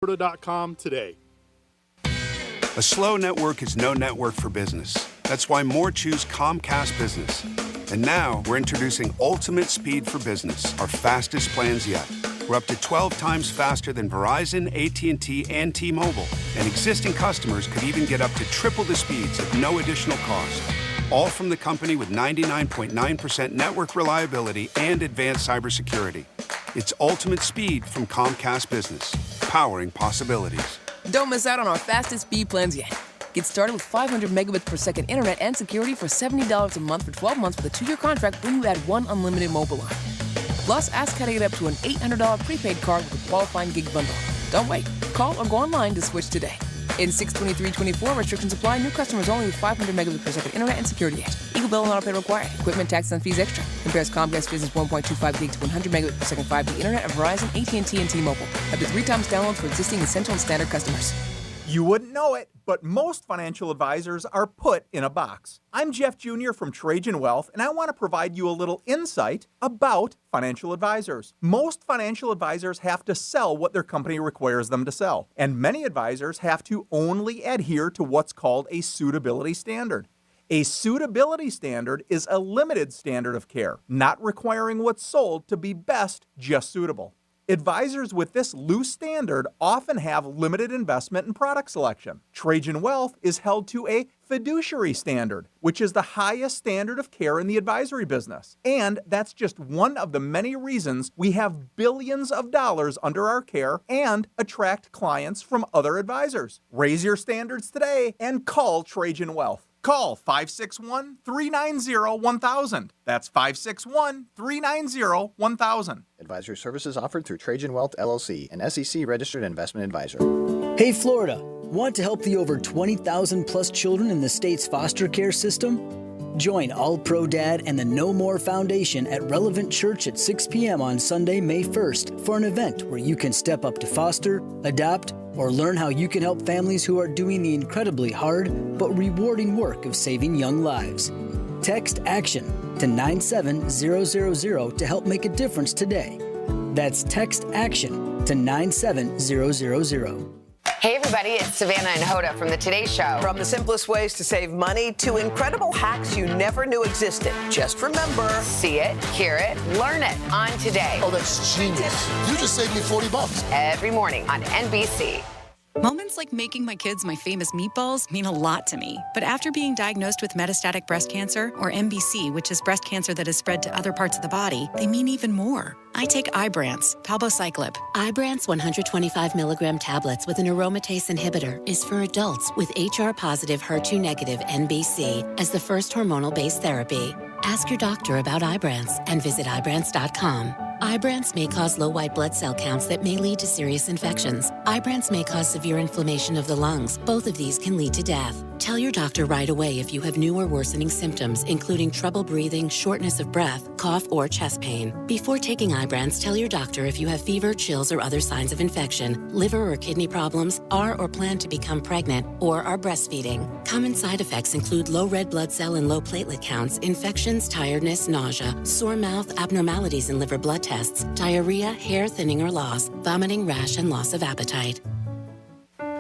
Florida.com today. A slow network is no network for business. That's why more choose Comcast Business. And now we're introducing Ultimate Speed for Business, our fastest plans yet. We're up to 12 times faster than Verizon, AT&T, and T-Mobile. And existing customers could even get up to triple the speeds at no additional cost. All from the company with 99.9% network reliability and advanced cybersecurity. It's Ultimate Speed from Comcast Business, powering possibilities. Don't miss out on our fastest speed plans yet. Get started with 500 megabits per second internet and security for $70 a month for 12 months with a 2-year contract when you add one unlimited mobile line. Plus, ask how to get up to an $800 prepaid card with a qualifying gig bundle. Don't wait. Call or go online to switch today. In 62324, restrictions apply. New customers only with 500 megabits per second internet and security yet. Eagle bill and auto pay required. Equipment, taxes, and fees extra. Compares Comcast Business 1.25 gig to 100 megabits per second 5G internet of Verizon, AT&T, and T-Mobile. Up to 3 times downloads for existing essential and standard customers. You wouldn't know it, but most financial advisors are put in a box. I'm Jeff Jr. from Trajan Wealth, and I want to provide you a little insight about financial advisors. Most financial advisors have to sell what their company requires them to sell, and many advisors have to only adhere to what's called a suitability standard. A suitability standard is a limited standard of care, not requiring what's sold to be best, just suitable. Advisors with this loose standard often have limited investment and product selection. Trajan Wealth is held to a fiduciary standard, which is the highest standard of care in the advisory business. And that's just one of the many reasons we have billions of dollars under our care and attract clients from other advisors. Raise your standards today and call Trajan Wealth. Call 561-390-1000. That's 561-390-1000. Advisory services offered through Trajan Wealth, LLC, an SEC-registered investment advisor. Hey, Florida, want to help the over 20,000 plus children in the state's foster care system? Join All Pro Dad and the No More Foundation at Relevant Church at 6 p.m. on Sunday, May 1st for an event where you can step up to foster, adopt, or learn how you can help families who are doing the incredibly hard but rewarding work of saving young lives. Text ACTION to 97000 to help make a difference today. That's text ACTION to 97000. Hey everybody, it's Savannah and Hoda from the Today Show. From the simplest ways to save money to incredible hacks you never knew existed. Just remember, see it, hear it, learn it on Today. Oh, that's genius. You just saved me $40. Every morning on NBC. Moments like making my kids my famous meatballs mean a lot to me. But after being diagnosed with metastatic breast cancer, or MBC, which is breast cancer that has spread to other parts of the body, they mean even more. I take Ibrance, palbociclib. Ibrance 125 milligram tablets with an aromatase inhibitor is for adults with HR-positive, HER2-negative MBC as the first hormonal-based therapy. Ask your doctor about Ibrance and visit Ibrance.com. Ibrance may cause low white blood cell counts that may lead to serious infections. Ibrance may cause severe inflammation of the lungs. Both of these can lead to death. Tell your doctor right away if you have new or worsening symptoms, including trouble breathing, shortness of breath, cough, or chest pain. Before taking Ibrance, tell your doctor if you have fever, chills, or other signs of infection, liver or kidney problems, are or plan to become pregnant, or are breastfeeding. Common side effects include low red blood cell and low platelet counts, infections, tiredness, nausea, sore mouth, abnormalities in liver blood tests, diarrhea, hair thinning or loss, vomiting, rash, and loss of appetite.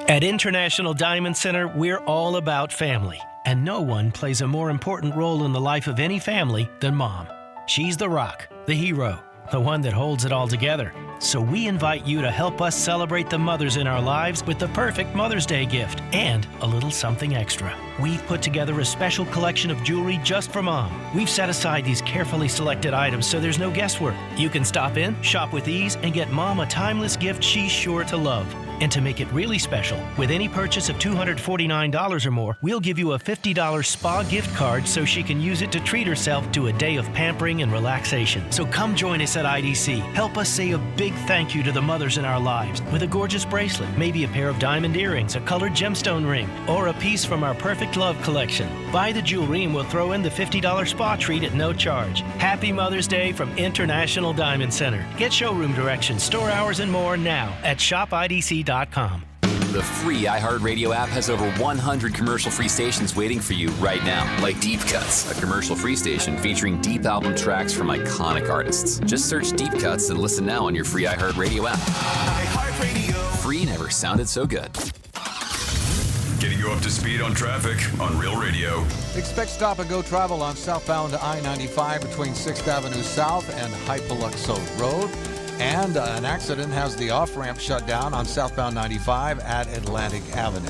At International Diamond Center, we're all about family, and no one plays a more important role in the life of any family than Mom. She's the rock, the hero, the one that holds it all together. So we invite you to help us celebrate the mothers in our lives with the perfect Mother's Day gift and a little something extra. We've put together a special collection of jewelry just for Mom. We've set aside these carefully selected items so there's no guesswork. You can stop in, shop with ease, and get Mom a timeless gift she's sure to love. And to make it really special, with any purchase of $249 or more, we'll give you a $50 spa gift card so she can use it to treat herself to a day of pampering and relaxation. So come join us at IDC. Help us say a big thank you to the mothers in our lives with a gorgeous bracelet, maybe a pair of diamond earrings, a colored gemstone ring, or a piece from our Perfect Love collection. Buy the jewelry and we'll throw in the $50 spa treat at no charge. Happy Mother's Day from International Diamond Center. Get showroom directions, store hours, and more now at shopidc.com. The free iHeartRadio app has over 100 commercial-free stations waiting for you right now, like Deep Cuts, a commercial-free station featuring deep album tracks from iconic artists. Just search Deep Cuts and listen now on your free iHeartRadio app. iHeartRadio. Free and ever never sounded so good. Getting you up to speed on traffic on Real Radio. Expect stop-and-go travel on southbound I-95 between 6th Avenue South and Hypoluxo Road. And an accident has the off-ramp shut down on southbound 95 at Atlantic Avenue.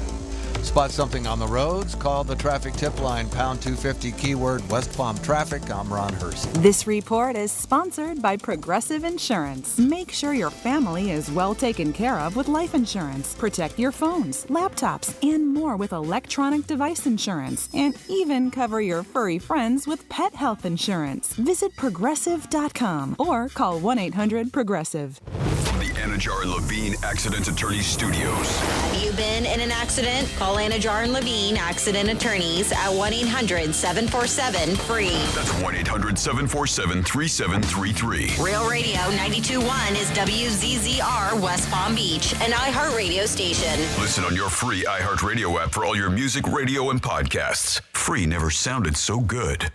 Spot something on the roads? Call the traffic tip line, pound 250, keyword West Palm Traffic. I'm Ron Hurst. This report is sponsored by Progressive Insurance. Make sure your family is well taken care of with life insurance. Protect your phones, laptops, and more with electronic device insurance. And even cover your furry friends with pet health insurance. Visit Progressive.com or call 1-800-PROGRESSIVE. From the Anajar and Levine Accident Attorneys Studios. Have you been in an accident? Call Anajar and Levine Accident Attorneys at 1-800-747-FREE. That's 1-800-747-3733. Real Radio 92.1 is WZZR West Palm Beach, an iHeartRadio station. Listen on your free iHeartRadio app for all your music, radio, and podcasts. Free never sounded so good.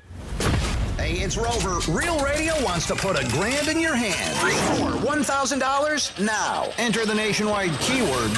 Hey, it's Rover. Real Radio wants to put $1,000 in your hand. For $1,000 now. Enter the nationwide keyword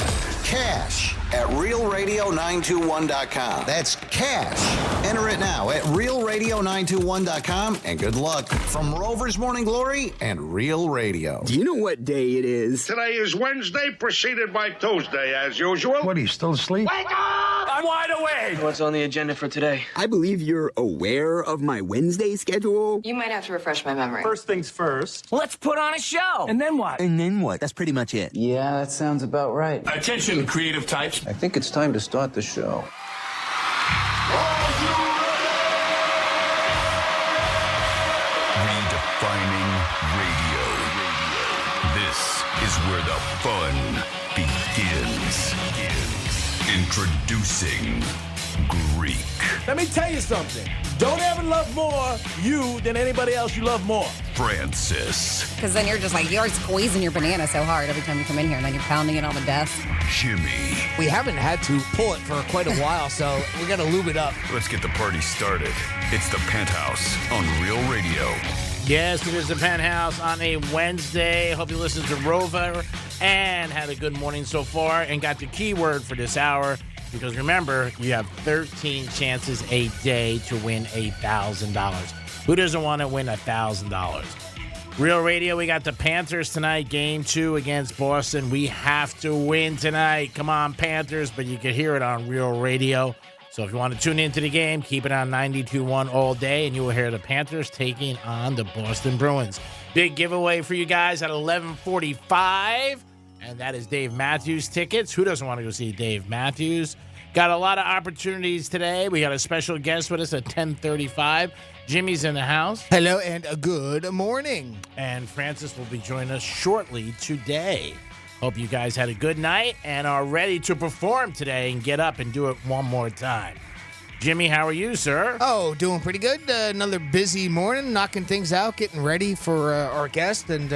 cash at realradio921.com. That's cash. Enter it now at realradio921.com, and good luck from Rover's Morning Glory and Real Radio. Do you know what day it is? Today is Wednesday, preceded by Tuesday, as usual. What, are you still asleep? Wake up! I'm wide awake! What's on the agenda for today? I believe you're aware of my Wednesday schedule. You might have to refresh my memory. First things first. Let's put on a show. And then what? And then what? That's pretty much it. Yeah, that sounds about right. Attention, creative types. I think it's time to start the show. Redefining radio. This is where the fun begins. Introducing Greek. Let me tell you something. Don't ever love more you than anybody else you love more. Francis. Because then you're just like, you're squeezing your banana so hard every time you come in here, and then you're pounding it on the desk. Jimmy. We haven't had to pull it for quite a while, so we got to lube it up. Let's get the party started. It's the Penthouse on Real Radio. Yes, it is the Penthouse on a Wednesday. Hope you listened to Rover and had a good morning so far and got the keyword for this hour. Because remember, you have 13 chances a day to win $1,000. Who doesn't want to win $1,000? Real Radio, we got the Panthers tonight, Game 2 against Boston. We have to win tonight. Come on, Panthers, but you can hear it on Real Radio. So if you want to tune into the game, keep it on 92.1 all day, and you will hear the Panthers taking on the Boston Bruins. Big giveaway for you guys at 11:45. And that is Dave Matthews tickets. Who doesn't want to go see Dave Matthews? Got a lot of opportunities today. We got a special guest with us at 10:35. Jimmy's in the house. Hello and a good morning. And Francis will be joining us shortly today. Hope you guys had a good night and are ready to perform today and get up and do it one more time. Jimmy, how are you, sir? Oh, doing pretty good. Another busy morning, knocking things out, getting ready for our guest, and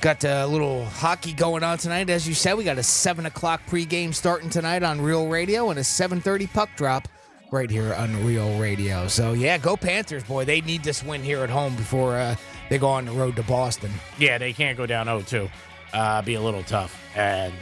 got a little hockey going on tonight. As you said, we got a 7 o'clock pregame starting tonight on Real Radio and a 7:30 puck drop right here on Real Radio. So, yeah, go Panthers, boy. They need this win here at home before they go on the road to Boston. Yeah, they can't go down 0-2. Be a little tough. And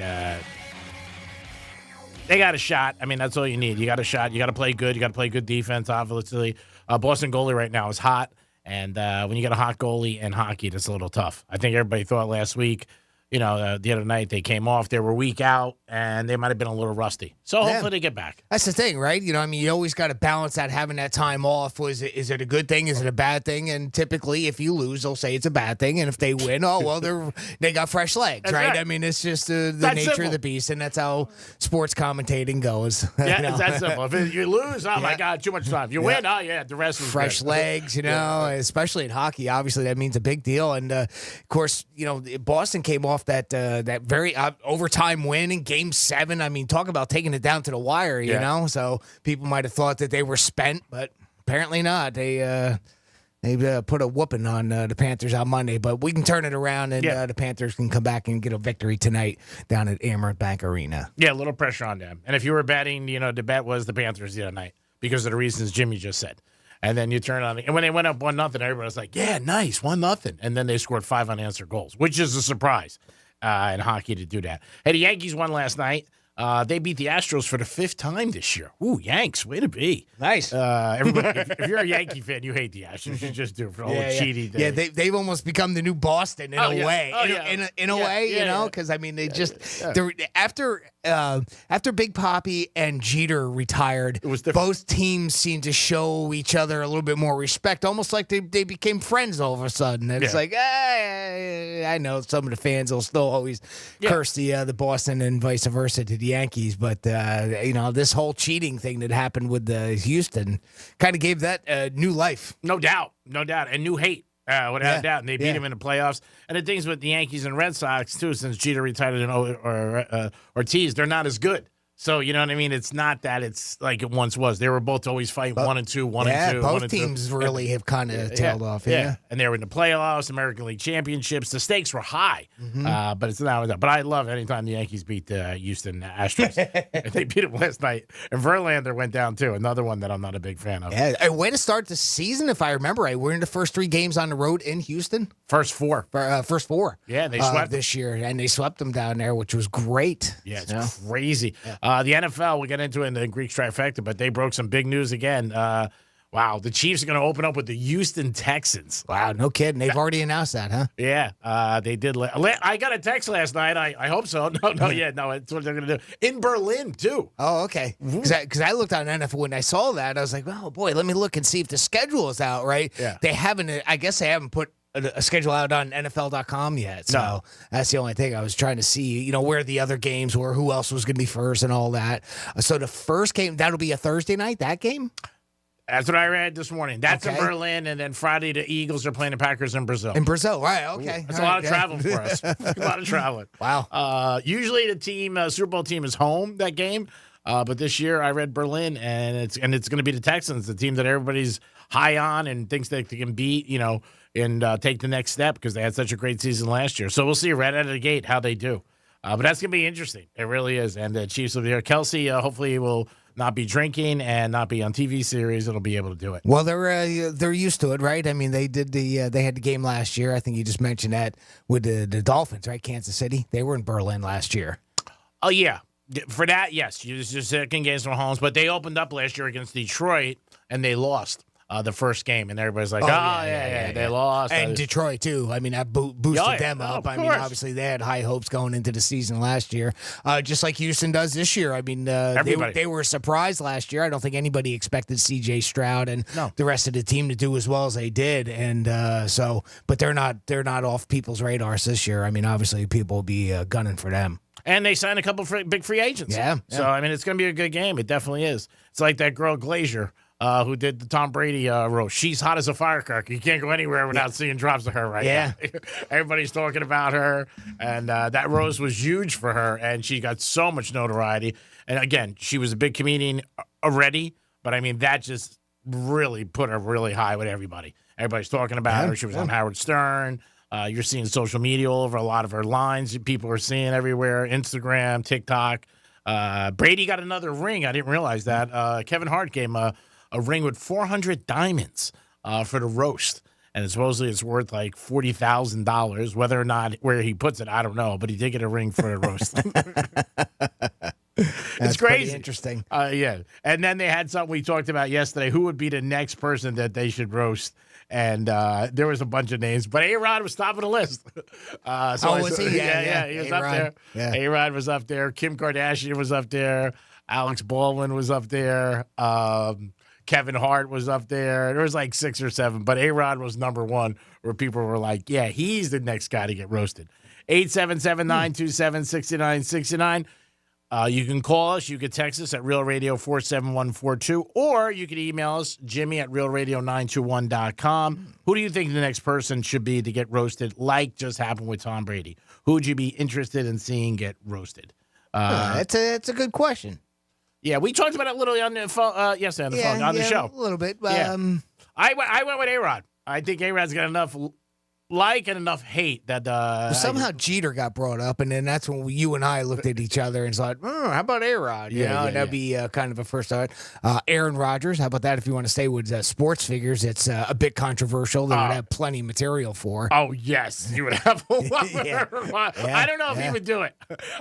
they got a shot. I mean, that's all you need. You got a shot. You got to play good. You got to play good defense, obviously. Boston goalie right now is hot. And when you get a hot goalie in hockey, that's a little tough. I think everybody thought last week, the other night they came off. They were a week out, and they might have been a little rusty. So hopefully they get back. That's the thing, right? You always got to balance that, having that time off. Is it a good thing? Is it a bad thing? And typically, if you lose, they'll say it's a bad thing. And if they win, they got fresh legs, right? I mean, it's just the nature simple. of the beast, and that's how sports commentating goes. Yeah, it's that simple. If you lose, my God, too much time. If you win, the rest is fresh good. legs, especially in hockey. Obviously, that means a big deal. And, of course, Boston came off that very overtime win in Game 7. I mean, talk about taking it down to the wire, you know? So people might have thought that they were spent, but apparently not. They put a whooping on the Panthers on Monday, but we can turn it around, and the Panthers can come back and get a victory tonight down at Amerant Bank Arena. Yeah, a little pressure on them. And if you were betting, the bet was the Panthers the other night because of the reasons Jimmy just said. And then you turn on, and when they went up 1-0, everybody was like, yeah, nice, 1-0. And then they scored 5 unanswered goals, which is a surprise. in hockey to do that. Hey, the Yankees won last night. They beat the Astros for the 5th time this year. Ooh, Yanks, way to be. Nice. Everybody, if you're a Yankee fan, you hate the Astros. You just do for all the cheating. Yeah, they've almost become the new Boston in a way. In a way, you know, because, I mean, they after Big Papi and Jeter retired, both teams seemed to show each other a little bit more respect, almost like they became friends all of a sudden. And it's like, I know some of the fans will still always curse the Boston and vice versa to the Yankees, but this whole cheating thing that happened with Houston kind of gave that new life. No doubt, and new hate. Without a doubt, and they beat him in the playoffs. And the things with the Yankees and Red Sox, too, since Jeter retired and Ortiz, they're not as good. So, you know what I mean? It's not that it's like it once was. They were both always fighting 1 and 2, 1 and 2. Both teams really have kind of tailed off. Yeah. And they were in the playoffs, American League Championships. The stakes were high, but it's not. But I love anytime the Yankees beat the Houston Astros. They beat them last night. And Verlander went down, too. Another one that I'm not a big fan of. Yeah, a way to start the season, if I remember right. We're in the first 3 games on the road in Houston. First 4. First 4. Yeah, they swept this year. And they swept them down there, which was great. Yeah, it's crazy. Yeah. The NFL, we'll get into it in the Greek trifecta, but they broke some big news again. Wow, the Chiefs are going to open up with the Houston Texans. Wow, no kidding. They've already announced that, huh? Yeah, they did. I got a text last night. I hope so. No, it's what they're going to do. In Berlin, too. Oh, okay. Because I looked on NFL when I saw that. I was like, oh, boy, let me look and see if the schedule is out, right? Yeah. I guess they haven't put a schedule out on NFL.com yet. So that's the only thing I was trying to see, where the other games were, who else was going to be first and all that. So the first game, that'll be a Thursday night, that game? That's what I read this morning. That's in Berlin, and then Friday the Eagles are playing the Packers in Brazil. In Brazil, right, okay. That's a lot of traveling for us. A lot of traveling. Wow. Usually the Super Bowl team is home that game, but this year I read Berlin, and it's going to be the Texans, the team that everybody's high on and thinks they can beat, and take the next step because they had such a great season last year. So we'll see right out of the gate how they do. But that's going to be interesting. It really is. And the Chiefs will be there. Kelsey hopefully will not be drinking and not be on TV series. It'll be able to do it. Well, they're used to it, right? I mean, they did they had the game last year. I think you just mentioned that with the Dolphins, right? Kansas City. They were in Berlin last year. Oh, yeah. For that, yes. You just second games from homes. But they opened up last year against Detroit, and they lost the first game, and everybody's like, they lost. And Detroit, too. I mean, that boosted them up. I mean, obviously, they had high hopes going into the season last year, just like Houston does this year. I mean, they were surprised last year. I don't think anybody expected C.J. Stroud and the rest of the team to do as well as they did. And but they're not off people's radars this year. I mean, obviously, people will be gunning for them. And they signed a couple of big free agents. Yeah. So, I mean, it's going to be a good game. It definitely is. It's like that girl Glazier, who did the Tom Brady roast. She's hot as a firecracker. You can't go anywhere without seeing drops of her right now. Everybody's talking about her, and that roast was huge for her, and she got so much notoriety. And, again, she was a big comedian already, but, I mean, that just really put her really high with everybody. Everybody's talking about her. She was on Howard Stern. You're seeing social media all over a lot of her lines. People are seeing everywhere, Instagram, TikTok. Brady got another ring. I didn't realize that. Kevin Hart gave him a ring with 400 diamonds for the roast. And supposedly it's worth like $40,000. Whether or not where he puts it, I don't know. But he did get a ring for the roast. It's crazy. Interesting. Yeah. And then they had something we talked about yesterday. Who would be the next person that they should roast? And there was a bunch of names, but A-Rod was top of the list. Was he? Yeah, he was up there. Yeah. A-Rod was up there. Kim Kardashian was up there. Alex Baldwin was up there. Kevin Hart was up there. There was like 6 or 7, but A-Rod was number 1 where people were like, yeah, he's the next guy to get roasted. 877-927-6969. You can call us. You can text us at Real Radio 47142, or you can email us, Jimmy at realradio921.com. Who do you think the next person should be to get roasted, like just happened with Tom Brady? Who would you be interested in seeing get roasted? That's a good question. Yeah, we talked about it a little on the phone, yesterday on the show. A little bit. I went with A-Rod. I think A-Rod's got enough like and enough hate that somehow Jeter got brought up, and then that's when you and I looked at each other and thought, how about A-Rod? And that'd be kind of a first thought. Aaron Rodgers, how about that? If you want to stay with sports figures, it's a bit controversial. They would have plenty of material for. Oh, yes. You would have a lot. I don't know if he would do it.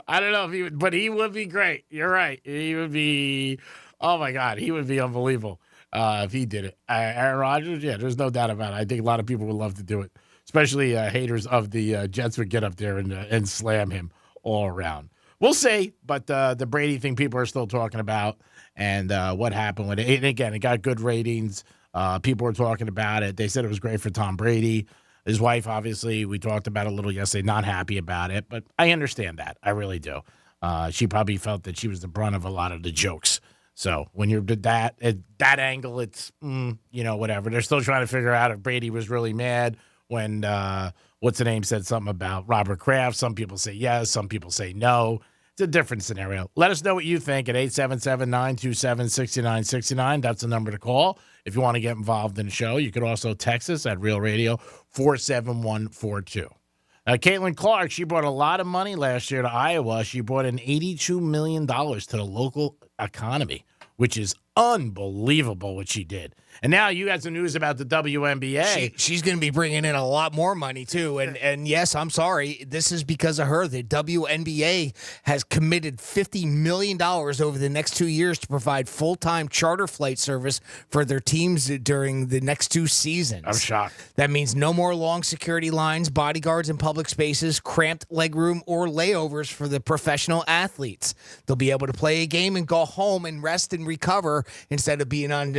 I don't know if he would, but he would be great. You're right. He would be, oh, my God, he would be unbelievable if he did it. Aaron Rodgers, there's no doubt about it. I think a lot of people would love to do it. Especially haters of the Jets would get up there and slam him all around. We'll see, but the Brady thing people are still talking about and what happened with it. And again, it got good ratings. People were talking about it. They said it was great for Tom Brady. His wife, obviously, we talked about it a little yesterday, not happy about it, but I understand that. I really do. She probably felt that she was the brunt of a lot of the jokes. So when you're at that angle, it's, whatever. They're still trying to figure out if Brady was really mad when what's-the-name said something about Robert Kraft. Some people say yes, some people say no. It's a different scenario. Let us know what you think at 877-927-6969. That's the number to call if you want to get involved in the show. You could also text us at Real Radio 47142. Caitlin Clark, she brought a lot of money last year to Iowa. She brought in $82 million to the local economy, which is unbelievable what she did. And now you got some news about the WNBA. She's going to be bringing in a lot more money, too. And yes, I'm sorry. This is because of her. The WNBA has committed $50 million over the next 2 years to provide full-time charter flight service for their teams during the next 2 seasons. I'm shocked. That means no more long security lines, bodyguards in public spaces, cramped legroom, or layovers for the professional athletes. They'll be able to play a game and go home and rest and recover instead of being on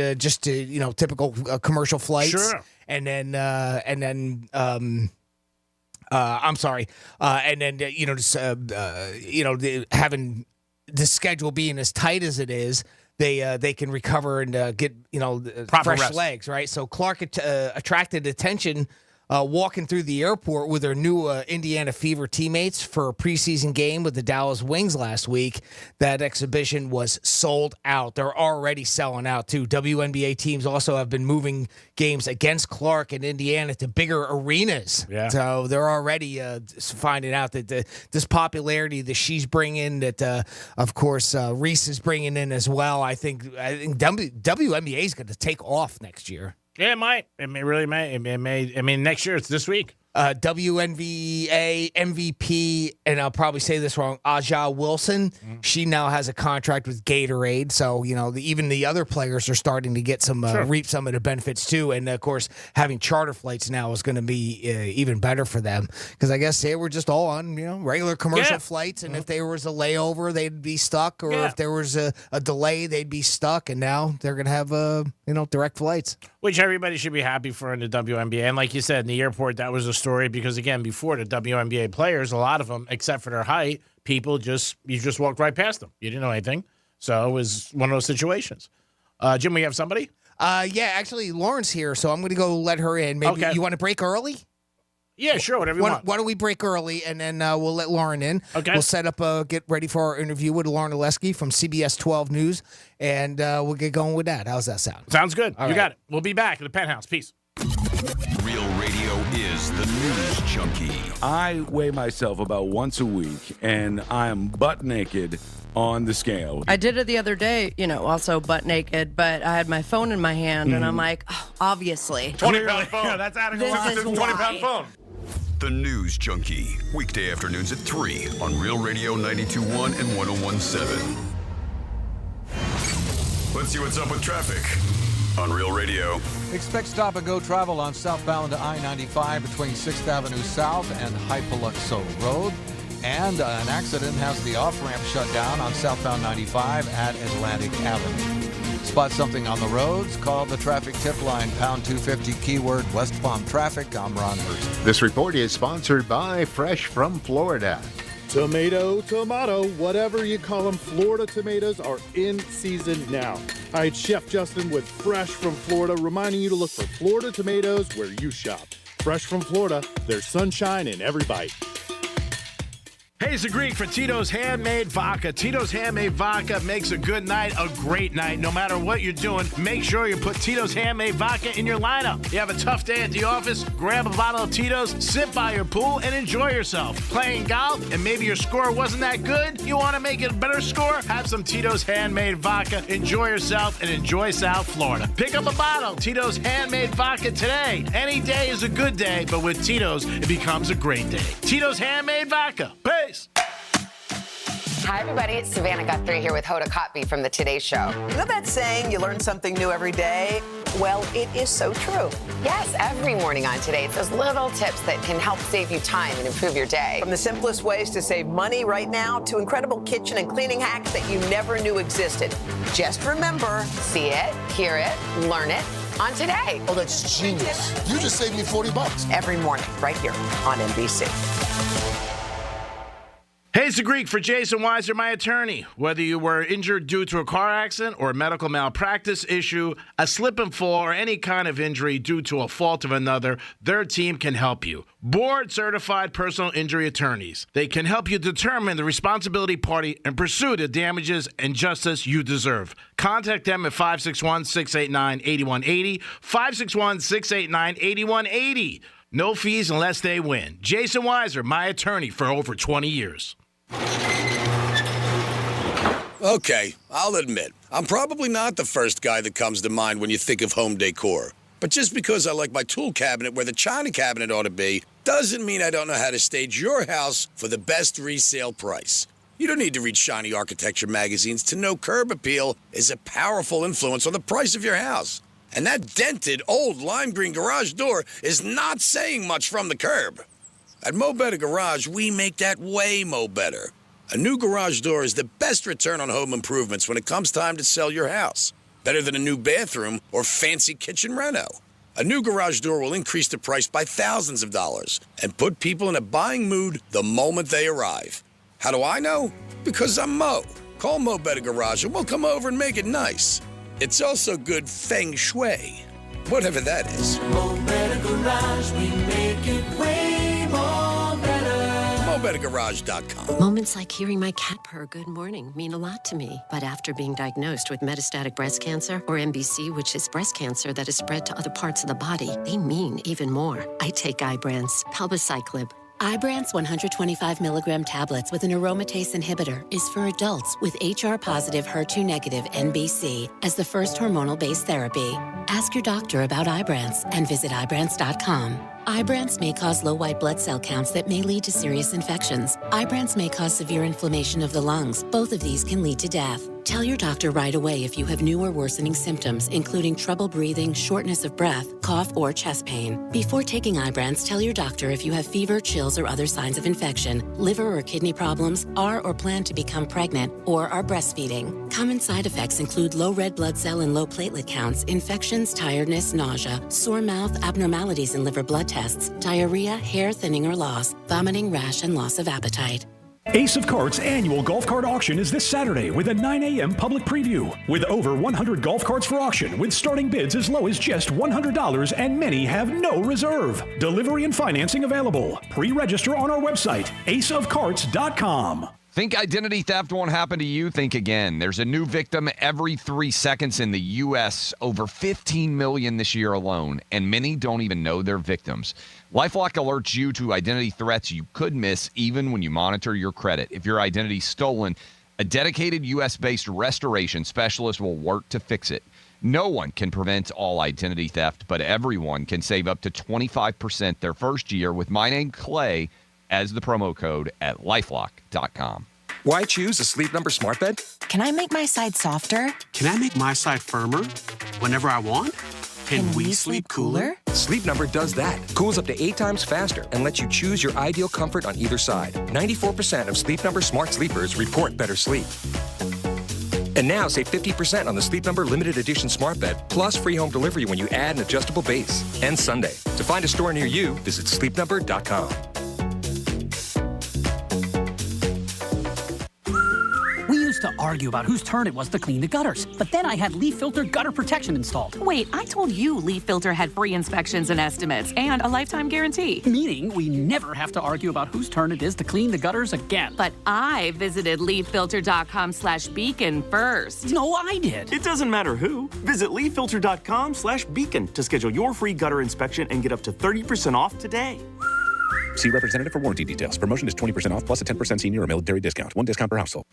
typical commercial flights. Sure. And then having the schedule being as tight as it is, they can recover and get proper fresh rest. legs, right? So Clark attracted attention walking through the airport with her new Indiana Fever teammates for a preseason game with the Dallas Wings last week. That exhibition was sold out. They're already selling out, too. WNBA teams also have been moving games against Clark and Indiana to bigger arenas. Yeah. So they're already finding out that this popularity that she's bringing, that, of course, Reese is bringing in as well. I think WNBA is going to take off next year. Yeah, it might. It really may. It may. I mean, next year it's this week. WNBA MVP, and I'll probably say this wrong, Aja Wilson. She now has a contract with Gatorade, so even the other players are starting to get some reap some of the benefits too. And of course, having charter flights now is going to be even better for them, because I guess they were just all on regular commercial flights, and if there was a layover, they'd be stuck, or if there was a delay, they'd be stuck. And now they're going to have direct flights, which everybody should be happy for in the WNBA. And like you said, in the airport, that was a story because, again, before the WNBA players, a lot of them, except for their height, you just walked right past them. You didn't know anything. So it was one of those situations. Jim, we have somebody? Yeah, actually, Lauren's here, so I'm going to go let her in. Maybe you want to break early? Yeah, sure, whatever you want. Why don't we break early, and then we'll let Lauren in. Okay. We'll set up, get ready for our interview with Lauren Oleski from CBS 12 News, and we'll get going with that. How's that sound? Sounds good. All you right. got it. We'll be back at the Penthouse. Peace. Real Radio is the news junkie. I weigh myself about once a week, and I am butt naked on the scale. I did it the other day, also butt naked, but I had my phone in my hand, and I'm like, obviously. 20-pound phone. Yeah, that's adding This is 20-pound why. phone. The News Junkie, weekday afternoons at 3 on Real Radio 92.1 and 101.7. Let's see what's up with traffic on Real Radio. Expect stop-and-go travel on southbound I-95 between 6th Avenue South and Hypoluxo Road. And an accident has the off-ramp shut down on southbound 95 at Atlantic Avenue. Spot something on the roads? Call the traffic tip line, pound 250, keyword West Palm Traffic. I'm Ron Hurst. This report is sponsored by Fresh from Florida. Tomato, whatever you call them, Florida tomatoes are in season now. All right, Chef Justin with Fresh from Florida, reminding you to look for Florida tomatoes where you shop. Fresh from Florida, there's sunshine in every bite. Hey, it's the Greek for Tito's Handmade Vodka. Tito's Handmade Vodka makes a good night a great night. No matter what you're doing, make sure you put Tito's Handmade Vodka in your lineup. You have a tough day at the office, grab a bottle of Tito's, sit by your pool, and enjoy yourself. Playing golf, and maybe your score wasn't that good? You want to make it a better score? Have some Tito's Handmade Vodka. Enjoy yourself and enjoy South Florida. Pick up a bottle. Tito's Handmade Vodka today. Any day is a good day, but with Tito's, it becomes a great day. Tito's Handmade Vodka. Peace. Hi, everybody. It's Savannah Guthrie here with Hoda Kotb from The Today Show. You know that saying, you learn something new every day? Well, it is so true. Yes, every morning on Today, it's those little tips that can help save you time and improve your day. From the simplest ways to save money right now to incredible kitchen and cleaning hacks that you never knew existed. Just remember, see it, hear it, learn it on Today. Oh, that's genius. You just saved me $40. Every morning, right here on NBC. Hey, it's the Greek for Jason Weiser, my attorney. Whether you were injured due to a car accident or a medical malpractice issue, a slip and fall, or any kind of injury due to a fault of another, their team can help you. Board-certified personal injury attorneys. They can help you determine the responsibility party and pursue the damages and justice you deserve. Contact them at 561-689-8180, 561-689-8180. No fees unless they win. Jason Weiser, my attorney for over 20 years. Okay, I'll admit, I'm probably not the first guy that comes to mind when you think of home decor. But just because I like my tool cabinet where the china cabinet ought to be, doesn't mean I don't know how to stage your house for the best resale price. You don't need to read shiny architecture magazines to know curb appeal is a powerful influence on the price of your house. And that dented, old lime green garage door is not saying much from the curb. At Mo Better Garage, we make that way mo better. A new garage door is the best return on home improvements when it comes time to sell your house. Better than a new bathroom or fancy kitchen reno. A new garage door will increase the price by thousands of dollars and put people in a buying mood the moment they arrive. How do I know? Because I'm Mo. Call Mo Better Garage and we'll come over and make it nice. It's also good feng shui, whatever that is. Mo Better Garage, we make it way more better. MoBetterGarage.com. Moments like hearing my cat purr good morning mean a lot to me. But after being diagnosed with metastatic breast cancer, or MBC, which is breast cancer that is spread to other parts of the body, they mean even more. I take Ibrance, palbociclib. Ibrance 125 milligram tablets with an aromatase inhibitor is for adults with HR-positive, HER2-negative NBC as the first hormonal-based therapy. Ask your doctor about Ibrance and visit Ibrance.com. Ibrance may cause low white blood cell counts that may lead to serious infections. Ibrance may cause severe inflammation of the lungs. Both of these can lead to death. Tell your doctor right away if you have new or worsening symptoms, including trouble breathing, shortness of breath, cough, or chest pain. Before taking Ibrance, tell your doctor if you have fever, chills, or other signs of infection, liver or kidney problems, are or plan to become pregnant, or are breastfeeding. Common side effects include low red blood cell and low platelet counts, infections, tiredness, nausea, sore mouth, abnormalities in liver blood tests, diarrhea, hair thinning or loss, vomiting, rash, and loss of appetite. Ace of Carts annual golf cart auction is this Saturday with a 9 a.m. public preview. With over 100 golf carts for auction, with starting bids as low as just $100, and many have no reserve. Delivery and financing available. Pre-register on our website, aceofcarts.com. Think identity theft won't happen to you? Think again. There's a new victim every 3 seconds in the U.S., over 15 million this year alone, and many don't even know they're victims. LifeLock alerts you to identity threats you could miss even when you monitor your credit. If your identity's stolen, a dedicated U.S.-based restoration specialist will work to fix it. No one can prevent all identity theft, but everyone can save up to 25% their first year with my name, Clay, as the promo code at LifeLock.com. Why choose a Sleep Number smart bed? Can I make my side softer? Can I make my side firmer whenever I want? Can we sleep cooler? Sleep Number does that. Cools up to 8 times faster and lets you choose your ideal comfort on either side. 94% of Sleep Number smart sleepers report better sleep. And now save 50% on the Sleep Number limited edition smart bed, plus free home delivery when you add an adjustable base. Ends Sunday. To find a store near you, visit sleepnumber.com. used to argue about whose turn it was to clean the gutters, but then I had leaf filter gutter protection installed. Wait, I told you Leaf Filter had free inspections and estimates and a lifetime guarantee. Meaning we never have to argue about whose turn it is to clean the gutters again. But I visited leaffilter.com/beacon first. No, I did. It doesn't matter who. Visit leaffilter.com/beacon to schedule your free gutter inspection and get up to 30% off today. See representative for warranty details. Promotion is 20% off plus a 10% senior or military discount. One discount per household.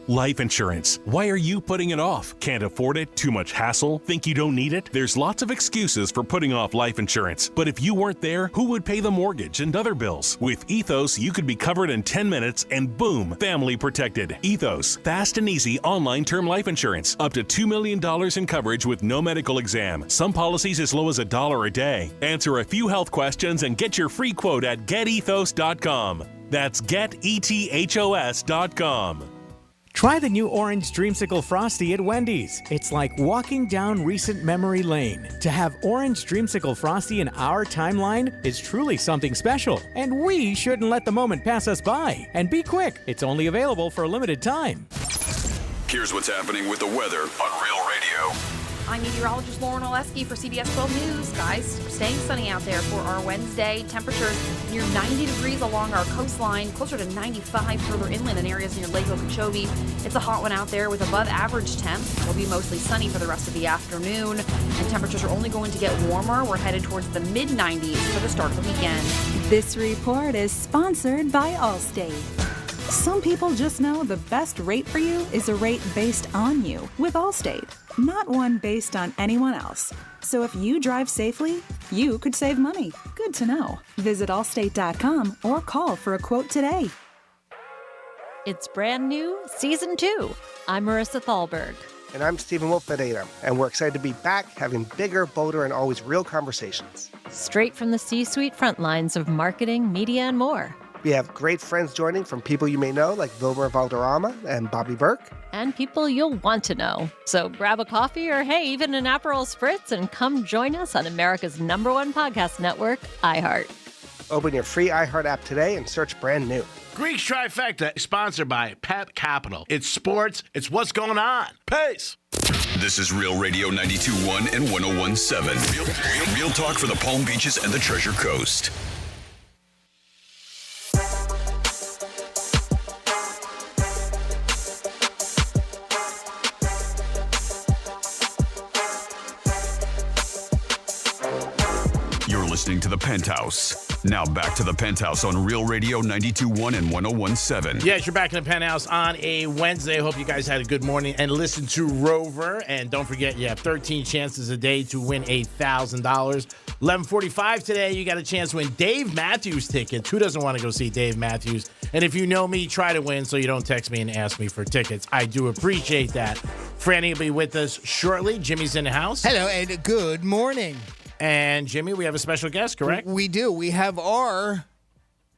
Life insurance. Why are you putting it off? Can't afford it? Too much hassle? Think you don't need it? There's lots of excuses for putting off life insurance. But if you weren't there, who would pay the mortgage and other bills? With Ethos, you could be covered in 10 minutes and boom, family protected. Ethos, fast and easy online term life insurance. Up to $2 million in coverage with no medical exam. Some policies as low as $1 a day. Answer a few health questions and get your free quote at getethos.com. That's getethos.com. Try the new Orange Dreamsicle Frosty at Wendy's. It's like walking down recent memory lane. To have Orange Dreamsicle Frosty in our timeline is truly something special, and we shouldn't let the moment pass us by. And be quick, it's only available for a limited time. Here's what's happening with the weather on Real Radio. I'm meteorologist Lauren Oleski for CBS 12 News. Guys, staying sunny out there for our Wednesday. Temperatures near 90 degrees along our coastline, closer to 95 further inland in areas near Lake Okeechobee. It's a hot one out there with above average temps. It'll be mostly sunny for the rest of the afternoon, and temperatures are only going to get warmer. We're headed towards the mid-90s for the start of the weekend. This report is sponsored by Allstate. Some people just know the best rate for you is a rate based on you with Allstate, not one based on anyone else. So if you drive safely, you could save money. Good to know. Visit allstate.com or call for a quote today. It's brand new, Season 2. I'm Marissa Thalberg. And I'm Stephen Wolf-Fededa, and we're excited to be back having bigger, bolder, and always real conversations. Straight from the C-suite front lines of marketing, media, and more. We have great friends joining from people you may know, like Wilmer Valderrama and Bobby Burke. And people you'll want to know. So grab a coffee or, hey, even an Aperol Spritz and come join us on America's #1 podcast network, iHeart. Open your free iHeart app today and search brand new. Greek Trifecta, sponsored by Pep Capital. It's sports. It's what's going on. Peace. This is Real Radio 92.1 and 101.7. Real talk for the Palm Beaches and the Treasure Coast. Listening to the Penthouse. Now back to the Penthouse on Real Radio 92.1 and 101.7. Yes, you're back in the Penthouse on a Wednesday. Hope you guys had a good morning and listen to Rover. And don't forget, you have 13 chances a day to win $1,000. 11:45 today, you got a chance to win Dave Matthews tickets. Who doesn't want to go see Dave Matthews? And if you know me, try to win so you don't text me and ask me for tickets. I do appreciate that. Franny will be with us shortly. Jimmy's in the house. Hello, and good morning. And Jimmy, we have a special guest, correct? We do. We have our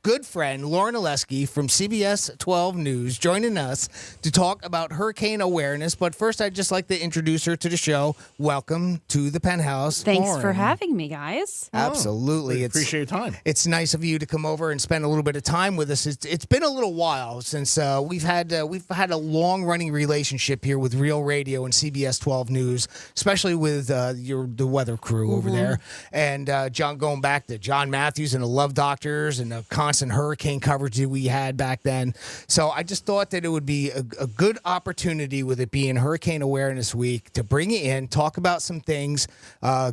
good friend, Lauren Oleski from CBS 12 News, joining us to talk about hurricane awareness. But first, I'd just like to introduce her to the show. Welcome to the Penthouse, Thanks Lauren. for having me, guys. Absolutely. Appreciate your time. It's nice of you to come over and spend a little bit of time with us. It's been a little while since we've had a long-running relationship here with Real Radio and CBS 12 News, especially with the weather crew over there. And John, going back to John Matthews and the Love Doctors and the constant hurricane coverage that we had back then. So I just thought that it would be a good opportunity, with it being Hurricane Awareness Week, to bring you in, talk about some things,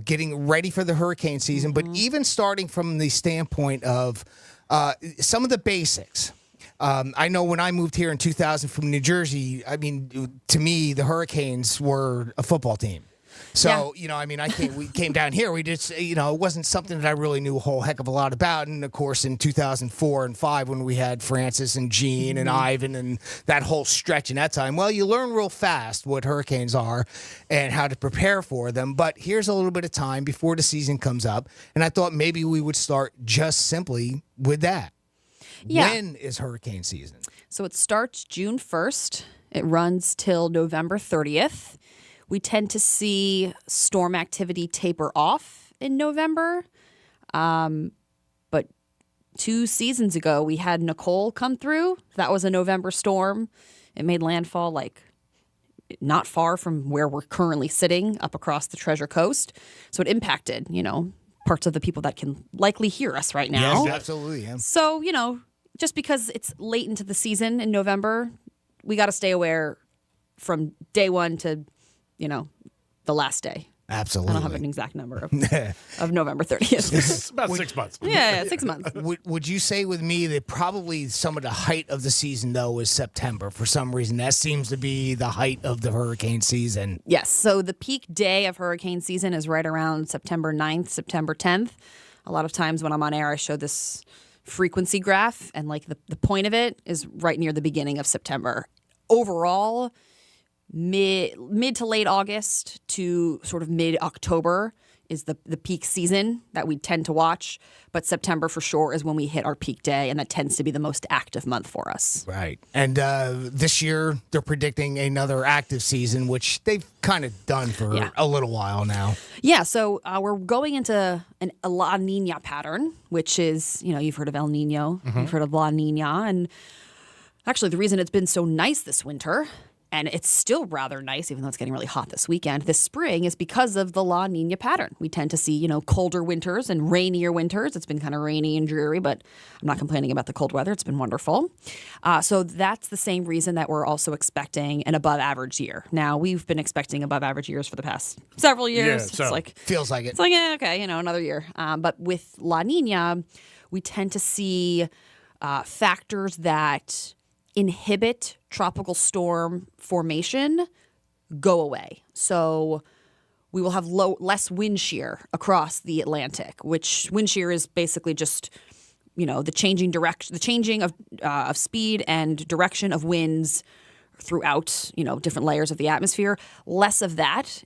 getting ready for the hurricane season, but even starting from the standpoint of some of the basics. I know when I moved here in 2000 from New Jersey, I mean, to me, the Hurricanes were a football team. So, we came down here. We just, it wasn't something that I really knew a whole heck of a lot about. And, of course, in 2004 and 5, when we had Francis and Gene and Ivan and that whole stretch in that time, well, you learn real fast what hurricanes are and how to prepare for them. But here's a little bit of time before the season comes up. And I thought maybe we would start just simply with that. Yeah. When is hurricane season? So it starts June 1st. It runs till November 30th. We tend to see storm activity taper off in November. But 2 seasons ago, we had Nicole come through. That was a November storm. It made landfall like not far from where we're currently sitting up across the Treasure Coast. So it impacted, parts of the people that can likely hear us right now. Yes, absolutely. Yeah. So, just because it's late into the season in November, we got to stay aware from day one to, the last day. Absolutely. I don't have an exact number of November 30th. It's about 6 months. Yeah, 6 months. Would you say with me that probably some of the height of the season, though, is September? For some reason, that seems to be the height of the hurricane season. Yes. So the peak day of hurricane season is right around September 9th, September 10th. A lot of times when I'm on air, I show this frequency graph, and like the point of it is right near the beginning of September. Overall, mid to late August to sort of mid-October is the peak season that we tend to watch. But September for sure is when we hit our peak day, and that tends to be the most active month for us. Right. And this year, they're predicting another active season, which they've kind of done for a little while now. Yeah, so we're going into a La Nina pattern, which is, you've heard of El Nino, you've heard of La Nina. And actually, the reason it's been so nice this winter, and it's still rather nice, even though it's getting really hot this weekend, this spring, is because of the La Nina pattern. We tend to see, colder winters and rainier winters. It's been kind of rainy and dreary, but I'm not complaining about the cold weather. It's been wonderful. So that's the same reason that we're also expecting an above average year. Now, we've been expecting above average years for the past several years. Yeah, so feels like it. It's like, okay, another year. But with La Nina, we tend to see factors that inhibit tropical storm formation go away. So we will have less wind shear across the Atlantic, which wind shear is basically just, the changing of speed and direction of winds throughout, different layers of the atmosphere. Less of that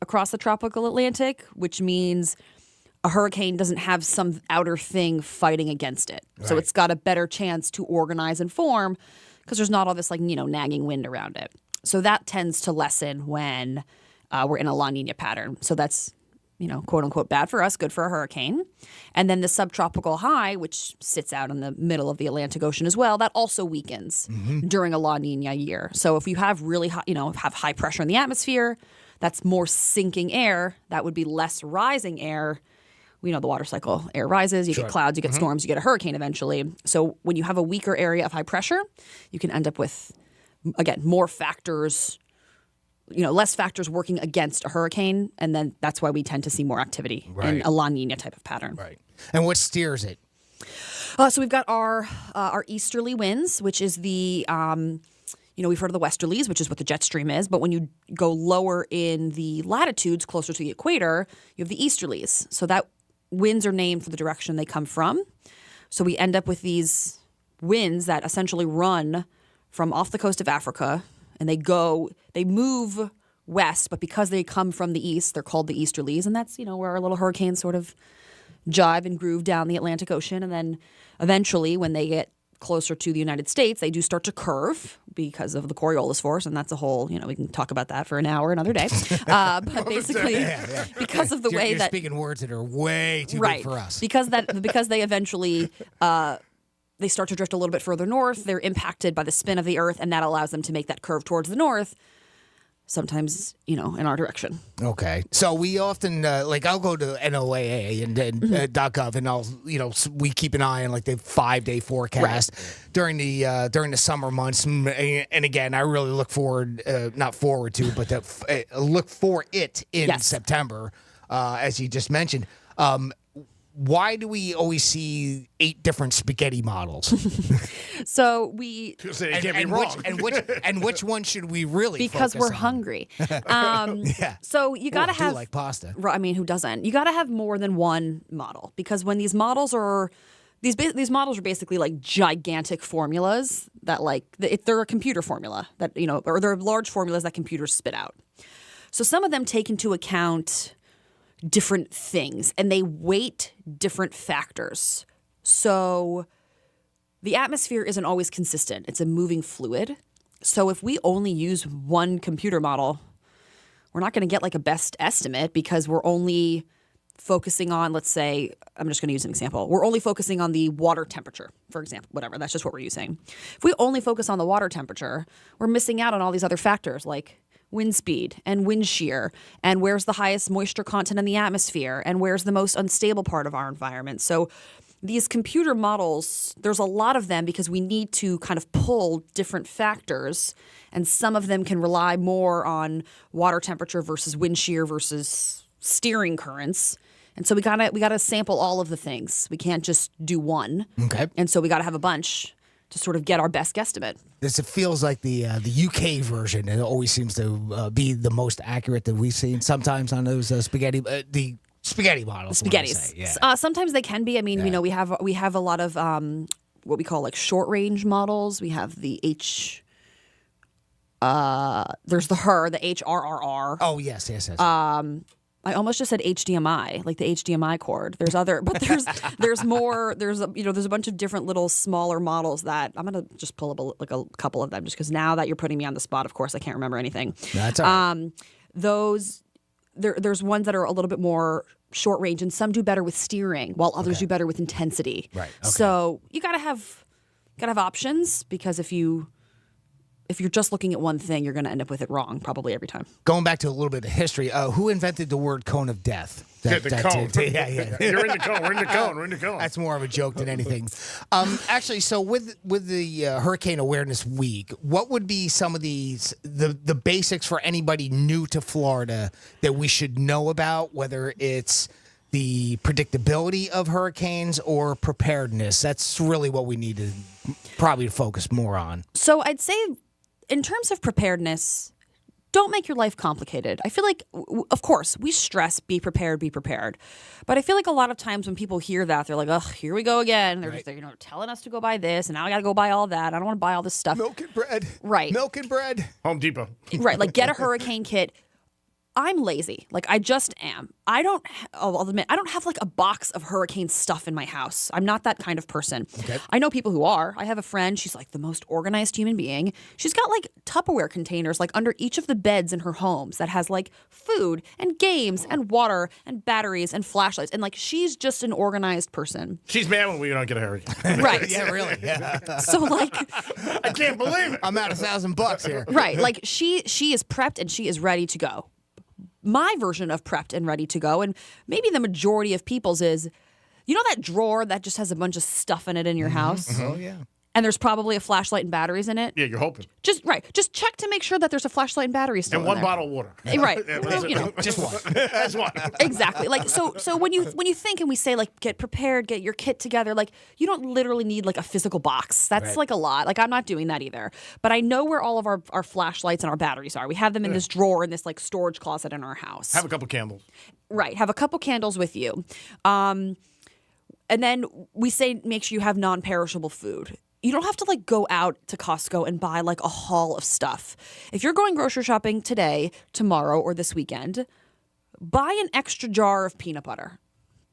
across the tropical Atlantic, which means a hurricane doesn't have some outer thing fighting against it. Right. So it's got a better chance to organize and form because there's not all this nagging wind around it. So that tends to lessen when we're in a La Nina pattern. So that's, quote unquote bad for us, good for a hurricane. And then the subtropical high, which sits out in the middle of the Atlantic Ocean as well, that also weakens during a La Nina year. So if you have really high, have high pressure in the atmosphere, that's more sinking air. That would be less rising air. We know the water cycle. Air rises, you get clouds, you get storms, you get a hurricane eventually. So when you have a weaker area of high pressure, you can end up with, again, more factors, less factors working against a hurricane. And then that's why we tend to see more activity in a La Nina type of pattern. Right. And what steers it? So we've got our easterly winds, which is the we've heard of the westerlies, which is what the jet stream is. But when you go lower in the latitudes, closer to the equator, you have the easterlies. So that winds are named for the direction they come from. So we end up with these winds that essentially run from off the coast of Africa, and they move west, but because they come from the east, they're called the easterlies. And that's, where our little hurricanes sort of jive and groove down the Atlantic Ocean. And then eventually, when they get closer to the United States, they do start to curve because of the Coriolis force, and that's a whole, we can talk about that for an hour another day. But basically, because of the way you're that speaking words that are way too big for us, because they eventually they start to drift a little bit further north, they're impacted by the spin of the Earth, and that allows them to make that curve towards the north. Sometimes, in our direction. Okay. So we often, I'll go to NOAA and .gov, and we keep an eye on the 5-day forecast during the summer months. And again, I really look forward, not forward to, but look for it in September, as you just mentioned. Why do we always see 8 different spaghetti models? So we can't be wrong. Which one should we really? Because we're hungry. So you got to have like pasta. I mean, who doesn't? You got to have more than one model because when these models are these models are basically like gigantic formulas that they're a computer formula that or they're large formulas that computers spit out. So some of them take into account different things and they weight different factors. So the atmosphere isn't always consistent. It's a moving fluid. So if we only use one computer model, we're not going to get a best estimate because we're only focusing on, let's say, I'm just going to use an example. We're only focusing on the water temperature, for example, whatever. That's just what we're using. If we only focus on the water temperature, we're missing out on all these other factors like wind speed and wind shear and where's the highest moisture content in the atmosphere and where's the most unstable part of our environment. So these computer models, there's a lot of them because we need to kind of pull different factors, and some of them can rely more on water temperature versus wind shear versus steering currents. And so we gotta sample all of the things. We can't just do one. Okay. And so we gotta have a bunch to sort of get our best guesstimate. This it feels like the UK version. It always seems to be the most accurate that we've seen. Sometimes on those spaghetti models. Spaghettis. Yeah. Sometimes they can be. I mean, we have a lot of what we call like short range models. We have the there's the HRRR. Oh yes. I almost just said HDMI, like the HDMI cord. There's other, but there's more. There's a bunch of different little smaller models that I'm gonna just pull up a couple of them just because now that you're putting me on the spot, of course I can't remember anything. That's all right. There's ones that are a little bit more short range, and some do better with steering, while others do better with intensity. Right. Okay. So you gotta have options because if you're just looking at one thing, you're going to end up with it wrong probably every time. Going back to a little bit of history, who invented the word cone of death? Cone. Yeah. You're in the cone. We're in the cone. That's more of a joke than anything. Actually, so with the Hurricane Awareness Week, what would be some of the basics for anybody new to Florida that we should know about, whether it's the predictability of hurricanes or preparedness? That's really what we need to probably focus more on. So I'd say in terms of preparedness, don't make your life complicated. I feel like, of course, we stress, be prepared. But I feel like a lot of times when people hear that, they're like, ugh, here we go again. They're just telling us to go buy this, and now I got to go buy all that. I don't want to buy all this stuff. Milk and bread. Right. Milk and bread. Home Depot. Right. Like get a hurricane kit. I'm lazy. Like I just am. I'll admit, I don't have like a box of hurricane stuff in my house. I'm not that kind of person. Okay. I know people who are. I have a friend. She's like the most organized human being. She's got like Tupperware containers like under each of the beds in her homes that has like food and games and water and batteries and flashlights. And like she's just an organized person. She's mad when we don't get a hurricane. Right. Yeah, really. Yeah. So like I can't believe it. I'm at $1,000 here. Right. Like she is prepped and she is ready to go. My version of prepped and ready to go, and maybe the majority of people's is, you know that drawer that just has a bunch of stuff in it in your house? Oh, yeah. And there's probably a flashlight and batteries in it? Yeah, you're hoping. Just check to make sure that there's a flashlight and batteries still And in one there. bottle of water. Right. Yeah, Well, you know. Just one. That's one. Exactly. Like so when you think and we say like get prepared, get your kit together, like you don't literally need like a physical box. That's Right. like a lot. Like I'm not doing that either. But I know where all of our flashlights and our batteries are. We have them in this drawer in this like storage closet in our house. Have a couple candles. Right. Have a couple candles with you. And then we say make sure you have non-perishable food. You don't have to like go out to Costco and buy like a haul of stuff. If you're going grocery shopping today, tomorrow, or this weekend, buy an extra jar of peanut butter.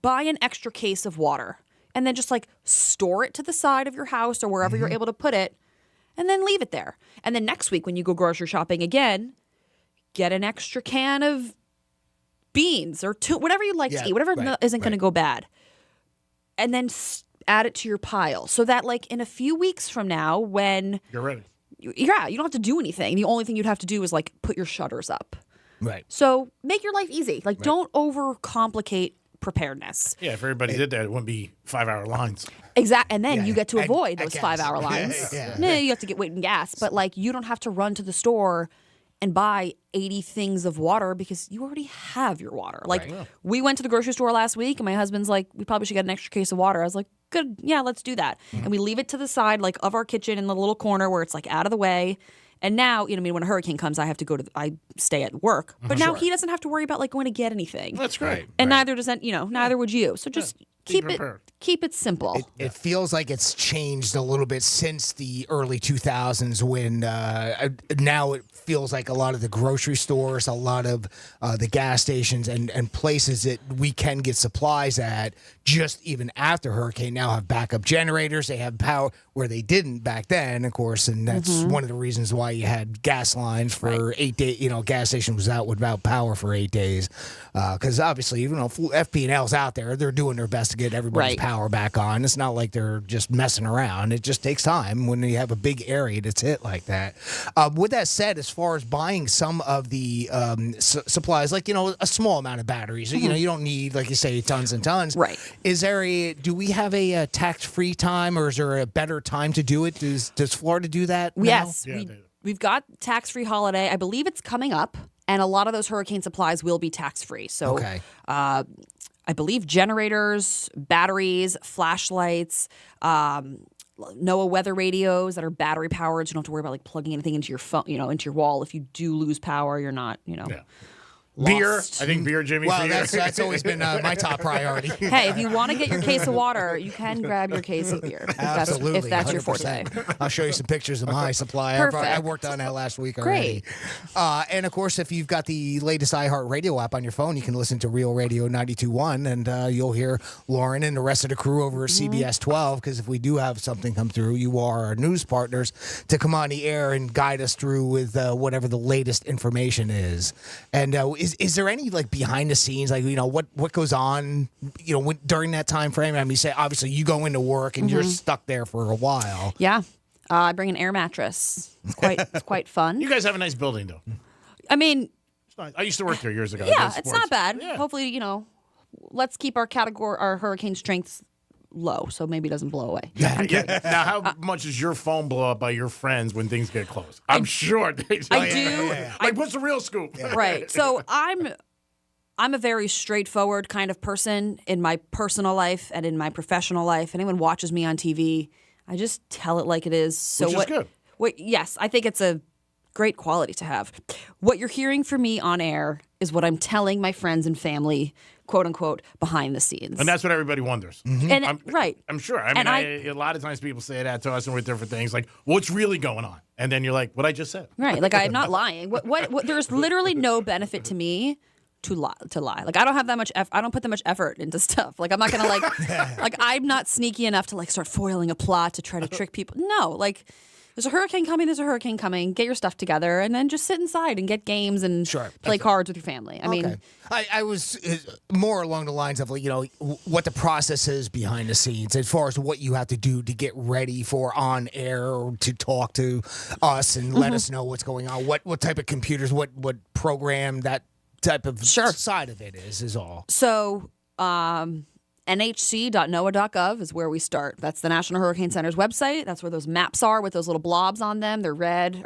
Buy an extra case of water. And then just like store it to the side of your house or wherever you're able to put it. And then leave it there. And then next week when you go grocery shopping again, get an extra can of beans or whatever you like to eat, whatever isn't going to go bad. And then add it to your pile so that like in a few weeks from now when you're ready. You don't have to do anything. The only thing you'd have to do is like put your shutters up. Right. So make your life easy. Like don't overcomplicate preparedness. Yeah, if everybody did that, it wouldn't be 5-hour lines. Exactly. And then you get to avoid those gas. 5-hour lines. Yeah. No, you have to get weight and gas, but like you don't have to run to the store and buy 80 things of water because you already have your water. Like we went to the grocery store last week and my husband's like, we probably should get an extra case of water. I was like, good. Yeah, let's do that. And we leave it to the side like of our kitchen in the little corner where it's like out of the way. And now, when a hurricane comes, I stay at work. But now he doesn't have to worry about like going to get anything. That's great. And neither would you. So just keep it simple. It feels like it's changed a little bit since the early 2000s when now it feels like a lot of the grocery stores, a lot of the gas stations and places that we can get supplies at just even after hurricane now have backup generators. They have power where they didn't back then, of course, and that's one of the reasons why you had gas lines for 8 days. Gas station was out without power for 8 days because obviously, FP&L's out there. They're doing their best to get everybody's power back on. It's not like they're just messing around. It just takes time when you have a big area that's hit like that. With that said, as far as buying some of the supplies, like, a small amount of batteries, you don't need, like you say, tons and tons. Right. Do we have a tax-free time, or is there a better time to do it? Does Florida do that now? Yes. We've got tax-free holiday. I believe it's coming up, and a lot of those hurricane supplies will be tax-free. So I believe generators, batteries, flashlights, NOAA weather radios that are battery powered. So you don't have to worry about plugging anything into your phone, into your wall. If you do lose power, you're not, Beer. lost. I think beer, Jimmy. Well, beer. that's always been my top priority. Hey, if you want to get your case of water, you can grab your case of beer. Absolutely, if that's your forte. 100%. I'll show you some pictures of my supply. Perfect. I worked on that last week already. Great. And of course, if you've got the latest iHeartRadio app on your phone, you can listen to Real Radio 92.1, and you'll hear Lauren and the rest of the crew over at CBS 12. Because if we do have something come through, you are our news partners to come on the air and guide us through with whatever the latest information is. And is there any behind the scenes, what goes on, during that time frame? I mean, say obviously you go into work and you're stuck there for a while. Yeah, I bring an air mattress. It's quite fun. You guys have a nice building, though. I mean, it's nice. I used to work there years ago. Yeah, it's not bad. Yeah. Hopefully, let's keep our hurricane strength low, so maybe it doesn't blow away. Yeah. Now, how much does your phone blow up by your friends when things get close? I'm sure. I do. What's the real scoop? Right. So I'm a very straightforward kind of person in my personal life and in my professional life. Anyone watches me on TV, I just tell it like it is. So Which is good. Yes, I think it's a great quality to have. What you're hearing from me on air is what I'm telling my friends and family, quote unquote, behind the scenes. And that's what everybody wonders. And I'm sure. I mean, a lot of times people say that to us and with different things like, what's really going on? And then you're like, what I just said. Right. Like, I'm not lying. What there's literally no benefit to me to lie. I don't have that much I don't put that much effort into stuff. I'm not going to I'm not sneaky enough to start foiling a plot to try to trick people. No, there's a hurricane coming. Get your stuff together and then just sit inside and get games and play cards with your family. I mean, I was more along the lines of what the process is behind the scenes as far as what you have to do to get ready for on air or to talk to us and let us know what's going on. What type of computers, what program, that type of side of it is all. So, nhc.noaa.gov is where we start. That's the National Hurricane Center's website. That's where those maps are with those little blobs on them. They're red,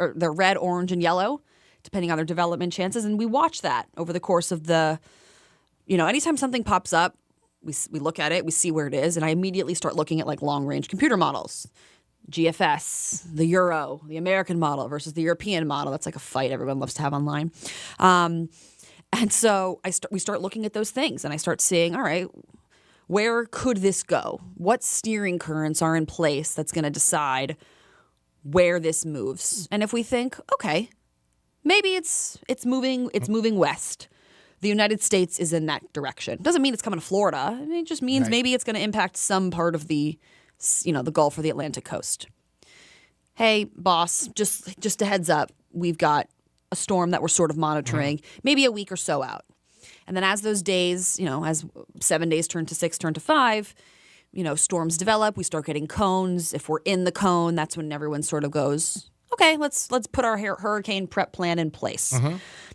orange, and yellow, depending on their development chances. And we watch that over the course of anytime something pops up, we look at it, we see where it is, and I immediately start looking at long-range computer models. GFS, the Euro, the American model versus the European model. That's a fight everyone loves to have online. And so we start looking at those things, and I start seeing, all right, where could this go? What steering currents are in place that's going to decide where this moves? And if we think, okay, maybe it's moving west. The United States is in that direction. Doesn't mean it's coming to Florida. It just means maybe it's going to impact some part of the Gulf or the Atlantic coast. Hey, boss, just a heads up. We've got a storm that we're sort of monitoring, maybe a week or so out. And then as those days, as 7 days turn to 6, turn to 5, storms develop, we start getting cones. If we're in the cone, that's when everyone sort of goes, okay, let's put our hurricane prep plan in place.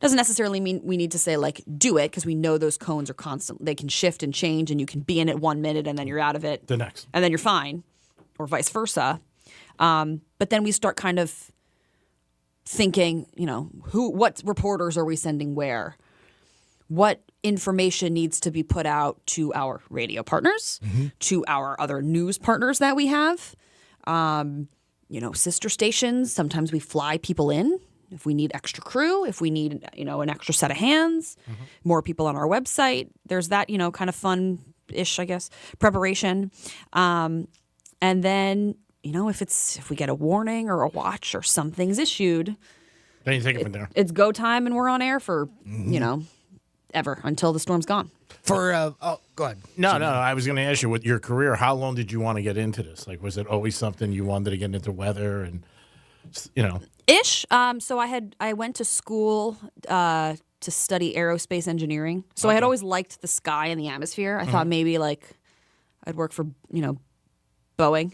Doesn't necessarily mean we need to say do it, because we know those cones are constant. They can shift and change, and you can be in it 1 minute and then you're out of it the next, and then you're fine, or vice versa. But then we start kind of thinking, what reporters are we sending where? What information needs to be put out to our radio partners, to our other news partners that we have, sister stations. Sometimes we fly people in if we need extra crew, if we need, an extra set of hands, more people on our website. There's that, kind of fun, ish, I guess, preparation. And then, if we get a warning or a watch or something's issued, then you take it from there. It's go time and we're on air for, ever until the storm's gone. Go ahead. No. I was going to ask you, with your career, how long did you want to get into this? Like, was it always something you wanted to get into weather and, Ish. So I went to school to study aerospace engineering. So I had always liked the sky and the atmosphere. I thought maybe like I'd work for, Boeing.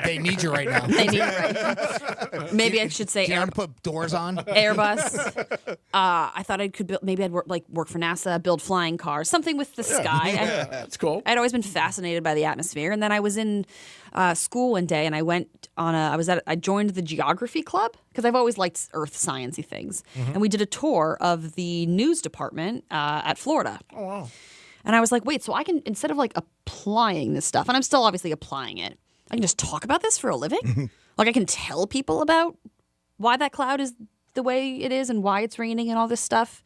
They need you right now. They need you right now. Maybe I should say Do you want to put doors on? Airbus. I thought I could build. Maybe I'd work for NASA, build flying cars, something with the sky. That's cool. I'd always been fascinated by the atmosphere, and then I was in school one day, and I went on I joined the geography club because I've always liked earth sciencey things, and we did a tour of the news department at Florida. Oh wow. And I was like, wait, so I can, instead of like applying this stuff, and I'm still obviously applying it, I can just talk about this for a living? Like I can tell people about why that cloud is the way it is and why it's raining and all this stuff.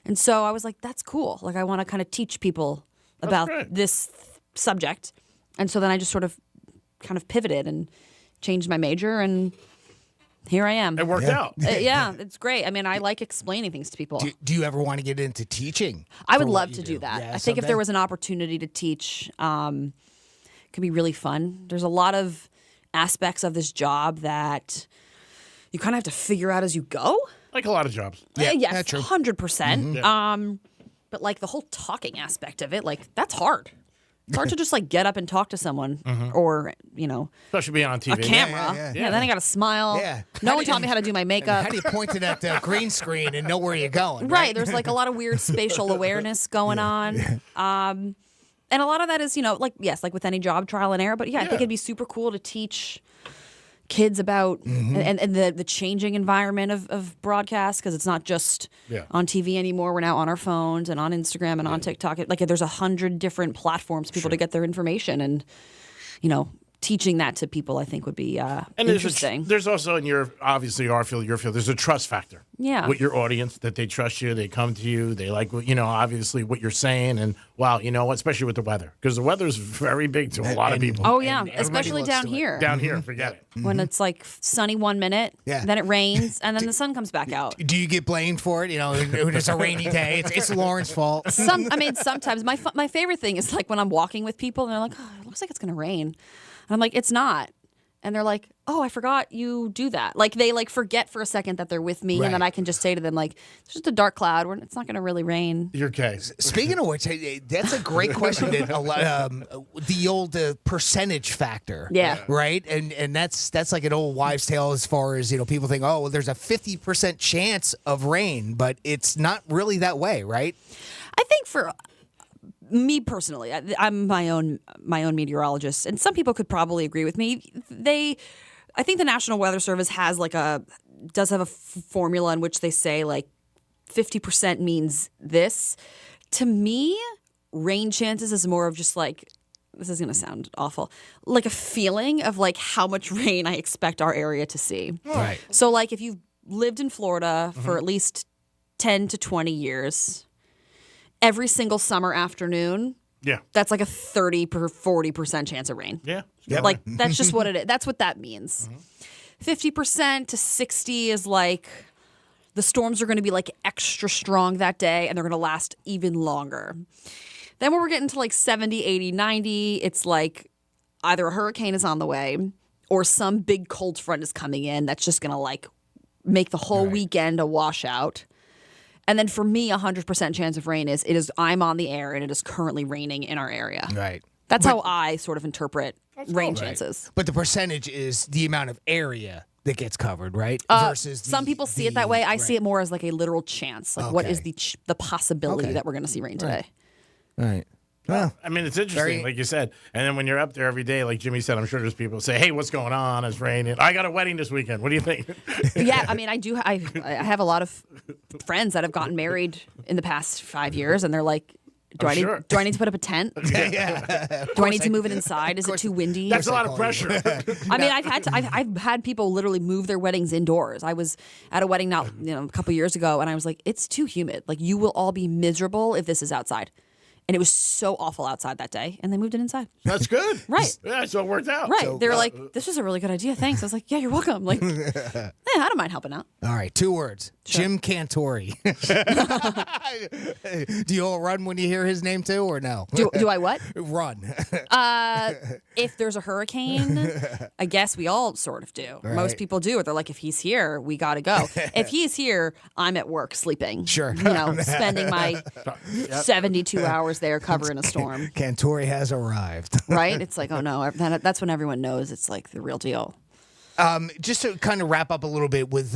And so I was like, that's cool. Like I want to kind of teach people about this subject. And so then I just sort of kind of pivoted and changed my major, and here I am. It worked out. Yeah, it's great. I mean, I like explaining things to people. Do you ever want to get into teaching? I would love to do that. Yeah, I think if there was an opportunity to teach, it could be really fun. There's a lot of aspects of this job that you kind of have to figure out as you go. Like a lot of jobs. Yes, true. 100%. But like the whole talking aspect of it, like that's hard. It's hard to just like get up and talk to someone or, especially being on TV. A camera. Yeah, then I got to smile. Yeah. No one taught me how to do my makeup. How do you point to that green screen and know where you're going? Right. There's like a lot of weird spatial awareness going on. And a lot of that is, like with any job, trial and error. But I think it'd be super cool to teach kids about and the changing environment of broadcast, because it's not just on TV anymore. We're now on our phones and on Instagram and on TikTok. Like there's 100 different platforms for people to get their information, and teaching that to people, I think, would be interesting. There's also in your field, there's a trust factor. Yeah. With your audience, that they trust you, they come to you, they like, obviously what you're saying, and wow, especially with the weather, because the weather is very big to a lot of people. Oh yeah, especially down here. Down here, forget it. When it's like sunny 1 minute, then it rains, and then the sun comes back out. Do you get blamed for it? It's a rainy day. It's Lauren's fault. Sometimes my favorite thing is like when I'm walking with people and they're like, "Oh, it looks like it's gonna rain." And I'm like, it's not. And they're like, oh, I forgot you do that. Like they forget for a second that they're with me, and then I can just say to them like, it's just a dark cloud. It's not going to really rain. Your case. Speaking of which, that's a great question. The old percentage factor. Yeah. Right. And that's like an old wives' tale as far as people think, oh, well, there's a 50% chance of rain, but it's not really that way, right? I think for me personally, I'm my own meteorologist, and some people could probably agree with me. I think the National Weather Service does have a formula in which they say like 50% means this. To me, rain chances is more of just like, this is going to sound awful, like a feeling of like how much rain I expect our area to see. Right. So like if you've lived in Florida for at least 10 to 20 years, every single summer afternoon, that's like a 30-40% chance of rain. Yeah. Like that's just what it is. That's what that means. 50% to 60% is like the storms are going to be like extra strong that day, and they're going to last even longer. Then when we're getting to like 70, 80, 90, it's like either a hurricane is on the way or some big cold front is coming in that's just going to like make the whole weekend a washout. And then for me, 100% chance of rain is I'm on the air and it is currently raining in our area. Right. That's how I sort of interpret rain chances. But the percentage is the amount of area that gets covered, right? Versus some people see it that way. I see it more as like a literal chance. Like what is the possibility that we're going to see rain today? Right. Well, I mean, it's interesting, like you said. And then when you're up there every day, like Jimmy said, I'm sure there's people who say, hey, what's going on? It's raining. I got a wedding this weekend. What do you think? Yeah, I mean, I have a lot of friends that have gotten married in the past 5 years, and they're like, do I need to put up a tent? Yeah. Do I need to move it inside? Is it too windy? That's a lot of pressure. I mean, I've had people literally move their weddings indoors. I was at a wedding a couple years ago, and I was like, it's too humid. Like, you will all be miserable if this is outside. And it was so awful outside that day, and they moved it inside. That's good. Right. Yeah, so it worked out. Right. So, they were like, this was a really good idea. Thanks. I was like, yeah, you're welcome. Like, I don't mind helping out. All right, 2 words. Sure. Jim Cantori. Do you all run when you hear his name too, or no? Do I what? Run. If there's a hurricane, I guess we all sort of do. Right. Most people do. They're like, if he's here, we got to go. If he's here, I'm at work sleeping. Sure. Spending my 72 hours there covering a storm. Cantori has arrived. Right? It's like, oh no. That's when everyone knows it's like the real deal. Just to kind of wrap up a little bit with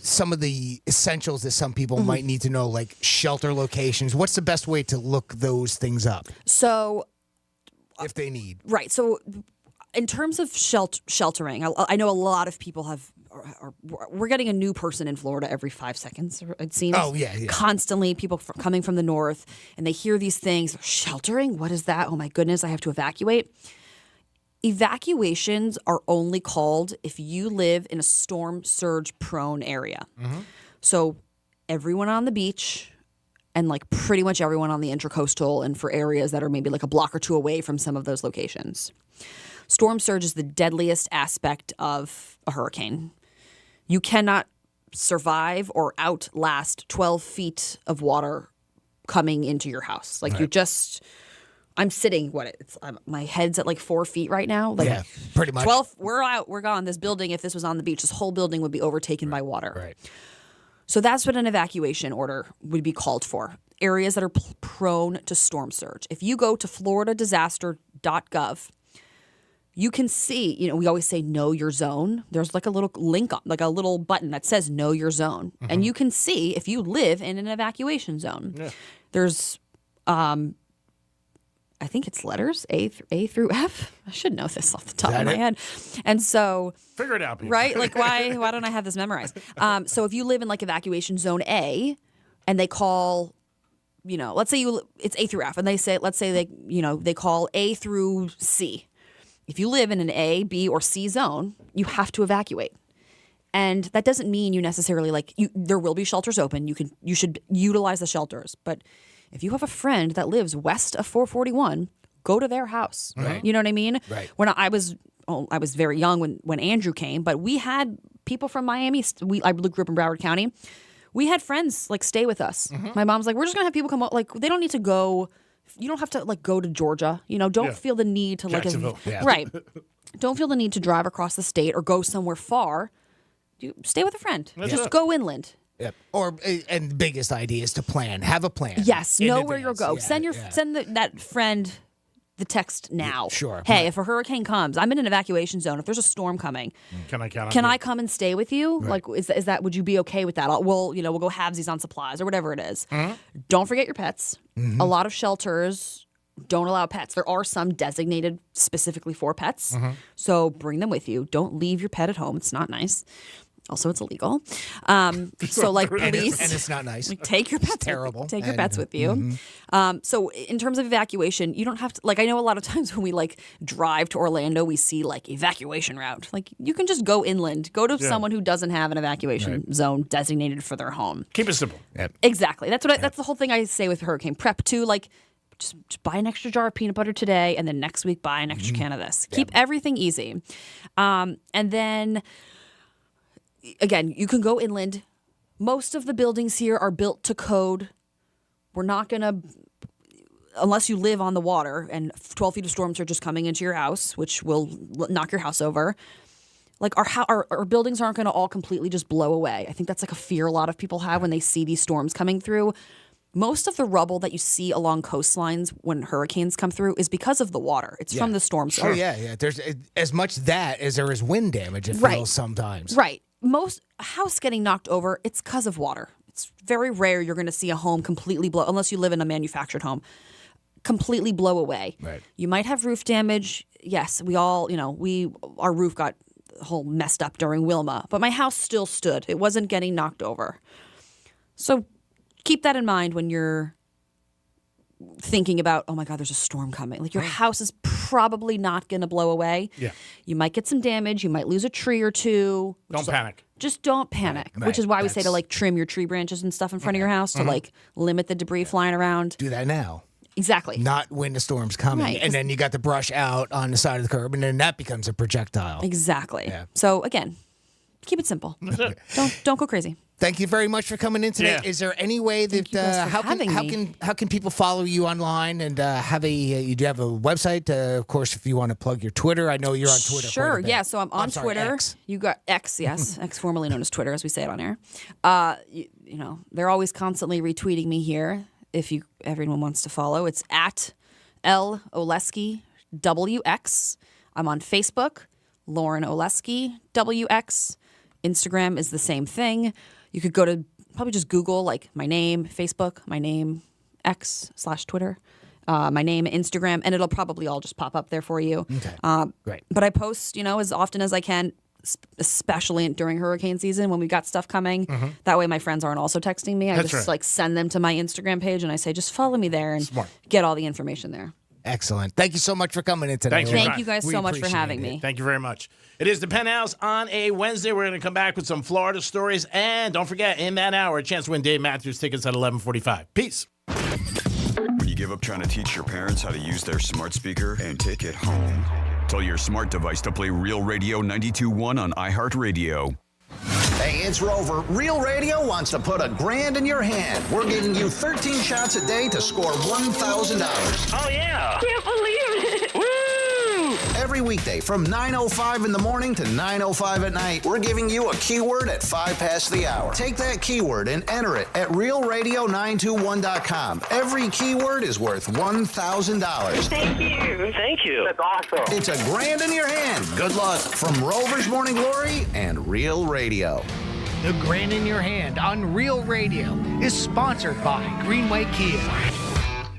some of the essentials that some people might need to know, like shelter locations. What's the best way to look those things up? So, if they need. Right. So, in terms of sheltering, I know a lot of people we're getting a new person in Florida every 5 seconds, it seems. Oh, yeah. Constantly, people coming from the north, and they hear these things. Sheltering? What is that? Oh, my goodness, I have to evacuate. Evacuations are only called if you live in a storm surge prone area. Mm-hmm. So everyone on the beach and like pretty much everyone on the intracoastal and for areas that are maybe like a block or two away from some of those locations. Storm surge is the deadliest aspect of a hurricane. You cannot survive or outlast 12 feet of water coming into your house. Like I'm sitting, my head's at like 4 feet right now. Like yeah, pretty much. 12, we're out, we're gone. This building, if this was on the beach, this whole building would be overtaken by water. Right. So that's what an evacuation order would be called for. Areas that are prone to storm surge. If you go to floridadisaster.gov, you can see, we always say know your zone. There's like a little link, like a little button that says know your zone. Mm-hmm. And you can see if you live in an evacuation zone. Yeah. There's, I think it's letters A through F. I should know this off the top of my head. And so figure it out, people. Right? Like why don't I have this memorized? So if you live in like evacuation zone A, and they call, let's say it's A through F, and they call A through C. If you live in an A, B, or C zone, you have to evacuate. And that doesn't mean you necessarily there will be shelters open. You should utilize the shelters, but if you have a friend that lives west of 441, go to their house. Right. You know what I mean? Right. When I was very young when Andrew came, but we had people from Miami. I grew up in Broward County. We had friends stay with us. Mm-hmm. My mom's like, we're just gonna have people come up. They don't need to go. You don't have to go to Georgia. Don't feel the need to right. Don't feel the need to drive across the state or go somewhere far. You stay with a friend. Just go inland. Yep. And the biggest idea is to plan. Have a plan. Yes. Know where you'll go. Yeah, send that friend the text now. Sure. Hey, if a hurricane comes, I'm in an evacuation zone. If there's a storm coming, can I count on Can you? I come and stay with you? Right. Is that? Would you be okay with that? We'll go halvesies on supplies or whatever it is. Mm-hmm. Don't forget your pets. Mm-hmm. A lot of shelters don't allow pets. There are some designated specifically for pets. Mm-hmm. So bring them with you. Don't leave your pet at home. It's not nice. Also, it's illegal. Please. And it's not nice. Take your pets. It's terrible. Take your pets with you. Mm-hmm. So in terms of evacuation, you don't have to. I know a lot of times when we drive to Orlando, we see evacuation route. You can just go inland. Go to someone who doesn't have an evacuation zone designated for their home. Keep it simple. Yep. Exactly. That's the whole thing I say with hurricane prep too. Just buy an extra jar of peanut butter today, and then next week buy an extra can of this. Keep everything easy, and then. Again, you can go inland. Most of the buildings here are built to code. We're not going to, unless you live on the water and 12 feet of storm surge just coming into your house, which will knock your house over. Our buildings aren't going to all completely just blow away. I think that's a fear a lot of people have when they see these storms coming through. Most of the rubble that you see along coastlines when hurricanes come through is because of the water. It's from the storm surge. Oh, yeah. There's as much that as there is wind damage, it feels sometimes. Right. A house getting knocked over, it's because of water. It's very rare you're going to see a home completely blow, unless you live in a manufactured home, completely blow away. Right. You might have roof damage. Yes, we all, our roof got whole messed up during Wilma, but my house still stood. It wasn't getting knocked over. So keep that in mind when you're thinking about, oh my God, there's a storm coming. Your house is probably not going to blow away. Yeah. You might get some damage. You might lose a tree or two. Don't panic. Just don't panic, which is why we say to trim your tree branches and stuff in front of your house to limit the debris flying around. Do that now. Exactly. Not when the storm's coming. Right. And then you got the brush out on the side of the curb, and then that becomes a projectile. Exactly. Yeah. So again, keep it simple. Don't go crazy. Thank you very much for coming in today. Yeah. Is there any way that you guys for having me. how can people follow you online and have you do have a website? Of course, if you want to plug your Twitter, I know you're on Twitter. Sure. quite a bit. Yeah. So I'm on Twitter. X. You got X, yes, X formerly known as Twitter, as we say it on air. You know, they're always constantly retweeting me here. If everyone wants to follow, it's at L Oleski WX. I'm on Facebook, Lauren Oleski WX. Instagram is the same thing. You could go to probably just Google like my name, Facebook, my name, X/Twitter, my name, Instagram, and it'll probably all just pop up there for you. Okay. Great. But I post, as often as I can, especially during hurricane season when we got stuff coming. That way my friends aren't also texting me. I just send them to my Instagram page and I say, just follow me there and get all the information there. Excellent. Thank you so much for coming in today. Thank you guys so much for having me. Thank you very much. It is the Penthouse on a Wednesday. We're going to come back with some Florida stories. And don't forget, in that hour, a chance to win Dave Matthews tickets at 11:45. Peace. When you give up trying to teach your parents how to use their smart speaker and take it home, tell your smart device to play Real Radio 92.1 on iHeartRadio. Hey, it's Rover. Real Radio wants to put $1,000 in your hand. We're giving you 13 shots a day to score $1,000. Oh, yeah. Can't believe it. Woo! Every weekday from 9:05 in the morning to 9:05 at night, we're giving you a keyword at 5 past the hour. Take that keyword and enter it at realradio921.com. Every keyword is worth $1,000. Thank you. Thank you. That's awesome. It's $1,000 in your hand. Good luck from Rover's Morning Glory and Real Radio. The Grand in Your Hand on Real Radio is sponsored by Greenway Kia.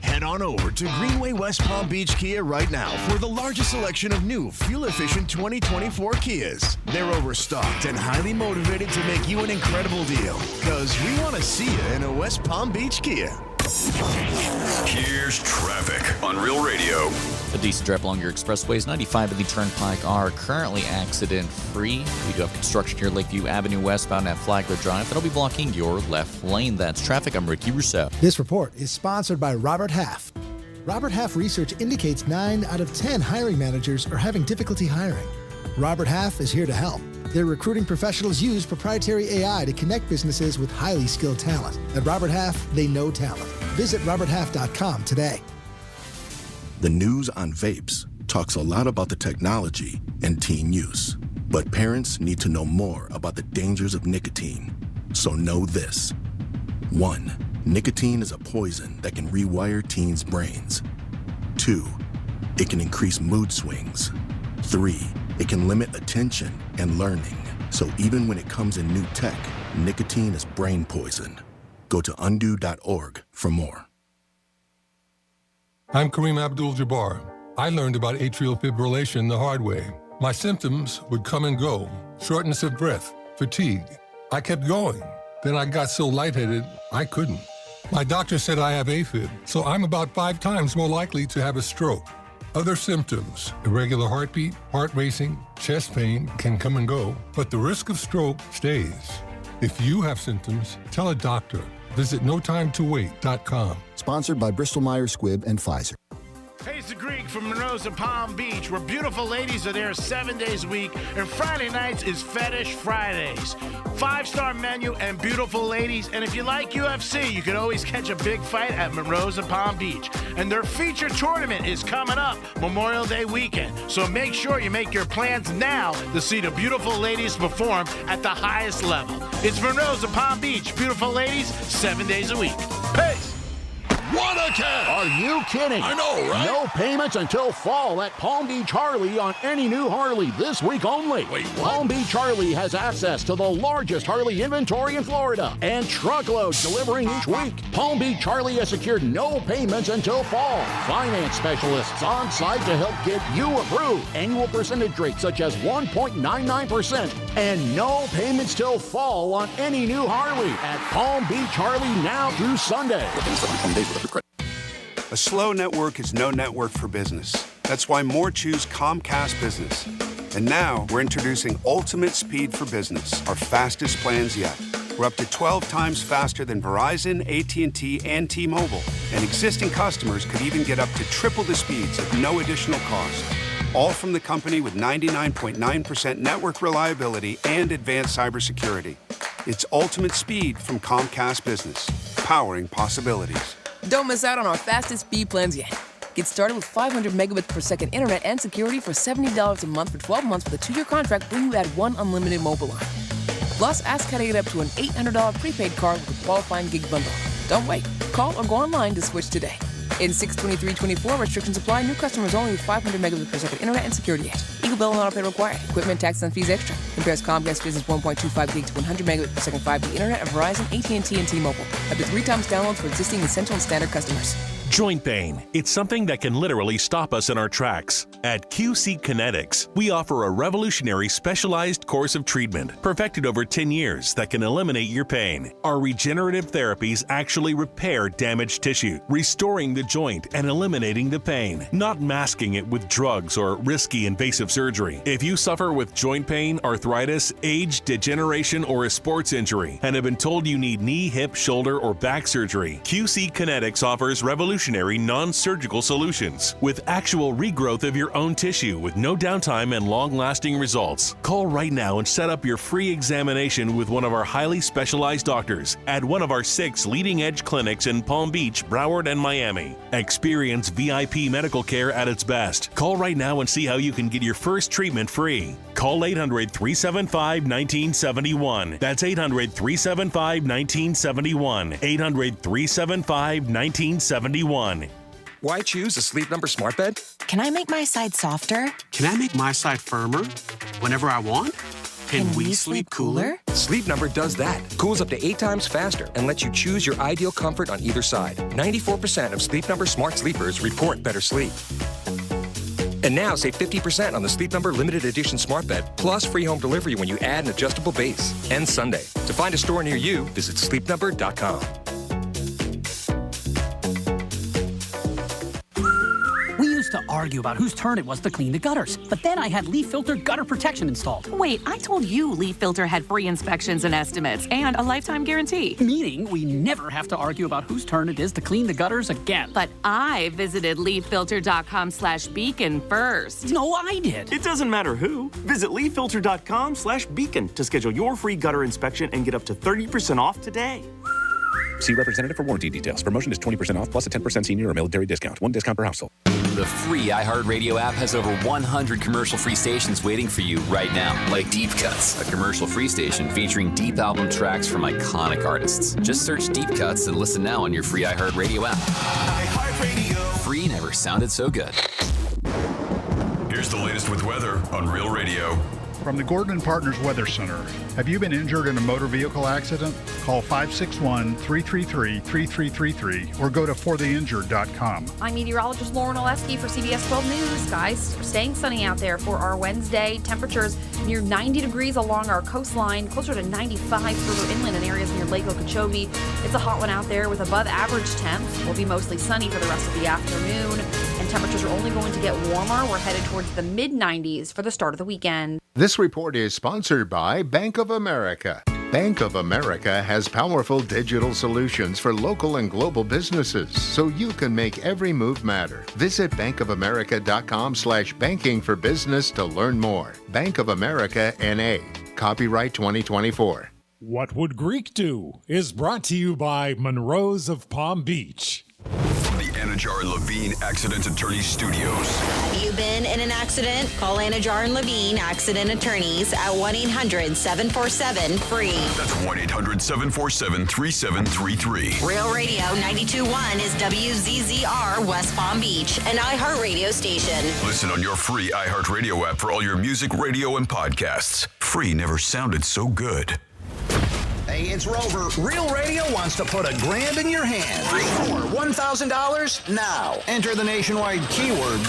Head on over to Greenway West Palm Beach Kia right now for the largest selection of new, fuel-efficient 2024 Kias. They're overstocked and highly motivated to make you an incredible deal. Because we want to see you in a West Palm Beach Kia. Here's traffic on Real Radio. A decent drive along your expressways. 95 and the Turnpike are currently accident-free. We do have construction here, Lakeview Avenue westbound at Flagler Drive. That'll be blocking your left lane. That's traffic. I'm Ricky Rousseau. This report is sponsored by Robert Half. Robert Half research indicates 9 out of 10 hiring managers are having difficulty hiring. Robert Half is here to help. Their recruiting professionals use proprietary AI to connect businesses with highly skilled talent. At Robert Half, they know talent. Visit roberthalf.com today. The news on vapes talks a lot about the technology and teen use. But parents need to know more about the dangers of nicotine. So know this. 1. Nicotine is a poison that can rewire teens' brains. 2. It can increase mood swings. 3. It can limit attention and learning. So even when it comes in new tech, nicotine is brain poison. Go to undo.org for more. I'm Kareem Abdul-Jabbar. I learned about atrial fibrillation the hard way. My symptoms would come and go. Shortness of breath, fatigue. I kept going. Then I got so lightheaded, I couldn't. My doctor said I have AFib, so I'm about 5 times more likely to have a stroke. Other symptoms, irregular heartbeat, heart racing, chest pain can come and go, but the risk of stroke stays. If you have symptoms, tell a doctor. Visit notimetowait.com. Sponsored by Bristol-Myers Squibb and Pfizer. Hey, it's the Greek from Monroe's of Palm Beach, where beautiful ladies are there 7 days a week, and Friday nights is Fetish Fridays. 5-star menu and beautiful ladies, and if you like UFC, you can always catch a big fight at Monroe's of Palm Beach. And their feature tournament is coming up Memorial Day weekend, so make sure you make your plans now to see the beautiful ladies perform at the highest level. It's Monroe's of Palm Beach, beautiful ladies, 7 days a week. Peace! What a catch! Are you kidding? I know, right? No payments until fall at Palm Beach Harley on any new Harley this week only. Wait, what? Palm Beach Harley has access to the largest Harley inventory in Florida and truckloads delivering each week. Palm Beach Harley has secured no payments until fall. Finance specialists on site to help get you approved. Annual percentage rates such as 1.99% and no payments till fall on any new Harley at Palm Beach Harley now through Sunday. A slow network is no network for business. That's why more choose Comcast Business. And now we're introducing Ultimate Speed for Business, our fastest plans yet. We're up to 12 times faster than Verizon, AT&T, and T-Mobile. And existing customers could even get up to triple the speeds at no additional cost. All from the company with 99.9% network reliability and advanced cybersecurity. It's ultimate speed from Comcast Business, powering possibilities. Don't miss out on our fastest speed plans yet. Get started with 500 megabits per second internet and security for $70 a month for 12 months with a 2-year contract when you add one unlimited mobile line. Plus, ask how to get up to an $800 prepaid card with a qualifying gig bundle. Don't wait. Call or go online to switch today. In 62324, restrictions apply. New customers only with 500 megabits per second internet and security add. Eagle bill and auto pay required. Equipment, tax, and fees extra. Compares Comcast Business 1.25 gig to 100 megabits per second 5G internet of Verizon, AT&T, and T-Mobile. Up to 3 times downloads for existing essential and standard customers. Joint pain. It's something that can literally stop us in our tracks. At QC Kinetics, we offer a revolutionary specialized course of treatment perfected over 10 years that can eliminate your pain. Our regenerative therapies actually repair damaged tissue, restoring the joint and eliminating the pain, not masking it with drugs or risky invasive surgery. If you suffer with joint pain, arthritis, age, degeneration, or a sports injury and have been told you need knee, hip, shoulder, or back surgery, QC Kinetics offers revolutionary non-surgical solutions with actual regrowth of your own tissue with no downtime and long-lasting results. Call right now and set up your free examination with one of our highly specialized doctors at one of our 6 leading-edge clinics in Palm Beach, Broward, and Miami. Experience VIP medical care at its best. Call right now and see how you can get your first treatment free. Call 800-375-1971. That's 800-375-1971. 800-375-1971. Why choose a Sleep Number smart bed? Can I make my side softer? Can I make my side firmer whenever I want? Can we sleep cooler? Sleep Number does that. Cools up to 8 times faster and lets you choose your ideal comfort on either side. 94% of Sleep Number smart sleepers report better sleep. And now save 50% on the Sleep Number limited edition smart bed, plus free home delivery when you add an adjustable base. Ends Sunday. To find a store near you, visit sleepnumber.com. To argue about whose turn it was to clean the gutters. But then I had Leaf Filter gutter protection installed. Wait, I told you Leaf Filter had free inspections and estimates and a lifetime guarantee. Meaning we never have to argue about whose turn it is to clean the gutters again. But I visited leaffilter.com/beacon first. No, I did. It doesn't matter who. Visit leaffilter.com/beacon to schedule your free gutter inspection and get up to 30% off today. See representative for warranty details. Promotion is 20% off plus a 10% senior or military discount. 1 discount per household. The free iHeartRadio app has over 100 commercial-free stations waiting for you right now, like Deep Cuts, a commercial-free station featuring deep album tracks from iconic artists. Just search Deep Cuts and listen now on your free iHeartRadio app. iHeartRadio. Free never sounded so good. Here's the latest with weather on Real Radio. From the Gordon & Partners Weather Center. Have you been injured in a motor vehicle accident? Call 561-333-3333 or go to fortheinjured.com. I'm meteorologist Lauren Oleski for CBS 12 News. Guys, staying sunny out there for our Wednesday. Temperatures near 90 degrees along our coastline, closer to 95 further inland in areas near Lake Okeechobee. It's a hot one out there with above average temps. Will be mostly sunny for the rest of the afternoon, and temperatures are only going to get warmer. We're headed towards the mid-90s for the start of the weekend. This report is sponsored by Bank of America. Bank of America has powerful digital solutions for local and global businesses, so you can make every move matter. Visit bankofamerica.com/banking for business to learn more. Bank of America N.A. Copyright 2024. What Would Greek Do is brought to you by Monroe's of Palm Beach. From the Anajar and Levine Accident Attorney Studios. Have you been in an accident? Call Anajar and Levine Accident Attorneys at 1-800-747-FREE. That's 1-800-747-3733. Real Radio 92.1 is WZZR West Palm Beach, an iHeartRadio station. Listen on your free iHeartRadio app for all your music, radio, and podcasts. Free never sounded so good. Hey, it's Rover. Real Radio wants to put $1,000 in your hand. For $1,000 now. Enter the nationwide keyword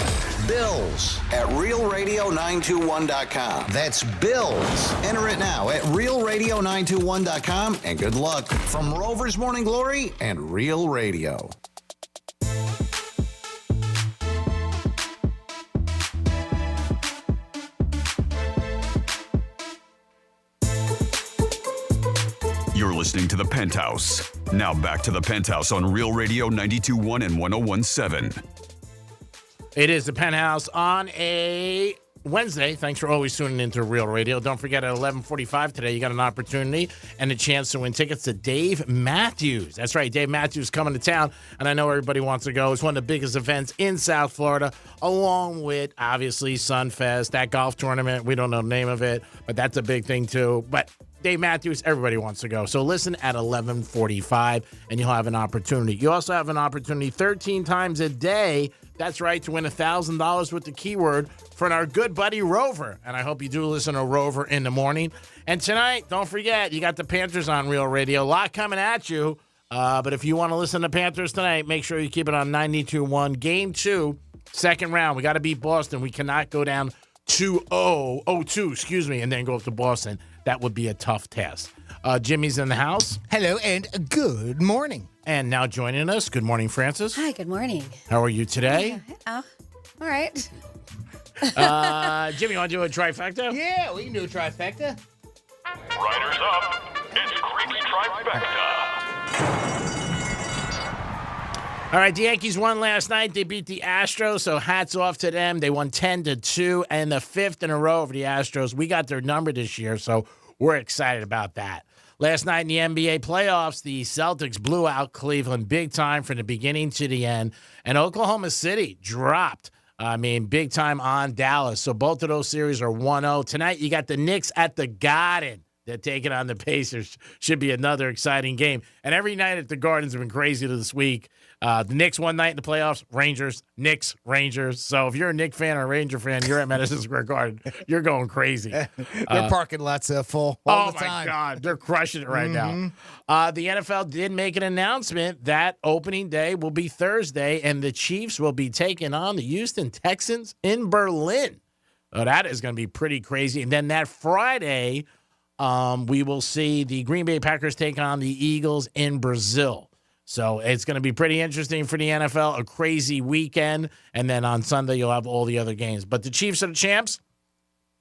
BILLS at realradio921.com. That's BILLS. Enter it now at realradio921.com, and good luck from Rover's Morning Glory and Real Radio. You're listening to The Penthouse. Now back to The Penthouse on Real Radio 92.1 and 101.7. It is The Penthouse on a Wednesday. Thanks for always tuning into Real Radio. Don't forget at 11:45 today, you got an opportunity and a chance to win tickets to Dave Matthews. That's right, Dave Matthews coming to town, and I know everybody wants to go. It's one of the biggest events in South Florida, along with, obviously, Sunfest, that golf tournament. We don't know the name of it, but that's a big thing, too. But Dave Matthews, everybody wants to go. So listen at 11:45, and you'll have an opportunity. You also have an opportunity 13 times a day. That's right, to win $1,000 with the keyword from our good buddy Rover. And I hope you do listen to Rover in the morning. And tonight, don't forget, you got the Panthers on Real Radio. A lot coming at you. But if you want to listen to Panthers tonight, make sure you keep it on 92.1. Game 2, second round. We got to beat Boston. We cannot go down 2-0, and then go up to Boston. That would be a tough task. Jimmy's in the house. Hello and good morning. And now joining us, good morning, Francis. Hi, good morning. How are you today? Oh, all right. Jimmy, you want to do a trifecta? Yeah, we can do a trifecta. Riders up. It's Creek's Trifecta. All right, the Yankees won last night. They beat the Astros, so hats off to them. They won 10-2, and the 5th in a row over the Astros. We got their number this year, so we're excited about that. Last night in the NBA playoffs, the Celtics blew out Cleveland big time from the beginning to the end, and Oklahoma City dropped, big time on Dallas. So both of those series are 1-0. Tonight, you got the Knicks at the Garden. They're taking on the Pacers. Should be another exciting game. And every night at the Gardens has been crazy this week. The Knicks one night in the playoffs, Rangers, Knicks, Rangers. So if you're a Knicks fan or a Ranger fan, you're at Madison Square Garden, you're going crazy. Their parking lots full all the time. Oh, my God. They're crushing it right now. The NFL did make an announcement that opening day will be Thursday, and the Chiefs will be taking on the Houston Texans in Berlin. That is going to be pretty crazy. And then that Friday, we will see the Green Bay Packers take on the Eagles in Brazil. So it's going to be pretty interesting for the NFL, a crazy weekend. And then on Sunday, you'll have all the other games. But the Chiefs are the champs.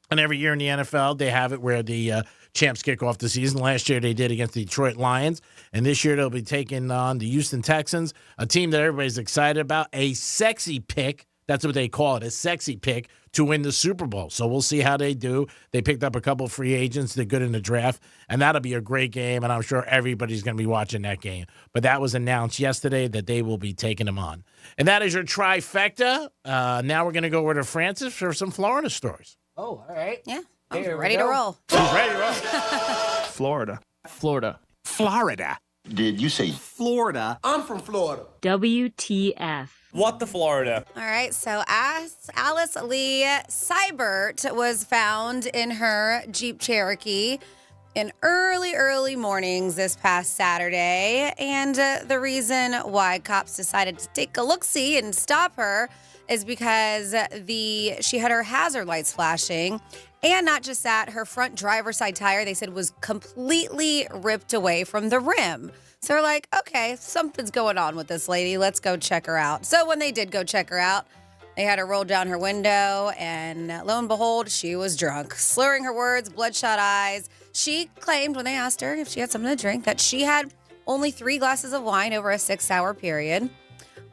And every year in the NFL, they have it where the champs kick off the season. Last year, they did against the Detroit Lions. And this year, they'll be taking on the Houston Texans, a team that everybody's excited about, a sexy pick. That's what they call it, a sexy pick to win the Super Bowl. So we'll see how they do. They picked up a couple of free agents. They're good in the draft. And that'll be a great game, and I'm sure everybody's going to be watching that game. But that was announced yesterday that they will be taking them on. And that is your trifecta. Now we're going to go over to Francis for some Florida stories. Oh, all right. Yeah, Here I'm we ready to go. roll. She's ready to roll. Florida. Florida. Did you say Florida. I'm from Florida? WTF. What the Florida? All right, so Alice Lee Seibert was found in her Jeep Cherokee in early mornings this past Saturday. And the reason why cops decided to take a look-see and stop her is because she had her hazard lights flashing. And not just that, her front driver's side tire, they said, was completely ripped away from the rim. So they're like, okay, something's going on with this lady. Let's go check her out. So when they did go check her out, they had her roll down her window, and lo and behold, she was drunk, slurring her words, bloodshot eyes. She claimed when they asked her if she had something to drink that she had only 3 glasses of wine over a 6-hour period.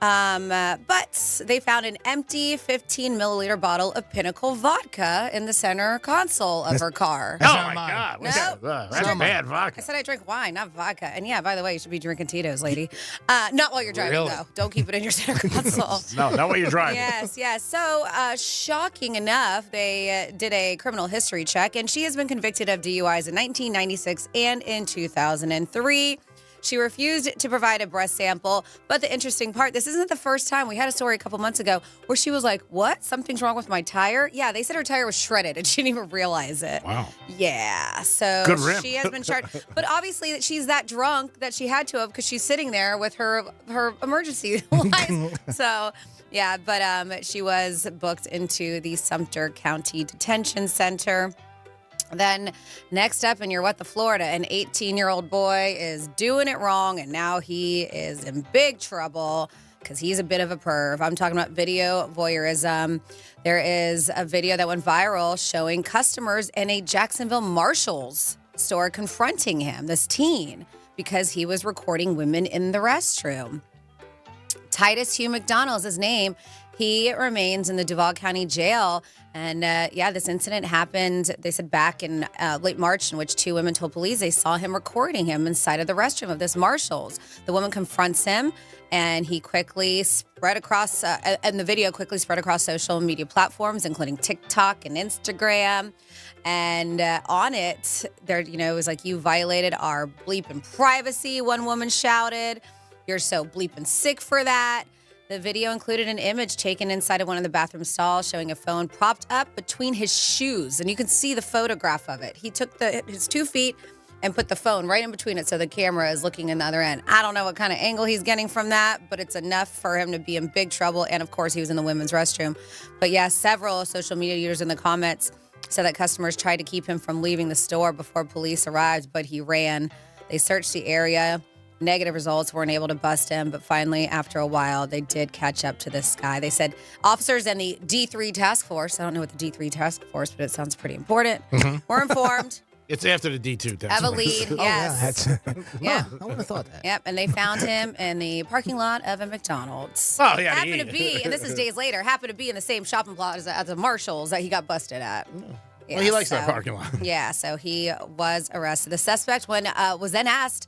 But they found an empty 15-milliliter bottle of Pinnacle vodka in the center console of her car. Oh, my God. That's bad vodka. I said I drink wine, not vodka. And yeah, by the way, you should be drinking Tito's, lady. Not while you're driving, Really? though. Don't keep it in your center console. No, not while you're driving. Yes. So, shocking enough, they did a criminal history check, and she has been convicted of DUIs in 1996 and in 2003. She refused to provide a breath sample. But the interesting part, this isn't the first time. We had a story a couple months ago where she was like, what? Something's wrong with my tire? Yeah, they said her tire was shredded and she didn't even realize it. Wow. Yeah, so Good rim. she has been charged. But obviously she's that drunk that she had to have because she's sitting there with her emergency lights. So, yeah, but she was booked into the Sumter County Detention Center. Then next up in your What the Florida, an 18-year-old boy is doing it wrong, and now he is in big trouble because he's a bit of a perv. I'm talking about video voyeurism. There is a video that went viral showing customers in a Jacksonville Marshalls store confronting him, this teen, because he was recording women in the restroom. Titus Hugh McDonald is his name. He remains in the Duval County Jail. And this incident happened, they said, back in late March, in which two women told police they saw him recording him inside of the restroom of this Marshall's. The woman confronts him, and he quickly spread across, and the video quickly spread across social media platforms, including TikTok and Instagram. And on it, there, it was like, "You violated our bleeping privacy," one woman shouted. "You're so bleeping sick for that." The video included an image taken inside of one of the bathroom stalls showing a phone propped up between his shoes. And you can see the photograph of it. He took his 2 feet and put the phone right in between it so the camera is looking in the other end. I don't know what kind of angle he's getting from that, but it's enough for him to be in big trouble. And, of course, he was in the women's restroom. But, yeah, several social media users in the comments said that customers tried to keep him from leaving the store before police arrived, but he ran. They searched the area. Negative results, weren't able to bust him, but finally, after a while, they did catch up to this guy. They said officers and the D3 task force, I don't know what the D3 task force, but it sounds pretty important, were informed. It's after the D2 task Have a force. lead, yes. Yeah, I would have thought that. Yep, and they found him in the parking lot of a McDonald's. Oh, yeah. Happened to be, and this is days later, happened to be in the same shopping plaza as the Marshalls that he got busted at. Well, he likes that parking lot. Yeah, so he was arrested. The suspect was then asked,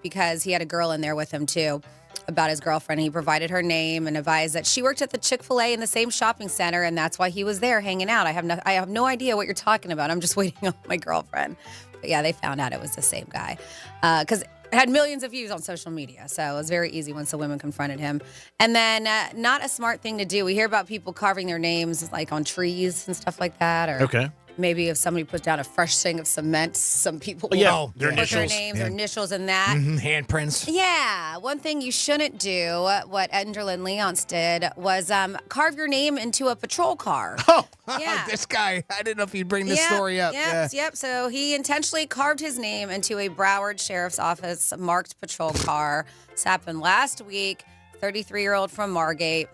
because he had a girl in there with him too, about his girlfriend. He provided her name and advised that she worked at the Chick-fil-A in the same shopping center, and that's why he was there hanging out. I have no idea what you're talking about. I'm just waiting on my girlfriend. But yeah, they found out it was the same guy, because it had millions of views on social media, so it was very easy once the women confronted him. And then, not a smart thing to do. We hear about people carving their names like on trees and stuff like that, or maybe if somebody puts down a fresh thing of cement, some people will their put initials. their names or initials in that. Handprints. Yeah, one thing you shouldn't do, what Enderlin Leonce did, was carve your name into a patrol car. Oh, yeah. This guy, I didn't know if he'd bring this story up. Yep. So he intentionally carved his name into a Broward Sheriff's Office marked patrol car. This happened last week. 33-year-old from Margate.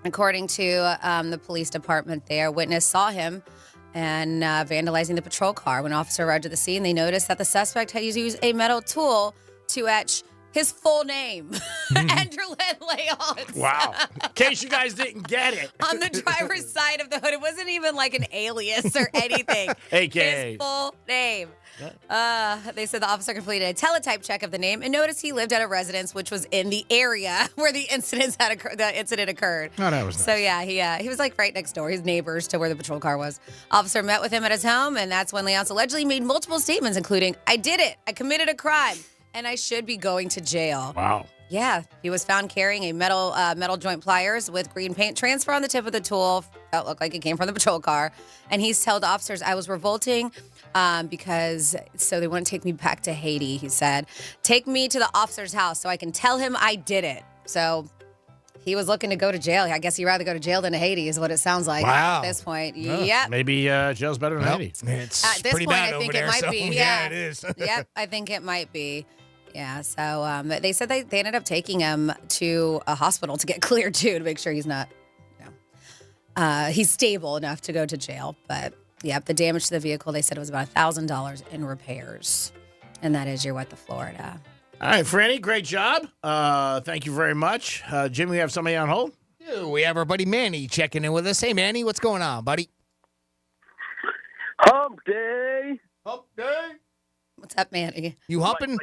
According to the police department there, witness saw him and vandalizing the patrol car. When officer arrived at the scene, they noticed that the suspect had used a metal tool to etch his full name, Enderlin Leonce. Wow. In case you guys didn't get it. On the driver's side of the hood. It wasn't even like an alias or anything. AKA. His full name. They said the officer completed a teletype check of the name and noticed he lived at a residence which was in the area where the incident occurred. Oh, that was nice. So yeah, he was like right next door. His neighbors to where the patrol car was. Officer met with him at his home, and that's when Leonce allegedly made multiple statements, including, "I did it. I committed a crime, and I should be going to jail." Wow. Yeah, he was found carrying a metal joint pliers with green paint transfer on the tip of the tool. That looked like it came from the patrol car. And he's told officers, "I was revolting because so they wouldn't take me back to Haiti," he said. "Take me to the officer's house so I can tell him I did it." So he was looking to go to jail. I guess he'd rather go to jail than to Haiti is what it sounds like at this point. Yep. Maybe jail's better than Haiti. It's At this pretty point, bad I think over it there, might so, be. Yeah, it is. Yep, I think it might be. Yeah, so they said they ended up taking him to a hospital to get cleared, too, to make sure he's not, he's stable enough to go to jail. But, yeah, the damage to the vehicle, they said it was about $1,000 in repairs. And that is your What the Florida. All right, Franny, great job. Thank you very much. Jim, we have somebody on hold? We have our buddy Manny checking in with us. Hey, Manny, what's going on, buddy? Hump day. Hump day. What's up, Manny? You humping?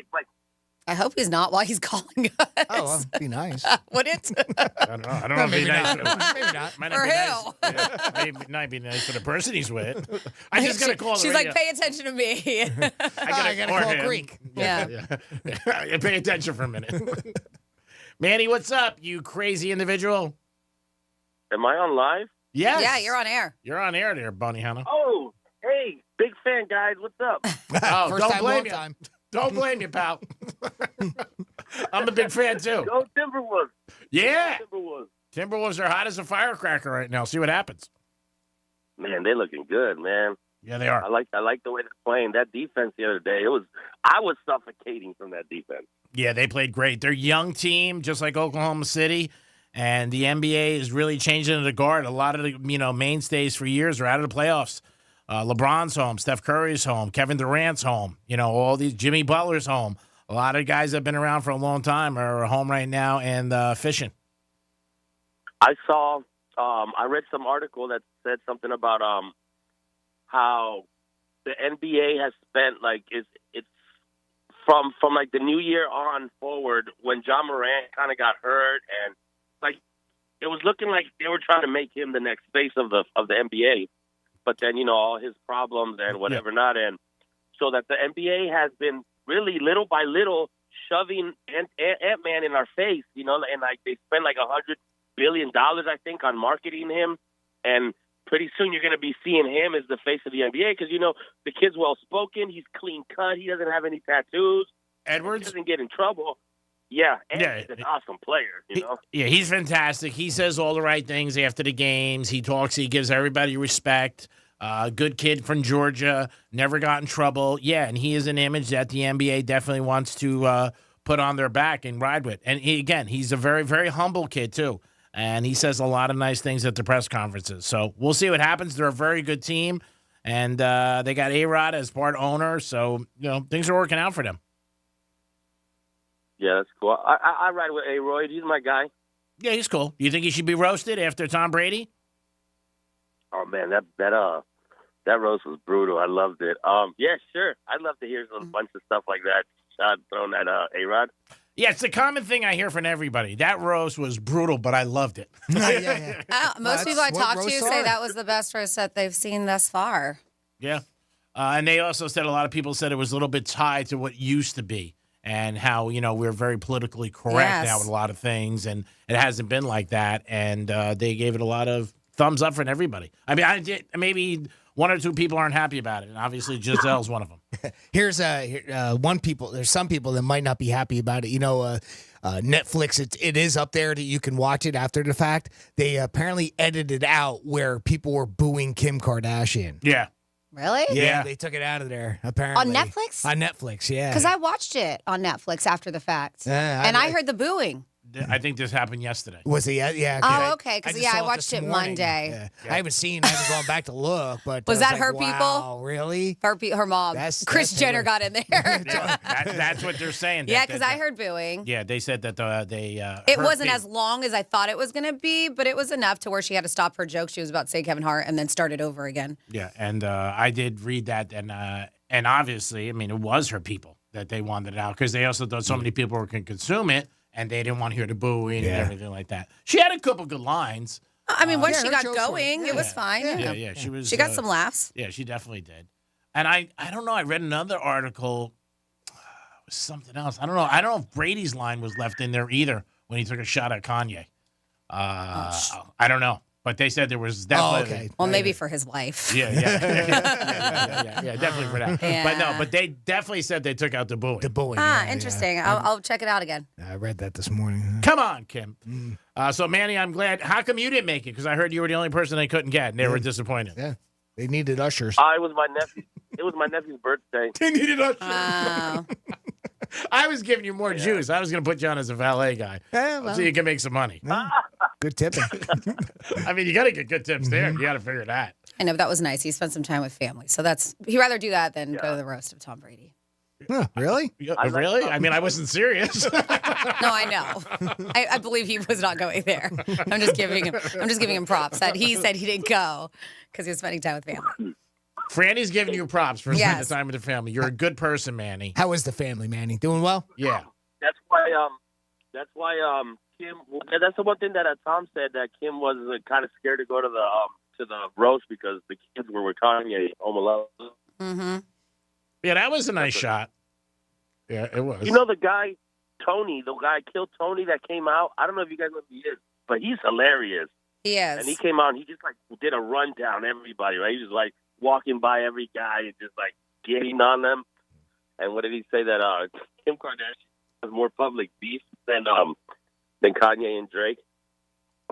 I hope he's not while he's calling us. Oh, well, be nice. Would it? I don't know. I don't know if Maybe it'd be nice. not. Maybe not. Might For be who? nice. Yeah, maybe not be nice for the person he's with. I just got to call the She's radio. like, pay attention to me. I gotta call Greek. Yeah. Pay attention for a minute. Manny, what's up, you crazy individual? Am I on live? Yes. Yeah, you're on air. You're on air there, Bunny Hannah. Oh, hey, big fan, guys. What's up? Oh, First don't time, blame long you. time. Don't blame you, pal. I'm a big fan, too. Go Timberwolves. Yeah. Timberwolves. Timberwolves are hot as a firecracker right now. See what happens. Man, they're looking good, man. Yeah, they are. I like the way they're playing. That defense the other day, I was suffocating from that defense. Yeah, they played great. They're a young team, just like Oklahoma City. And the NBA is really changing the guard. A lot of the mainstays for years are out of the playoffs. LeBron's home, Steph Curry's home, Kevin Durant's home. All these Jimmy Butler's home. A lot of guys that have been around for a long time are home right now and fishing. I saw. I read some article that said something about how the NBA has spent it's from like the new year on forward when John Morant kind of got hurt and it was looking like they were trying to make him the next face of the NBA, but then all his problems and whatever not, and so that the NBA has been really little by little shoving Ant-Man in our face, and they spend like $100 billion I think on marketing him, and pretty soon you're going to be seeing him as the face of the NBA because the kid's well spoken, he's clean cut, he doesn't have any tattoos, Edwards he doesn't get in trouble. Yeah, and he's an awesome player, Yeah, he's fantastic. He says all the right things after the games. He talks. He gives everybody respect. Good kid from Georgia. Never got in trouble. Yeah, and he is an image that the NBA definitely wants to put on their back and ride with. And he's a very, very humble kid, too. And he says a lot of nice things at the press conferences. So we'll see what happens. They're a very good team. And they got A-Rod as part owner. So, things are working out for them. Yeah, that's cool. I ride with A-Royd. He's my guy. Yeah, he's cool. You think he should be roasted after Tom Brady? Oh man, that roast was brutal. I loved it. Yeah, sure. I'd love to hear a bunch of stuff like that thrown at A-Rod. Yeah, it's a common thing I hear from everybody. That roast was brutal, but I loved it. Most people I talked to say that was the best roast that they've seen thus far. Yeah. And they also said a lot of people said it was a little bit tied to what used to be. And how, we're very politically correct now with a lot of things, and it hasn't been like that. And they gave it a lot of thumbs up from everybody. I mean, maybe one or two people aren't happy about it, and obviously Giselle's one of them. Here's there's some people that might not be happy about it. Netflix, it is up there that you can watch it after the fact. They apparently edited out where people were booing Kim Kardashian. Yeah. Really? Yeah, they took it out of there, apparently. On Netflix? On Netflix, yeah. Because I watched it on Netflix after the fact. And I heard the booing. I think this happened yesterday. Was it? Yeah. Oh, okay. Because, I watched it Monday. Yeah. I haven't gone back to look, but was that her wow, people? Really? Her mom. Kris Jenner got in there. That's what they're saying. Yeah, because I heard booing. Yeah, they said that they. It wasn't as long as I thought it was going to be, but it was enough to where she had to stop her joke she was about to say Kevin Hart and then start it over again. Yeah, and I did read that, and obviously, it was her people that they wanted it out because they also thought so many people were going to consume it. And they didn't want to hear the booing and everything like that. She had a couple good lines. Once she got going, it was fine. Yeah. She got some laughs. Yeah, she definitely did. And I don't know. I read another article. It was something else. I don't know. I don't know if Brady's line was left in there either when he took a shot at Kanye. I don't know. But they said there was definitely. Okay. Well, maybe for his wife. Yeah, definitely for that. Yeah. But they definitely said they took out the booing. The booing. Interesting. I'll check it out again. I read that this morning. Come on, Kim. So, Manny, I'm glad. How come you didn't make it? Because I heard you were the only person they couldn't get, and they were disappointed. Yeah, they needed ushers. It was my nephew. It was my nephew's birthday. They needed ushers. I was giving you more juice. I was going to put you on as a valet guy, so you can make some money. Good tipping. You got to get good tips there. You got to figure that. I know, but that was nice. He spent some time with family, so he'd rather do that than go to the roast of Tom Brady. Huh, really? Really? I wasn't serious. No, I know. I believe he was not going there. I'm just giving him props that he said he didn't go because he was spending time with family. Franny's giving you props for spending time with the family. You're a good person, Manny. How is the family, Manny? Doing well? Yeah. That's why Kim. That's the one thing that Tom said, that Kim was kind of scared to go to the roast because the kids were with Kanye Home Alone. Mm-hmm. Yeah, that was a nice shot. Yeah, it was. The guy Tony, the guy killed Tony that came out. I don't know if you guys know who he is, but he's hilarious. He is. And he came out and he just did a rundown everybody, right? He was walking by every guy and just getting on them. And what did he say, that Kim Kardashian has more public beef than Kanye and Drake?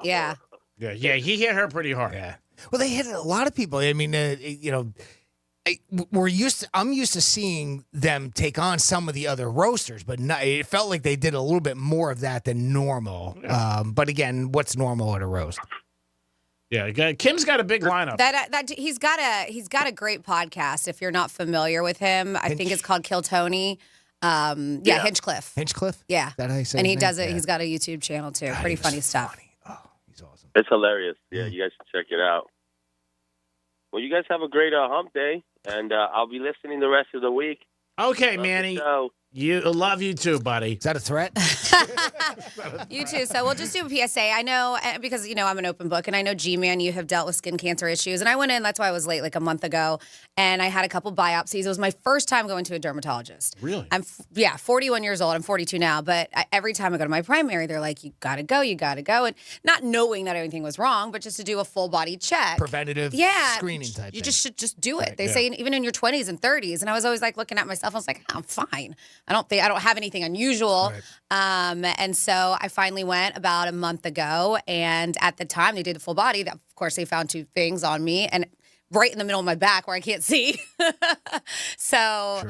Yeah. Yeah, he hit her pretty hard. Yeah. Well, they hit a lot of people. I'm used to seeing them take on some of the other roasters, but it felt like they did a little bit more of that than normal. But again, what's normal at a roast? Yeah, Kim's got a big lineup. That he's got a great podcast. If you're not familiar with him, I think it's called Kill Tony. Hinchcliffe. Hinchcliffe? Yeah. Is that how you say and his he name? does it. Yeah. He's got a YouTube channel too. Pretty funny stuff. It's hilarious. Yeah, you guys should check it out. Well, you guys have a great hump day, and I'll be listening the rest of the week. Okay, Manny. Love you too, buddy. Is that a threat? You too. So we'll just do a PSA. I know because I'm an open book, and I know G-Man, you have dealt with skin cancer issues, and I went in. That's why I was late, like a month ago, and I had a couple biopsies. It was my first time going to a dermatologist. Really? I'm 41 years old. I'm 42 now, but every time I go to my primary, they're like, "You gotta go, and not knowing that anything was wrong, but just to do a full body check, preventative screening type. You just should just do it. Right, they say even in your 20s and 30s, and I was always like looking at myself. I was like, I'm fine. I don't have anything unusual. Right. And so I finally went about a month ago, and at the time they did a full body. Of course, they found 2 things on me, and right in the middle of my back where I can't see. So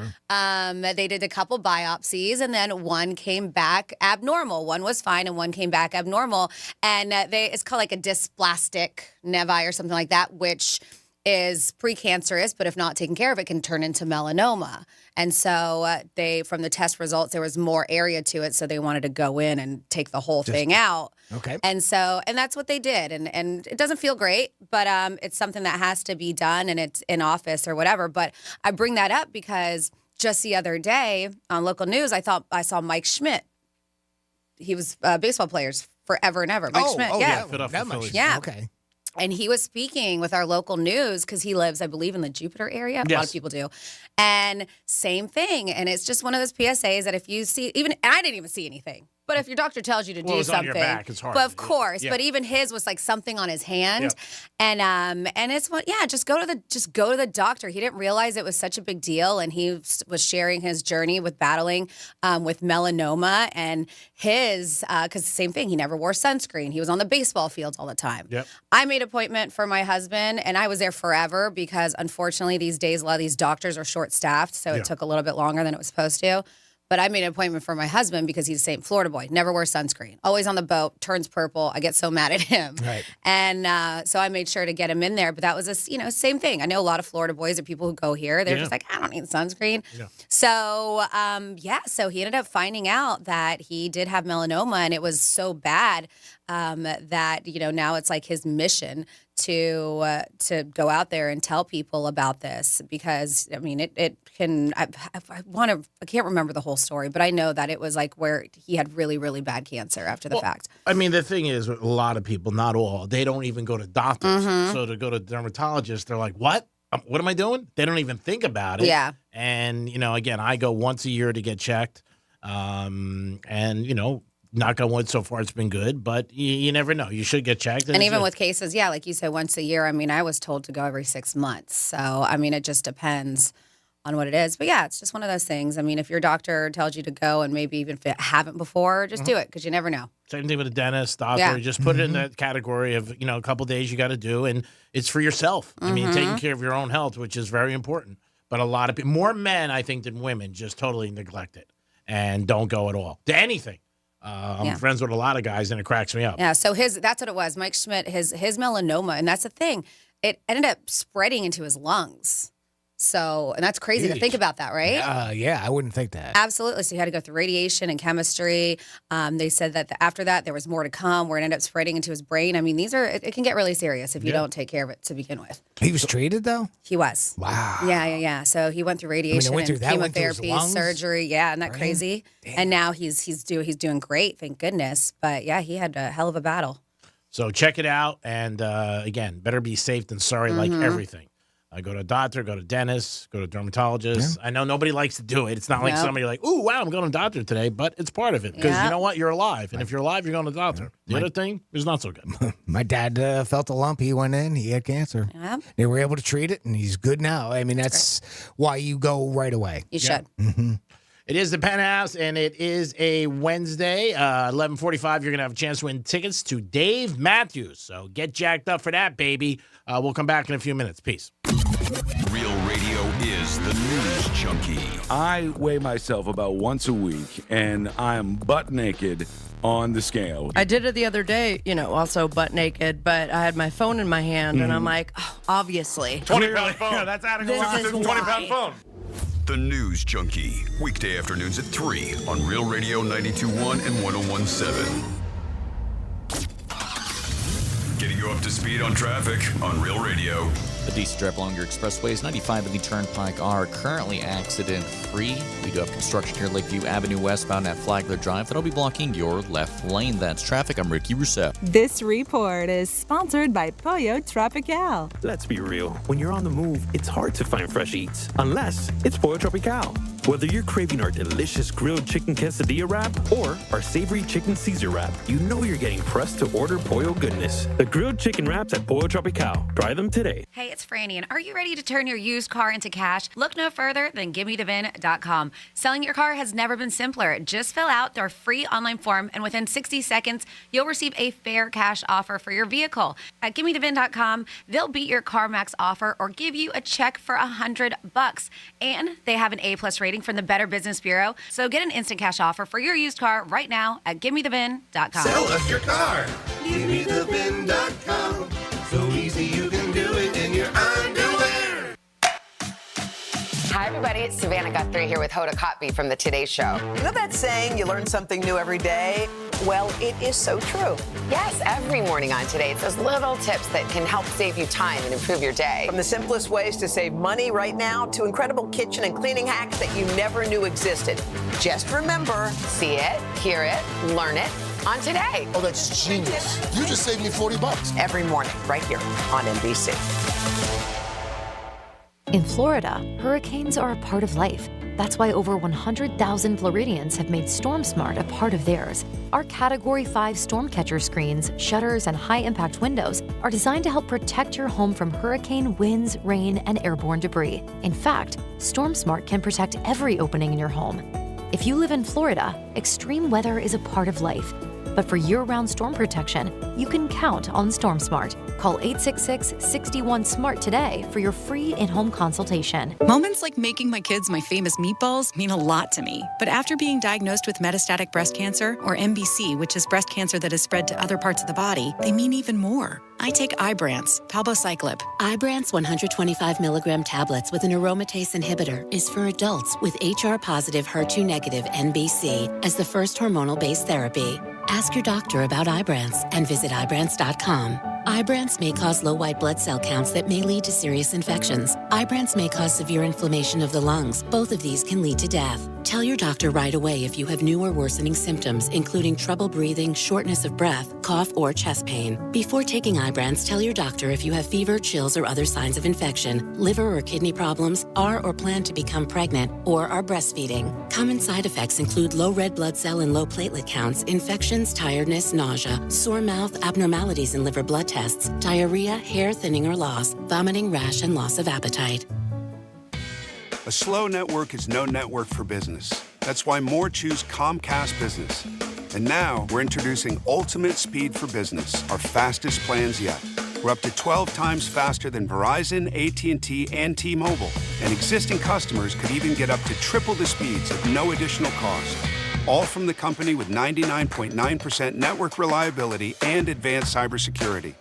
they did a couple biopsies, and then one came back abnormal. One was fine, and one came back abnormal. And it's called like a dysplastic nevi or something like that, which is precancerous, but if not taken care of, it can turn into melanoma. And so from the test results, there was more area to it, so they wanted to go in and take the whole thing out. Okay. And that's what they did. And it doesn't feel great, but it's something that has to be done, and it's in office or whatever. But I bring that up because just the other day on local news, I thought I saw Mike Schmidt. He was baseball players forever and ever. Mike Schmidt, yeah. Yeah. Okay. And he was speaking with our local news because he lives, I believe, in the Jupiter area. A lot of people do. And same thing. And it's just one of those PSAs that if you see, I didn't even see anything. But if your doctor tells you to do it's something, on your back, it's hard. But of course, Yeah. but even his was like something on his hand, and it's just go to the doctor. He didn't realize it was such a big deal, and he was sharing his journey with battling with melanoma and his because same thing. He never wore sunscreen. He was on the baseball fields all the time. Yep. I made an appointment for my husband, and I was there forever because unfortunately these days a lot of these doctors are short staffed, so it took a little bit longer than it was supposed to. But I made an appointment for my husband because he's a St. Florida boy. Never wears sunscreen. Always on the boat. Turns purple. I get so mad at him. Right. And so I made sure to get him in there. But that was same thing. I know a lot of Florida boys or people who go here. They're just like, I don't need sunscreen. Yeah. So so he ended up finding out that he did have melanoma, and it was so bad that now it's like his mission to go out there and tell people about this because it can. I can't remember the whole story, but I know that it was like where he had really, really bad cancer after the fact. The thing is, a lot of people, not all, they don't even go to doctors. So to go to dermatologists, they're like, what? What am I doing? They don't even think about it. Yeah. And, again, I go once a year to get checked. Knock on wood, so far it's been good, but you never know. You should get checked. And even with cases, like you said, once a year. I was told to go every 6 months. So, it just depends on what it is. But it's just one of those things. If your doctor tells you to go and maybe even if you haven't before, just do it because you never know. Same thing with a dentist, doctor. Yeah. Just put it in that category of, a couple days you got to do, and it's for yourself. Taking care of your own health, which is very important. But a lot of people, more men, I think, than women, just totally neglect it and don't go at all to anything. I'm friends with a lot of guys, and it cracks me up. Yeah, so that's what it was. Mike Schmidt, his melanoma, and that's the thing. It ended up spreading into his lungs. So, and that's crazy to think about that, right? I wouldn't think that. Absolutely. So he had to go through radiation and chemistry. They said that after that, there was more to come where it ended up spreading into his brain. It can get really serious if you don't take care of it to begin with. He was treated, though? He was. Wow. Yeah. So he went through radiation and chemotherapy, surgery. Yeah, isn't that crazy? Damn. And now he's doing great, thank goodness. But he had a hell of a battle. So check it out. And again, better be safe than sorry, like everything. Go to a doctor, go to a dentist, go to a dermatologist. Yeah. I know nobody likes to do it. It's not like somebody like, ooh, wow, I'm going to the doctor today, but it's part of it. Because you know what? You're alive. And if you're alive, you're going to the doctor. The other thing is not so good. My dad felt a lump. He went in. He had cancer. Yeah. They were able to treat it, and he's good now. That's why you go right away. You should. Mm-hmm. It is the Penthouse, and it is a Wednesday. 11:45, you're going to have a chance to win tickets to Dave Matthews. So get jacked up for that, baby. We'll come back in a few minutes. Peace. Real radio is the news junkie. I weigh myself about once a week, and I am butt naked on the scale. I did it the other day, also butt naked, but I had my phone in my hand, and I'm like, obviously. 20-pound phone. Yeah, that's adequate. This is 20-pound why. phone. The News Junkie, weekday afternoons at 3 on Real Radio 92.1 and 101.7. Getting you up to speed on traffic on Real Radio. A decent drive along your expressways. 95 and the Turnpike are currently accident-free. We do have construction here, Lakeview Avenue westbound at Flagler Drive. That'll be blocking your left lane. That's traffic. I'm Ricky Rousseau. This report is sponsored by Pollo Tropical. Let's be real. When you're on the move, it's hard to find fresh eats, unless it's Pollo Tropical. Whether you're craving our delicious grilled chicken quesadilla wrap or our savory chicken Caesar wrap, you know you're getting pressed to order Pollo goodness. The grilled chicken wraps at Pollo Tropical. Try them today. Hey, it's Franny, and are you ready to turn your used car into cash? Look no further than GimmeTheVin.com. Selling your car has never been simpler. Just fill out their free online form, and within 60 seconds, you'll receive a fair cash offer for your vehicle. At GimmeTheVin.com, they'll beat your CarMax offer or give you a check for $100. And they have an A+ rating from the Better Business Bureau. So get an instant cash offer for your used car right now at GimmeTheVin.com. Sell us your car. GimmeTheVin.com. So easy you can do it in your underwear. Hi, everybody. It's Savannah Guthrie here with Hoda Kotb from The Today Show. You know that saying, you learn something new every day? Well, it is so true. Yes, every morning on Today, it's those little tips that can help save you time and improve your day. From the simplest ways to save money right now to incredible kitchen and cleaning hacks that you never knew existed. Just remember, see it, hear it, learn it on Today. Oh, that's genius. You just saved me $40. Every morning, right here on NBC. In Florida, hurricanes are a part of life. That's why over 100,000 Floridians have made Storm Smart a part of theirs. Our Category 5 storm catcher screens, shutters, and high-impact windows are designed to help protect your home from hurricane winds, rain, and airborne debris. In fact, Storm Smart can protect every opening in your home. If you live in Florida, extreme weather is a part of life. But for year-round storm protection, you can count on Storm Smart. Call 866-61-SMART today for your free in-home consultation. Moments like making my kids my famous meatballs mean a lot to me. But after being diagnosed with metastatic breast cancer, or MBC, which is breast cancer that has spread to other parts of the body, they mean even more. I take Ibrance, palbociclib. Ibrance 125 milligram tablets with an aromatase inhibitor is for adults with HR-positive, HER2-negative MBC as the first hormonal-based therapy. Ask your doctor about Ibrance and visit Ibrance.com. Ibrance may cause low white blood cell counts that may lead to serious infections. Ibrance may cause severe inflammation of the lungs. Both of these can lead to death. Tell your doctor right away if you have new or worsening symptoms, including trouble breathing, shortness of breath, cough, or chest pain. Before taking Ibrance, tell your doctor if you have fever, chills, or other signs of infection, liver or kidney problems, are or plan to become pregnant, or are breastfeeding. Common side effects include low red blood cell and low platelet counts, infections, tiredness, nausea, sore mouth, abnormalities in liver blood tests, diarrhea, hair thinning or loss, vomiting, rash, and loss of appetite. A slow network is no network for business. That's why more choose Comcast Business. And now we're introducing Ultimate Speed for Business, our fastest plans yet. We're up to 12 times faster than Verizon, AT&T, and T-Mobile. And existing customers could even get up to triple the speeds at no additional cost. All from the company with 99.9% network reliability and advanced cybersecurity.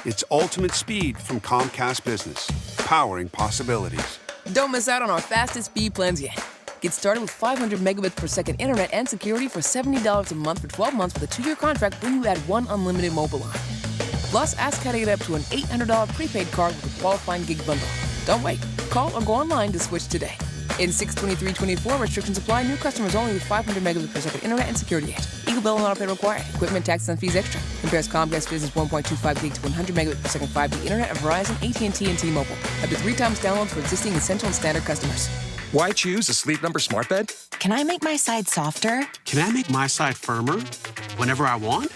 It's Ultimate Speed from Comcast Business, powering possibilities. Don't miss out on our fastest speed plans yet. Get started with 500 megabits per second internet and security for $70 a month for 12 months with a 2-year contract when you add one unlimited mobile line. Plus, ask how to get up to an $800 prepaid card with a qualifying gig bundle. Don't wait. Call or go online to switch today. In 62324, restrictions apply. New customers only with 500 megabits per second internet and security edge. Eagle bill and auto pay required. Equipment, taxes, and fees extra. Compares Comcast Business 1.25 gig to 100 megabits per second 5G internet of Verizon, AT&T, and T-Mobile. Up to 3 times downloads for existing essential and standard customers. Why choose a Sleep Number smart bed? Can I make my side softer? Can I make my side firmer whenever I want?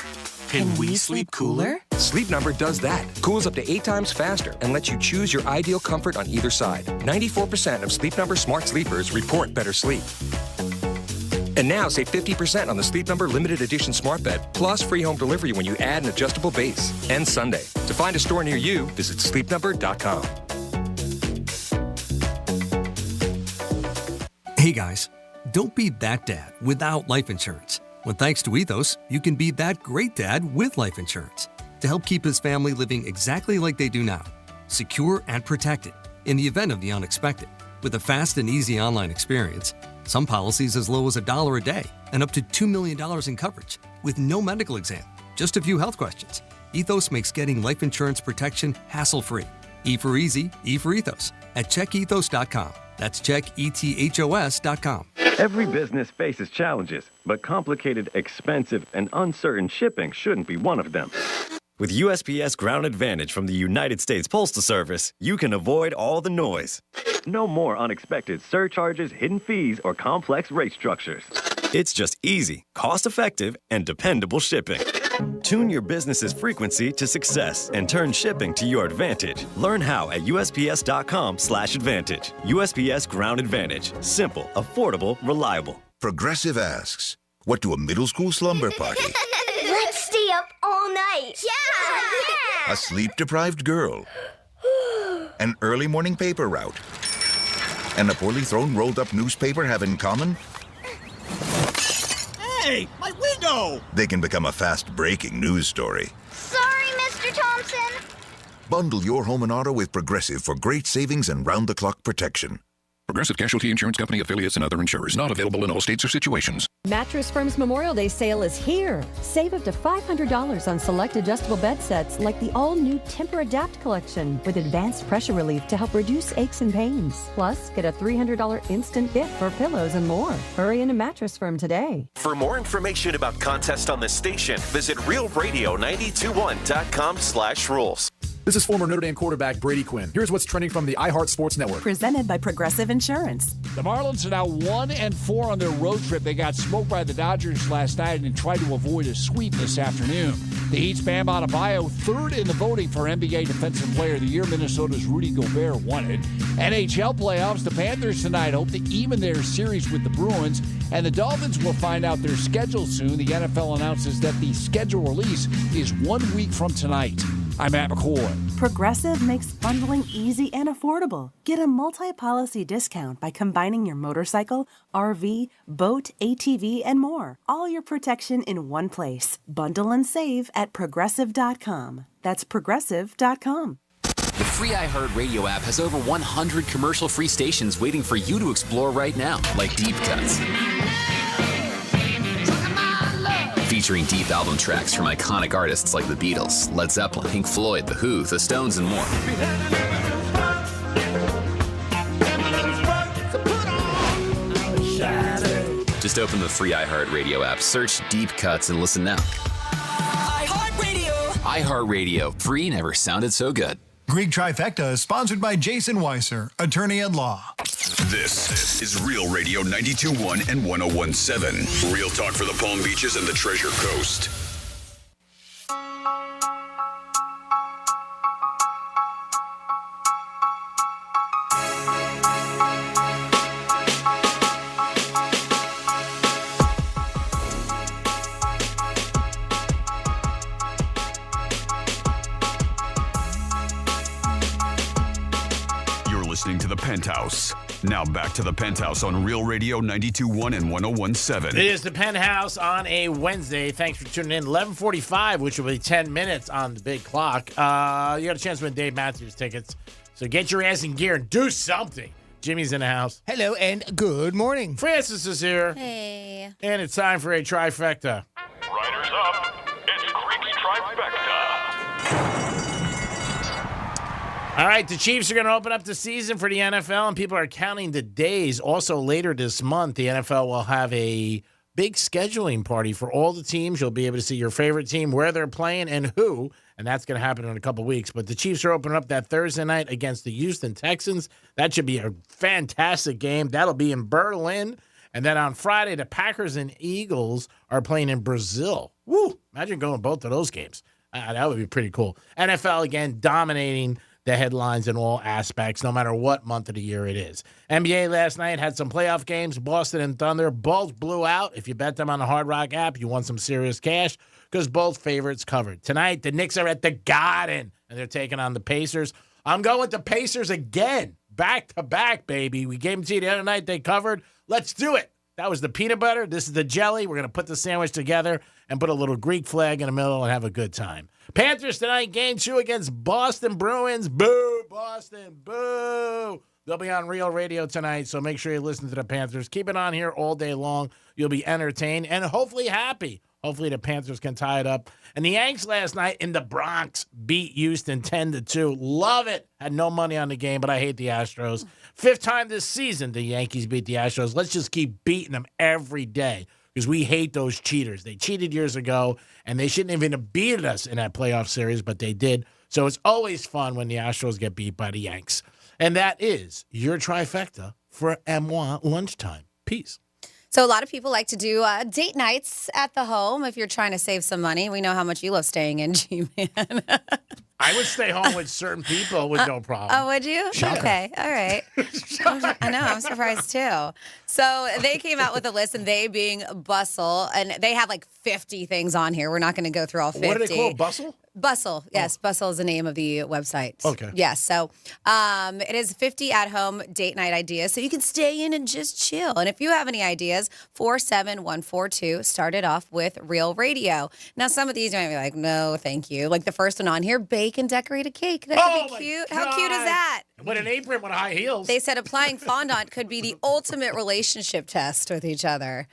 Can we sleep cooler? Sleep Number does that. Cools up to 8 times faster and lets you choose your ideal comfort on either side. 94% of Sleep Number smart sleepers report better sleep. And now save 50% on the Sleep Number limited edition smart bed, plus free home delivery when you add an adjustable base. Ends Sunday. To find a store near you, visit sleepnumber.com. Hey guys, don't be that dad without life insurance. when thanks to Ethos, you can be that great dad with life insurance to help keep his family living exactly like they do now, secure and protected in the event of the unexpected. With a fast and easy online experience, some policies as low as $1 a day and up to $2 million in coverage with no medical exam, just a few health questions. Ethos makes getting life insurance protection hassle-free. E for easy, E for ethos at checkethos.com. That's checkethos.com. Every business faces challenges, but complicated, expensive, and uncertain shipping shouldn't be one of them. With USPS Ground Advantage from the United States Postal Service, you can avoid all the noise. No more unexpected surcharges, hidden fees, or complex rate structures. It's just easy, cost-effective, and dependable shipping. Tune your business's frequency to success and turn shipping to your advantage. Learn how at USPS.com/advantage. USPS Ground Advantage. Simple, affordable, reliable. Progressive asks, what do a middle school slumber party, Let's stay up all night. Yeah! a sleep-deprived girl, an early morning paper route, and a poorly thrown rolled-up newspaper have in common? Hey, my window! They can become a fast-breaking news story. Sorry, Mr. Thompson. Bundle your home and auto with Progressive for great savings and round-the-clock protection. Progressive Casualty Insurance Company affiliates and other insurers. Not available in all states or situations. Mattress Firm's Memorial Day sale is here. Save up to $500 on select adjustable bed sets like the all-new Temper Adapt collection with advanced pressure relief to help reduce aches and pains. Plus, get a $300 instant gift for pillows and more. Hurry into Mattress Firm today. For more information about contests on this station, visit realradio921.com/rules. This is former Notre Dame quarterback Brady Quinn. Here's what's trending from the iHeart Sports Network. Presented by Progressive Insurance. The Marlins are now 1-4 on their road trip. They got smoked by the Dodgers last night and tried to avoid a sweep this afternoon. The Heat's Bam Adebayo, third in the voting for NBA Defensive Player of the Year. Minnesota's Rudy Gobert won it. NHL playoffs, the Panthers tonight hope to even their series with the Bruins, and the Dolphins will find out their schedule soon. The NFL announces that the schedule release is 1 week from tonight. I'm Matt McCoy. Progressive makes bundling easy and affordable. Get a multi-policy discount by combining your motorcycle, RV, boat, ATV, and more. All your protection in one place. Bundle and save at Progressive.com. That's Progressive.com. The free iHeartRadio app has over 100 commercial-free stations waiting for you to explore right now, like Deep Cuts. Featuring deep album tracks from iconic artists like the Beatles, Led Zeppelin, Pink Floyd, The Who, The Stones, and more. Just open the free iHeartRadio app, search Deep Cuts, and listen now. iHeartRadio! iHeartRadio. Free never sounded so good. Greek Trifecta is sponsored by Jason Weiser, attorney at law. This is Real Radio 92.1 and 101.7. Real talk for the Palm Beaches and the Treasure Coast. Listening to the Penthouse. Now back to the Penthouse on Real Radio 92.1 and 101.7. It is the Penthouse on a Wednesday. Thanks for tuning in. 11:45, which will be 10 minutes on the big clock. You got a chance to win Dave Matthews tickets. So get your ass in gear and do something. Jimmy's in the house. Hello and good morning. Francis is here. Hey. And it's time for a trifecta. Riders up. It's Creek's Trifecta. All right, the Chiefs are going to open up the season for the NFL, and people are counting the days. Also, later this month, the NFL will have a big scheduling party for all the teams. You'll be able to see your favorite team, where they're playing, and who, and that's going to happen in a couple weeks. But the Chiefs are opening up that Thursday night against the Houston Texans. That should be a fantastic game. That'll be in Berlin. And then on Friday, the Packers and Eagles are playing in Brazil. Woo! Imagine going to both of those games. That would be pretty cool. NFL, again, dominating the headlines in all aspects, no matter what month of the year it is. NBA last night had some playoff games. Boston and Thunder both blew out. If you bet them on the Hard Rock app, you won some serious cash because both favorites covered. Tonight, the Knicks are at the Garden, and they're taking on the Pacers. I'm going with the Pacers again. Back to back, baby. We gave them to you the other night. They covered. Let's do it. That was the peanut butter. This is the jelly. We're going to put the sandwich together and put a little Greek flag in the middle and have a good time. Panthers tonight, game 2 against Boston Bruins. Boo, Boston, boo. They'll be on Real Radio tonight, so make sure you listen to the Panthers. Keep it on here all day long. You'll be entertained and hopefully happy. Hopefully the Panthers can tie it up. And the Yanks last night in the Bronx beat Houston 10-2. Love it. Had no money on the game, but I hate the Astros. 5th time this season the Yankees beat the Astros. Let's just keep beating them every day because we hate those cheaters. They cheated years ago, and they shouldn't even have beaten us in that playoff series, but they did. So it's always fun when the Astros get beat by the Yanks. And that is your trifecta for M1 lunchtime. Peace. So a lot of people like to do date nights at the home if you're trying to save some money. We know how much you love staying in, G-Man. I would stay home with certain people with no problem. Oh, would you? Shocker. Okay, all right. I know, I'm surprised too. So they came out with a list, and they being Bustle, and they have like 50 things on here. We're not going to go through all 50. What are they called, Bustle? Bustle, yes. Bustle is the name of the website. Okay. Yes, so it is 50 at-home date night ideas, so you can stay in and just chill. And if you have any ideas, 47142, start it off with Real Radio. Now, some of these you might be like, no, thank you. Like the first one on here, bake and decorate a cake. That could be cute. How cute is that? With an apron with high heels. They said applying fondant could be the ultimate relationship test with each other.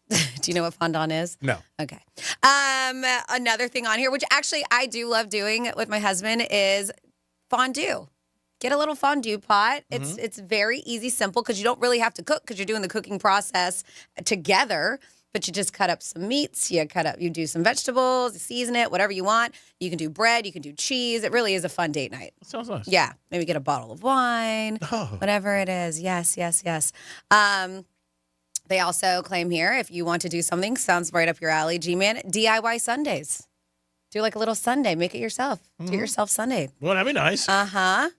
Do you know what fondant is? No. Okay. Another thing on here, which actually I do love doing with my husband, is fondue. Get a little fondue pot. It's very easy, simple, because you don't really have to cook because you're doing the cooking process together. But you just cut up some meats, you do some vegetables, you season it, whatever you want. You can do bread, you can do cheese. It really is a fun date night. Sounds nice. Yeah. Maybe get a bottle of wine, whatever it is. Yes, yes, yes. They also claim here, if you want to do something, sounds right up your alley, G-Man, DIY Sundays. Do like a little Sunday. Make it yourself. Do it yourself Sunday. Well, that'd be nice. Uh-huh.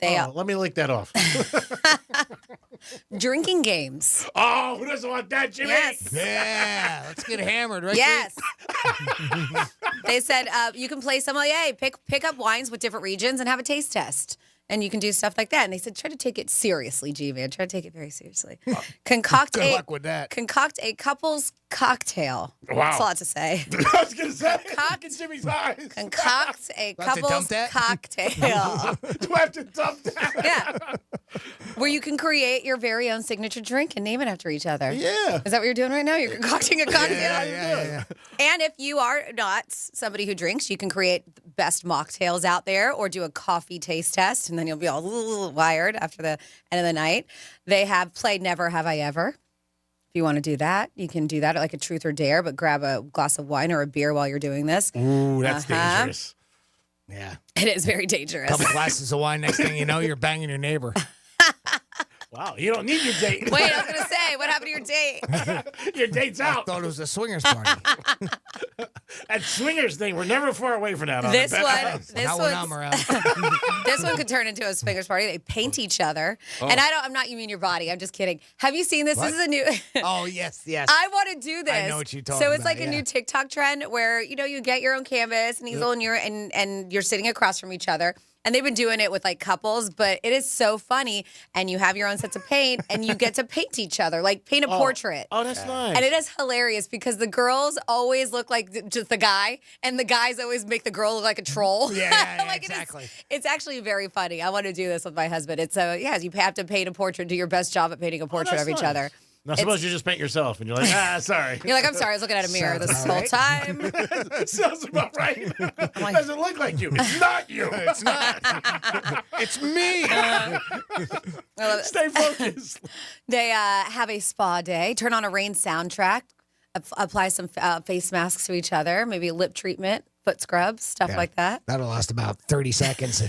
Let me lick that off. Drinking games. Oh, who doesn't want that, Jimmy? Yes. Yeah, let's get hammered, right? Yes. They said you can play sommelier, pick up wines with different regions and have a taste test. And you can do stuff like that. And they said, try to take it seriously, G-Man. Try to take it very seriously. Good luck with that. Concoct a couple's cocktail. Wow. That's a lot to say. I was going to say, look at Jimmy's eyes. Concoct a Do I have to dump couple's that? cocktail. Do I have to dump that? Yeah. Where you can create your very own signature drink and name it after each other. Yeah. Is that what you're doing right now? You're concocting a cocktail? Yeah. And if you are not somebody who drinks, you can create the best mocktails out there or do a coffee taste test, and then you'll be all wired after the end of the night. They have played Never Have I Ever. If you want to do that, you can do that like a truth or dare, but grab a glass of wine or a beer while you're doing this. Ooh, that's dangerous. Yeah. It is very dangerous. Couple glasses of wine, next thing you know, you're banging your neighbor. Wow, you don't need your date. Wait, I was going to say, what happened to your date? Your date's I out. thought it was a swingers party. That swingers thing, we're never far away from that. This on one, Not when I'm around. this one could turn into a swingers party. They paint each other, and I'm not. You mean your body? I'm just kidding. Have you seen this? What? This is a new. Oh, yes. I want to do this. I know what you're talking So it's about, like a new TikTok trend where you get your own canvas and easel, and you're sitting across from each other. And they've been doing it with like couples, but it is so funny. And you have your own sets of paint, and you get to paint each other, like paint a portrait. Oh, that's nice. And it is hilarious because the girls always look like just the guy, and the guys always make the girl look like a troll. Yeah, like exactly. It's actually very funny. I want to do this with my husband. It's you have to paint a portrait, do your best job at painting a portrait of each other. Now, suppose you just paint yourself, and you're like, sorry. You're like, I'm sorry, I was looking at a mirror this whole time. Sounds about right. It doesn't look like you. It's not you. It's not. It's me. I love it. Stay focused. They have a spa day. Turn on a Rain soundtrack. Apply some face masks to each other. Maybe lip treatment, foot scrubs, stuff like that. That'll last about 30 seconds.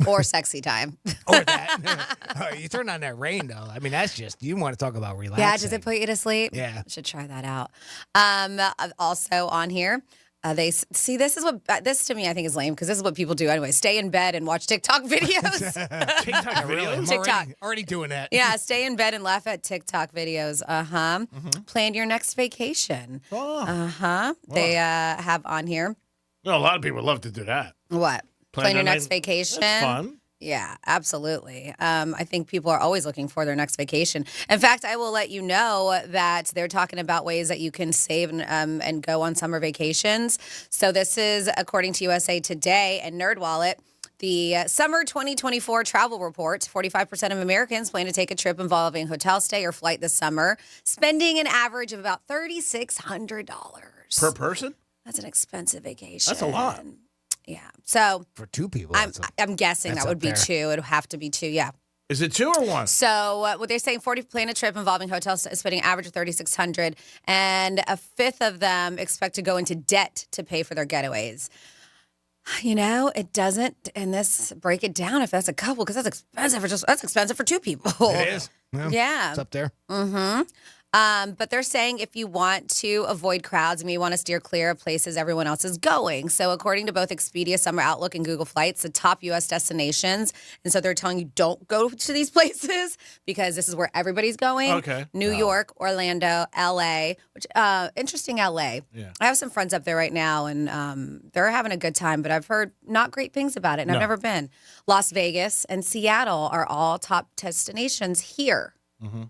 Or sexy time. Or that. Oh, you turn on that Rain, though. I mean, that's just, you want to talk about relaxing. Yeah, does it put you to sleep? Yeah. Should try that out. Also on here, they see this to me I think is lame because this is what people do anyway. Stay in bed and watch TikTok videos. TikTok videos? TikTok. Already doing that. Yeah, stay in bed and laugh at TikTok videos. Plan your next vacation. They have on here. Well, a lot of people love to do that. What? Plan your next vacation. That's fun. Yeah, absolutely. I think people are always looking for their next vacation. In fact, I will let you know that they're talking about ways that you can save and go on summer vacations. So this is according to USA Today and NerdWallet. The summer 2024 travel report, 45% of Americans plan to take a trip involving hotel stay or flight this summer, spending an average of about $3,600. Per person? That's an expensive vacation. That's a lot. Yeah. So for 2 people, I'm guessing that would be 2. It would have to be 2. Yeah. Is it 2 or 1? So what they're saying, 40 plan a trip involving hotels spending an average of $3,600, and a fifth of them expect to go into debt to pay for their getaways. You know, it doesn't. And this break it down if that's a couple, because that's expensive for 2 people. It is. Yeah. It's up there. Mm-hmm. But they're saying if you want to avoid crowds, you want to steer clear of places everyone else is going. So according to both Expedia, Summer Outlook, and Google Flights, the top U.S. destinations, and so they're telling you don't go to these places because this is where everybody's going. Okay. New York, Orlando, L.A., which interesting L.A. Yeah. I have some friends up there right now, and they're having a good time, but I've heard not great things about it, and I've never been. Las Vegas and Seattle are all top destinations here. Mm-hmm.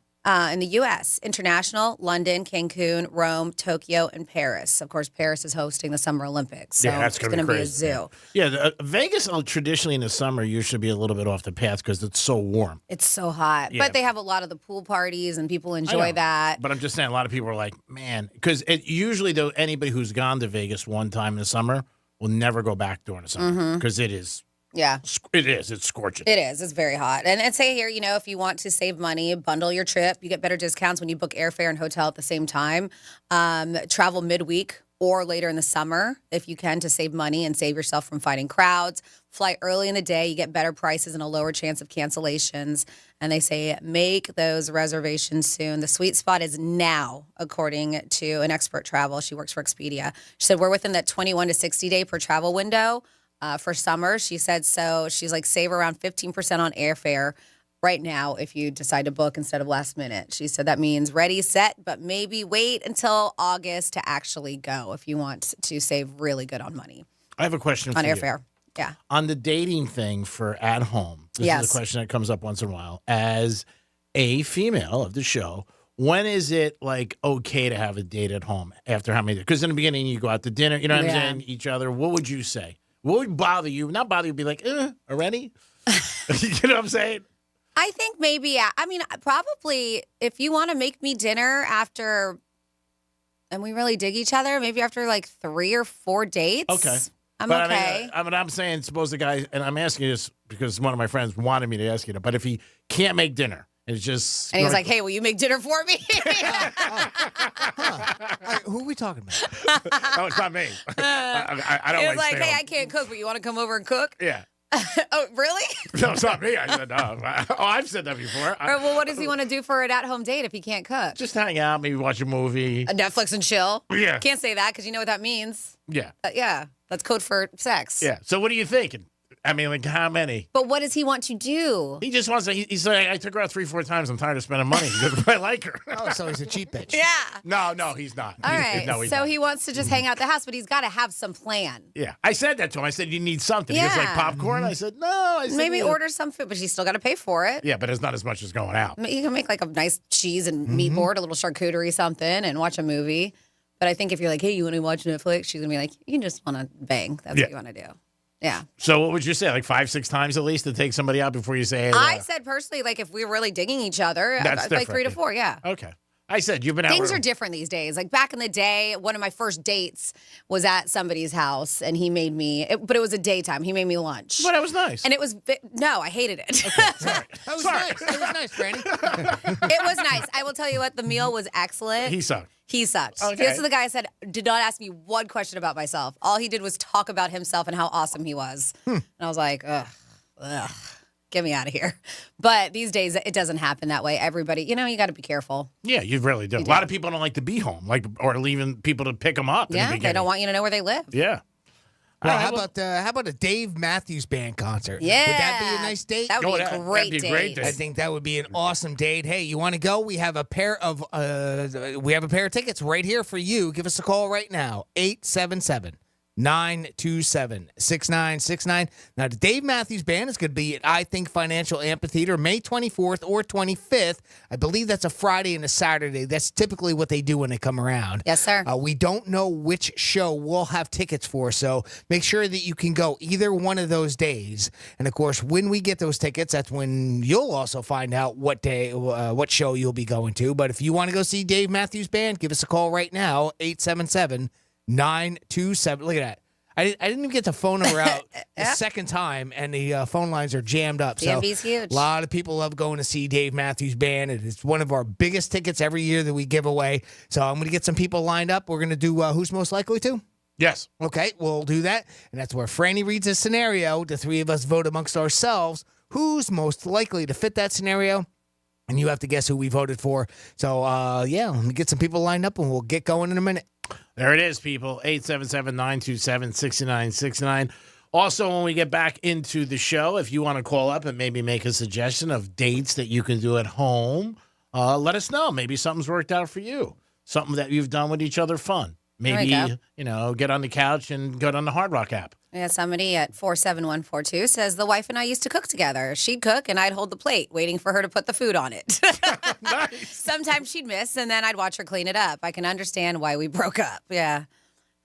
In the U.S., international, London, Cancun, Rome, Tokyo, and Paris. Of course, Paris is hosting the Summer Olympics. So that's it's going to be a zoo. Yeah, Vegas traditionally in the summer usually be a little bit off the path because it's so warm. It's so hot. Yeah. But they have a lot of the pool parties, and people enjoy that. But I'm just saying, a lot of people are like, man, because usually, though, anybody who's gone to Vegas one time in the summer will never go back during the summer because it is. Yeah. It is. It's scorching. It is. It's very hot. And say here, if you want to save money, bundle your trip. You get better discounts when you book airfare and hotel at the same time. Travel midweek or later in the summer if you can to save money and save yourself from fighting crowds. Fly early in the day. You get better prices and a lower chance of cancellations. And they say make those reservations soon. The sweet spot is now, according to an expert travel. She works for Expedia. She said we're within that 21 to 60 day per travel window. For summer, she said, so she's like save around 15% on airfare right now if you decide to book instead of last minute. She said that means ready, set, but maybe wait until August to actually go if you want to save really good on money. I have a question on for airfare. You. Yeah. On the dating thing for at home, this is a question that comes up once in a while. As a female of the show, when is it like okay to have a date at home after how many days? Because in the beginning you go out to dinner, you know what I'm saying, each other. What would you say? What would bother you? Not bother you, be like, already? You know what I'm saying? I think maybe, probably if you want to make me dinner after, and we really dig each other, maybe after like 3 or 4 dates. Okay. I'm okay. I'm saying, suppose the guy, and I'm asking you this because one of my friends wanted me to ask you that, but if he can't make dinner, it's just. And he was like, hey, will you make dinner for me? Who are we talking about? No, it's not me. I don't He was like like, hey, I can't cook, but you want to come over and cook? Yeah. Oh, really? No, it's not me. I said, no. I've said that before. Well, what does he want to do for an at-home date if he can't cook? Just hang out, maybe watch a movie. Netflix and chill? Yeah. Can't say that because you know what that means. Yeah. Yeah. That's code for sex. Yeah. So what are you thinking? I mean, like, how many? But what does he want to do? He just wants to. He's like, I took her out 3-4 times. I'm tired of spending money because I like her. Oh, so he's a cheap bitch. Yeah. No, he's not. All right. No, so he wants to just hang out at the house, but he's got to have some plan. Yeah. I said that to him. I said, you need something. Yeah. He was like, popcorn? I said, no. I said, Maybe yeah. order some food, but she's still got to pay for it. Yeah, but it's not as much as going out. You can make like a nice cheese and meat board, a little charcuterie something, and watch a movie. But I think if you're like, hey, you want to watch Netflix? She's going to be like, you just want to bang. That's what you want to do. Yeah. So what would you say? Like 5-6 times at least to take somebody out before you say, hey, I said personally, like if we're really digging each other, That's like 3 to different. 4, yeah. Okay. I said, you've been out. Things are different these days. Like back in the day, one of my first dates was at somebody's house, and he made me, but it was a daytime. He made me lunch. But it was nice. And it was, no, I hated it. That was nice. It was nice, Franny. It was nice. I will tell you what, the meal was excellent. He sucked. He sucked. Okay. This is the guy I said, did not ask me one question about myself. All he did was talk about himself and how awesome he was. And I was like, ugh, get me out of here. But these days, it doesn't happen that way. Everybody, you got to be careful. Yeah, you really do. A lot of people don't like to be home, or leaving people to pick them up. Yeah, they don't want you to know where they live. Yeah. Well, how about a Dave Matthews Band concert? Yeah. Would that be a nice date? That would be a great date. I think that would be an awesome date. Hey, you want to go? We have a pair of tickets right here for you. Give us a call right now. 877 877-927-6969. Now, the Dave Matthews Band is going to be at I Think Financial Amphitheater May 24th or 25th. I believe that's a Friday and a Saturday. That's typically what they do when they come around. Yes, sir. We don't know which show we'll have tickets for, so make sure that you can go either one of those days. And, of course, when we get those tickets, that's when you'll also find out what day, what show you'll be going to. But if you want to go see Dave Matthews Band, give us a call right now, 877-927. Look at that. I didn't even get the phone number out the second time, and the phone lines are jammed up. DMV's huge. A lot of people love going to see Dave Matthews Band. It's one of our biggest tickets every year that we give away. So I'm going to get some people lined up. We're going to do Who's Most Likely To? Yes. Okay, we'll do that. And that's where Franny reads a scenario. The three of us vote amongst ourselves who's most likely to fit that scenario. And you have to guess who we voted for. So, let me get some people lined up, and we'll get going in a minute. There it is, people. 877-927-6969. Also, when we get back into the show, if you want to call up and maybe make a suggestion of dates that you can do at home, let us know. Maybe something's worked out for you. Something that you've done with each other fun. Maybe, get on the couch and go on the Hard Rock app. Yeah, somebody at 47142 says the wife and I used to cook together. She'd cook and I'd hold the plate, waiting for her to put the food on it. Nice. Sometimes she'd miss, and then I'd watch her clean it up. I can understand why we broke up. Yeah,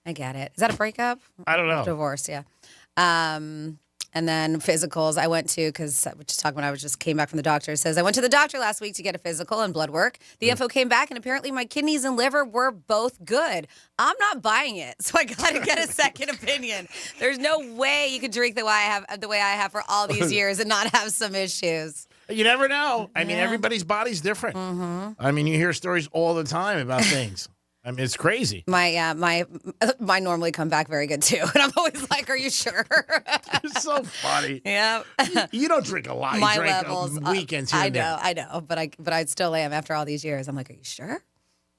I get it. Is that a breakup? I don't know. Divorce, yeah. And then physicals I went to, because we just talking when I just came back from the doctor. It says, I went to the doctor last week to get a physical and blood work. The info came back, and apparently my kidneys and liver were both good. I'm not buying it, so I got to get a second opinion. There's no way you could drink the way I have for all these years and not have some issues. You never know. I mean, everybody's body's different. Mm-hmm. I mean, you hear stories all the time about things. I mean, it's crazy. Mine normally come back very good too, and I'm always like, "Are you sure?" It's so funny. Yeah. You don't drink a lot. My you drink levels. Weekends here I and there. know, but I still am after all these years. I'm like, "Are you sure?"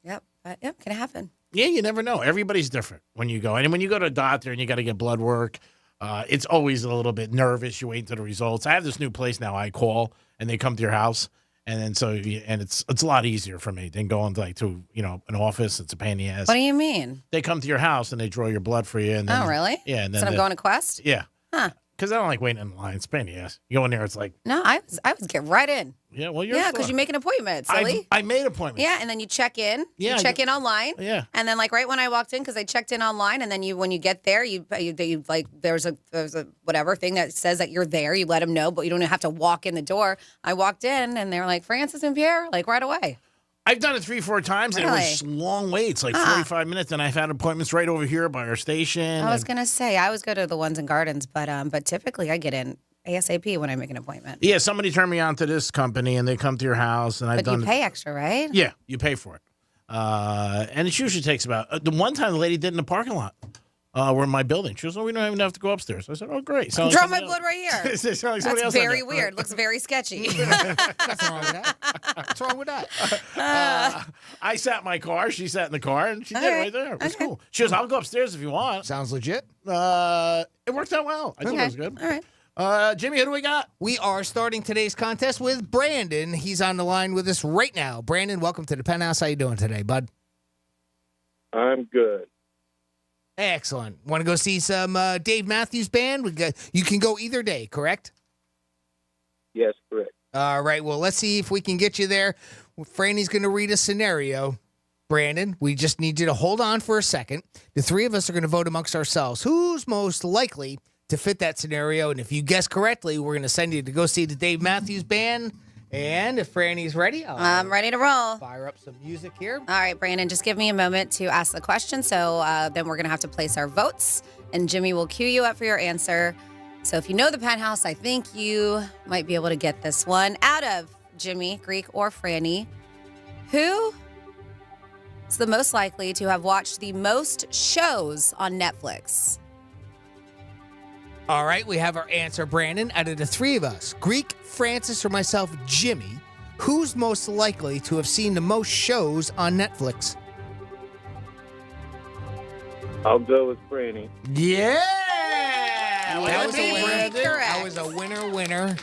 Yep. Yep. Can happen. Yeah, you never know. Everybody's different when you go. And when you go to a doctor and you got to get blood work, it's always a little bit nervous. You wait until the results. I have this new place now. I call and they come to your house. And then it's a lot easier for me than going to an office. It's a pain in the ass. What do you mean? They come to your house and they draw your blood for you. And then, oh, really? Yeah. And then I'm going to Quest? Yeah. Huh. Because I don't like waiting in line. It's a pain in the ass. You go in there, it's like. No, I was get right in. Yeah, well, you're. Yeah, because you make an appointment, silly. I made appointments. Yeah, and then you check in. Yeah, you check in online. Yeah. And then right when I walked in, because I checked in online, and then when you get there, there's a whatever thing that says that you're there. You let them know, but you don't have to walk in the door. I walked in, and they were like, Francis and Pierre, right away. I've done it 3-4 times, and it was long waits, 45 minutes, and I've had appointments right over here by our station. I was going to say, I always go to the ones in Gardens, but typically I get in ASAP when I make an appointment. Yeah, somebody turned me on to this company, and they come to your house, and I've done. But you pay extra, right? Yeah, you pay for it, and it usually takes about. The one time the lady did in the parking lot. We're in my building. She goes, "No, we don't even have to go upstairs." I said, "Oh, great." Draw my blood right here. That's very weird. Looks very sketchy. Nothing wrong with that. What's wrong with that? I sat in my car. She sat in the car, and she did it right there. It was cool. She goes, "I'll go upstairs if you want." Sounds legit. It worked out well. I thought it was good. All right. Jimmy, who do we got? We are starting today's contest with Brandon. He's on the line with us right now. Brandon, welcome to the Penthouse. How you doing today, bud? I'm good. Excellent. Want to go see some Dave Matthews Band? You can go either day, correct? Yes, correct. All right. Well, let's see if we can get you there. Franny's going to read a scenario. Brandon, we just need you to hold on for a second. The three of us are going to vote amongst ourselves. Who's most likely to fit that scenario? And if you guess correctly, we're going to send you to go see the Dave Matthews Band. And if Franny's ready, I'm ready to roll. Fire up some music here. All right, Brandon, just give me a moment to ask the question. So then we're going to have to place our votes, and Jimmy will cue you up for your answer. So if you know the Penthouse, I think you might be able to get this one. Out of Jimmy, Greek, or Franny, who is the most likely to have watched the most shows on Netflix? All right, we have our answer, Brandon. Out of the three of us, Greek, Francis, or myself, Jimmy, who's most likely to have seen the most shows on Netflix? I'll go with Franny. Yeah! That was a winner. That was a winner.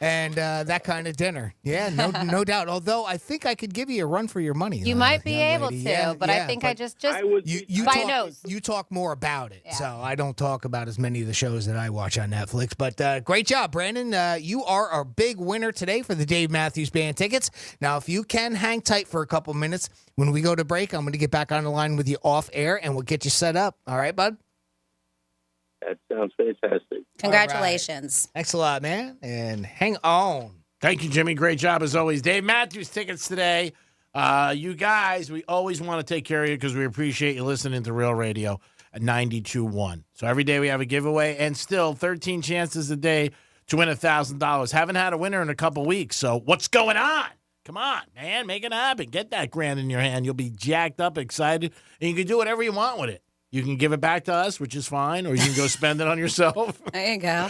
and that kind of dinner. Yeah, no doubt. Although I think I could give you a run for your money. You might be able lady. to, Yeah, but I think I just you by talk, nose. You talk more about it, so I don't talk about as many of the shows that I watch on Netflix. But great job, Brandon. You are our big winner today for the Dave Matthews Band tickets. Now, if you can hang tight for a couple minutes, when we go to break, I'm going to get back on the line with you off air, and we'll get you set up. All right, bud? That sounds fantastic. Congratulations. Right. Thanks a lot, man. And hang on. Thank you, Jimmy. Great job as always. Dave Matthews tickets today. You guys, we always want to take care of you because we appreciate you listening to Real Radio at 92.1. So every day we have a giveaway, and still 13 chances a day to win $1,000. Haven't had a winner in a couple weeks, so what's going on? Come on, man. Make it happen. Get that grand in your hand. You'll be jacked up, excited, and you can do whatever you want with it. You can give it back to us, which is fine, or you can go spend it on yourself. There you go.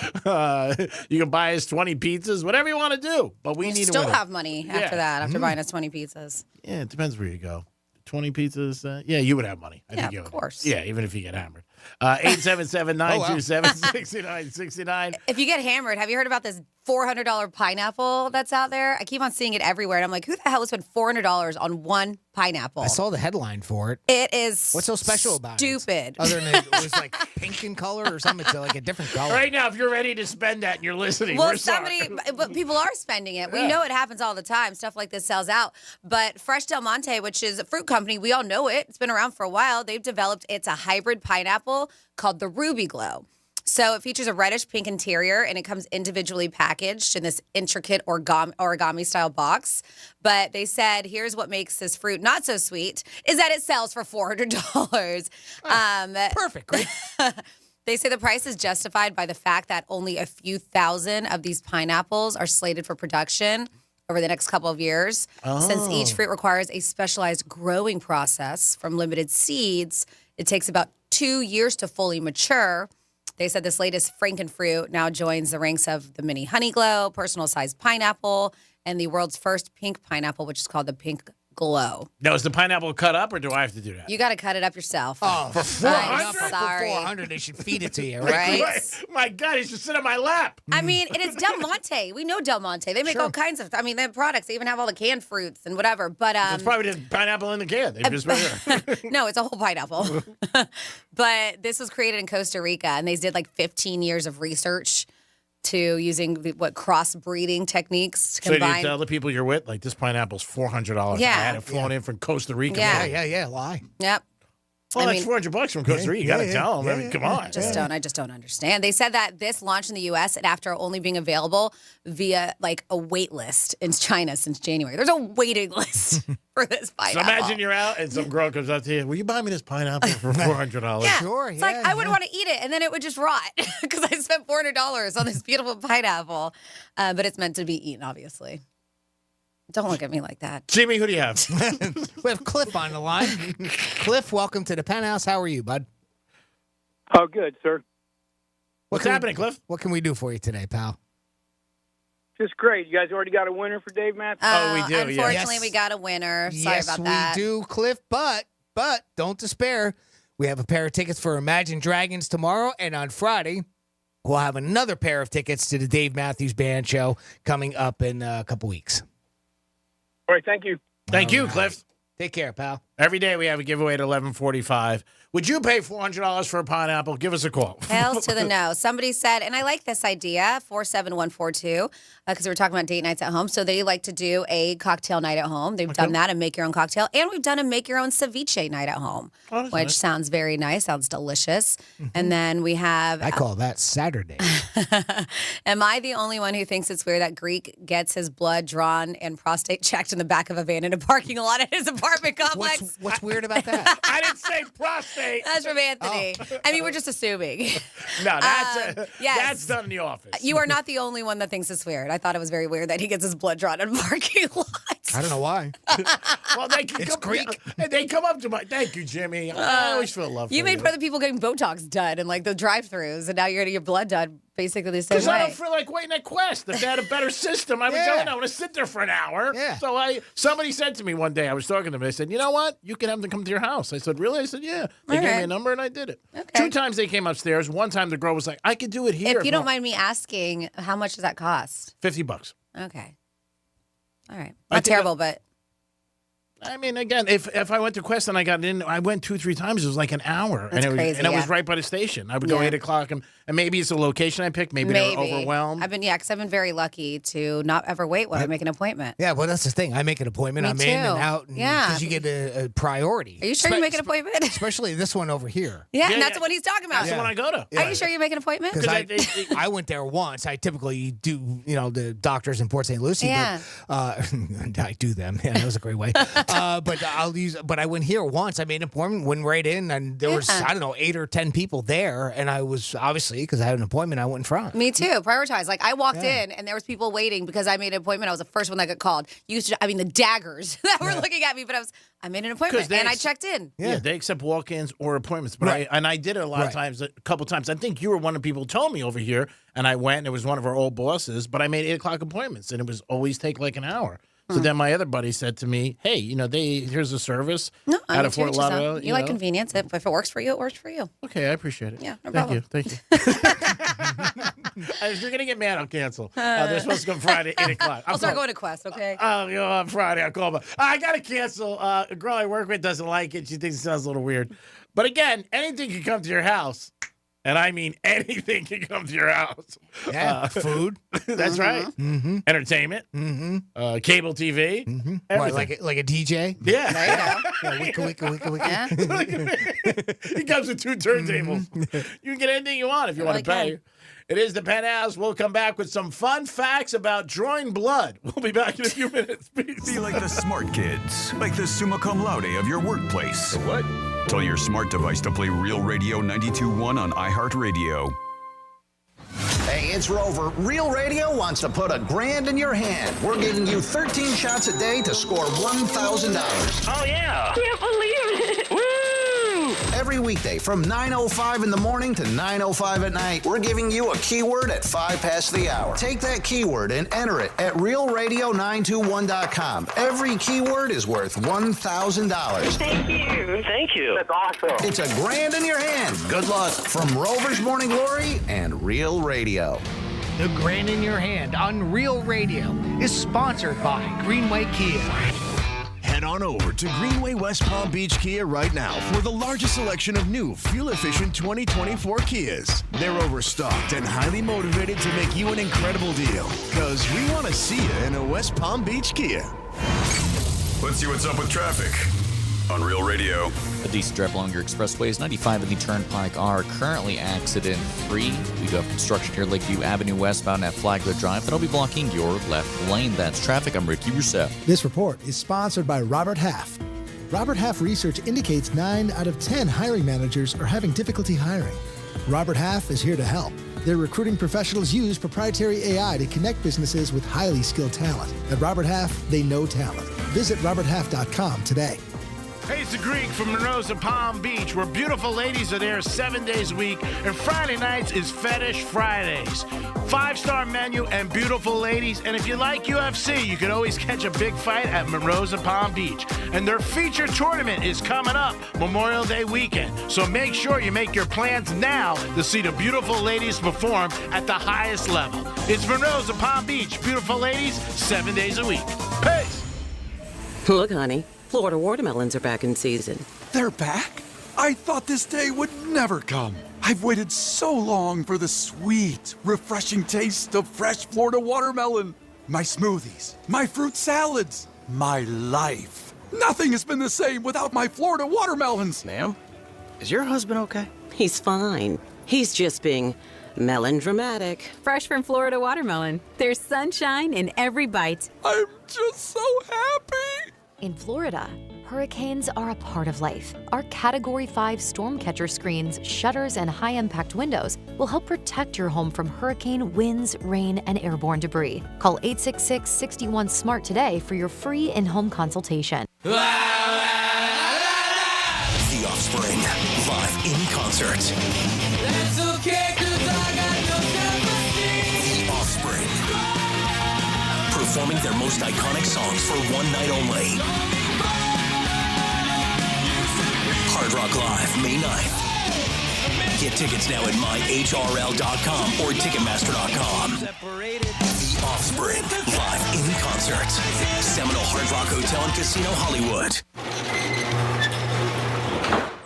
You can buy us 20 pizzas, whatever you want to do. But we need to still have money after that, after Mm-hmm. buying us 20 pizzas. Yeah, it depends where you go. 20 pizzas. Yeah, you would have money. I think you of would. course. Yeah, even if you get hammered. 877-927-6969. If you get hammered, have you heard about this $400 pineapple that's out there? I keep on seeing it everywhere, and I'm like, who the hell would spend $400 on one pineapple? I saw the headline for it. It is What's so special about it? Stupid. Other than it was like pink in color or something. It's like a different color. Right now, if you're ready to spend that and you're listening, Well, we're sorry. but people are spending it. We Yeah. know it happens all the time. Stuff like this sells out. But Fresh Del Monte, which is a fruit company, we all know it. It's been around for a while. They've developed, it's a hybrid pineapple called the Ruby Glow. So it features a reddish pink interior, and it comes individually packaged in this intricate origami style box. But they said, here's what makes this fruit not so sweet, is that it sells for $400. Perfect. Great. They say the price is justified by the fact that only a few thousand of these pineapples are slated for production over the next couple of years. Since each fruit requires a specialized growing process from limited seeds, it takes about 2 years to fully mature. They said this latest Frankenfruit now joins the ranks of the mini Honey Glow, personal-sized pineapple, and the world's first pink pineapple, which is called the Pink Glow. Now, is the pineapple cut up, or do I have to do that? You got to cut it up yourself. Oh, for I'm sorry. For 400, they should feed it to you, Right? My God, he should sit on my lap. I mean, it is Del Monte. We know Del Monte. They make all kinds of, they have products. They even have all the canned fruits and whatever. But It's probably the pineapple in the can. They just no, it's a whole pineapple. But this was created in Costa Rica, and they did like 15 years of research to using crossbreeding techniques to So you combine. tell the people you're with, like, this pineapple's $400. Yeah. I had it flown in from Costa Rica. Yeah. Yeah. Lie. Yep. Oh, I that's mean- $400 from Costa Rica. You got to tell them. I mean, come on. I just don't understand. They said that this launched in the U.S. and after only being available via like a wait list in China since January. There's a waiting list for this So pineapple. imagine you're out and some girl comes up to you. Will you buy me this pineapple for $400? Yeah, Sure, it's like I wouldn't want to eat it, and then it would just rot because I spent $400 on this beautiful pineapple. But it's meant to be eaten, obviously. Don't look at me like that. Jimmy, who do you have? We have Cliff on the line. Cliff, welcome to the Penthouse. How are you, bud? Oh, good, sir. What's can we- happening, Cliff? What can we do for you today, pal? Just great. You guys already got a winner for Dave Matthews? We do, yeah. Unfortunately, Yes. we got a winner. Sorry yes, about that. we do, Cliff. But don't despair. We have a pair of tickets for Imagine Dragons tomorrow, and on Friday, we'll have another pair of tickets to the Dave Matthews Band show coming up in a couple weeks. All right, thank you. Thank you, All right. Cliff. Take care, pal. Every day we have a giveaway at 11:45. Would you pay $400 for a pineapple? Give us a call. Hells to the no. Somebody said, and I like this idea, 47142, because we were talking about date nights at home. So they like to do a cocktail night at home. They've done that, a make your own cocktail. And we've done a make your own ceviche night at home, which nice. sounds very nice, sounds delicious. And then we have, I call that Saturday. am I the only one who thinks it's weird that Greek gets his blood drawn and prostate checked in the back of a van in a parking lot at his apartment complex? What's weird about that? I didn't say prostate. That's from Anthony. I mean, we're just assuming. No, yes. that's done in the office. You are not the only one that thinks it's weird. I thought it was very weird that he gets his blood drawn in a parking lot. I don't know why. Well, they can It's come, Greek. They come up to my. Thank you, Jimmy. I always feel love. You for made fun of the people getting Botox done and like the drive-throughs, and now you're getting your blood done basically the same Because I don't way. feel like waiting at Quest. If they had a better system, I would go in. I want to sit there for an hour. Yeah. So somebody said to me one day, I was talking to them. They said, "You know what? You can have them come to your house." I said, "Really?" I said, "Yeah." They gave me a number and I did it. Okay. Okay. 2 times they came upstairs. One time the girl was like, I could do it here. If you don't mind me asking, how much does that cost? $50. Okay. All right. Not terrible, but... I mean, again, if I went to Quest and I got in, I went 2-3 times. It was like an hour. That's crazy, and it was right by the station. I would go 8 o'clock, and maybe it's a location I picked. Maybe they were overwhelmed. Because I've been very lucky to not ever wait when I make an appointment. Yeah, well, that's the thing. I make an appointment. Me I'm too. in and out. Yeah. Because you get a priority. Are you sure you make an appointment? Especially this one over here. Yeah, and that's what he's talking about. That's the one I go to. Are you sure you make an appointment? Because I went there once. I typically do, the doctors in Port St. Lucie. Yeah. But, I do them. Yeah, that was a great way. But I went here once. I made an appointment, went right in, and there was, 8 or 10 people there. And I was, obviously, because I had an appointment, I went in front. Me too. Prioritize. Like, I walked in, and there was people waiting because I made an appointment. I was the first one that got called. The daggers that were looking at me, but I made an appointment, and I checked in. Yeah, they accept walk-ins or appointments. But I did it a couple times. I think you were one of the people who told me over here, and I went, and it was one of our old bosses, but I made 8 o'clock appointments, and it was always take like an hour. So then my other buddy said to me, hey, here's a service out of Fort Lauderdale. You like convenience. If it works for you, it works for you. Okay, I appreciate it. Yeah, no problem. Thank you. If you're going to get mad, I'll cancel. They're supposed to come Friday, 8 o'clock. I'll start going to Quest, okay? On Friday, I'll call them. I got to cancel. A girl I work with doesn't like it. She thinks it sounds a little weird. But again, anything can come to your house. And I mean anything can come to your house. Yeah, food. That's right. Mm-hmm. Entertainment. Mm-hmm. Cable TV. Mm-hmm. What, like a DJ? Yeah. There you go. Wicka. He comes with 2 turntables. You can get anything you want if you want to pay. It is the Penthouse. We'll come back with some fun facts about drawing blood. We'll be back in a few minutes. Be like the smart kids, like the summa cum laude of your workplace. What? Tell your smart device to play Real Radio 92.1 on iHeartRadio. Hey, it's Rover. Real Radio wants to put $1,000 in your hand. We're giving you 13 shots a day to score $1,000. Oh, yeah. Can't believe it. Woo! Every weekday from 9:05 in the morning to 9:05 at night, we're giving you a keyword at 5 past the hour. Take that keyword and enter it at realradio921.com. Every keyword is worth $1,000. Thank you. Thank you. That's awesome. It's $1,000 in your hand. Good luck from Rover's Morning Glory and Real Radio. The Grand in Your Hand on Real Radio is sponsored by Greenway Kia. Head on over to Greenway West Palm Beach Kia right now for the largest selection of new, fuel-efficient 2024 Kias. They're overstocked and highly motivated to make you an incredible deal. Because we want to see you in a West Palm Beach Kia. Let's see what's up with traffic on Real Radio. A decent drive along your expressways. 95 and the Turnpike are currently accident-free. We do have construction here, Lakeview Avenue westbound at Flagler Drive. That'll be blocking your left lane. That's traffic. I'm Ricky Rousseau. This report is sponsored by Robert Half. Robert Half research indicates 9 out of 10 hiring managers are having difficulty hiring. Robert Half is here to help. Their recruiting professionals use proprietary AI to connect businesses with highly skilled talent. At Robert Half, they know talent. Visit roberthalf.com today. Hey, it's the Greek from Monroe's and Palm Beach, where beautiful ladies are there 7 days a week, and Friday nights is Fetish Fridays. 5-star menu and beautiful ladies, and if you like UFC, you can always catch a big fight at Monroe's and Palm Beach. And their featured tournament is coming up Memorial Day weekend, so make sure you make your plans now to see the beautiful ladies perform at the highest level. It's Monroe's and Palm Beach, beautiful ladies, 7 days a week. Peace! Look, honey. Florida watermelons are back in season. They're back? I thought this day would never come. I've waited so long for the sweet, refreshing taste of fresh Florida watermelon. My smoothies, my fruit salads, my life. Nothing has been the same without my Florida watermelons. Ma'am, is your husband okay? He's fine. He's just being melodramatic. Fresh from Florida watermelon. There's sunshine in every bite. I'm just so happy. In Florida, hurricanes are a part of life. Our Category 5 storm catcher screens, shutters, and high-impact windows will help protect your home from hurricane winds, rain, and airborne debris. Call 866-61-SMART today for your free in-home consultation. The Offspring, live in concert. That's okay, 'cause I got no self-esteem. The Offspring, performing their most iconic songs for one night only. Hard Rock Live, May 9th. Get tickets now at myhrl.com or Ticketmaster.com. The Offspring, live in concert. Seminole Hard Rock Hotel and Casino Hollywood.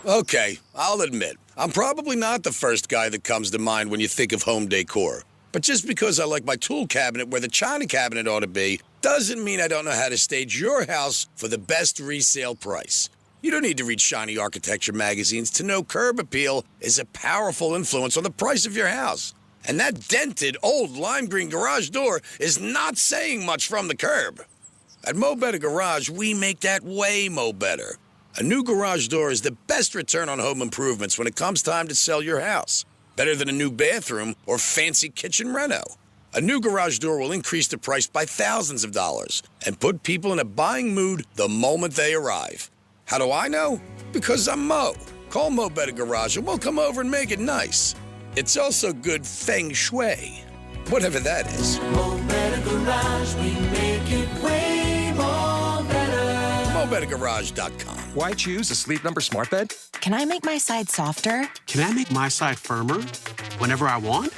Okay, I'll admit, I'm probably not the first guy that comes to mind when you think of home decor. But just because I like my tool cabinet where the china cabinet ought to be, doesn't mean I don't know how to stage your house for the best resale price. You don't need to read shiny architecture magazines to know curb appeal is a powerful influence on the price of your house. And that dented old lime green garage door is not saying much from the curb. At Mo Better Garage, we make that way mo better. A new garage door is the best return on home improvements when it comes time to sell your house. Better than a new bathroom or fancy kitchen reno. A new garage door will increase the price by thousands of dollars and put people in a buying mood the moment they arrive. How do I know? Because I'm Mo. Call Mo Better Garage and we'll come over and make it nice. It's also good feng shui, whatever that is. Mo Better Garage, we make it way more better. MoBetterGarage.com. Why choose a Sleep Number smart bed? Can I make my side softer? Can I make my side firmer whenever I want?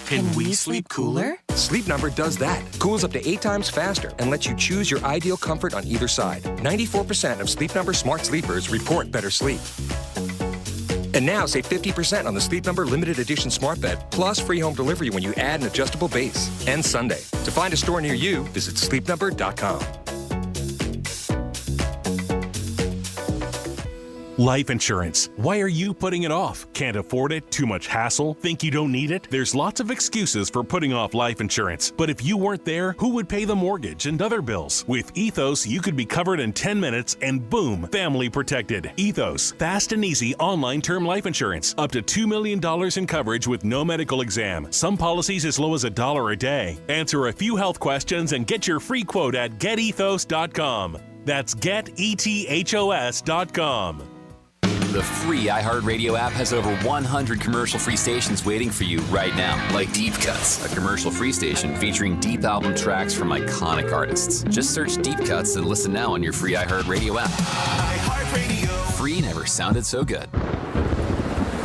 Can we sleep cooler? Sleep Number does that. Cools up to 8 times faster and lets you choose your ideal comfort on either side. 94% of Sleep Number smart sleepers report better sleep. And now save 50% on the Sleep Number limited edition smart bed, plus free home delivery when you add an adjustable base. Ends Sunday. To find a store near you, visit sleepnumber.com. Life insurance. Why are you putting it off? Can't afford it? Too much hassle? Think you don't need it? There's lots of excuses for putting off life insurance. But if you weren't there, who would pay the mortgage and other bills? With Ethos, you could be covered in 10 minutes and boom, family protected. Ethos, fast and easy online term life insurance. Up to $2 million in coverage with no medical exam. Some policies as low as $1 a day. Answer a few health questions and get your free quote at getethos.com. That's getethos.com. The free iHeartRadio app has over 100 commercial-free stations waiting for you right now, like Deep Cuts, a commercial-free station featuring deep album tracks from iconic artists. Just search Deep Cuts and listen now on your free iHeartRadio app. iHeartRadio. Free never sounded so good.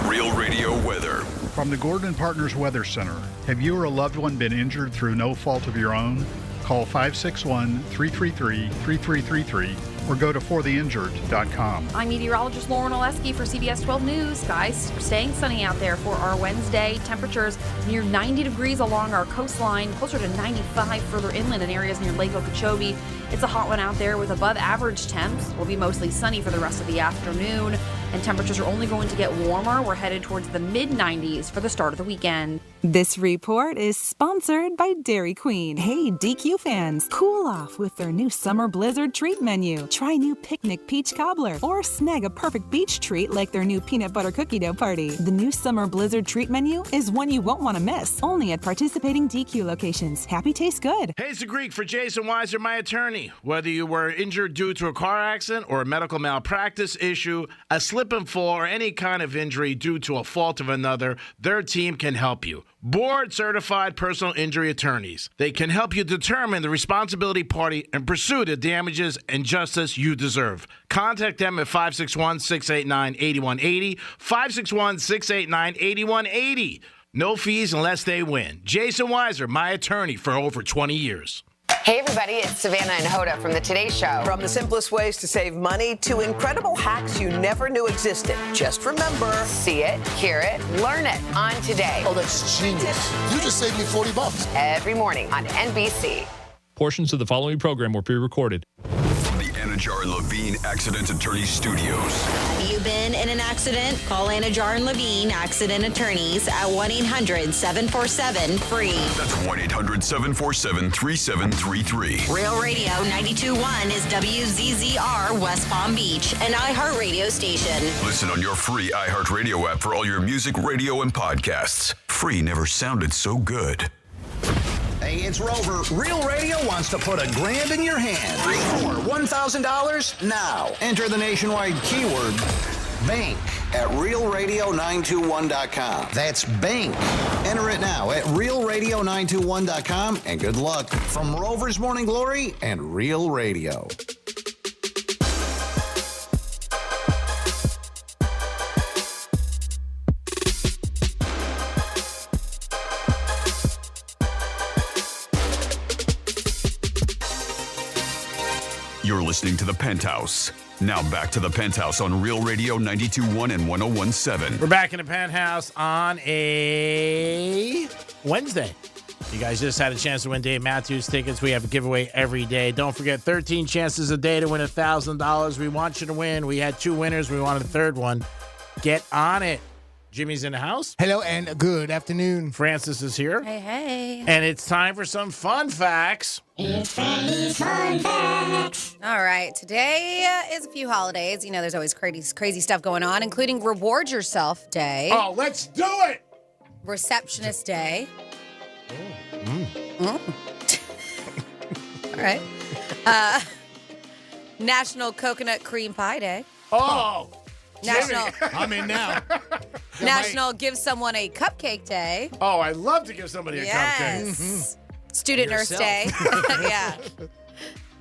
Real Radio weather. From the Gordon Partners Weather Center, have you or a loved one been injured through no fault of your own? Call 561-333-3333 or go to fortheinjured.com. I'm meteorologist Lauren Oleski for CBS 12 News. Guys, staying sunny out there for our Wednesday. Temperatures near 90 degrees along our coastline, closer to 95 further inland in areas near Lake Okeechobee. It's a hot one out there with above average temps. We'll be mostly sunny for the rest of the afternoon, and temperatures are only going to get warmer. We're headed towards the mid-90s for the start of the weekend. This report is sponsored by Dairy Queen. Hey, DQ fans, cool off with their new summer blizzard treat menu. Try new picnic peach cobbler or snag a perfect beach treat like their new peanut butter cookie dough party. The new summer blizzard treat menu is one you won't want to miss. Only at participating DQ locations. Happy tastes good. Hey, it's the Greek for Jason Weiser, my attorney. Whether you were injured due to a car accident or a medical malpractice issue, a slip and fall, or any kind of injury due to a fault of another, their team can help you. Board-certified personal injury attorneys. They can help you determine the responsibility party and pursue the damages and justice you deserve. Contact them at 561-689-8180, 561-689-8180. No fees unless they win. Jason Weiser, my attorney for over 20 years. Hey everybody, it's Savannah and Hoda from the Today Show. From the simplest ways to save money to incredible hacks you never knew existed. Just remember, see it, hear it, learn it on Today. Oh, that's genius. You just saved me $40. Every morning on NBC. Portions of the following program were pre-recorded. From the Anajar and Levine Accident Attorney Studios. Have you been in an accident? Call Anajar and Levine Accident Attorneys at 1-800-747-FREE. That's 1-800-747-3733. Real Radio 92.1 is WZZR West Palm Beach, an iHeartRadio station. Listen on your free iHeartRadio app for all your music, radio, and podcasts. Free never sounded so good. Hey, it's Rover. Real Radio wants to put $1,000 in your hand. For $1,000 now. Enter the nationwide keyword BANK at realradio921.com. That's BANK. Enter it now at realradio921.com, and good luck from Rover's Morning Glory and Real Radio. You're listening to The Penthouse. Now back to The Penthouse on Real Radio 92.1 and 101.7. We're back in the Penthouse on a Wednesday. You guys just had a chance to win Dave Matthews tickets. We have a giveaway every day. Don't forget, 13 chances a day to win $1,000. We want you to win. We had 2 winners. We wanted a third one. Get on it. Jimmy's in the house. Hello and good afternoon. Francis is here. Hey, hey. And it's time for some fun facts. It's Freddy's Fun Facts. All right. Today is a few holidays. You know, there's always crazy stuff going on, including Reward Yourself Day. Oh, let's do it. Receptionist Day. Mm. All right. National Coconut Cream Pie Day. Oh. National. I'm in now. National Give Someone a Cupcake Day. Oh, I'd love to give somebody a cupcake. Yes. Student Nurse Day. Yeah.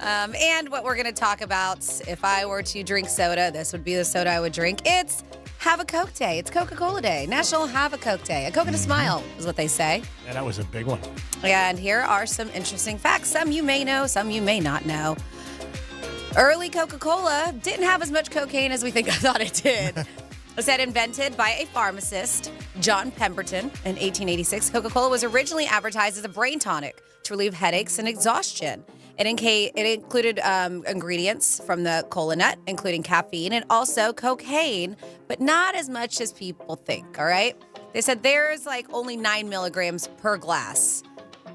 And what we're going to talk about, if I were to drink soda, this would be the soda I would drink. It's Have a Coke Day. It's Coca-Cola Day. National Have a Coke Day. A Coke and a Smile is what they say. Yeah, that was a big one. And here are some interesting facts. Some you may know, some you may not know. Early Coca-Cola didn't have as much cocaine as we thought it did. It said invented by a pharmacist, John Pemberton, in 1886. Coca-Cola was originally advertised as a brain tonic to relieve headaches and exhaustion. It included ingredients from the cola nut, including caffeine and also cocaine, but not as much as people think, all right? They said there's like only 9 milligrams per glass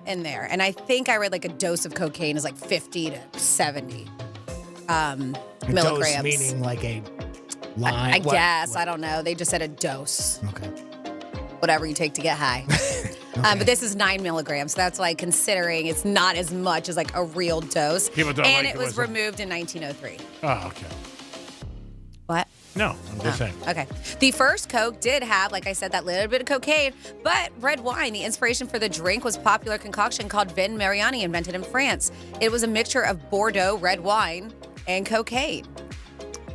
in there. And I think I read like a dose of cocaine is like 50 to 70 milligrams. Dose meaning like a line? I guess. I don't know. They just said a dose. Okay. Whatever you take to get high. But this is 9 milligrams. So that's like considering it's not as much as like a real dose. People don't and like it was removed in 1903. Oh, okay. What? No, I'm just saying. Okay. The first Coke did have, like I said, that little bit of cocaine, but red wine, the inspiration for the drink, was a popular concoction called Vin Mariani, invented in France. It was a mixture of Bordeaux red wine and cocaine.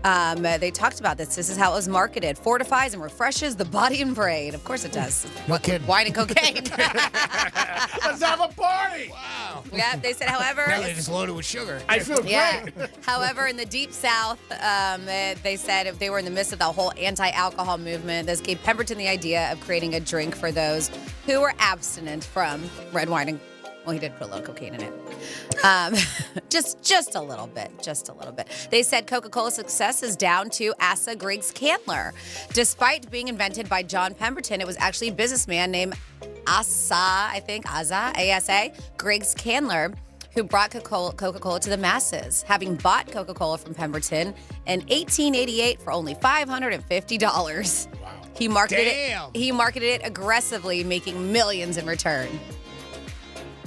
They talked about this. This is how it was marketed. Fortifies and refreshes the body and brain. Of course it does. No kidding. Wine and cocaine. Let's have a party. Wow. Yeah, they said, however... Now they just loaded with sugar. I feel great. However, in the Deep South, they said if they were in the midst of the whole anti-alcohol movement, this gave Pemberton the idea of creating a drink for those who were abstinent from red wine and well, he did put a little cocaine in it. Just a little bit. Just a little bit. They said Coca-Cola's success is down to Asa Griggs Candler. Despite being invented by John Pemberton, it was actually a businessman named Asa Griggs Candler who brought Coca-Cola to the masses, having bought Coca-Cola from Pemberton in 1888 for only $550. Wow. He marketed it aggressively, making millions in return.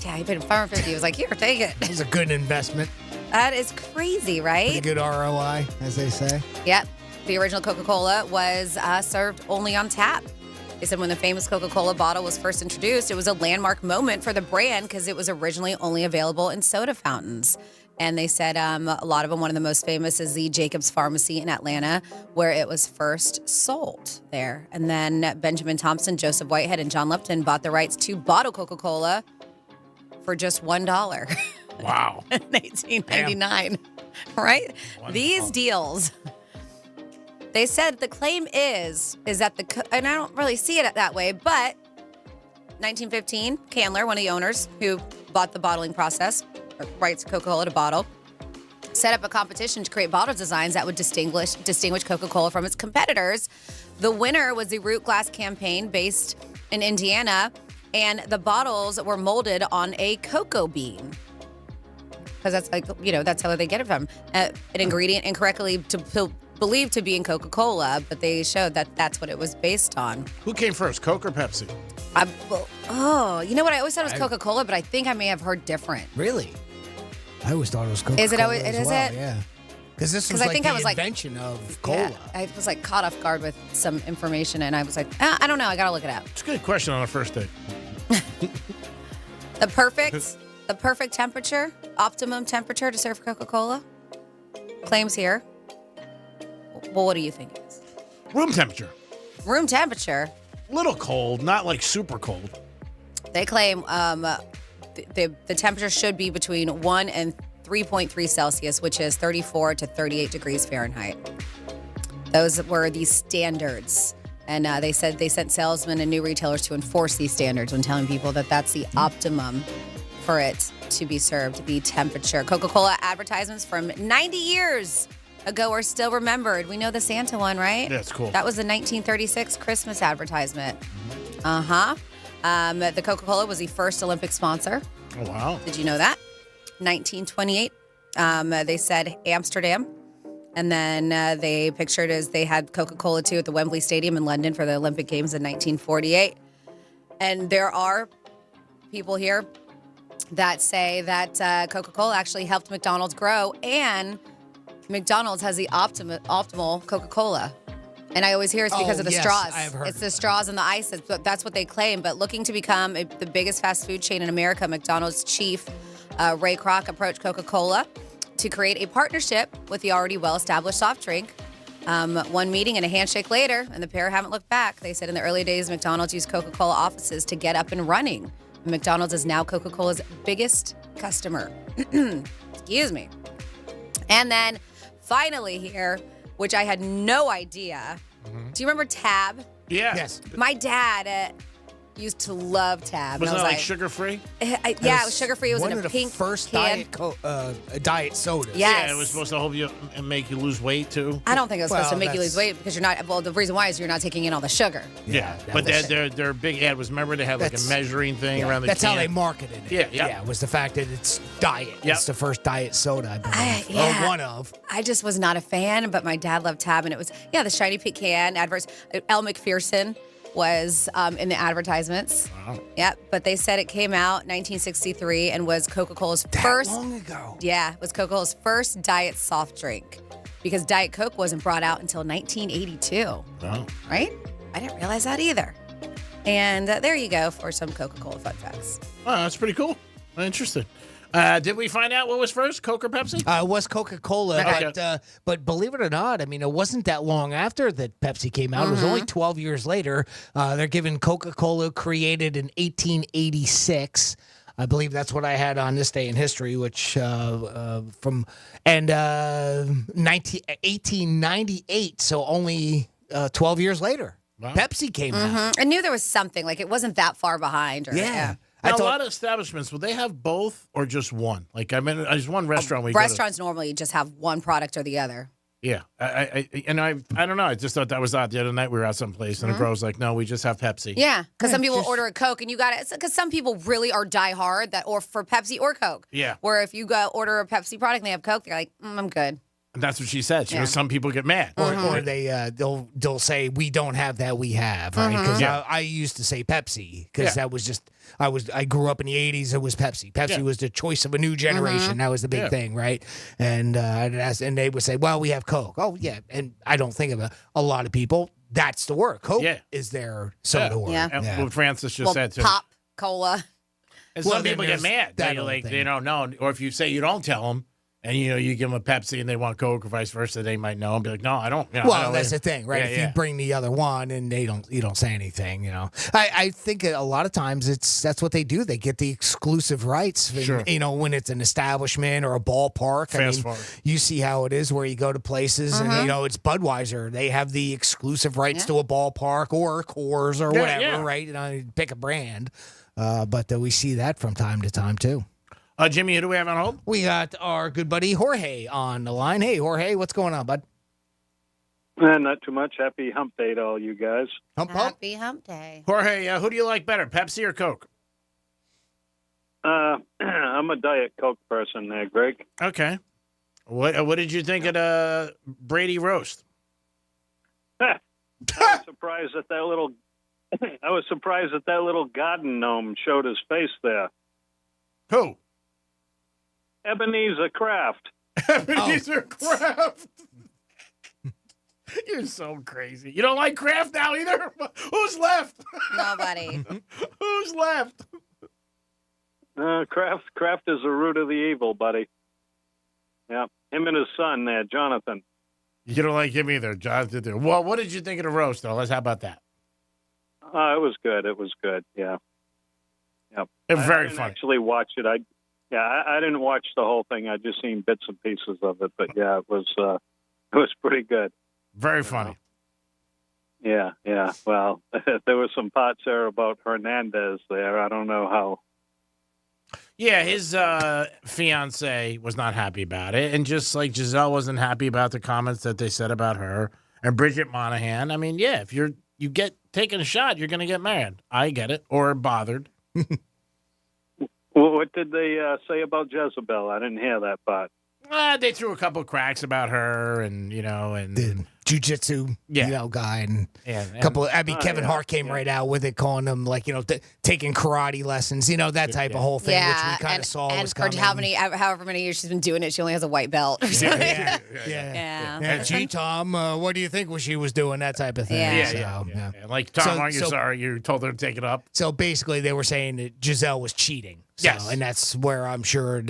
Yeah, he paid him $550. He was like, here, take it. It was a good investment. That is crazy, right? Pretty good ROI, as they say. Yep. The original Coca-Cola was served only on tap. They said when the famous Coca-Cola bottle was first introduced, it was a landmark moment for the brand because it was originally only available in soda fountains. And they said a lot of them, one of the most famous is the Jacobs Pharmacy in Atlanta, where it was first sold there. And then Benjamin Thompson, Joseph Whitehead, and John Lupton bought the rights to bottle Coca-Cola for just $1. Wow. In 1899. Right? These deals. They said the claim is that and I don't really see it that way, but 1915, Candler, one of the owners who bought the bottling process, rights Coca-Cola to bottle, set up a competition to create bottle designs that would distinguish Coca-Cola from its competitors. The winner was the Root Glass campaign based in Indiana, and the bottles were molded on a cocoa bean. Because that's that's how they get it from. An ingredient incorrectly believed to be in Coca-Cola, but they showed that that's what it was based on. Who came first, Coke or Pepsi? You know what? I always thought it was Coca-Cola, but I think I may have heard different. Really? I always thought it was Coca-Cola. Is it always? Is it? Yeah. Because this was like the invention of cola. Yeah, I was like caught off guard with some information, and I was like, I don't know. I gotta look it up. It's a good question on a first date. The perfect temperature, optimum temperature to serve Coca-Cola. Claims here. Well, what do you think it is? Room temperature. Room temperature. Little cold, not like super cold. They claim the temperature should be between 1 and 3.3 Celsius, which is 34 to 38 degrees Fahrenheit. Those were the standards. And they said they sent salesmen and new retailers to enforce these standards when telling people that that's the optimum for it to be served, the temperature. Coca-Cola advertisements from 90 years ago are still remembered. We know the Santa one, right? That's cool. That was the 1936 Christmas advertisement. Uh-huh. The Coca-Cola was the first Olympic sponsor. Oh, wow. Did you know that? 1928. They said Amsterdam. And then they pictured as they had Coca-Cola, too, at the Wembley Stadium in London for the Olympic Games in 1948. And there are people here that say that Coca-Cola actually helped McDonald's grow, and McDonald's has the optimal Coca-Cola. And I always hear it's because of the straws. I have heard it's the straws and the ice. That's what they claim. But looking to become the biggest fast food chain in America, McDonald's chief Ray Kroc approached Coca-Cola to create a partnership with the already well-established soft drink. One meeting and a handshake later, and the pair haven't looked back. They said in the early days, McDonald's used Coca-Cola offices to get up and running. McDonald's is now Coca-Cola's biggest customer. Excuse me. And then finally here, which I had no idea. Do you remember Tab? Yeah. Yes. My dad used to love Tab. Was and it I was like sugar-free? Yeah, it was sugar-free. It was one in of a the pink first can. diet sodas. Yes. Yeah, it was supposed to help you and make you lose weight, too. I don't think it was supposed to make you lose weight because you're not. Well, the reason why is you're not taking in all the sugar. Yeah, but their big ad was, remember, they had like a measuring thing around the That's can. how they marketed it. Yeah. It was the fact that it's diet. Yep. It's the first diet soda, I believe. Yeah. Or one of. I just was not a fan, but my dad loved Tab, and it was the shiny pink can adverts. Elle McPherson was in the advertisements. Wow. Yep, but they said it came out 1963 and was Coca-Cola's first. Long ago. Yeah, it was Coca-Cola's first diet soft drink because Diet Coke wasn't brought out until 1982. Wow. Right? I didn't realize that either. And there you go for some Coca-Cola fun facts. Oh, that's pretty cool. I'm interested. Did we find out what was first, Coke or Pepsi? It was Coca-Cola, but believe it or not, I mean, it wasn't that long after that Pepsi came out. It was only 12 years later. They're giving Coca-Cola created in 1886. I believe that's what I had on this day in history, which 1898, so only 12 years later. Wow. Pepsi came out. I knew there was something, like it wasn't that far behind. Yeah. Now, a lot of establishments, will they have both or just one? Like, I mean, there's one restaurant we go to. Restaurants normally just have one product or the other. Yeah. I don't know. I just thought that was odd. The other night we were out someplace and the girl was like, no, we just have Pepsi. Yeah, because some people order a Coke and you got it. Because some people really are diehard or for Pepsi or Coke. Yeah. Where if you go order a Pepsi product and they have Coke, they're like, I'm good. And that's what she said. She goes, some people get mad. Or they'll say we don't have that, we have, right? Because I used to say Pepsi because that was just I grew up in the 80s. It was Pepsi. Pepsi was the choice of a new generation. That was the big thing, right? And and they would say, well, we have Coke. Oh yeah, and I don't think of a lot of people. That's the word. Coke is their soda word. Yeah. And what Francis just said too. Pop cola. And some people get mad. They don't know, or if you say you don't tell them. And, you give them a Pepsi and they want Coke or vice versa, they might know and be like, no, I don't. Well, that's the thing, right? If you bring the other one and you don't say anything, I think a lot of times that's what they do. They get the exclusive rights, Sure. When it's an establishment or a ballpark. Fast forward. You see how it is where you go to places and, it's Budweiser. They have the exclusive rights to a ballpark or Coors or whatever, right? Pick a brand. But we see that from time to time, too. Jimmy, who do we have on hold? We got our good buddy Jorge on the line. Hey, Jorge, what's going on, bud? Not too much. Happy hump day to all you guys. Happy hump day. Jorge, who do you like better, Pepsi or Coke? I'm a Diet Coke person there, Greg. Okay. What did you think of the Brady roast? I was surprised that little garden gnome showed his face there. Who? Ebenezer Kraft. Ebenezer Kraft. You're so crazy. You don't like Kraft now either? Who's left? Nobody. Who's left? Kraft is the root of the evil, buddy. Yeah, him and his son there, Jonathan. You don't like him either, Jonathan. Well, what did you think of the roast, though? How about that? It was good. It was good. Yeah. Yep. Very I didn't funny. actually watch it. Yeah, I didn't watch the whole thing. I just seen bits and pieces of it, but yeah, it was pretty good. Very funny. Yeah. Well, there was some thoughts there about Hernandez there. I don't know how. Yeah, his fiance was not happy about it, and just like Giselle wasn't happy about the comments that they said about her, and Bridget Monahan. I mean, yeah, if you get taken a shot, you're going to get mad. I get it, or bothered. Well, what did they say about Jezebel? I didn't hear that part. They threw a couple cracks about her, and the jiu-jitsu, guy, and a couple. I mean, Kevin Hart came right out with it, calling him taking karate lessons, that type of whole thing, which we kind of saw was coming. For however many years she's been doing it, she only has a white belt. Yeah. Gee, Tom, what do you think she was doing? That type of thing. Yeah. Like, Tom, aren't you sorry you told her to take it up? So basically, they were saying that Giselle was cheating. Yes. And that's where I'm sure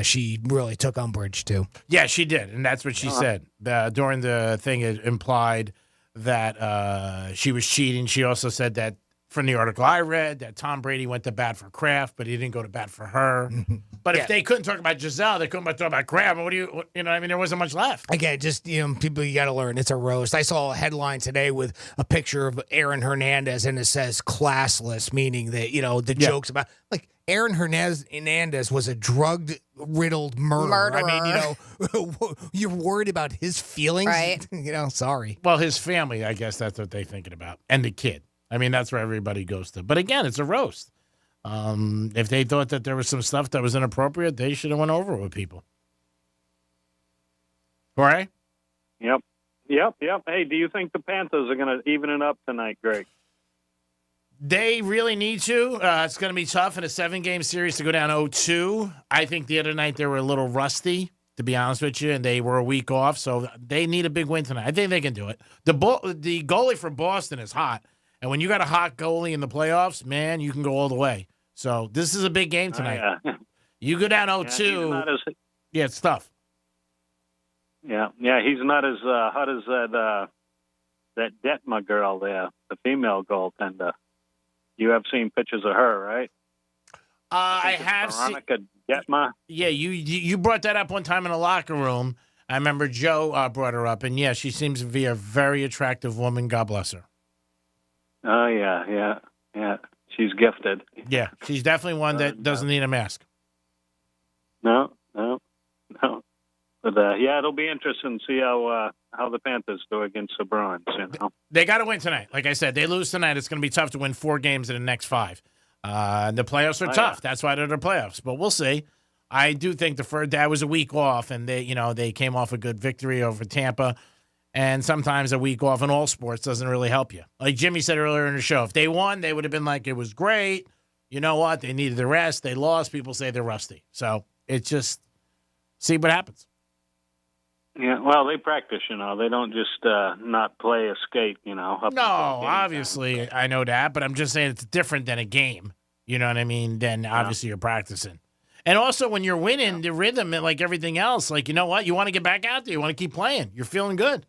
she really took umbrage to. Yeah, she did, and that's what she said. During the thing, it implied that she was cheating. She also said that, from the article I read, that Tom Brady went to bat for Kraft, but he didn't go to bat for her. But if they couldn't talk about Giselle, they couldn't talk about Kraft. There wasn't much left. Again, just, people, you got to learn. It's a roast. I saw a headline today with a picture of Aaron Hernandez, and it says classless, meaning that, the jokes about, Aaron Hernandez was a drug-riddled murderer. I mean, you're worried about his feelings? Right. Sorry. Well, his family, I guess that's what they're thinking about. And the kid. I mean, that's where everybody goes to. But again, it's a roast. If they thought that there was some stuff that was inappropriate, they should have went over it with people. Right? Yep. Hey, do you think the Panthers are going to even it up tonight, Greg? They really need to. It's going to be tough in a 7-game series to go down 0-2. I think the other night they were a little rusty, to be honest with you, and they were a week off, so they need a big win tonight. I think they can do it. The goalie for Boston is hot, and when you got a hot goalie in the playoffs, man, you can go all the way. So this is a big game tonight. You go down 0-2. Yeah, it's tough. Yeah, he's not as hot as that Detma girl there, the female goaltender. You have seen pictures of her, right? I have seen Veronica Detma. Yeah, you brought that up one time in the locker room. I remember Joe brought her up, and yeah, she seems to be a very attractive woman. God bless her. Oh yeah. She's gifted. Yeah, she's definitely one that doesn't need a mask. No. But it'll be interesting to see how the Panthers do against the Bruins. They got to win tonight. Like I said, they lose tonight, it's going to be tough to win 4 games in the next 5. The playoffs are tough. Yeah. That's why they're the playoffs. But we'll see. I do think that was a week off, and they came off a good victory over Tampa. And sometimes a week off in all sports doesn't really help you. Like Jimmy said earlier in the show, if they won, they would have been like, it was great. You know what? They needed the rest. They lost. People say they're rusty. So it's just see what happens. Yeah, well, they practice, They don't just not play a skate, No, obviously, I know that, but I'm just saying it's different than a game. You know what I mean? Then obviously you're practicing. And also when you're winning, the rhythm, like everything else, like, you know what? You want to get back out there. You want to keep playing. You're feeling good.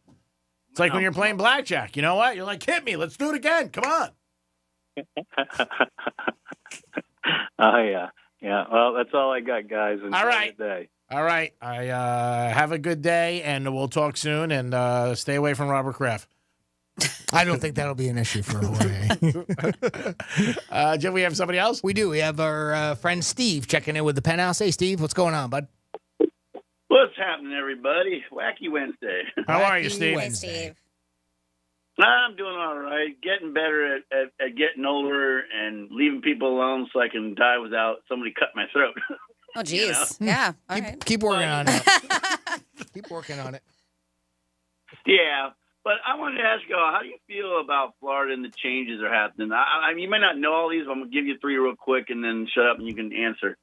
It's like when you're playing blackjack. You know what? You're like, hit me. Let's do it again. Come on. Oh, yeah. Yeah, well, that's all I got, guys. Enjoy all right. the day. All right. I have a good day, and we'll talk soon, and stay away from Robert Kraft. I don't think that'll be an issue for Jorge. Do we have somebody else? We do. We have our friend Steve checking in with the Penthouse. Hey, Steve, what's going on, bud? What's happening, everybody? Wacky Wednesday. How are you, Steve? Steve. I'm doing all right. Getting better at getting older and leaving people alone so I can die without somebody cut my throat. Oh, geez. Yeah. Keep working on it. Keep working on it. Yeah. But I wanted to ask you, how do you feel about Florida and the changes that are happening? I mean, you might not know all these, but I'm going to give you 3 real quick and then shut up and you can answer.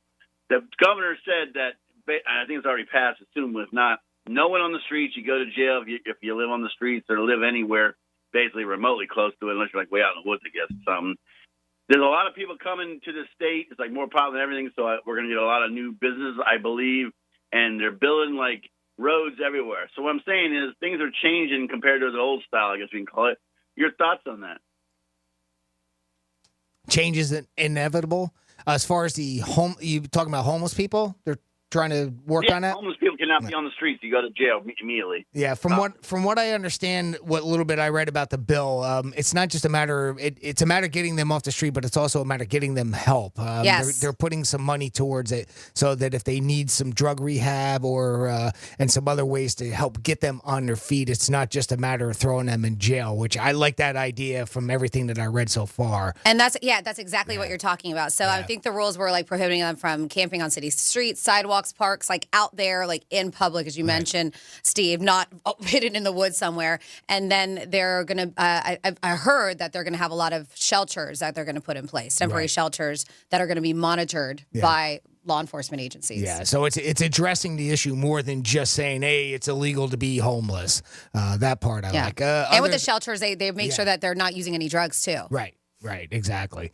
The governor said that, I think it's already passed, assume if not, no one on the streets, you go to jail if you live on the streets or live anywhere basically remotely close to it, unless you're like way out in the woods, I guess, or something. There's a lot of people coming to the state. It's like more popular than everything, so we're going to get a lot of new business, I believe, and they're building like roads everywhere. So what I'm saying is things are changing compared to the old style, I guess we can call it. Your thoughts on that? change is inevitable. As far as you talking about homeless people, they're trying to work on that. Homeless people cannot be on the streets. You go to jail immediately. Yeah, from what I understand, what little bit I read about the bill, it's not just a matter of it's a matter of getting them off the street, but it's also a matter of getting them help. Yes. They're putting some money towards it so that if they need some drug rehab or and some other ways to help get them on their feet, it's not just a matter of throwing them in jail. Which I like that idea from everything that I read so far. And that's exactly what you're talking about. So I think the rules were like prohibiting them from camping on city streets, sidewalks, parks, like out there, like in public, as you mentioned, Steve, not hidden in the woods somewhere. And then they're going to, I heard that they're going to have a lot of shelters that they're going to put in place, temporary shelters that are going to be monitored by law enforcement agencies. Yeah, so it's addressing the issue more than just saying, hey, it's illegal to be homeless. That part I like. And with the shelters, they make sure that they're not using any drugs too. Right, exactly.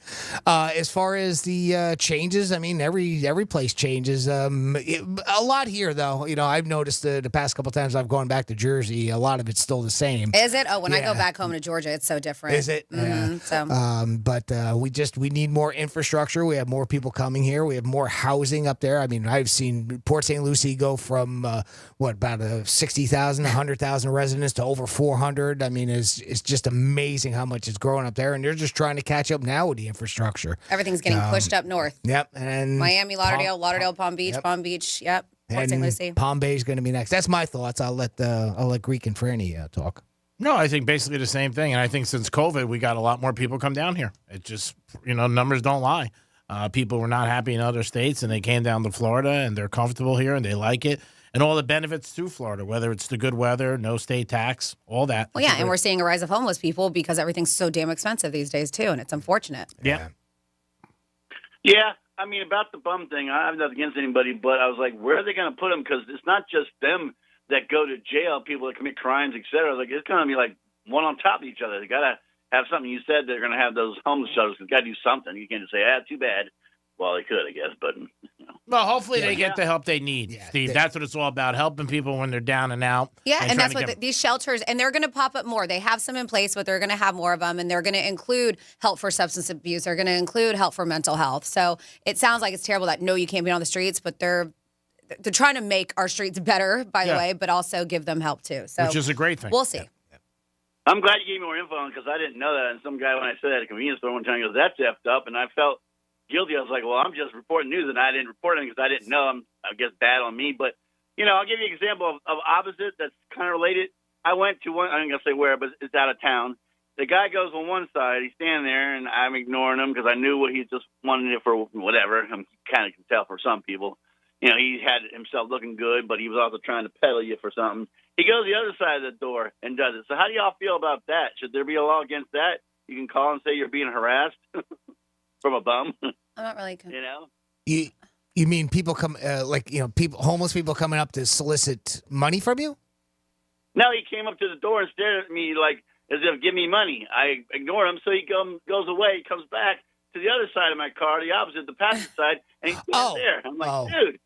As far as the changes, I mean, every place changes. A lot here, though. You know, I've noticed the past couple times I've gone back to Jersey, a lot of it's still the same. Is it? Oh, when I go back home to Georgia, it's so different. Is it? Mm-hmm. But we need more infrastructure. We have more people coming here. We have more housing up there. I mean, I've seen Port St. Lucie go from about 60,000, 100,000 residents to over 400. I mean, it's just amazing how much it's growing up there, and they're just trying to catch up now with the infrastructure. Everything's getting pushed up north. Yep, and Miami, Lauderdale, Palm Beach, Palm Beach. Yep, Port St. Lucie. Palm Bay is going to be next. That's my thoughts. I'll let Greek and Franny talk. No, I think basically the same thing. And I think since COVID, we got a lot more people come down here. It just, numbers don't lie. People were not happy in other states, and they came down to Florida, and they're comfortable here, and they like it. And all the benefits to Florida, whether it's the good weather, no state tax, all that. Well, yeah, and we're seeing a rise of homeless people because everything's so damn expensive these days, too, and it's unfortunate. Yeah. Yeah, I mean, about the bum thing, I have nothing against anybody, but I was like, where are they going to put them? Because it's not just them that go to jail, people that commit crimes, et cetera. Like, it's going to be like one on top of each other. They got to have something. You said they're going to have those homeless shelters. They've got to do something. You can't just say, too bad. Well, they could, I guess, but Well, hopefully they get the help they need, Steve. That's what it's all about, helping people when they're down and out. Yeah, and that's what these shelters, and they're going to pop up more. They have some in place, but they're going to have more of them, and they're going to include help for substance abuse. They're going to include help for mental health. So it sounds like it's terrible that, no, you can't be on the streets, but they're trying to make our streets better, by the way, but also give them help, too. So which is a great thing. We'll see. Yeah. I'm glad you gave me more info on it because I didn't know that. And some guy, when I said that at a convenience store one time, goes, that's effed up, and I felt guilty. I was like, well, I'm just reporting news, and I didn't report it because I didn't know. I guess bad on me. But, I'll give you an example of opposite that's kind of related. I went to one, I'm going to say where, but it's out of town. The guy goes on one side. He's standing there, and I'm ignoring him because I knew what he just wanted it for whatever. I kind of can tell for some people. He had himself looking good, but he was also trying to peddle you for something. He goes to the other side of the door and does it. So how do y'all feel about that? Should there be a law against that? You can call and say you're being harassed from a bum. I'm not really. You mean people come homeless people coming up to solicit money from you? No, he came up to the door and stared at me like as if give me money. I ignored him, so he goes away. He comes back to the other side of my car, the opposite, the passenger side, and he's there. I'm like, dude.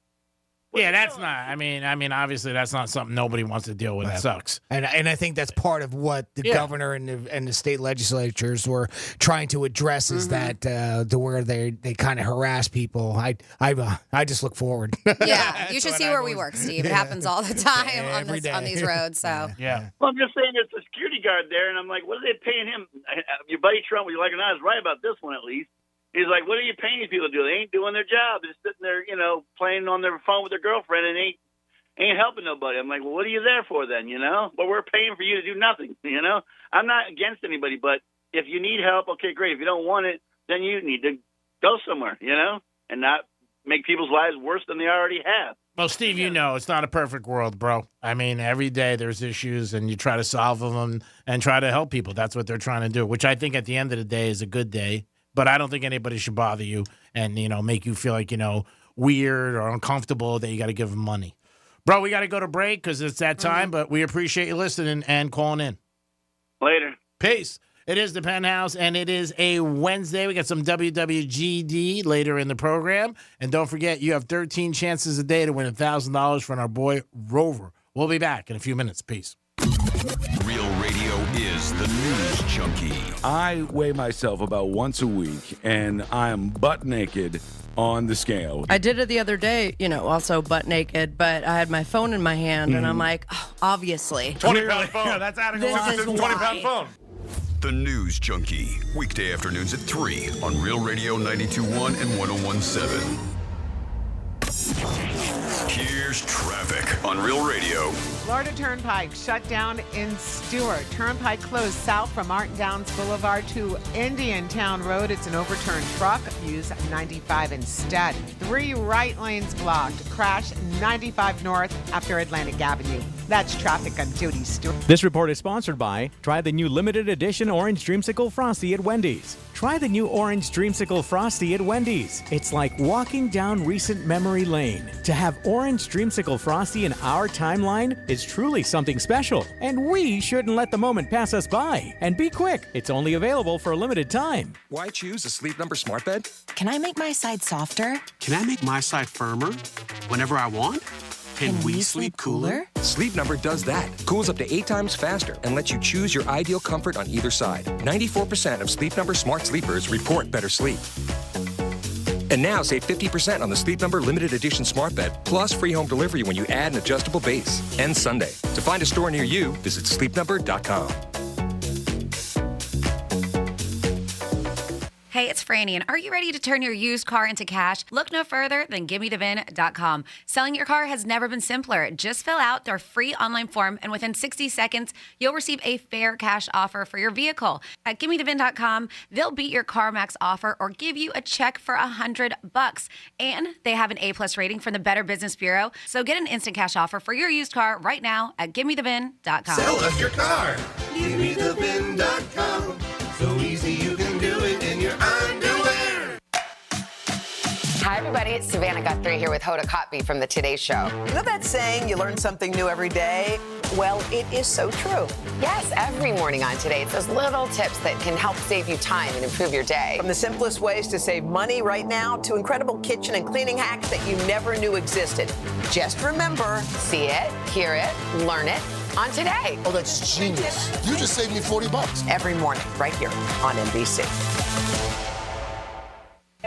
Yeah, that's not. I mean, obviously, that's not something nobody wants to deal with. It sucks. And I think that's part of what the governor and the state legislatures were trying to address is that to where they kind of harass people. I just look forward. Yeah, you should see where we work, Steve. It happens all the time on these roads. So yeah. Well, I'm just saying there's a security guard there, and I'm like, what are they paying him? Your buddy Trump, would you like or not, is right about this one at least. He's like, what are you paying these people to do? They ain't doing their job. They're sitting there, playing on their phone with their girlfriend and ain't helping nobody. I'm like, well, what are you there for then, Well, we're paying for you to do nothing, I'm not against anybody, but if you need help, okay, great. If you don't want it, then you need to go somewhere, and not make people's lives worse than they already have. Well, Steve, it's not a perfect world, bro. I mean, every day there's issues, and you try to solve them and try to help people. That's what they're trying to do, which I think at the end of the day is a good day. But I don't think anybody should bother you and, make you feel like, weird or uncomfortable that you got to give them money. Bro, we got to go to break because it's that time, but we appreciate you listening and calling in. Later. Peace. It is the Penthouse, and it is a Wednesday. We got some WWGD later in the program. And don't forget, you have 13 chances a day to win $1,000 from our boy Rover. We'll be back in a few minutes. Peace. Real Radio is The News Junkie. I weigh myself about once a week, and I am butt naked on the scale. I did it the other day, also butt naked, but I had my phone in my hand, and I'm like, obviously. 20-pound phone. Yeah, that's adding a lot to This the is 20-pound why. phone. The News Junkie. Weekday afternoons at 3 on Real Radio 92.1 and 101.7. Here's traffic on Real Radio. Florida Turnpike shut down in Stewart. Turnpike closed south from Martin Downs Boulevard to Indiantown Road. It's an overturned truck. Use 95 instead. 3 right lanes blocked. Crash 95 north after Atlantic Avenue. That's traffic on duty, Stewart. This report is sponsored by try the new limited edition Orange Dreamsicle Frosty at Wendy's. Try the new Orange Dreamsicle Frosty at Wendy's. It's like walking down recent memory lane. To have Orange Dreamsicle Frosty in our timeline is truly something special, and we shouldn't let the moment pass us by. And be quick, it's only available for a limited time. Why choose a Sleep Number smart bed? Can I make my side softer? Can I make my side firmer whenever I want? Can we sleep cooler? Sleep Number does that. Cools up to 8 times faster and lets you choose your ideal comfort on either side. 94% of Sleep Number smart sleepers report better sleep. And now save 50% on the Sleep Number limited edition smart bed, plus free home delivery when you add an adjustable base. Ends Sunday. To find a store near you, visit sleepnumber.com. Hey, it's Franny, and are you ready to turn your used car into cash? Look no further than GimmeTheVin.com. Selling your car has never been simpler. Just fill out their free online form, and within 60 seconds, you'll receive a fair cash offer for your vehicle. At GimmeTheVin.com, they'll beat your CarMax offer or give you a check for $100. And they have an A+ rating from the Better Business Bureau. So get an instant cash offer for your used car right now at GimmeTheVin.com. Sell us your car. GimmeTheVin.com. So easy you can do it in your underwear. Hi, everybody. It's Savannah Guthrie here with Hoda Kotb from The Today Show. You know that saying, you learn something new every day? Well, it is so true. Yes, every morning on Today, it's those little tips that can help save you time and improve your day. From the simplest ways to save money right now to incredible kitchen and cleaning hacks that you never knew existed. Just remember, see it, hear it, learn it on Today. Oh, that's genius. You just saved me $40. Every morning, right here on NBC.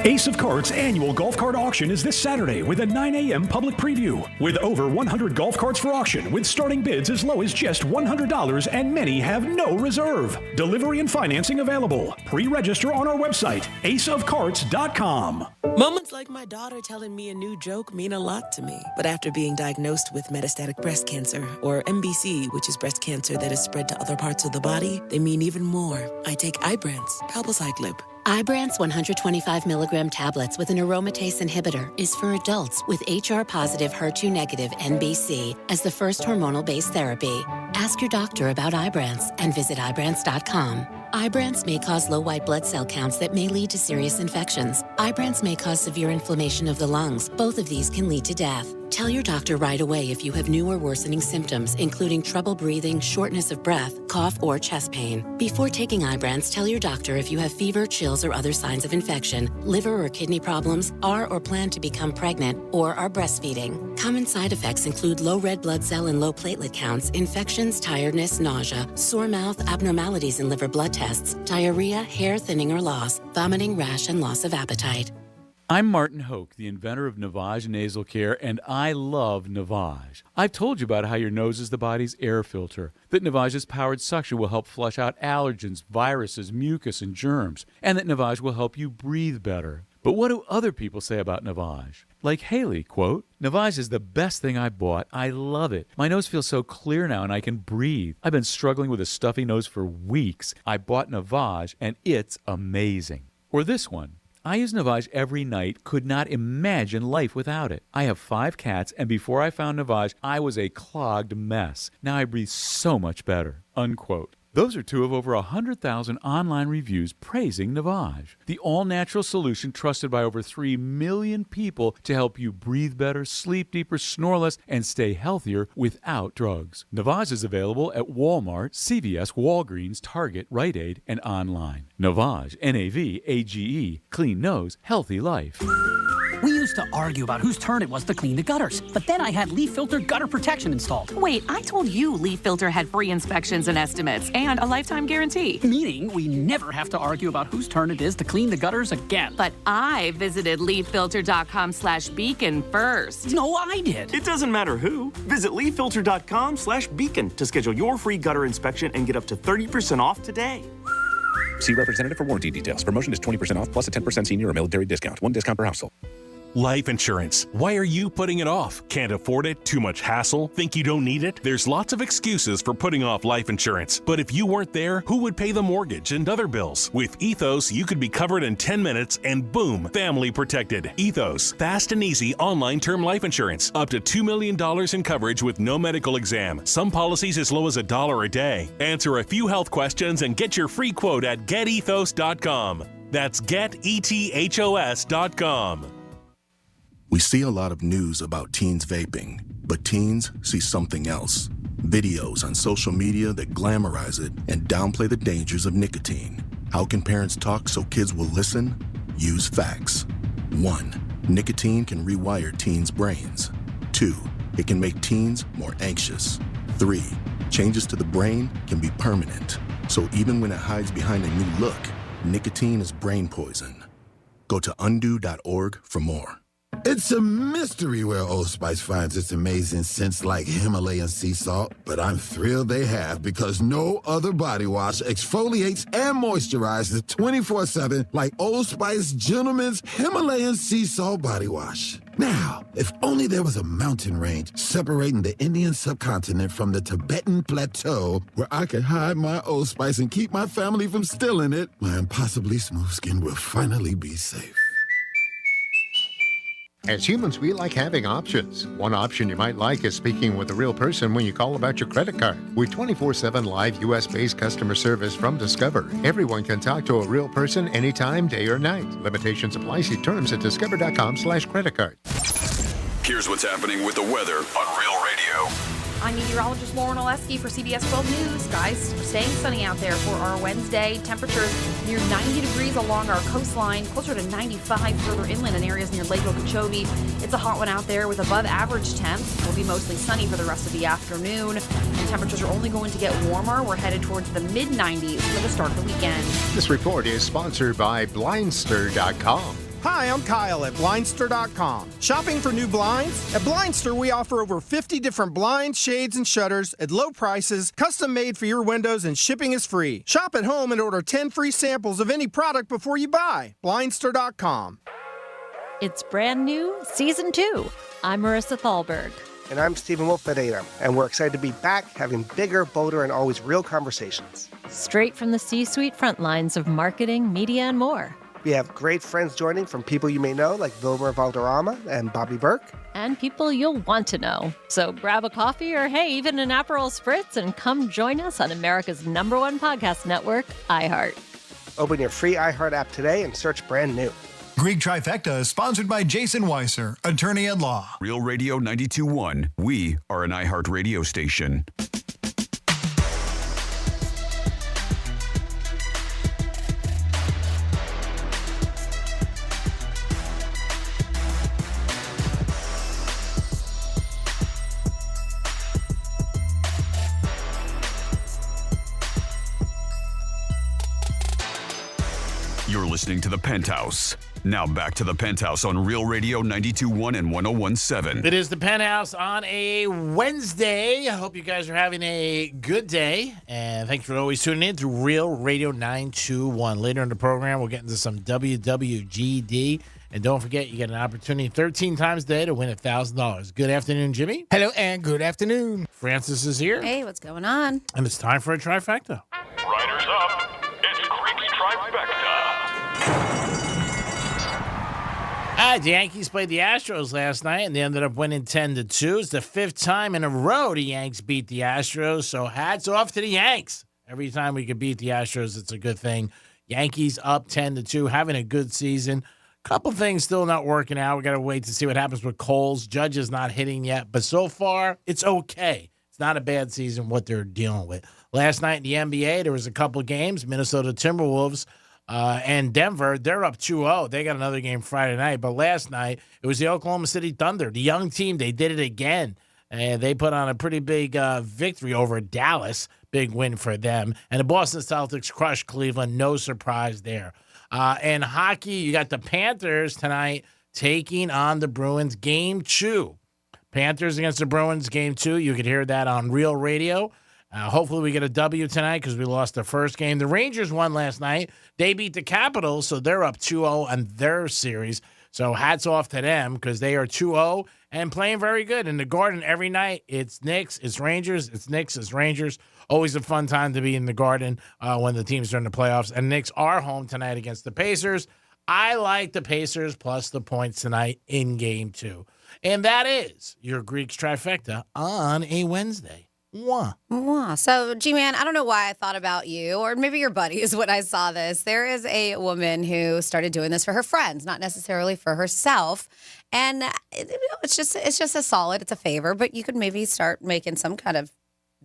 Ace of Carts annual golf cart auction is this Saturday with a 9 a.m. public preview. With over 100 golf carts for auction with starting bids as low as just $100 and many have no reserve. Delivery and financing available. Pre-register on our website, aceofcarts.com. Moments like my daughter telling me a new joke mean a lot to me. But after being diagnosed with metastatic breast cancer, or MBC, which is breast cancer that is spread to other parts of the body, they mean even more. I take Ibrance, palbociclib. Ibrance 125 milligram tablets with an aromatase inhibitor is for adults with HR-positive, HER2-negative NBC as the first hormonal-based therapy. Ask your doctor about Ibrance and visit Ibrance.com. Ibrance may cause low white blood cell counts that may lead to serious infections. Ibrance may cause severe inflammation of the lungs. Both of these can lead to death. Tell your doctor right away if you have new or worsening symptoms, including trouble breathing, shortness of breath, cough, or chest pain. Before taking Ibrance, tell your doctor if you have fever, chills, or other signs of infection, liver or kidney problems, are or plan to become pregnant, or are breastfeeding. Common side effects include low red blood cell and low platelet counts, infections, tiredness, nausea, sore mouth, abnormalities in liver blood tests, diarrhea, hair thinning or loss, vomiting, rash, and loss of appetite. I'm Martin Hoke, the inventor of Navage Nasal Care, and I love Navage. I've told you about how your nose is the body's air filter, that Navage's powered suction will help flush out allergens, viruses, mucus, and germs, and that Navage will help you breathe better. But what do other people say about Navage? Like Haley, quote, "Navage is the best thing I bought. I love it. My nose feels so clear now and I can breathe. I've been struggling with a stuffy nose for weeks. I bought Navage and it's amazing." Or this one. I use Navage every night, could not imagine life without it. I have 5 cats, and before I found Navage, I was a clogged mess. Now I breathe so much better, unquote. Those are 2 of over 100,000 online reviews praising Navage, the all-natural solution trusted by over 3 million people to help you breathe better, sleep deeper, snore less, and stay healthier without drugs. Navage is available at Walmart, CVS, Walgreens, Target, Rite Aid, and online. Navage, Navage, clean nose, healthy life. We used to argue about whose turn it was to clean the gutters, but then I had Leaf Filter gutter protection installed. Wait, I told you Leaf Filter had free inspections and estimates and a lifetime guarantee. Meaning we never have to argue about whose turn it is to clean the gutters again. But I visited leaffilter.com/beacon first. No, I did. It doesn't matter who. Visit leaffilter.com/beacon to schedule your free gutter inspection and get up to 30% off today. See representative for warranty details. Promotion is 20% off plus a 10% senior or military discount. One discount per household. Life insurance. Why are you putting it off? Can't afford it? Too much hassle? Think you don't need it? There's lots of excuses for putting off life insurance. But if you weren't there, who would pay the mortgage and other bills? With Ethos, you could be covered in 10 minutes and boom, family protected. Ethos, fast and easy online term life insurance. Up to $2 million in coverage with no medical exam. Some policies as low as $1 a day. Answer a few health questions and get your free quote at getethos.com. That's getethos.com. We see a lot of news about teens vaping, but teens see something else. Videos on social media that glamorize it and downplay the dangers of nicotine. How can parents talk so kids will listen? Use facts. 1. Nicotine can rewire teens' brains. 2. It can make teens more anxious. 3. Changes to the brain can be permanent. So even when it hides behind a new look, nicotine is brain poison. Go to undo.org for more. It's a mystery where Old Spice finds its amazing scents like Himalayan sea salt, but I'm thrilled they have because no other body wash exfoliates and moisturizes 24/7 like Old Spice Gentleman's Himalayan sea salt body wash. Now, if only there was a mountain range separating the Indian subcontinent from the Tibetan plateau where I could hide my Old Spice and keep my family from stealing it, my impossibly smooth skin will finally be safe. As humans, we like having options. One option you might like is speaking with a real person when you call about your credit card. With 24/7 live U.S.-based customer service from Discover, everyone can talk to a real person anytime, day or night. Limitations apply. See terms at discover.com/creditcard. Here's what's happening with the weather on Real Radio. I'm meteorologist Lauren Oleski for CBS 12 News. Guys, staying sunny out there for our Wednesday. Temperatures near 90 degrees along our coastline, closer to 95 further inland in areas near Lake Okeechobee. It's a hot one out there with above average temps. It'll be mostly sunny for the rest of the afternoon. And temperatures are only going to get warmer. We're headed towards the mid-90s for the start of the weekend. This report is sponsored by Blindster.com. Hi, I'm Kyle at Blindster.com. Shopping for new blinds? At Blindster, we offer over 50 different blinds, shades, and shutters at low prices, custom made for your windows, and shipping is free. Shop at home and order 10 free samples of any product before you buy. Blindster.com. It's brand new, season 2. I'm Marissa Thalberg. And I'm Stephen Wolf-Ferreira, and we're excited to be back having bigger, bolder, and always real conversations. Straight from the C-suite front lines of marketing, media, and more. We have great friends joining from people you may know, like Wilmer Valderrama and Bobby Burke. And people you'll want to know. So grab a coffee or, hey, even an Aperol Spritz and come join us on America's #1 podcast network, iHeart. Open your free iHeart app today and search brand new. Greek Trifecta is sponsored by Jason Weiser, attorney at law. Real Radio 92.1. We are an iHeart radio station. You're listening to The Penthouse. Now back to The Penthouse on Real Radio 92.1 and 101.7. It is The Penthouse on a Wednesday. I hope you guys are having a good day. And thanks for always tuning in to Real Radio 921. Later in the program, we'll get into some WWGD. And don't forget, you get an opportunity 13 times a day to win $1,000. Good afternoon, Jimmy. Hello, and good afternoon. Francis is here. Hey, what's going on? And it's time for a trifecta. Riders up. It's Greek's Trifecta. The Yankees played the Astros last night, and they ended up winning 10-2. It's the 5th time in a row the Yanks beat the Astros, so hats off to the Yanks. Every time we can beat the Astros, it's a good thing. Yankees up 10-2, having a good season. Couple things still not working out. We got to wait to see what happens with Coles. Judge is not hitting yet, but so far, it's okay. It's not a bad season, what they're dealing with. Last night in the NBA, there was a couple games. Minnesota Timberwolves And Denver, they're up 2-0. They got another game Friday night. But last night, it was the Oklahoma City Thunder, the young team. They did it again. And they put on a pretty big victory over Dallas. Big win for them. And the Boston Celtics crushed Cleveland. No surprise there. And hockey, you got the Panthers tonight taking on the Bruins. Game 2. Panthers against the Bruins, Game 2. You could hear that on Real Radio. Hopefully we get a W tonight because we lost the first game. The Rangers won last night. They beat the Capitals, so they're up 2-0 on their series. So hats off to them because they are 2-0 and playing very good. In the Garden every night, it's Knicks, it's Rangers, it's Knicks, it's Rangers. Always a fun time to be in the Garden when the teams are in the playoffs. And Knicks are home tonight against the Pacers. I like the Pacers plus the points tonight in Game 2. And that is your Greeks trifecta on a Wednesday. Mwah. So, G-Man, I don't know why I thought about you, or maybe your buddies when I saw this. There is a woman who started doing this for her friends, not necessarily for herself. And it's just a solid, it's a favor, but you could maybe start making some kind of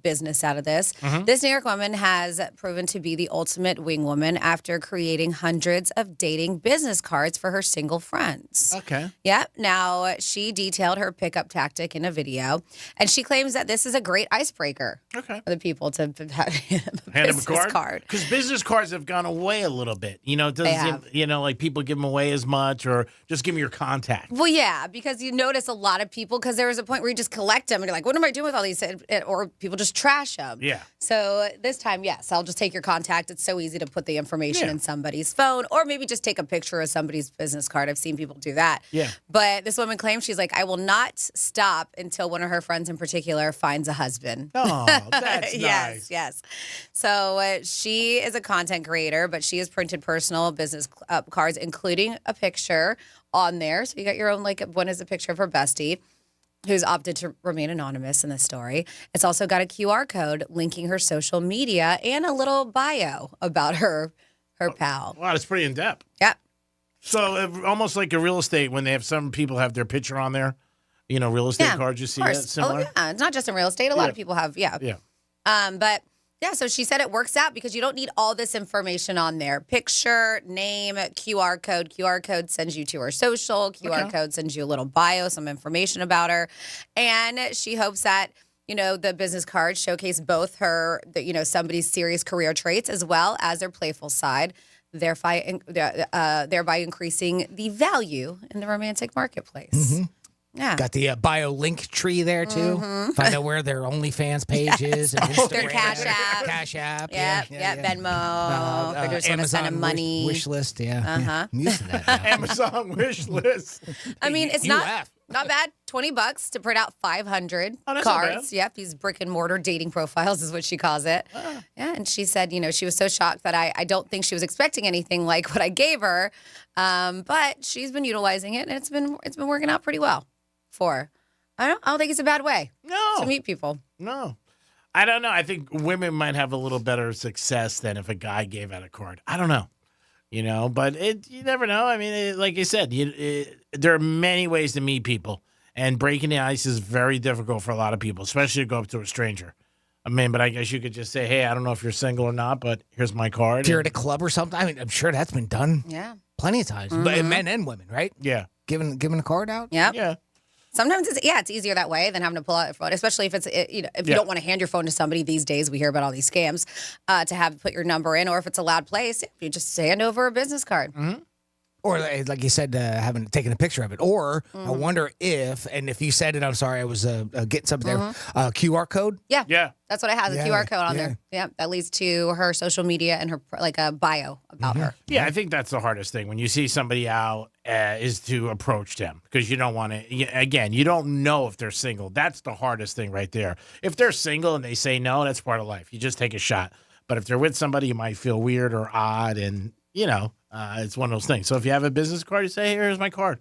business out of this. This New York woman has proven to be the ultimate wing woman after creating hundreds of dating business cards for her single friends. Okay. Yep. Now, she detailed her pickup tactic in a video, and she claims that this is a great icebreaker for the people to have a Hand him a business card? Because business cards have gone away a little bit. You know, it They doesn't have. seem, you know, like people give them away as much or just give me your contact. Well, yeah, because you notice a lot of people, because there was a point where you just collect them and you're like, what am I doing with all these? Or people just trash them. Yeah. So this time, yes, I'll just take your contact. It's so easy to put the information in somebody's phone, or maybe just take a picture of somebody's business card. I've seen people do that. Yeah. But this woman claims, she's like, I will not stop until one of her friends in particular finds a husband. Oh, that's yes, nice. yes. So she is a content creator, but she has printed personal business cards, including a picture on there. So you got your own, like, one is a picture of her bestie, who's opted to remain anonymous in this story. It's also got a QR code linking her social media and a little bio about her pal. Wow, that's pretty in-depth. Yep. So almost like a real estate when they have some people have their picture on there. You know, real estate cards, you see that similar? Oh, yeah. It's not just in real estate. A lot of people have, yeah. But yeah, so she said it works out because you don't need all this information on there. Picture, name, QR code. QR code sends you to her social. QR code sends you a little bio, some information about her. And she hopes that, you know, the business cards showcase both her, somebody's serious career traits as well as their playful side, thereby increasing the value in the romantic marketplace. Yeah. Got the bio link tree there, too. Find out where their OnlyFans page is. And Instagram, Their Cash App. Cash App. Yeah, Venmo. If they're just want to send them money. Wish list, yeah. Uh-huh. I'm used to that now. Amazon wish list. I mean, it's not bad. $20 to print out 500 that's not cards. bad. Yep, these brick and mortar dating profiles is what she calls it. Yeah, and she said, she was so shocked that I don't think she was expecting anything like what I gave her, but she's been utilizing it, and it's been working out pretty well for her. I don't think it's a bad way to meet people. No. I don't know. I think women might have a little better success than if a guy gave out a card. I don't know. But you never know. I mean, like you said, there are many ways to meet people, and breaking the ice is very difficult for a lot of people, especially to go up to a stranger. I mean, but I guess you could just say, hey, I don't know if you're single or not, but here's my card. If you're at a club or something, I mean, I'm sure that's been done plenty of times. But men and women, right? Yeah. Giving a card out? Yep. Yeah. Sometimes it's easier that way than having to pull out your phone, especially if it's if you don't want to hand your phone to somebody these days. We hear about all these scams to have put your number in, or if it's a loud place, you just hand over a business card. Or like you said, having taken a picture of it. Or I wonder if you said it, I'm sorry, I was getting something there. QR code. Yeah. That's what it has, a QR code on there. Yeah, that leads to her social media and her like a bio about her. Yeah, I think that's the hardest thing when you see somebody out is to approach them because you don't want to. Again, you don't know if they're single. That's the hardest thing right there. If they're single and they say no, that's part of life. You just take a shot. But if they're with somebody, you might feel weird or odd, and it's one of those things. So if you have a business card, you say, hey, here's my card.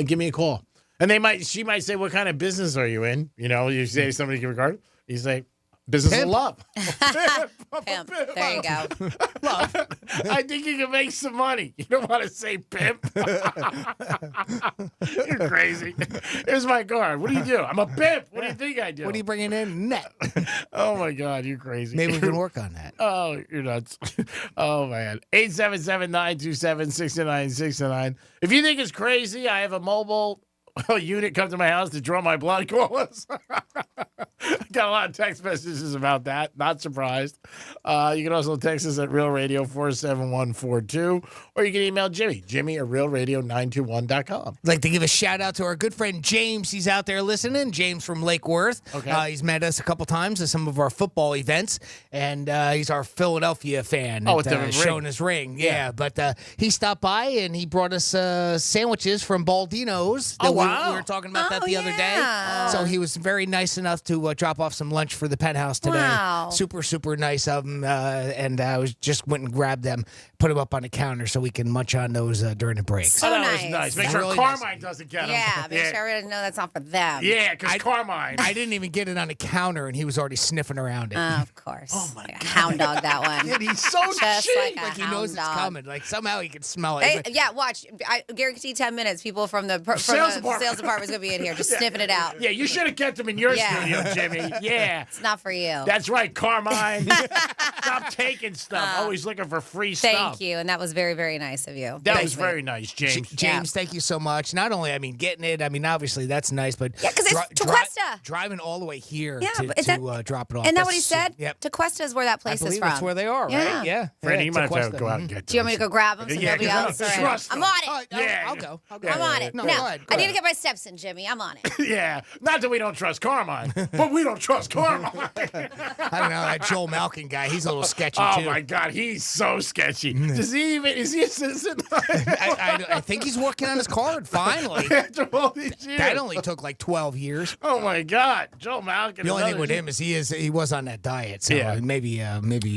Give me a call. And she might say, what kind of business are you in? You say somebody give a card. You say, Business Pimp. of love. Pimp. There you go. Love. I think you can make some money. You don't want to say pimp. You're crazy. Here's my card. What do you do? I'm a pimp. What do you think I do? What are you bringing in net? Oh, my God. You're crazy. Maybe we can work on that. Oh, you're nuts. Oh, man. 877-927-6969. If you think it's crazy, I have a mobile unit come to my house to draw my blood. Call us. Got a lot of text messages about that. Not surprised. You can also text us at Real Radio 47142, or you can email Jimmy at realradio921.com. I'd like to give a shout out to our good friend James. He's out there listening. James from Lake Worth. Okay. He's met us a couple times at some of our football events, and he's our Philadelphia fan. Oh, with the ring. showing his ring. Yeah, but he stopped by and he brought us sandwiches from Baldino's. Oh, We wow. were talking about that the other day. So he was very nice enough to drop off some lunch for the Penthouse today. Wow. Super, super nice of him. And I was just went and grabbed them, put them up on the counter so we can munch on those during the break. So that was nice. nice. Make sure Really Carmine doesn't get them. Yeah, make sure everybody know that's not for them. Yeah, because Carmine. I didn't even get it on the counter, and he was already sniffing around it. Of course. Oh, my God. Hound dog, that one. Dude, he's so Just cheap. like a He knows hound it's dog. coming. Like somehow he can smell it. Yeah, watch. I guarantee 10 minutes, people from the Sales sales department. department's going to be in here just sniffing it out. Yeah, you should have kept them in your Yeah. studio, Jimmy. Yeah. It's not for you. That's right, Carmine. Stop taking stuff. Always looking for free stuff. Thank you. And that was very, very nice of you. That Very was sweet. very nice, James. James, thank you so much. Not only, getting it. Obviously that's nice, but Yeah, 'cause it's Tequesta. driving all the way here Yeah, to but is that- drop it off. Isn't that what That's- he said? Yep. Tequesta is where that place I believe is from. that's where they are, right? Yeah. Freddie, you might have to Tequesta. go out and get Do you want me to go grab them so Yeah, nobody 'cause I else? don't Or- trust I'm them. on it. Yeah. I'll go. I'm on it. No, No, go ahead. I need to get my steps in, Jimmy. I'm on it. Yeah. Not that we don't trust Carmine, but we don't trust Carmine. I don't know, that Joel Malkin guy, he's a little sketchy Oh, too. my God. He's so sketchy. Does he even, is he a citizen? I think he's working on his card finally. After all these years. That only took like 12 years. Oh, my God. Joe Malkin. The only thing another with shit. him is he was on that diet, so Yeah. maybe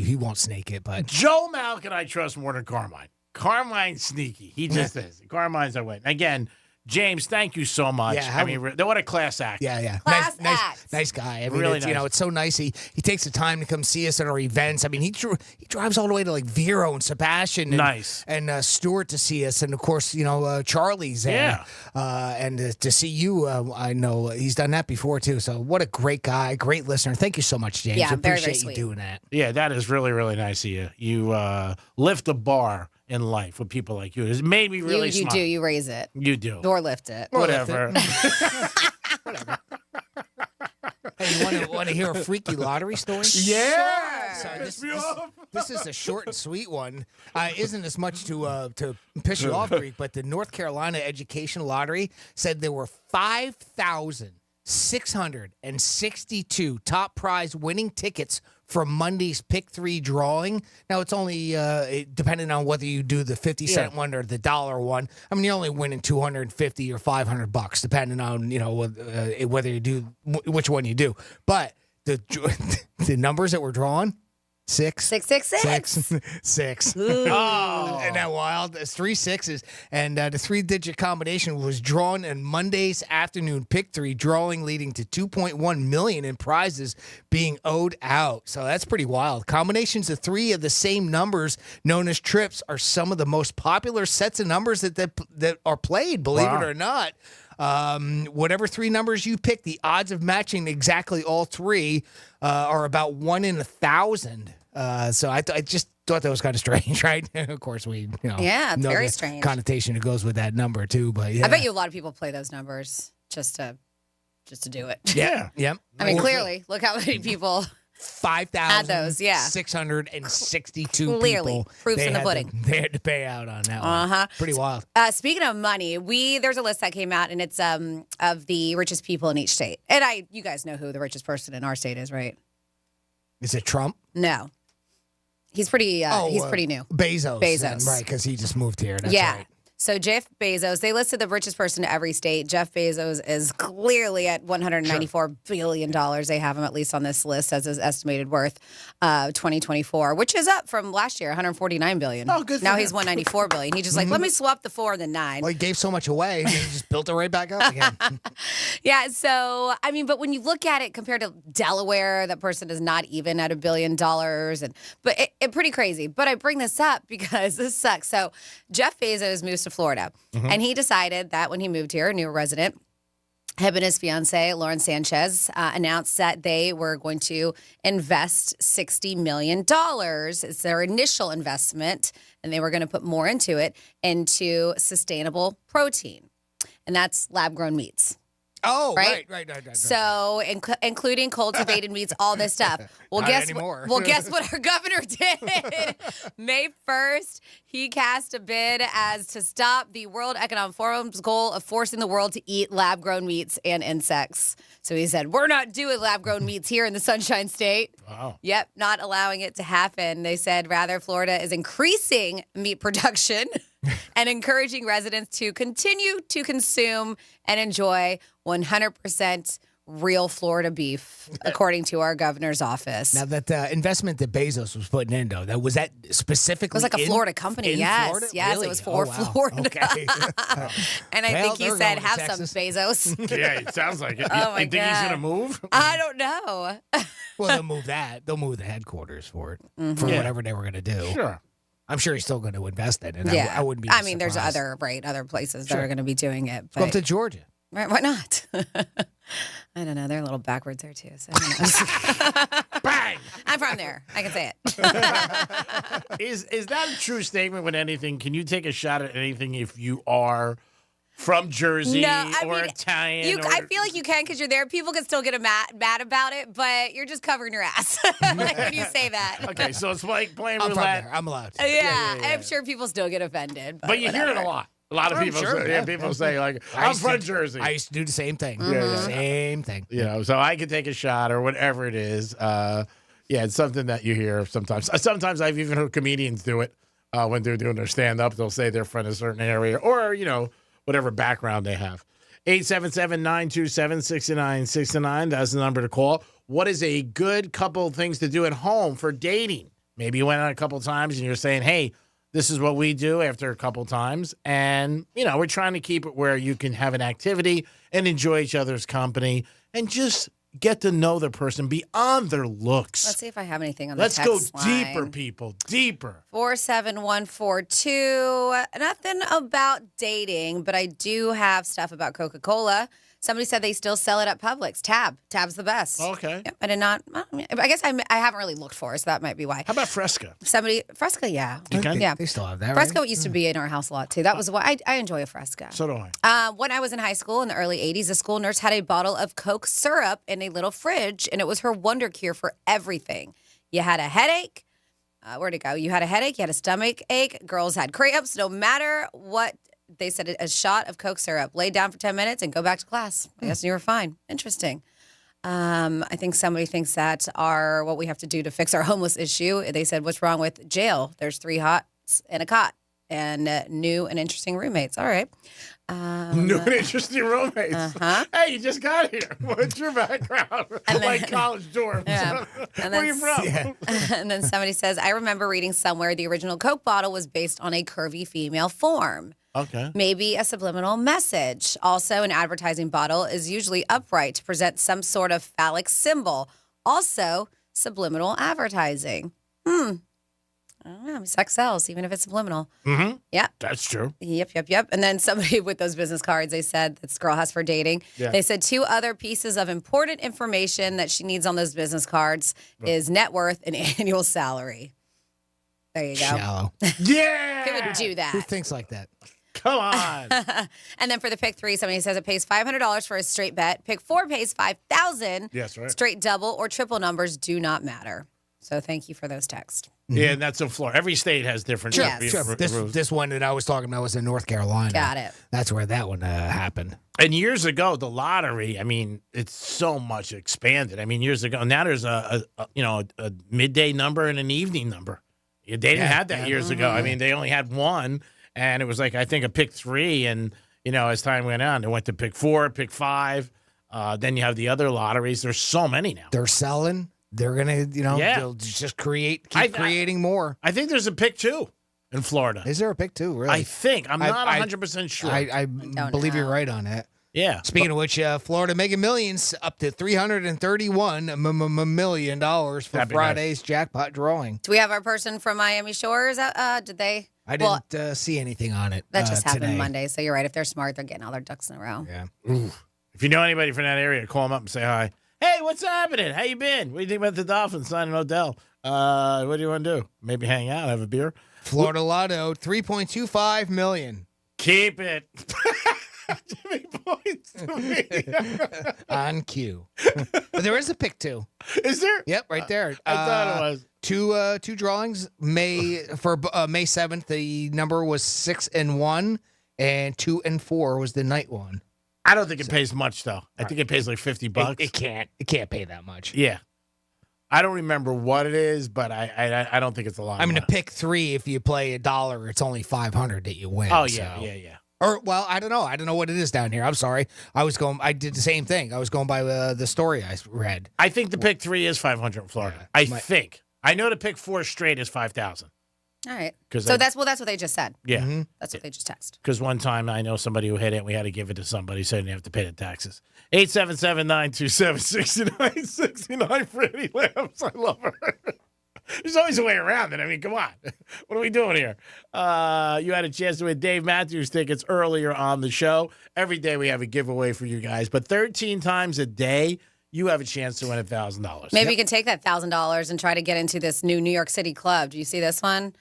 he won't snake it. But Joe Malkin, I trust more than Carmine. Carmine's sneaky. He just is. Carmine's a win. Again, James, thank you so much. Yeah, I mean, what a class act. yeah, Class nice, act. nice guy. Really it's, nice. it's so nice. He takes the time to come see us at our events. He drives all the way to like Vero and Sebastian, and, Nice. and Stuart to see us, and of course Charlie's. Yeah. And to see you, I know he's done that before too. So what a great guy, great listener. Thank you so much, James. Yeah, I very, very appreciate sweet. you doing that. Yeah, that is really, really nice of you. You lift the bar in life with people like you. It's made me really you smile. do. You raise it. You do. Or lift it. Whatever. Hey, you want to hear a freaky lottery story? Yeah. So this is a short and sweet one. Isn't as much to piss you off, Greek, but the North Carolina Education Lottery said there were 5,662 top prize winning tickets for Monday's Pick 3 drawing. Now, it's only depending on whether you do the 50-cent one or the dollar one. You're only winning $250 or $500, depending on whether you do which one you do. But the numbers that were drawn. 666. 6. Oh, isn't that wild? There's 3 6s, and the 3-digit combination was drawn in Monday's afternoon Pick 3 drawing, leading to $2.1 million in prizes being owed out. So that's pretty wild. Combinations of 3 of the same numbers, known as trips, are some of the most popular sets of numbers that are played. Believe it or not. Whatever 3 numbers you pick, the odds of matching exactly all 3 are about 1 in 1,000. So I just thought that was kind of strange, right? Of course, Yeah, it's know very the strange. connotation that goes with that number too. But yeah, I bet you a lot of people play those numbers just to do it. Yeah, yep. Clearly, look how many people. 5,662 Clearly, people. proof's in the pudding. They had to pay out on that one. Pretty wild. Speaking of money, there's a list that came out, and it's of the richest people in each state. And you guys know who the richest person in our state is, right? Is it Trump? No, he's pretty. He's pretty new. Bezos. Bezos. Right, because he just moved here. That's yeah. right. So Jeff Bezos, they listed the richest person in every state. Jeff Bezos is clearly at $194 billion. They have him at least on this list as his estimated worth 2024, which is up from last year, $149 billion. Oh, good for Now him. he's $194 billion. He's just like, let me swap the 4 and the 9. Well, he gave so much away, and he just built it right back up again. Yeah, so, I mean, but when you look at it compared to Delaware, that person is not even at $1 billion. But it pretty crazy. But I bring this up because this sucks. So Jeff Bezos moves to Florida, and he decided that when he moved here, a new resident, him and his fiance, Lauren Sanchez, announced that they were going to invest $60 million. It's their initial investment, and they were going to put more into it, into sustainable protein. And that's lab-grown meats. Oh, Right? right. So, including cultivated meats, all this stuff. Well, Not guess anymore. guess what our governor did? May 1st, he cast a bid as to stop the World Economic Forum's goal of forcing the world to eat lab-grown meats and insects. So he said, we're not doing lab-grown meats here in the Sunshine State. Wow. Yep, not allowing it to happen. They said, rather, Florida is increasing meat production and encouraging residents to continue to consume and enjoy 100% real Florida beef, according to our governor's office. Now, that investment that Bezos was putting in, though, was that specifically It was like a Florida company. in Yes. Florida? Yes, Really? it was for Oh, wow. Florida. Okay. And I Well, think he they're said, going to have Texas. some, Bezos. Yeah, it sounds like it. Oh, my you think he's God. going to move? I don't know. Well, they'll move that. They'll move the headquarters for it, for Yeah. whatever they were going to do. Sure. I'm sure he's still going to invest in it. Yeah. I wouldn't be I mean, there's surprised. other places that Sure. are going to be doing it. Go up But to Georgia. right, why not? I don't know. They're a little backwards there, too. So who knows? Bang! I'm from there. I can say it. Is that a true statement with anything? Can you take a shot at anything if you are from Jersey No, I or mean, Italian? I feel like you can because you're there. People can still get mad about it, but you're just covering your ass like when you say that. Okay, so it's like playing I'm from roulette. there. I'm allowed to. Yeah, I'm sure people still get offended. But you hear it a whatever. lot. A lot of I'm people sure, say, yeah. people say like, I I'm used from to- Jersey. I used to do the same thing. yeah. Same thing. You know, so I can take a shot or whatever it is. Yeah, it's something that you hear sometimes. Sometimes I've even heard comedians do it when they're doing their stand-up. They'll say they're from a certain area or, you know, whatever background they have. 877-927-6969. That's the number to call. What is a good couple of things to do at home for dating? Maybe you went out a couple of times and you're saying, hey, this is what we do after a couple times. And, you know, we're trying to keep it where you can have an activity and enjoy each other's company and just get to know the person beyond their looks. Let's see if I have anything on the Let's text go deeper, line. people. Deeper. 47142. Nothing about dating, but I do have stuff about Coca-Cola. Somebody said they still sell it at Publix. Tab's the best. Okay. Yep, I did not. I guess I haven't really looked for it, so that might be why. How about Fresca? Fresca, yeah. Okay. Yeah. They still have that, Fresca right? used to be in our house a lot, too. That was why I enjoy a Fresca. So do I. When I was in high school in the early 80s, a school nurse had a bottle of Coke syrup in a little fridge, and it was her wonder cure for everything. You had a headache. Where'd it go? You had a headache. You had a stomach ache. Girls had cramps. No matter what, they said a shot of Coke syrup. Lay down for 10 minutes and go back to class. I guess you were fine. Interesting. I think somebody thinks that are what we have to do to fix our homeless issue. They said, what's wrong with jail? There's 3 hots and a cot and new and interesting roommates. All right. New and interesting roommates. Uh-huh. Hey, you just got here. What's your background? Like college dorms. Yeah. And Where are you from? And then somebody says, I remember reading somewhere the original Coke bottle was based on a curvy female form. Okay. Maybe a subliminal message. Also, an advertising bottle is usually upright to present some sort of phallic symbol. Also, subliminal advertising. I don't know. Sex sells, even if it's subliminal. Mm-hmm. Yeah. That's true. Yep. And then somebody with those business cards, they said this girl has for dating. Yeah. They said 2 other pieces of important information that she needs on those business cards is net worth and annual salary. There you go. Shallow. Yeah. Who would do that? Who thinks like that? Come on. And then for the pick 3, somebody says it pays $500 for a straight bet. Pick 4 pays $5,000. Yes, right. Straight double or triple numbers do not matter. So thank you for those texts. Yeah, and that's in Florida. Every state has different Yes. Sure. This one that I was talking about was in North Carolina. Got it. That's where that one happened. And years ago, the lottery, I mean, it's so much expanded. I mean, years ago, now there's a midday number and an evening number. They didn't have that years ago. I mean, they only had one. And it was like, I think, a pick 3. And, as time went on, it went to pick 4, pick 5. Then you have the other lotteries. There's so many now. They're selling. They're going to, they'll just keep creating more. I think there's a pick 2 in Florida. Is there a pick 2, really? I think. I'm not 100% sure. I believe you're right on that. Yeah. Speaking of which, Florida Mega Millions up to $331 million for Friday's jackpot drawing. Do we have our person from Miami Shores? Did they? I didn't see anything on it. That just happened today. Monday. So you're right. If they're smart, they're getting all their ducks in a row. Yeah. If you know anybody from that area, call them up and say hi. Hey, what's happening? How you been? What do you think about the Dolphins signing Odell? What do you want to do? Maybe hang out, have a beer? Florida Lotto, $3.25 million. Keep it. Jimmy points to me. On cue. But there is a pick 2. Is there? Yep, right there. I thought it was. Two drawings. May 7th, the number was 6 and 1, and 2 and 4 was the night one. I don't think it pays much though. I think it pays like $50. It can't pay that much. Yeah. I don't remember what it is, but I don't think it's a lot. I mean, a pick 3, if you play $1, it's only $500 that you win. Oh yeah, yeah. Or well, I don't know. I don't know what it is down here. I'm sorry. I did the same thing. I was going by the story I read. I think the pick 3 is $500 in Florida. Yeah, I think. I know the pick 4 straight is $5,000. All right. So that's what they just said. Yeah. That's what they just texted. Because one time I know somebody who hit it and we had to give it to somebody, so they didn't have to pay the taxes. 877-927-6969 for Eddie Lambs. I love her. There's always a way around it. I mean, come on. What are we doing here? You had a chance to win Dave Matthews tickets earlier on the show. Every day we have a giveaway for you guys, but 13 times a day, you have a chance to win $1,000. Maybe you can take that $1,000 and try to get into this new New York City club. Do you see this one?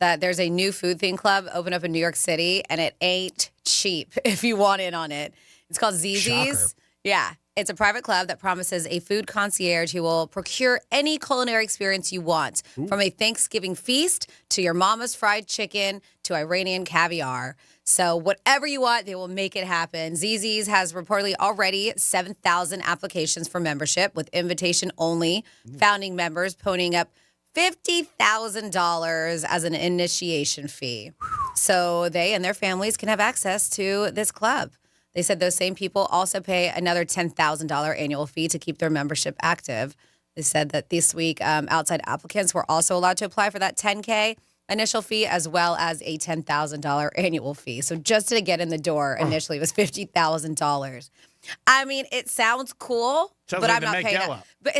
That there's a new food theme club open up in New York City, and it ain't cheap if you want in on it. It's called Zzz's. Shocker. Yeah. It's a private club that promises a food concierge who will procure any culinary experience you want, from a Thanksgiving feast to your mama's fried chicken to Iranian caviar. So whatever you want, they will make it happen. Zzz's has reportedly already 7,000 applications for membership with invitation only. Founding members ponying up $50,000 as an initiation fee. So they and their families can have access to this club. They said those same people also pay another $10,000 annual fee to keep their membership active. They said that this week, outside applicants were also allowed to apply for that $10K initial fee as well as a $10,000 annual fee. So just to get in the door initially was $50,000. I mean, it sounds cool, but like I'm the not Met paying Gala. that. But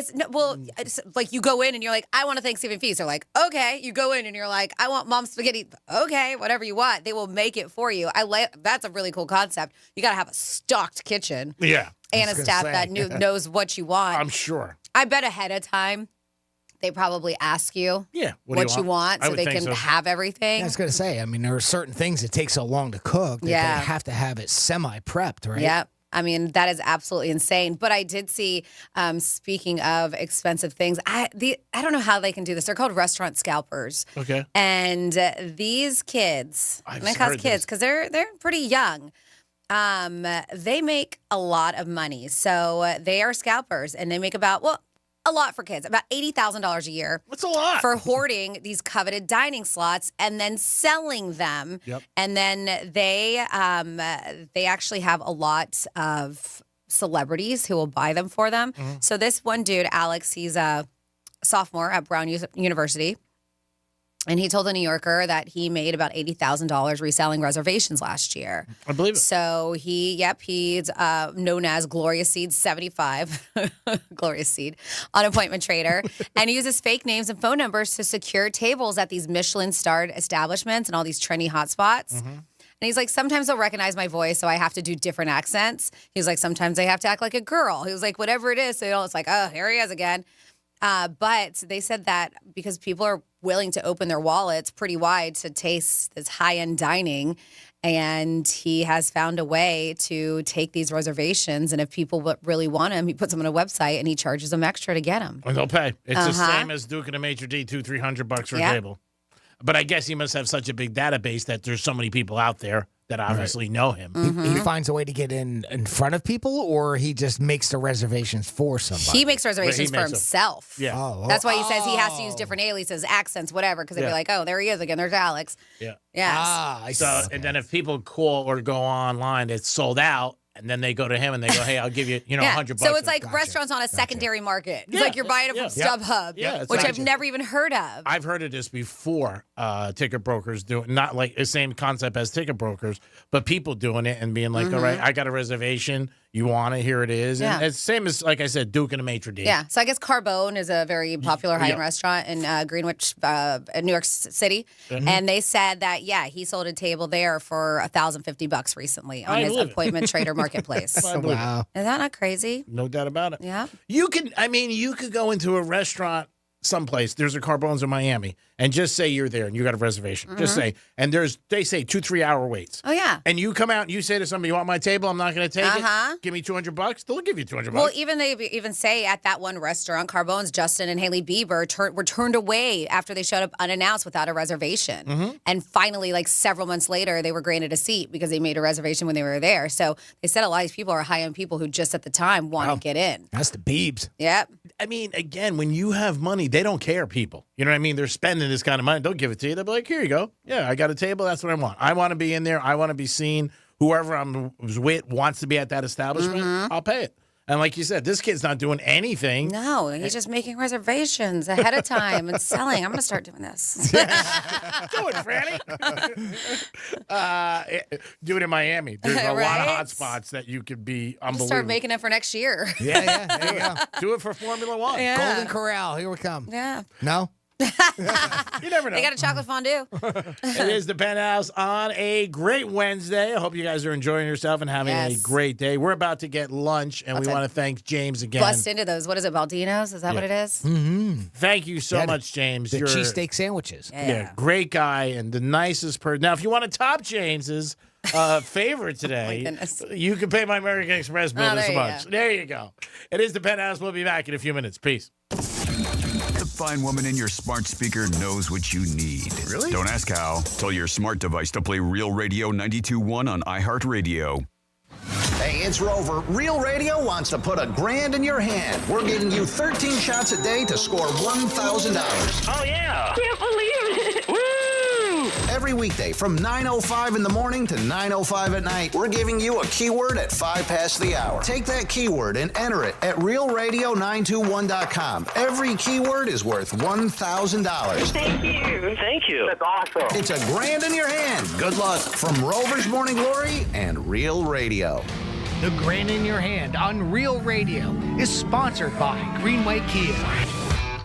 it's like you go in and you're like, I want a Thanksgiving feast. They're like, okay. You go in and you're like, I want mom's spaghetti. Okay, whatever you want. They will make it for you. That's a really cool concept. You got to have a stocked kitchen. Yeah. And a staff that knows what you want. I'm sure. I bet ahead of time, they probably ask you what you want so they can have everything. Yeah, I was going to say, I mean, there are certain things that take so long to cook that they have to have it semi-prepped, right? Yeah. I mean, that is absolutely insane. But I did see, speaking of expensive things, I don't know how they can do this. They're called restaurant scalpers. Okay. And these kids, and I call kids because they're pretty young. They make a lot of money. So they are scalpers, and they make a lot for kids, about $80,000 a year. That's a lot. For hoarding these coveted dining slots and then selling them. Yep. And then they actually have a lot of celebrities who will buy them for them. Mm-hmm. So this one dude, Alex, he's a sophomore at Brown University. And he told the New Yorker that he made about $80,000 reselling reservations last year. I believe it. So he's known as Glorious Seed 75, Glorious Seed, on Appointment Trader. And he uses fake names and phone numbers to secure tables at these Michelin-starred establishments and all these trendy hotspots. Mm-hmm. And he's like, sometimes they'll recognize my voice, so I have to do different accents. He's like, sometimes I have to act like a girl. He was like, whatever it is. So it's like, oh, here he is again. But they said that because people are willing to open their wallets pretty wide to taste this high-end dining, and he has found a way to take these reservations, and if people really want them, he puts them on a website and he charges them extra to get them. And they'll pay. It's the same as Duke and a Maitre D, $200-$300 for a table. But I guess he must have such a big database that there's so many people out there that obviously know him. He finds a way to get in front of people, or he just makes the reservations for somebody. He makes reservations for himself. Yeah. Oh, That's why he says he has to use different aliases, accents, whatever, because they'd be like, oh, there he is again. There's Alex. Yeah. Yes. And then if people call or go online, it's sold out. And then they go to him and they go, hey, I'll give you, $100 So it's like restaurants on a secondary market. It's like you're buying it from StubHub, which I've never even heard of. I've heard of this before. Ticket brokers doing, not like the same concept as ticket brokers, but people doing it and being like, all right, I got a reservation. You want it? Here it is. And it's same as, like I said, Duke and a maitre d'. Yeah. So I guess Carbone is a very popular high-end restaurant in Greenwich, New York City. And they said that, he sold a table there for $1,050 recently on his appointment trader marketplace. Wow. Is that not crazy? No doubt about it. Yeah. You could go into a restaurant someplace. There's a Carbone's in Miami, and just say you're there and you got a reservation. Just say, and they say 2-3 hour waits. Oh yeah. And you come out and you say to somebody, "You want my table? I'm not going to take it. Give me $200." They'll give you $200. Well, they say at that one restaurant, Carbone's, Justin and Haley Bieber were turned away after they showed up unannounced without a reservation. And finally, like several months later, they were granted a seat because they made a reservation when they were there. So they said a lot of these people are high-end people who just at the time want to get in. That's the Biebs. Yep. I mean, again, when you have money, they don't care, people. You know what I mean? They're spending this kind of money. They'll give it to you. They'll be like, here you go. Yeah, I got a table. That's what I want. I want to be in there. I want to be seen. Whoever I'm with wants to be at that establishment. I'll pay it. And like you said, this kid's not doing anything. No, he's just making reservations ahead of time and selling. I'm going to start doing this. Do it, Franny. Do it in Miami. There's a lot of hot spots that you could be unbelievable. Start making it for next year. Yeah. There you go. Do it for Formula One. Yeah. Golden Corral. Here we come. Yeah. No? You never know. They got a chocolate fondue. It is the Penthouse on a great Wednesday. I hope you guys are enjoying yourself and having a great day. We're about to get lunch, and we want to thank James again. Bust into those. What is it, Baldino's? Is that what it is? Thank you so much, James. The cheesesteak sandwiches. Yeah, great guy and the nicest person. Now, if you want to top James's favorite today, you can pay my American Express bill this month. There you go. It is the Penthouse. We'll be back in a few minutes. Peace. The fine woman in your smart speaker knows what you need. Really? Don't ask how. Tell your smart device to play Real Radio 92.1 on iHeartRadio. Hey, it's Rover. Real Radio wants to put $1,000 in your hand. We're giving you 13 shots a day to score $1,000. Oh, yeah. Can't believe it. Woo! Every weekday from 9:05 in the morning to 9:05 at night, we're giving you a keyword at 5 past the hour. Take that keyword and enter it at realradio921.com. Every keyword is worth $1,000. Thank you. That's awesome. It's $1,000 in your hand. Good luck from Rover's Morning Glory and Real Radio. The Grain in Your Hand on Real Radio is sponsored by Greenway Kia.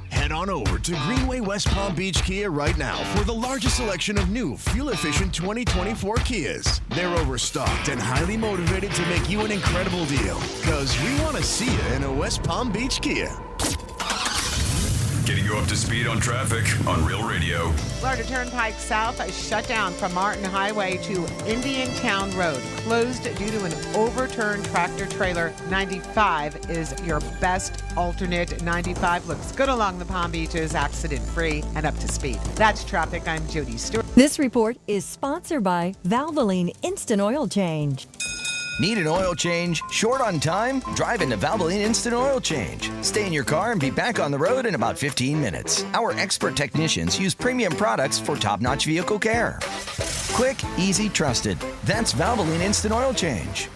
Head on over to Greenway West Palm Beach Kia right now for the largest selection of new fuel-efficient 2024 Kias. They're overstocked and highly motivated to make you an incredible deal, because we want to see you in a West Palm Beach Kia. Getting you up to speed on traffic on Real Radio. Florida Turnpike South is shut down from Martin Highway to Indiantown Road. Closed due to an overturned tractor trailer. 95 is your best alternate. 95 looks good along the Palm Beaches, accident-free and up to speed. That's traffic. I'm Jody Stewart. This report is sponsored by Valvoline Instant Oil Change. Need an oil change? Short on time? Drive into Valvoline Instant Oil Change. Stay in your car and be back on the road in about 15 minutes. Our expert technicians use premium products for top-notch vehicle care. Quick, easy, trusted. That's Valvoline Instant Oil Change.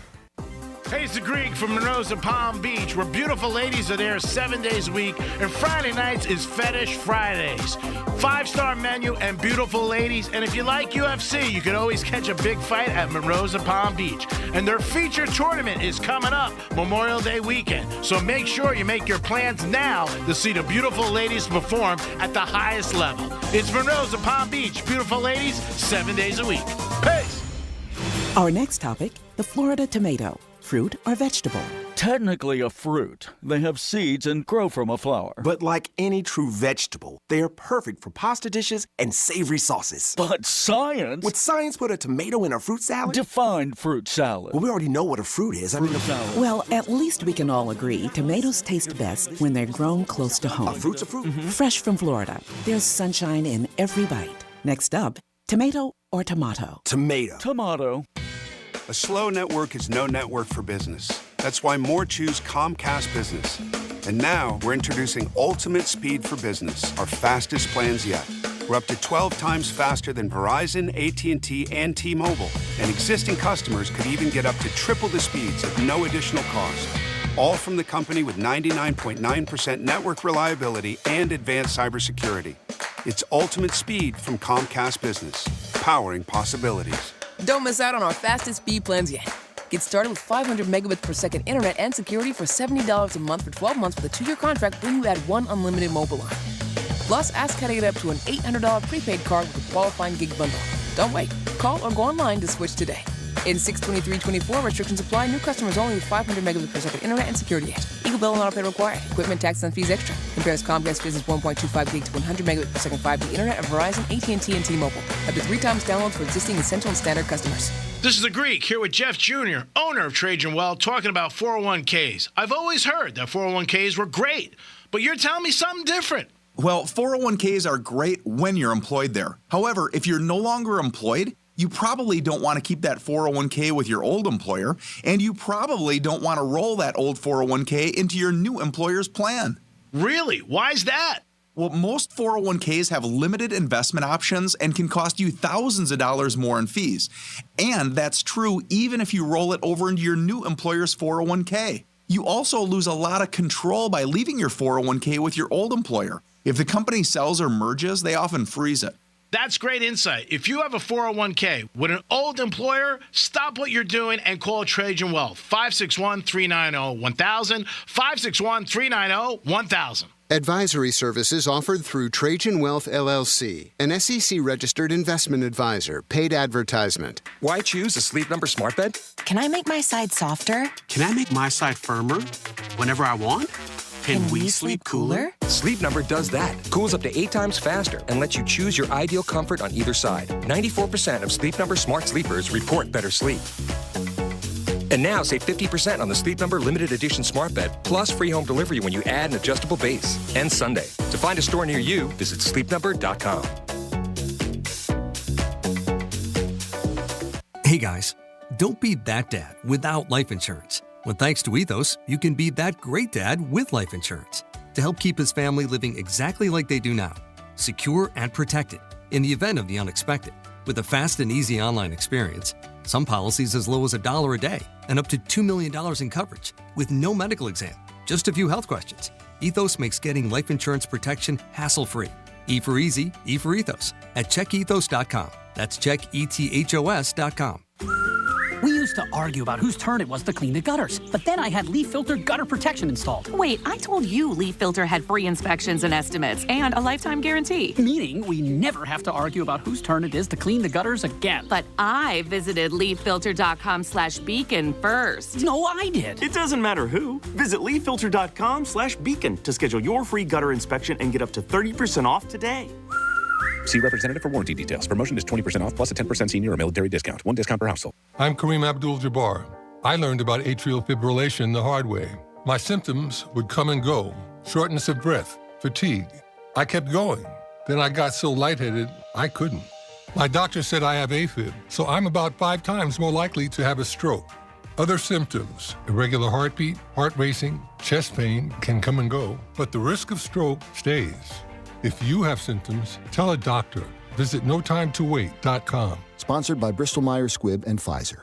Hey, it's the Greek from Monroe's of Palm Beach, where beautiful ladies are there 7 days a week, and Friday nights is Fetish Fridays. 5-star menu and beautiful ladies, and if you like UFC, you can always catch a big fight at Monroe's of Palm Beach. And their feature tournament is coming up Memorial Day weekend, so make sure you make your plans now to see the beautiful ladies perform at the highest level. It's Monroe's of Palm Beach, beautiful ladies, 7 days a week. Peace! Our next topic, the Florida tomato. Fruit or vegetable? Technically a fruit. They have seeds and grow from a flower. But like any true vegetable, they are perfect for pasta dishes and savory sauces. But science? Would science put a tomato in a fruit salad? Define fruit salad. Well, we already know what a fruit is. Salad. Well, at least we can all agree tomatoes taste best when they're grown close to home. A fruit's a fruit. Mm-hmm. Fresh from Florida. There's sunshine in every bite. Next up, tomato or tomato? Tomato. Tomato. A slow network is no network for business. That's why more choose Comcast Business. And now we're introducing Ultimate Speed for Business, our fastest plans yet. We're up to 12 times faster than Verizon, AT&T, and T-Mobile. And existing customers could even get up to triple the speeds at no additional cost. All from the company with 99.9% network reliability and advanced cybersecurity. It's Ultimate Speed from Comcast Business, powering possibilities. Don't miss out on our fastest speed plans yet. Get started with 500 megabits per second internet and security for $70 a month for 12 months with a 2-year contract when you add one unlimited mobile line. Plus, ask how to get up to an $800 prepaid card with a qualifying gig bundle. Don't wait. Call or go online to switch today. In 62324, restrictions apply. New customers only with 500 megabits per second internet and security edge. Equal bill and auto pay required. Equipment, taxes, and fees extra. Compares Comcast Business 1.25 gig to 100 megabits per second 5G internet of Verizon, AT&T, and T-Mobile. Up to 3 times downloads for existing Essential and Standard customers. This is the Greek here with Jeff Jr., owner of Trajan Well, talking about 401ks. I've always heard that 401ks were great, but you're telling me something different. Well, 401ks are great when you're employed there. However, if you're no longer employed, you probably don't want to keep that 401k with your old employer, and you probably don't want to roll that old 401k into your new employer's plan. Really? Why's that? Well, most 401ks have limited investment options and can cost you thousands of dollars more in fees. And that's true even if you roll it over into your new employer's 401k. You also lose a lot of control by leaving your 401k with your old employer. If the company sells or merges, they often freeze it. That's great insight. If you have a 401k with an old employer, stop what you're doing and call Trajan Wealth. 561-390-1000, 561-390-1000. Advisory services offered through Trajan Wealth, LLC, an SEC-registered investment advisor. Paid advertisement. Why choose a Sleep Number smart bed? Can I make my side softer? Can I make my side firmer whenever I want? Can we sleep cooler? Sleep Number does that. Cools up to 8 times faster and lets you choose your ideal comfort on either side. 94% of Sleep Number smart sleepers report better sleep. And now save 50% on the Sleep Number limited edition smart bed, plus free home delivery when you add an adjustable base. And Sunday. To find a store near you, visit sleepnumber.com. Hey guys, don't be that dad without life insurance. When thanks to Ethos, you can be that great dad with life insurance to help keep his family living exactly like they do now, secure and protected in the event of the unexpected. With a fast and easy online experience, some policies as low as $1 a day and up to $2 million in coverage with no medical exam, just a few health questions. Ethos makes getting life insurance protection hassle-free. E for easy, E for Ethos at checkethos.com. That's checkethos.com. We used to argue about whose turn it was to clean the gutters, but then I had Leaf Filter gutter protection installed. Wait, I told you Leaf Filter had free inspections and estimates and a lifetime guarantee. Meaning we never have to argue about whose turn it is to clean the gutters again. But I visited leaffilter.com/beacon first. No, I did. It doesn't matter who. Visit leaffilter.com/beacon to schedule your free gutter inspection and get up to 30% off today. See representative for warranty details. Promotion is 20% off plus a 10% senior or military discount. One discount per household. I'm Kareem Abdul-Jabbar. I learned about atrial fibrillation the hard way. My symptoms would come and go. Shortness of breath, fatigue. I kept going. Then I got so lightheaded, I couldn't. My doctor said I have AFib, so I'm about 5 times more likely to have a stroke. Other symptoms, irregular heartbeat, heart racing, chest pain can come and go, but the risk of stroke stays. If you have symptoms, tell a doctor. Visit notimetowait.com. Sponsored by Bristol-Myers Squibb and Pfizer.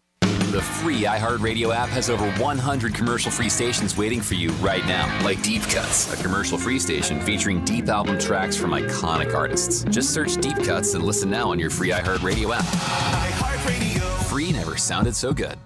The free iHeartRadio app has over 100 commercial-free stations waiting for you right now, like Deep Cuts, a commercial-free station featuring deep album tracks from iconic artists. Just search Deep Cuts and listen now on your free iHeartRadio app. iHeartRadio. Free never sounded so good.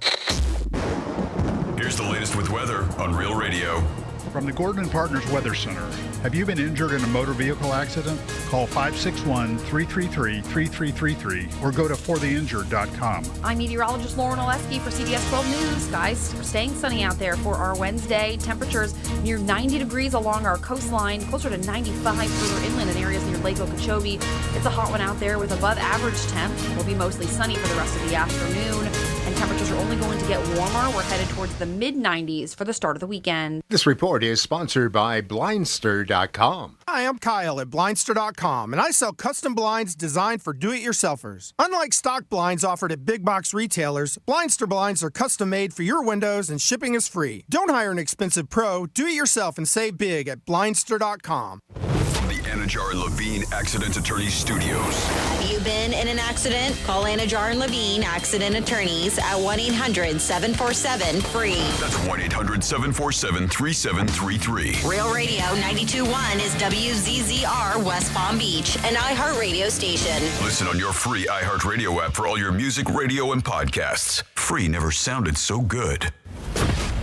Here's the latest with weather on Real Radio. From the Gordon & Partners Weather Center, have you been injured in a motor vehicle accident? Call 561-333-3333 or go to fortheinjured.com. I'm meteorologist Lauren Oleski for CBS 12 News. Guys, staying sunny out there for our Wednesday. Temperatures near 90 degrees along our coastline, closer to 95 further inland in areas near Lake Okeechobee. It's a hot one out there with above average temps. It will be mostly sunny for the rest of the afternoon, and temperatures are only only going to get warmer. We're headed towards the mid-90s for the start of the weekend. This report is sponsored by Blindster.com. Hi, I'm Kyle at Blindster.com, and I sell custom blinds designed for do-it-yourselfers. Unlike stock blinds offered at big box retailers, Blindster blinds are custom made for your windows and shipping is free. Don't hire an expensive pro. Do it yourself and save big at Blindster.com. From the Anajar and Levine Accident Attorney Studios. Have you been in an accident? Call Anajar and Levine Accident Attorneys at 1-800-747-FREE. That's 1-800-747-3733. Real Radio 92.1 is WZZR West Palm Beach, an iHeartRadio station. Listen on your free iHeartRadio app for all your music, radio, and podcasts. Free never sounded so good.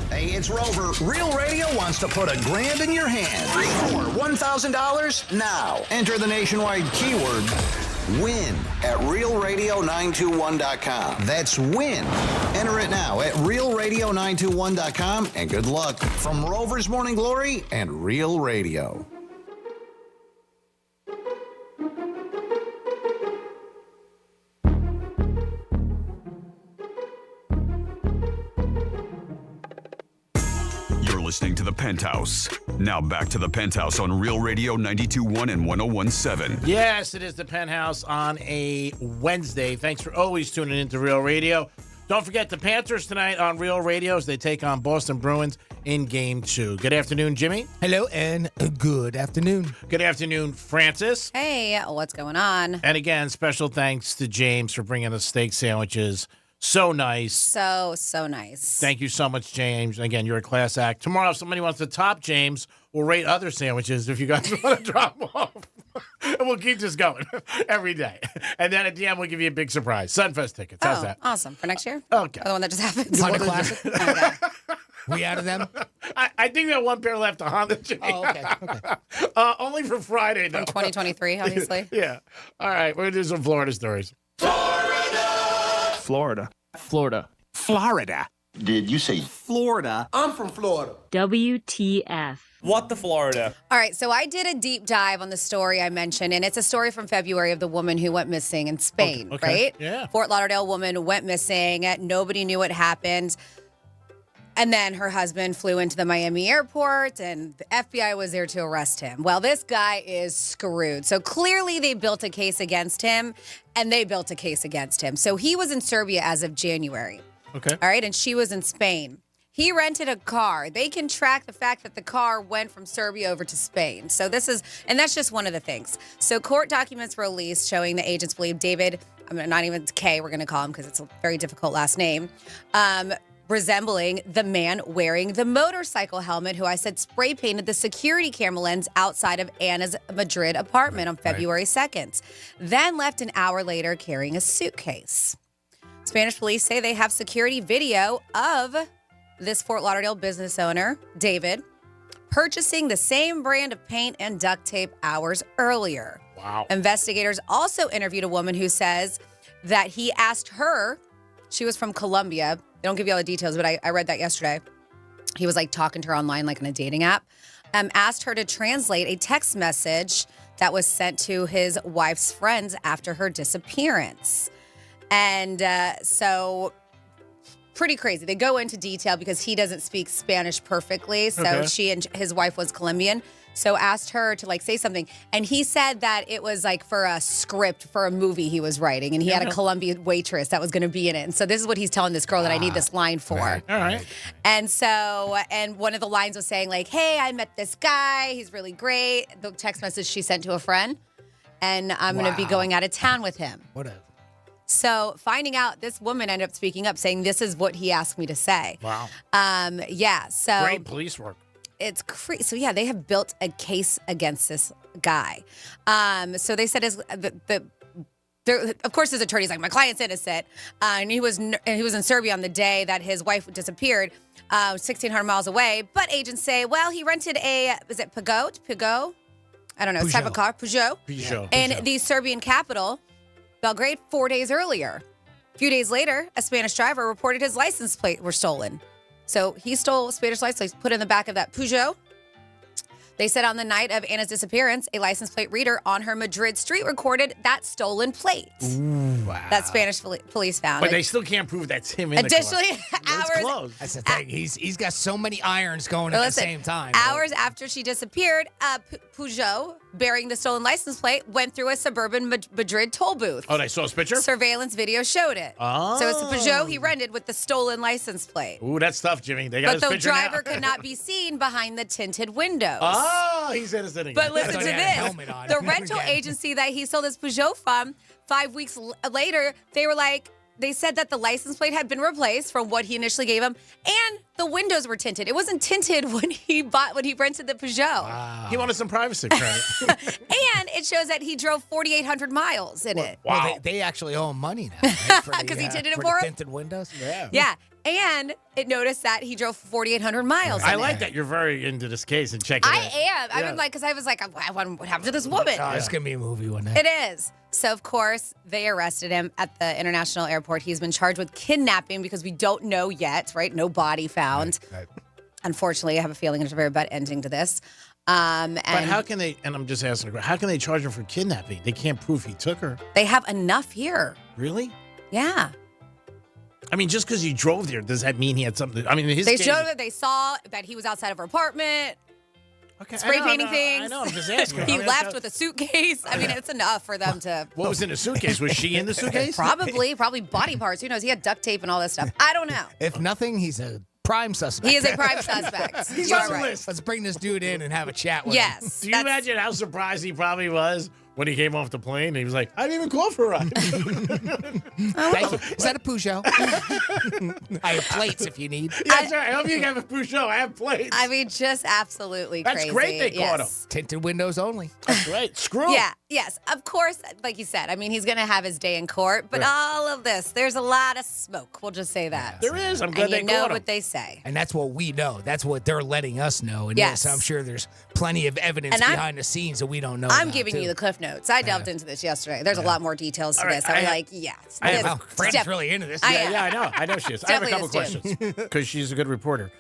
Hey, it's Rover. Real Radio wants to put $1,000 in your hand. For $1,000 now. Enter the nationwide keyword WIN at realradio921.com. That's WIN. Enter it now at realradio921.com, and good luck from Rover's Morning Glory and Real Radio. Listening to the Penthouse. Now back to the Penthouse on Real Radio 92.1 and 101.7. Yes, it is the Penthouse on a Wednesday. Thanks for always tuning into Real Radio. Don't forget the Panthers tonight on Real Radio as they take on Boston Bruins in Game 2. Good afternoon, Jimmy. Hello, and good afternoon. Good afternoon, Francis. Hey, what's going on? And again, special thanks to James for bringing us steak sandwiches. So nice. So nice. Thank you so much, James. Again, you're a class act. Tomorrow, if somebody wants to top James, we'll rate other sandwiches if you guys want to drop them off. And we'll keep this going every day. And then at the end, we'll give you a big surprise. Sunfest tickets. How's that? Awesome. For next year? Okay. Or the one that just happened? Honda Classic? Okay. We out of them? I think that one pair left, Honda. Oh, okay. Only for Friday, though. From 2023, obviously. Yeah. All right. We're going to do some Florida stories. Florida. Did you say Florida? I'm from Florida. WTF. What the Florida? All right, so I did a deep dive on the story I mentioned, and it's a story from February of the woman who went missing in Spain, right? Yeah. Fort Lauderdale woman went missing. Nobody knew what happened. And then her husband flew into the Miami airport, and the FBI was there to arrest him. Well, this guy is screwed. So clearly they built a case against him, and they built a case against him. So he was in Serbia as of January. Okay. All right, and she was in Spain. He rented a car. They can track the fact that the car went from Serbia over to Spain. So and that's just one of the things. So court documents were released showing the agents believe David, not even K, we're going to call him because it's a very difficult last name, resembling the man wearing the motorcycle helmet who I said spray painted the security camera lens outside of Anna's Madrid apartment on February 2nd, then left an hour later carrying a suitcase. Spanish police say they have security video of this Fort Lauderdale business owner, David, purchasing the same brand of paint and duct tape hours earlier. Wow. Investigators also interviewed a woman who says that he asked her, she was from Colombia. They don't give you all the details, but I read that yesterday. He was like talking to her online, like in a dating app, asked her to translate a text message that was sent to his wife's friends after her disappearance. And so pretty crazy. They go into detail because he doesn't speak Spanish perfectly. So she and his wife was Colombian. So asked her to like say something. And he said that it was like for a script for a movie he was writing. And he had a Colombian waitress that was going to be in it. And so this is what he's telling this girl that I need this line for. Right. All right. And so, and one of the lines was saying like, hey, I met this guy. He's really great. The text message she sent to a friend. And I'm going to be going out of town with him. Whatever. So finding out, this woman ended up speaking up saying, this is what he asked me to say. Wow. Yeah. So great police work. It's crazy. So yeah, they have built a case against this guy. So they said of course, his attorney's like, my client's innocent, and he was in Serbia on the day that his wife disappeared, 1,600 miles away. But agents say, well, he rented is it Peugeot? I don't know, it's type of car, Peugeot. In the Serbian capital, Belgrade, 4 days earlier. A few days later, a Spanish driver reported his license plate were stolen. So he stole a Spanish license plate, put it in the back of that Peugeot. They said on the night of Anna's disappearance, a license plate reader on her Madrid street recorded that stolen plate. Ooh, wow. That Spanish police found. But they still can't prove that's him in Additionally, the car. hours. That's the thing. He's got so many irons going at the same time. Hours after she disappeared, Peugeot, bearing the stolen license plate, went through a suburban Madrid toll booth. Oh, they saw his picture? Surveillance video showed it. Oh. So it's the Peugeot he rented with the stolen license plate. Ooh, that's tough, Jimmy. They got But the his picture driver now. could not be seen behind the tinted windows. Oh, he's innocent again. But listen to this. The rental agency that he sold his Peugeot from, 5 weeks later, they said that the license plate had been replaced from what he initially gave him, and the windows were tinted. It wasn't tinted when he rented the Peugeot. Wow. He wanted some privacy credit. And it shows that he drove 4,800 miles in it. Wow. Well, they actually owe him money now, right? Because he tinted it for for the him? tinted windows? Yeah. And it noticed that he drove 4,800 miles. I in like it. that you're very into this case and checking it. I am. I mean, because I was like, what happened to this woman? Oh, it's going to be a movie one day. It is. So, of course, they arrested him at the international airport. He's been charged with kidnapping because we don't know yet, right? No body found. Right. Unfortunately, I have a feeling there's a very bad ending to this. But how can they, and I'm just asking, how can they charge him for kidnapping? They can't prove he took her. They have enough here. Really? Yeah. I mean, just because he drove there, does that mean he had something? I mean, in his They case, showed that they saw that he was outside of her apartment. Okay, Spray I know, painting I things. know, I'm just asking. He I mean, left with a suitcase. I mean, it's enough for them to. What was in the suitcase? Was she in the suitcase? Probably body parts. Who knows? He had duct tape and all this stuff. I don't know. If nothing, he's a prime suspect. He is a prime suspect. He's You on are the right. list. Let's bring this dude in and have a chat with him. Yes. Do you imagine how surprised he probably was when he came off the plane? And he was like, I didn't even call for a ride. Thank you. Is that a Peugeot? I have plates if you need. Yes, sir. I hope you have a Peugeot. I have plates. I mean, just absolutely That's crazy. great they caught him. Tinted windows only. That's right. Screw Yeah, yes, of course, like you said. I mean, he's going to have his day in court, but all of this, there's a lot of smoke. We'll just say that. There is. I'm glad And they you know caught him. what they say. And that's what we know. That's what they're letting us know. And Yes. I'm sure there's plenty of evidence And I'm- behind the scenes that we don't know. I'm about, giving too. you the Cliff Notes. I delved into this yesterday. There's a lot more details to All right, this. I'm I- like, yes. I have- this- Wow, Fred's Steph- really into this. I Yeah, am. yeah, I know. I know she is. I have a couple Definitely questions because she's a good reporter.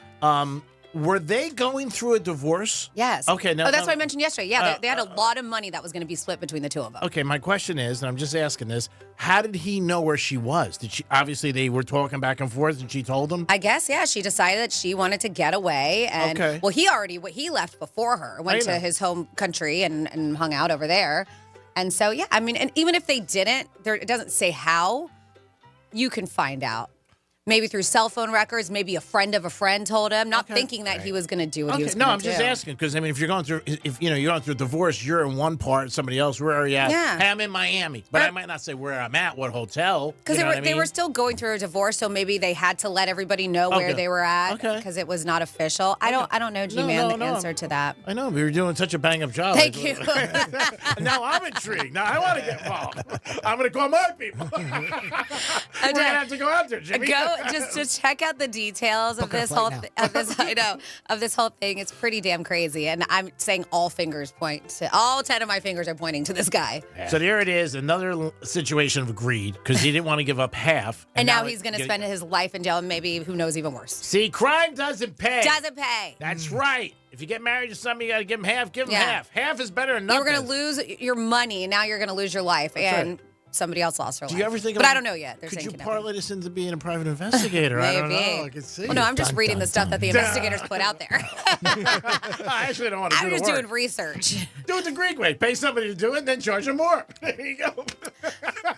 Were they going through a divorce? Yes. Okay. No, oh, that's no. what I mentioned yesterday. Yeah, they had a lot of money that was going to be split between the two of them. Okay, my question is, and I'm just asking this: how did he know where she was? Did she? Obviously, they were talking back and forth, and she told him. I guess, yeah. She decided that she wanted to get away, and Okay. well, he left before her, went to his home country and hung out over there, and so yeah, I mean, and even if they didn't, it doesn't say how. You can find out. Maybe through cell phone records, maybe a friend of a friend told him, not thinking that he was going to do what he was No, going I'm to do. just asking because I mean, if you're going through a divorce, you're in one part, somebody else. Where are you at? Yeah. Hey, I'm in Miami, but I might not say where I'm at, what hotel. Because you know what I they mean? were still going through a divorce, so maybe they had to let everybody know where Okay. they were at Okay. because it was not official. I don't know, G-Man, the answer to that. I know we were doing such a bang up job. Thank you. Now I'm intrigued. Now I want to get involved. I'm going to call my people. We're going to have to go out there, Jimmy. Go just to check out the details of this whole of this whole thing. It's pretty damn crazy, and I'm saying all 10 of my fingers are pointing to this guy. So there it is, another situation of greed because he didn't want to give up half, And now he's going to spend his life in jail, and maybe who knows, even worse. See, crime doesn't pay. Doesn't pay. That's right. If you get married to somebody, you got to give them half. Give them Yeah. half. Half is better than You nothing. were going to lose your money, and now you're going to lose your life, That's and right. somebody else lost their Do life. you ever think But about, I don't know yet. They're could saying you kidnapping. parlay this into being a private investigator? I don't know. I can see. Well, no, I'm just Dun, reading dun, the stuff that the dun. investigators put out there. I actually don't want to do I'm the just work. doing research. Do it the Greek way. Pay somebody to do it, then charge them more. There you go.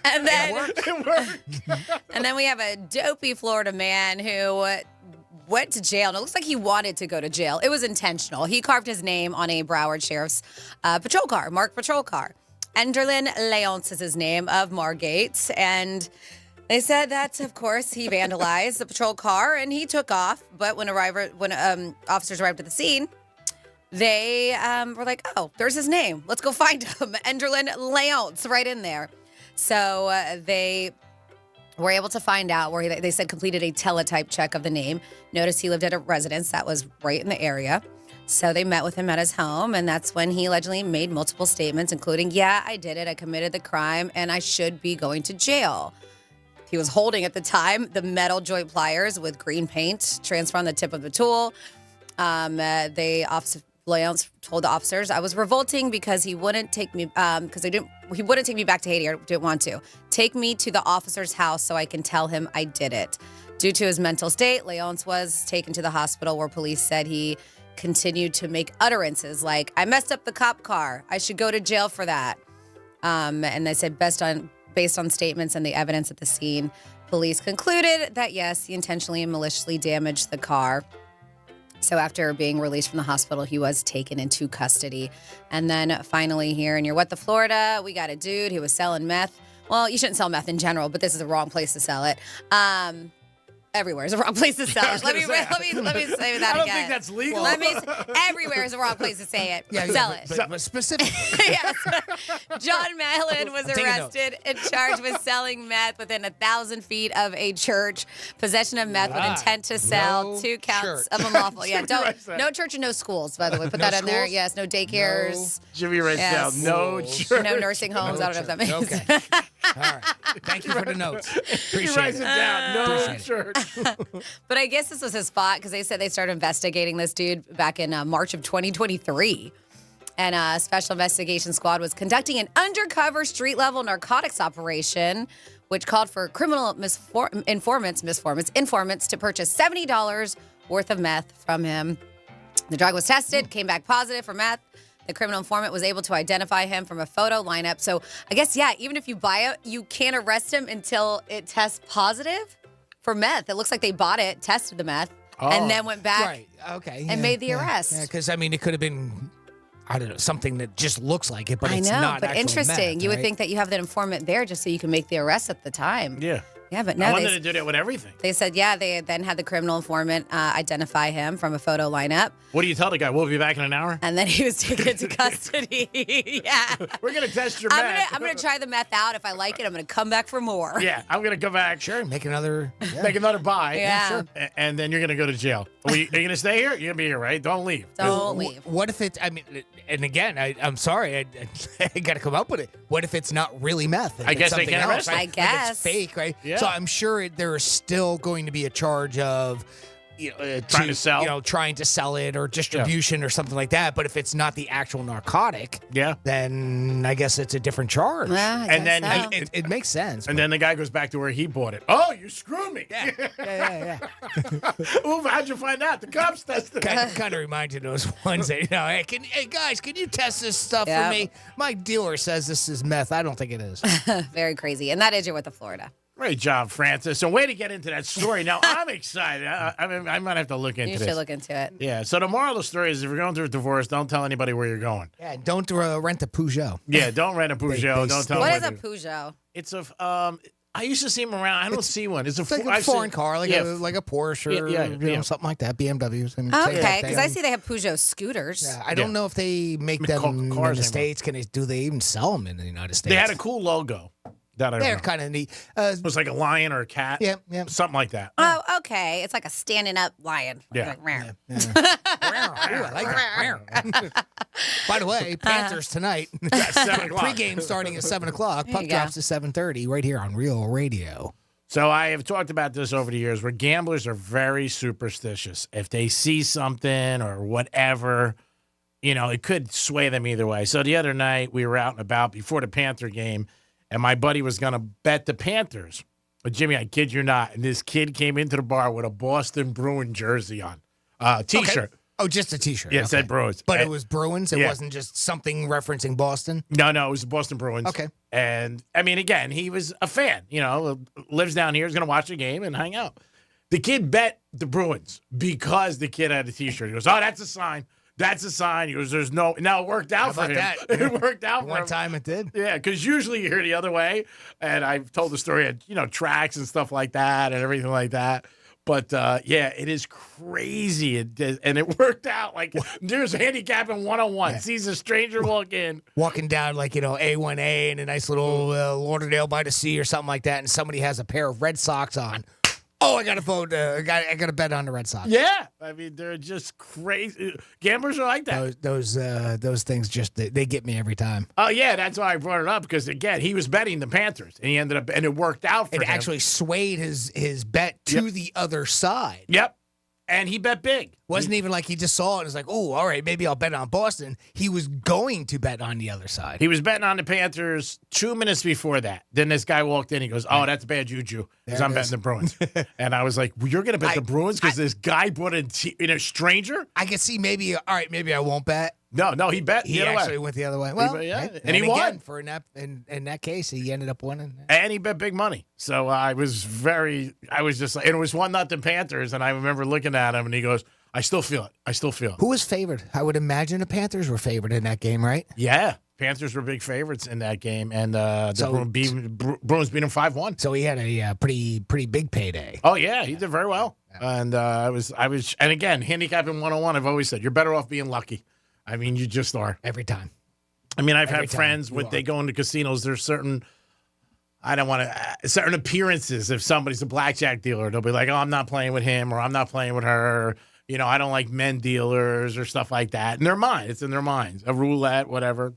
And then It worked. And then we have a dopey Florida man who went to jail. And it looks like he wanted to go to jail. It was intentional. He carved his name on a Broward Sheriff's patrol car, marked patrol car. Enderlin Leonce is his name, of Margate. And they said that, of course, he vandalized the patrol car and he took off. But when officers arrived at the scene, they were like, oh, there's his name. Let's go find him. Enderlin Leonce, right in there. So they were able to find out where they said completed a teletype check of the name. Noticed he lived at a residence that was right in the area. So they met with him at his home, and that's when he allegedly made multiple statements, including, yeah, I did it, I committed the crime, and I should be going to jail. He was holding at the time the metal joint pliers with green paint transfer on the tip of the tool. Leonce told the officers, I was revolting because he wouldn't take me he wouldn't take me back to Haiti. I didn't want to. Take me to the officer's house so I can tell him I did it. Due to his mental state, Leonce was taken to the hospital where police said he continued to make utterances like, I messed up the cop car. I should go to jail for that. And they said based on statements and the evidence at the scene, police concluded that, yes, he intentionally and maliciously damaged the car. So after being released from the hospital, he was taken into custody. And then finally here in Florida, we got a dude who was selling meth. Well, you shouldn't sell meth in general, but this is the wrong place to sell it. Everywhere is the wrong place to sell it. Let me say that again. I don't think that's legal. Everywhere is the wrong place to say it. Sell it. But specifically. Yes. John Mallon was arrested and charged with selling meth within 1,000 feet of a church, possession of meth with intent to sell, 2 counts of unlawful. Yeah, no church and no schools, by the way. Put that in there. Yes, no daycares. Jimmy writes down no church. No nursing homes. I don't know if that means. Okay. All right. Thank you for the notes. Appreciate he writes it down. No church. But I guess this was his spot because they said they started investigating this dude back in March of 2023. And a special investigation squad was conducting an undercover street-level narcotics operation, which called for criminal informants to purchase $70 worth of meth from him. The drug was tested, came back positive for meth. The criminal informant was able to identify him from a photo lineup. So I guess, yeah, even if you buy it, you can't arrest him until it tests positive for meth. It looks like they bought it, tested the meth, and then went back and made the arrest. Yeah, because, I mean, it could have been, I don't know, something that just looks like it, but I it's know, not but actual interesting. meth, You would right? think that you have that informant there just so you can make the arrest at the time. Yeah. Yeah, but no, I wanted to do that with everything. They said, yeah, they then had the criminal informant identify him from a photo lineup. What do you tell the guy? We'll be back in an hour? And then he was taken into custody. Yeah. We're going to test your meth. I'm going to try the meth out. If I like it, I'm going to come back for more. Yeah, I'm going to come back. Sure, make another buy. Yeah. Sure. And then you're going to go to jail. Are you going to stay here? You're going to be here, right? Don't leave. Don't leave. What if it's, I mean, and again, I'm sorry, I got to come up with it. What if it's not really meth? If I it's guess they something can else, arrest right? I guess. Like it's fake, right? Yeah. So I'm sure there is still going to be a charge of, trying to sell, trying to sell it or distribution or something like that. But if it's not the actual narcotic, then I guess it's a different charge. Yeah, and then it makes sense. And then the guy goes back to where he bought it. Oh, you screwed me. Yeah. Ooh, how'd you find out? The cops tested it. Kind of reminds you of those ones that, hey guys, can you test this stuff Yeah. for me? My dealer says this is meth. I don't think it is. Very crazy. And that is your Florida. Great job, Francis. So way to get into that story. Now, I'm excited. I might have to look into You this. should look into it. Yeah, so the moral of the story is if you're going through a divorce, don't tell anybody where you're going. Yeah, don't rent a Peugeot. Yeah, don't rent a Peugeot. Don't tell What them is a where to- Peugeot? It's a, I used to see them around. I don't see one. It's a, Like a I've foreign seen- car, like yeah, a Porsche or yeah. something like that, BMWs. And Okay, because I see they have Peugeot scooters. Yeah, I don't know if they make them in the cars anymore. States. Do they even sell them in the United States? They had a cool logo. That I They're remember. kind of neat. It was like a lion or a cat. Yeah. Something like that. Oh, okay. It's like a standing up lion. Yeah. Like, meow. Ooh, I like that. By the way, Panthers tonight. 7 o'clock. Pregame starting at 7 o'clock. There Puck you go. drops to 7:30 right here on Real Radio. So I have talked about this over the years where gamblers are very superstitious. If they see something or whatever, it could sway them either way. So the other night we were out and about before the Panther game, and my buddy was going to bet the Panthers. But Jimmy, I kid you not, and this kid came into the bar with a Boston Bruin jersey on, T-shirt. Okay. Oh, just a T-shirt. Yeah, it said Bruins. But it was Bruins? It Yeah. wasn't just something referencing Boston? No, it was the Boston Bruins. Okay. And, I mean, again, he was a fan, lives down here, is going to watch the game and hang out. The kid bet the Bruins because the kid had a T-shirt. He goes, oh, that's a sign. That's a sign. He goes, there's no. Now, it worked out for him. That? It worked out for him. One time it did. Yeah, because usually you hear the other way. And I've told the story at, tracks and stuff like that and everything like that. But, yeah, it is crazy. And it worked out. Like, there's handicapping 101. Yeah. Sees a stranger walk in. Walking down, A1A in a nice little Lauderdale by the Sea or something like that, and somebody has a pair of Red Sox on. Oh, I got to vote. I got to bet on the Red Sox. Yeah. I mean, they're just crazy. Gamblers are like that. Those things just, they get me every time. Oh, yeah, that's why I brought it up, because, again, he was betting the Panthers, and he ended up, and it worked out for him. It actually swayed his bet to the other side. Yep. And he bet big. Wasn't even like he just saw it and was like, oh, all right, maybe I'll bet on Boston. He was going to bet on the other side. He was betting on the Panthers 2 minutes before that. Then this guy walked in. He goes, oh, that's bad juju because I'm betting the Bruins. And I was like, well, you're going to bet the Bruins because this guy brought in a stranger? I could see maybe, all right, maybe I won't bet. No, he bet He the other actually way. went the other way. Well, and he won. In that case, he ended up winning. And he bet big money. So I was just like, and it was 1-0 Panthers. And I remember looking at him and he goes, I still feel it. Who was favored? I would imagine the Panthers were favored in that game, right? Yeah. Panthers were big favorites in that game. And the Bruins beat them 5-1. So he had a pretty big payday. Oh, yeah. He did very well. And and again, handicapping 101, I've always said, you're better off being lucky. I mean, you just are. Every time. I mean, I've had friends when they go into casinos, there's certain appearances. If somebody's a blackjack dealer, they'll be like, oh, I'm not playing with him or I'm not playing with her. You know, I don't like men dealers or stuff like that. In their mind, it's in their minds. A roulette, whatever.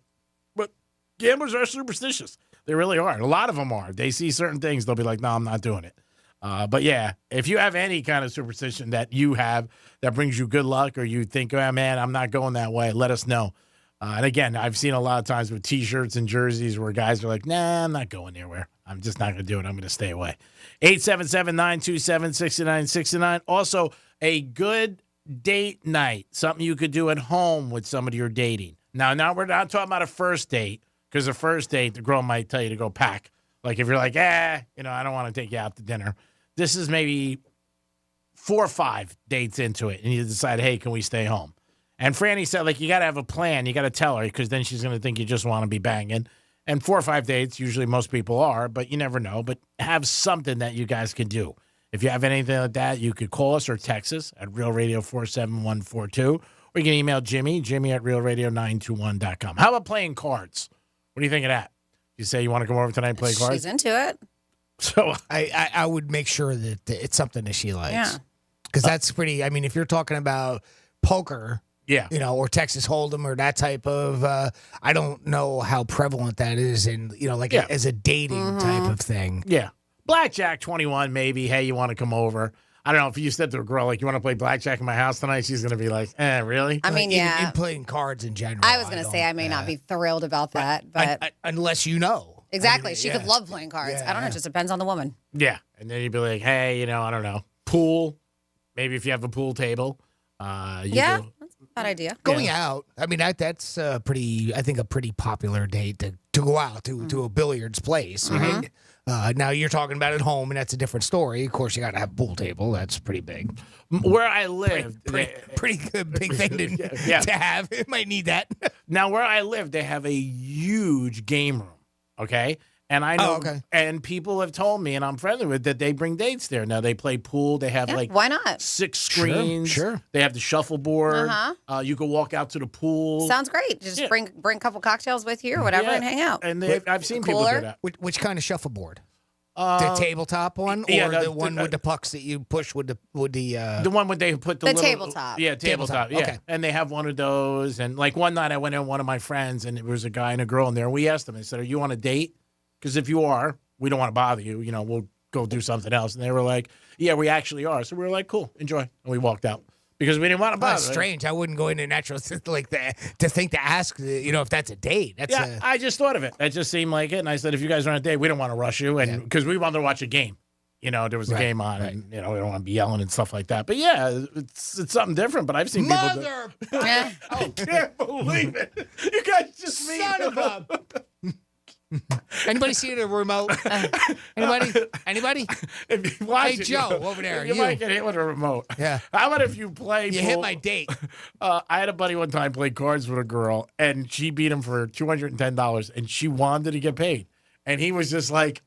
But gamblers are superstitious. They really are. A lot of them are. They see certain things. They'll be like, no, I'm not doing it. But yeah, if you have any kind of superstition that you have that brings you good luck or you think, oh, man, I'm not going that way, let us know. And again, I've seen a lot of times with T-shirts and jerseys where guys are like, nah, I'm not going anywhere. I'm just not going to do it. I'm going to stay away. 877-927-6969. Also, a good date night, something you could do at home with somebody you're dating. Now we're not talking about a first date because the first date, the girl might tell you to go pack. Like if you're like, I don't want to take you out to dinner. This is maybe 4 or 5 dates into it, and you decide, hey, can we stay home? And Franny said, like, you got to have a plan. You got to tell her because then she's going to think you just want to be banging. And 4 or 5 dates, usually most people are, but you never know. But have something that you guys can do. If you have anything like that, you could call us or text us at Real Radio 47142, or you can email Jimmy at realradio921.com. How about playing cards? What do you think of that? You say you want to come over tonight and play cards? She's into it. So I would make sure that it's something that she likes. Yeah. Because that's pretty, I mean, if you're talking about poker, yeah, or Texas Hold'em or that type of, I don't know how prevalent that is in, as a dating type of thing. Yeah. Blackjack 21, maybe. Hey, you want to come over? I don't know if you said to a girl, like, you want to play blackjack in my house tonight? She's going to be like, really? I mean, in playing cards in general. I was going to say I may not be thrilled about that, but unless you know. Exactly. She could love playing cards. I don't know. It just depends on the woman. Yeah. And then you'd be like, hey, I don't know. Pool. Maybe if you have a pool table. That's a bad idea. Going out. I mean, that's a pretty popular date to go out to a billiards place, right? Now you're talking about at home, and that's a different story. Of course, you got to have a pool table. That's pretty big. Where I live, pretty good big thing to have. It might need that. Now, where I live, they have a huge game room. Okay. And I know, and people have told me, and I'm friendly with, that they bring dates there. Now they play pool. They have why not? 6 screens. Sure. They have the shuffleboard. You can walk out to the pool. Sounds great. Just bring a couple cocktails with you or whatever and hang out. And I've seen people do that. Which kind of shuffleboard? The tabletop one, or the one with the pucks that you push with the one where they put the little, tabletop. Yeah, tabletop. Yeah, okay. And they have one of those. And like one night, I went in with one of my friends, and there was a guy and a girl in there. We asked them. I said, "Are you on a date? Because if you are, we don't want to bother you. We'll go do something else." And they were like, "Yeah, we actually are." So we were like, "Cool, enjoy," and we walked out. Because we didn't want to bother. That's strange. I wouldn't go into natural like that to think to ask, if that's a date. I just thought of it. That just seemed like it. And I said, if you guys are on a date, we don't want to rush you. And because we wanted to watch a game. There was a game on, and we don't want to be yelling and stuff like that. But yeah, it's something different. But I've seen people do. I can't believe it. You guys just son of a. Anybody see the remote? Anybody? If you watch hey, Joe, over there. You might get hit with a remote. Yeah. How about if you play? You hit my date. I had a buddy one time play cards with a girl, and she beat him for $210, and she wanted to get paid. And he was just like,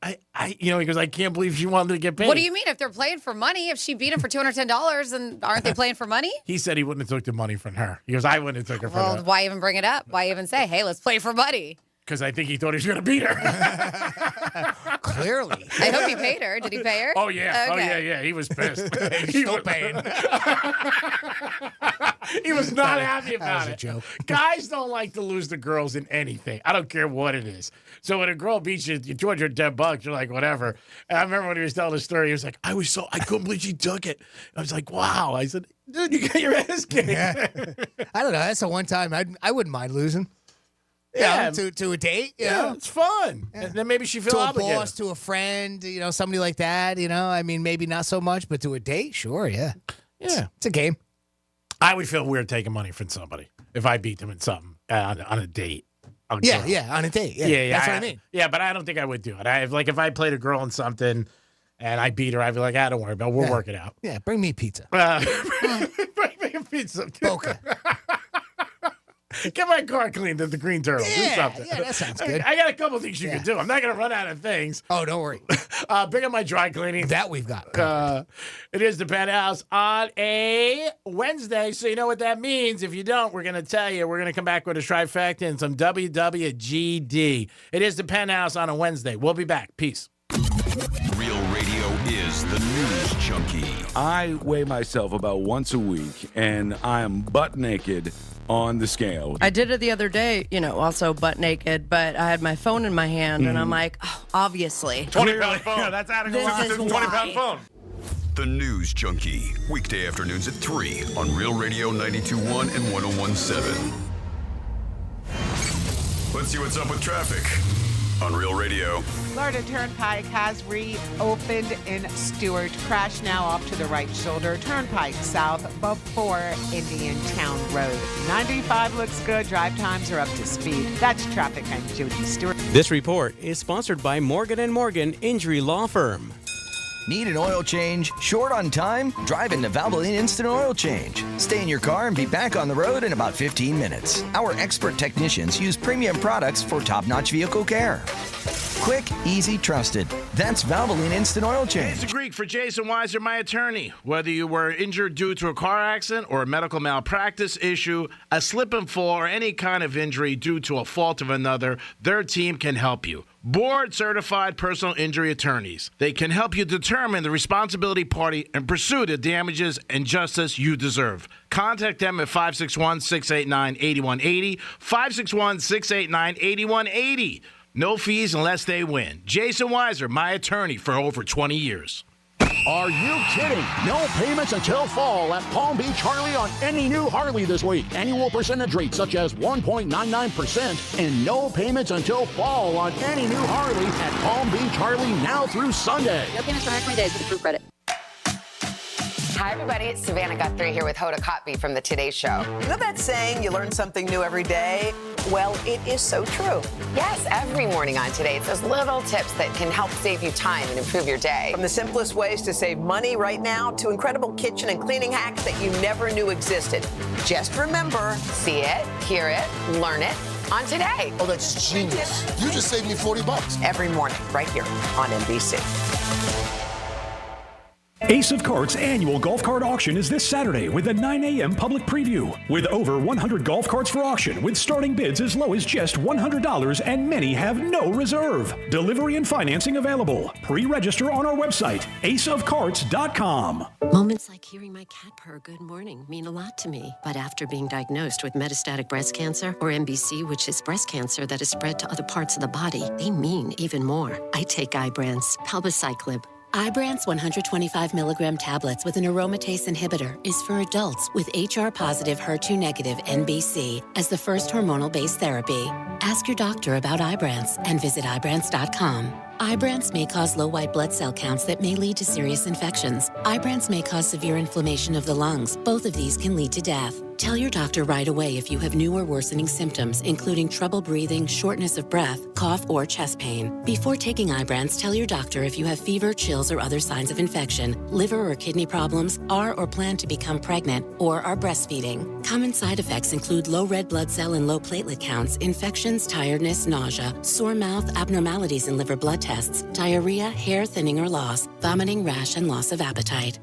he goes, I can't believe she wanted to get paid. What do you mean? If they're playing for money, if she beat him for $210, then aren't they playing for money? He said he wouldn't have took the money from her. He goes, I wouldn't have took it from her. Well, why even bring it up? Why even say, hey, let's play for money? Because I think he thought he was going to beat her. Clearly. I hope he paid her. Did he pay her? Oh, yeah. Okay. Oh, yeah. He was pissed. He's still paying. He was not happy about was it. a joke. Guys don't like to lose to girls in anything. I don't care what it is. So when a girl beats you, $210, you're like, whatever. And I remember when he was telling the story, he was like, I couldn't believe she took it. I was like, wow. I said, dude, you got your ass kicked. Yeah. I don't know. That's the one time I wouldn't mind losing. Yeah. To a date. You Yeah, know? it's fun. Yeah. And then maybe she feels to a obligated. boss, to a friend, somebody like that. I mean, maybe not so much, but to a date, sure, yeah. Yeah. It's a game. I would feel weird taking money from somebody if I beat them in something on a date. On a date. Yeah, that's what I mean. Yeah, but I don't think I would do it. If I played a girl in something and I beat her, I'd be like, don't worry about it. We'll work it out. Yeah, bring me pizza. Bring me a pizza. Boca. Get my car cleaned at the Green Turtle. Do something. Yeah, that sounds good. I got a couple things you can do. I'm not going to run out of things. Oh, don't worry. Bring up my dry cleaning. That we've got. It is the Penthouse on a Wednesday, so you know what that means. If you don't, we're going to tell you. We're going to come back with a trifecta and some WWGD. It is the Penthouse on a Wednesday. We'll be back. Peace. Real radio is the news junkie. I weigh myself about once a week, and I am butt naked on the scale. I did it the other day, also butt naked, but I had my phone in my hand, and I'm like, obviously. 20-pound phone. Yeah, that's adding This is 20-pound why. phone. The News Junkie. Weekday afternoons at 3 on Real Radio 92.1 and 101.7. Let's see what's up with traffic on Real Radio. Florida Turnpike has reopened in Stewart. Crash now off to the right shoulder. Turnpike south before Indian Town Road. 95 looks good. Drive times are up to speed. That's traffic. I'm Judy Stewart. This report is sponsored by Morgan & Morgan Injury Law Firm. Need an oil change? Short on time? Drive into Valvoline Instant Oil Change. Stay in your car and be back on the road in about 15 minutes. Our expert technicians use premium products for top-notch vehicle care. Quick, easy, trusted. That's Valvoline Instant Oil Change. It's Greek for Jason Weiser, my attorney. Whether you were injured due to a car accident or a medical malpractice issue, a slip and fall, or any kind of injury due to a fault of another, their team can help you. Board-certified personal injury attorneys. They can help you determine the responsibility party and pursue the damages and justice you deserve. Contact them at 561-689-8180, 561-689-8180. No fees unless they win. Jason Weiser, my attorney for over 20 years. Are you kidding? No payments until fall at Palm Beach Harley on any new Harley this week. Annual percentage rates such as 1.99% and no payments until fall on any new Harley at Palm Beach Harley now through Sunday. No payments for 120 days with approved credit. Hi, everybody. It's Savannah Guthrie here with Hoda Kotb from The Today Show. You know that saying, you learn something new every day? Well, it is so true. Yes, every morning on Today, it's those little tips that can help save you time and improve your day. From the simplest ways to save money right now to incredible kitchen and cleaning hacks that you never knew existed. Just remember, see it, hear it, learn it on Today. Oh, that's genius. You just saved me $40. Every morning, right here on NBC. Ace of Carts annual golf cart auction is this Saturday with a 9 a.m. public preview. With over 100 golf carts for auction with starting bids as low as just $100 and many have no reserve. Delivery and financing available. Pre-register on our website, aceofcarts.com. Moments like hearing my cat purr good morning mean a lot to me. But after being diagnosed with metastatic breast cancer, or MBC, which is breast cancer that is spread to other parts of the body, they mean even more. I take Ibrance, palbociclib. Ibrance 125 milligram tablets with an aromatase inhibitor is for adults with HR-positive, HER2-negative NBC as the first hormonal-based therapy. Ask your doctor about Ibrance and visit Ibrance.com. Ibrance may cause low white blood cell counts that may lead to serious infections. Ibrance may cause severe inflammation of the lungs. Both of these can lead to death. Tell your doctor right away if you have new or worsening symptoms, including trouble breathing, shortness of breath, cough, or chest pain. Before taking Ibrance, tell your doctor if you have fever, chills, or other signs of infection, liver or kidney problems, are or plan to become pregnant, or are breastfeeding. Common side effects include low red blood cell and low platelet counts, infections, tiredness, nausea, sore mouth, abnormalities in liver blood tests, diarrhea, hair thinning or loss, vomiting, rash, and loss of appetite.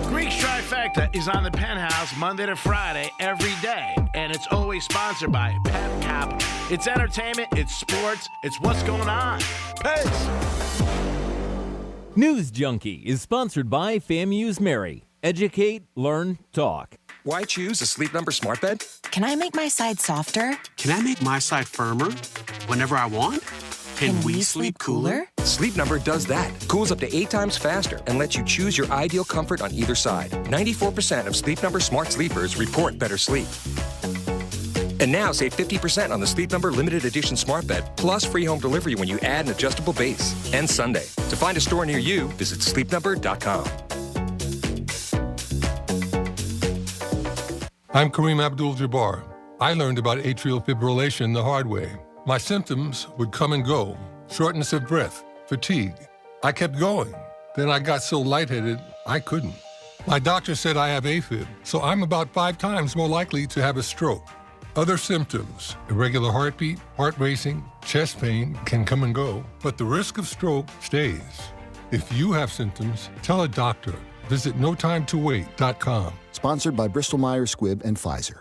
Greek's Trifecta is on the Penthouse Monday to Friday every day, and it's always sponsored by Pep Capital. It's entertainment, it's sports, it's what's going on. Peace. News Junkie is sponsored by FAMU's Mary. Educate, learn, talk. Why choose a Sleep Number smart bed? Can I make my side softer? Can I make my side firmer whenever I want? Can we sleep cooler? Sleep Number does that. Cools up to 8 times faster and lets you choose your ideal comfort on either side. 94% of Sleep Number smart sleepers report better sleep. And now save 50% on the Sleep Number limited edition smart bed, plus free home delivery when you add an adjustable base. And Sunday. To find a store near you, visit sleepnumber.com. I'm Kareem Abdul-Jabbar. I learned about atrial fibrillation the hard way. My symptoms would come and go. Shortness of breath, fatigue. I kept going. Then I got so lightheaded, I couldn't. My doctor said I have AFib, so I'm about 5 times more likely to have a stroke. Other symptoms, irregular heartbeat, heart racing, chest pain can come and go, but the risk of stroke stays. If you have symptoms, tell a doctor. Visit notimetowait.com. Sponsored by Bristol-Myers Squibb and Pfizer.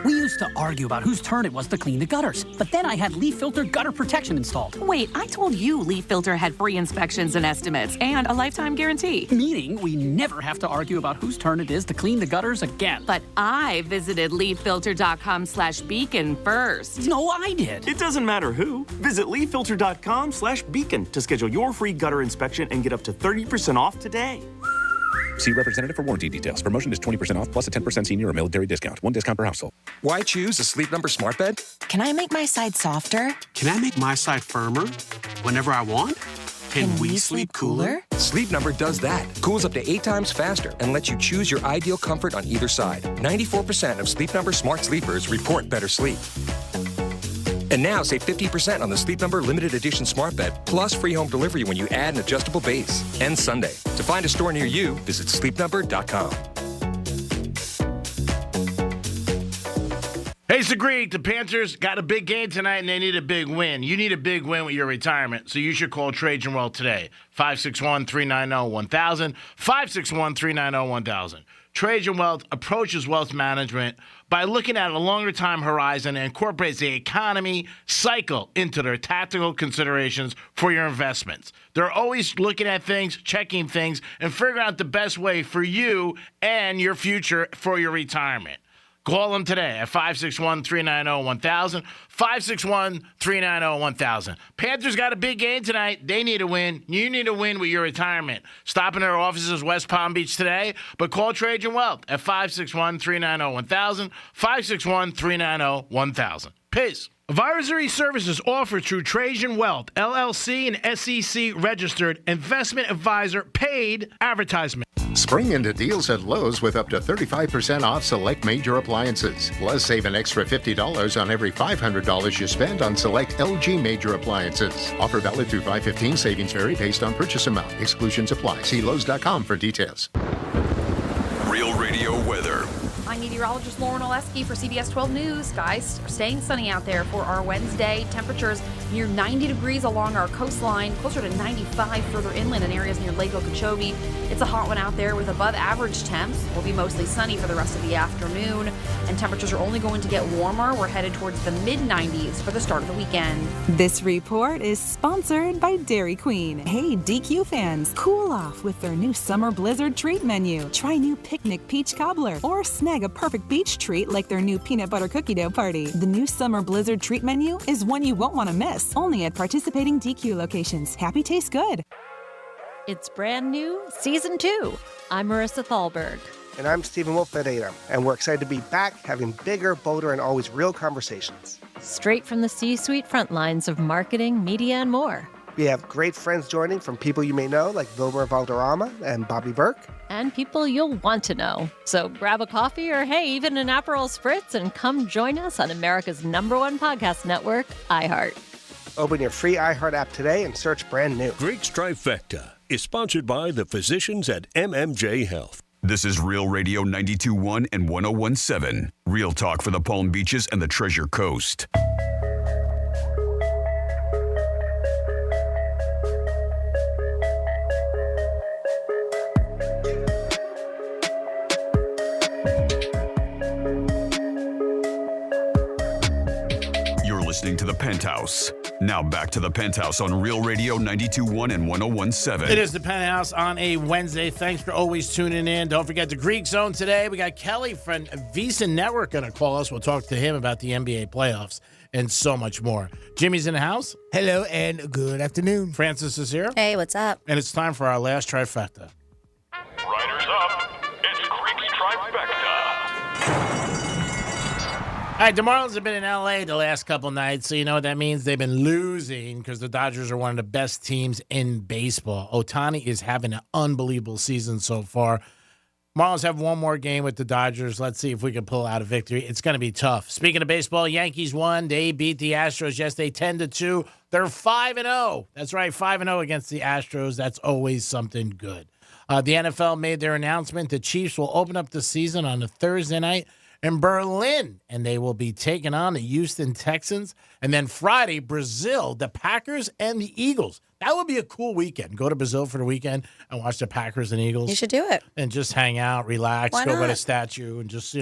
We used to argue about whose turn it was to clean the gutters, but then I had Leaf Filter gutter protection installed. Wait, I told you Leaf Filter had free inspections and estimates and a lifetime guarantee. Meaning we never have to argue about whose turn it is to clean the gutters again. But I visited leaffilter.com/beacon first. No, I did. It doesn't matter who. Visit leaffilter.com/beacon to schedule your free gutter inspection and get up to 30% off today. See representative for warranty details. Promotion is 20% off plus a 10% senior or military discount. 1 discount per household. Why choose a Sleep Number smart bed? Can I make my side softer? Can I make my side firmer whenever I want? Can we sleep cooler? Sleep Number does that. Cools up to 8 times faster and lets you choose your ideal comfort on either side. 94% of Sleep Number smart sleepers report better sleep. And now save 50% on the Sleep Number limited edition smart bed, plus free home delivery when you add an adjustable base. And Sunday. To find a store near you, visit sleepnumber.com. Hey, it's agreed. The Panthers got a big game tonight, and they need a big win. You need a big win with your retirement, so you should call Trajan Wealth today. 561-390-1000, 561-390-1000. Trajan Wealth approaches wealth management by looking at a longer time horizon and incorporates the economy cycle into their tactical considerations for your investments. They're always looking at things, checking things, and figuring out the best way for you and your future for your retirement. Call them today at 561-390-1000, 561-390-1000. Panthers got a big game tonight. They need a win. You need a win with your retirement. Stop in their offices West Palm Beach today, but call Trajan Wealth at 561-390-1000, 561-390-1000. Peace. Advisory services offered through Trajan Wealth, LLC, and SEC registered investment advisor, paid advertisement. Spring into deals at Lowe's with up to 35% off select major appliances. Plus, save an extra $50 on every $500 you spend on select LG major appliances. Offer valid through 5/15. Savings vary based on purchase amount. Exclusions apply. See Lowe's.com for details. Real Radio weather. I'm meteorologist Lauren Oleski for CBS 12 News. Skies are staying sunny out there for our Wednesday. Temperatures near 90 degrees along our coastline, closer to 95 further inland in areas near Lake Okeechobee. It's a hot one out there with above average temps. We'll be mostly sunny for the rest of the afternoon, and temperatures are only going to get warmer. We're headed towards the mid-90s for the start of the weekend. This report is sponsored by Dairy Queen. Hey, DQ fans, cool off with their new Summer Blizzard treat menu. Try new Picnic Peach Cobbler or snag a perfect beach treat like their new Peanut Butter Cookie Dough Party. The new Summer Blizzard treat menu is one you won't want to miss. Only at participating DQ locations. Happy tastes good. It's brand new, Season 2. I'm Marissa Thalberg. And I'm Stephen Wolf-Ferreira, and we're excited to be back having bigger, bolder, and always real conversations. Straight from the C-suite front lines of marketing, media, and more. We have great friends joining from people you may know, like Wilmer Valderrama and Bobby Burke. And people you'll want to know. So grab a coffee or, hey, even an Aperol Spritz and come join us on America's #1 podcast network, iHeart. Open your free iHeart app today and search brand new. Greeks Trifecta is sponsored by the physicians at MMJ Health. This is Real Radio 92.1 and 101.7. Real talk for the Palm Beaches and the Treasure Coast. You're listening to the Penthouse Now back to the Penthouse on Real Radio 92.1 and 101.7. It is the Penthouse on a Wednesday. Thanks for always tuning in. Don't forget the Greek Zone today. We got Kelly from Visa Network going to call us. We'll talk to him about the NBA playoffs and so much more. Jimmy's in the house. Hello and good afternoon. Francis is here. Hey, what's up? And it's time for our last trifecta. Riders up. It's Greek's Trifecta. All right, the Marlins have been in L.A. the last couple nights, so you know what that means? They've been losing because the Dodgers are one of the best teams in baseball. Ohtani is having an unbelievable season so far. Marlins have one more game with the Dodgers. Let's see if we can pull out a victory. It's going to be tough. Speaking of baseball, Yankees won. They beat the Astros yesterday 10-2. They're 5-0. That's right, 5-0 against the Astros. That's always something good. The NFL made their announcement. The Chiefs will open up the season on a Thursday night in Berlin, and they will be taking on the Houston Texans. And then Friday, Brazil, the Packers, and the Eagles. That would be a cool weekend. Go to Brazil for the weekend and watch the Packers and Eagles. You should do it. And just hang out, relax, Why go not? by the statue, and just,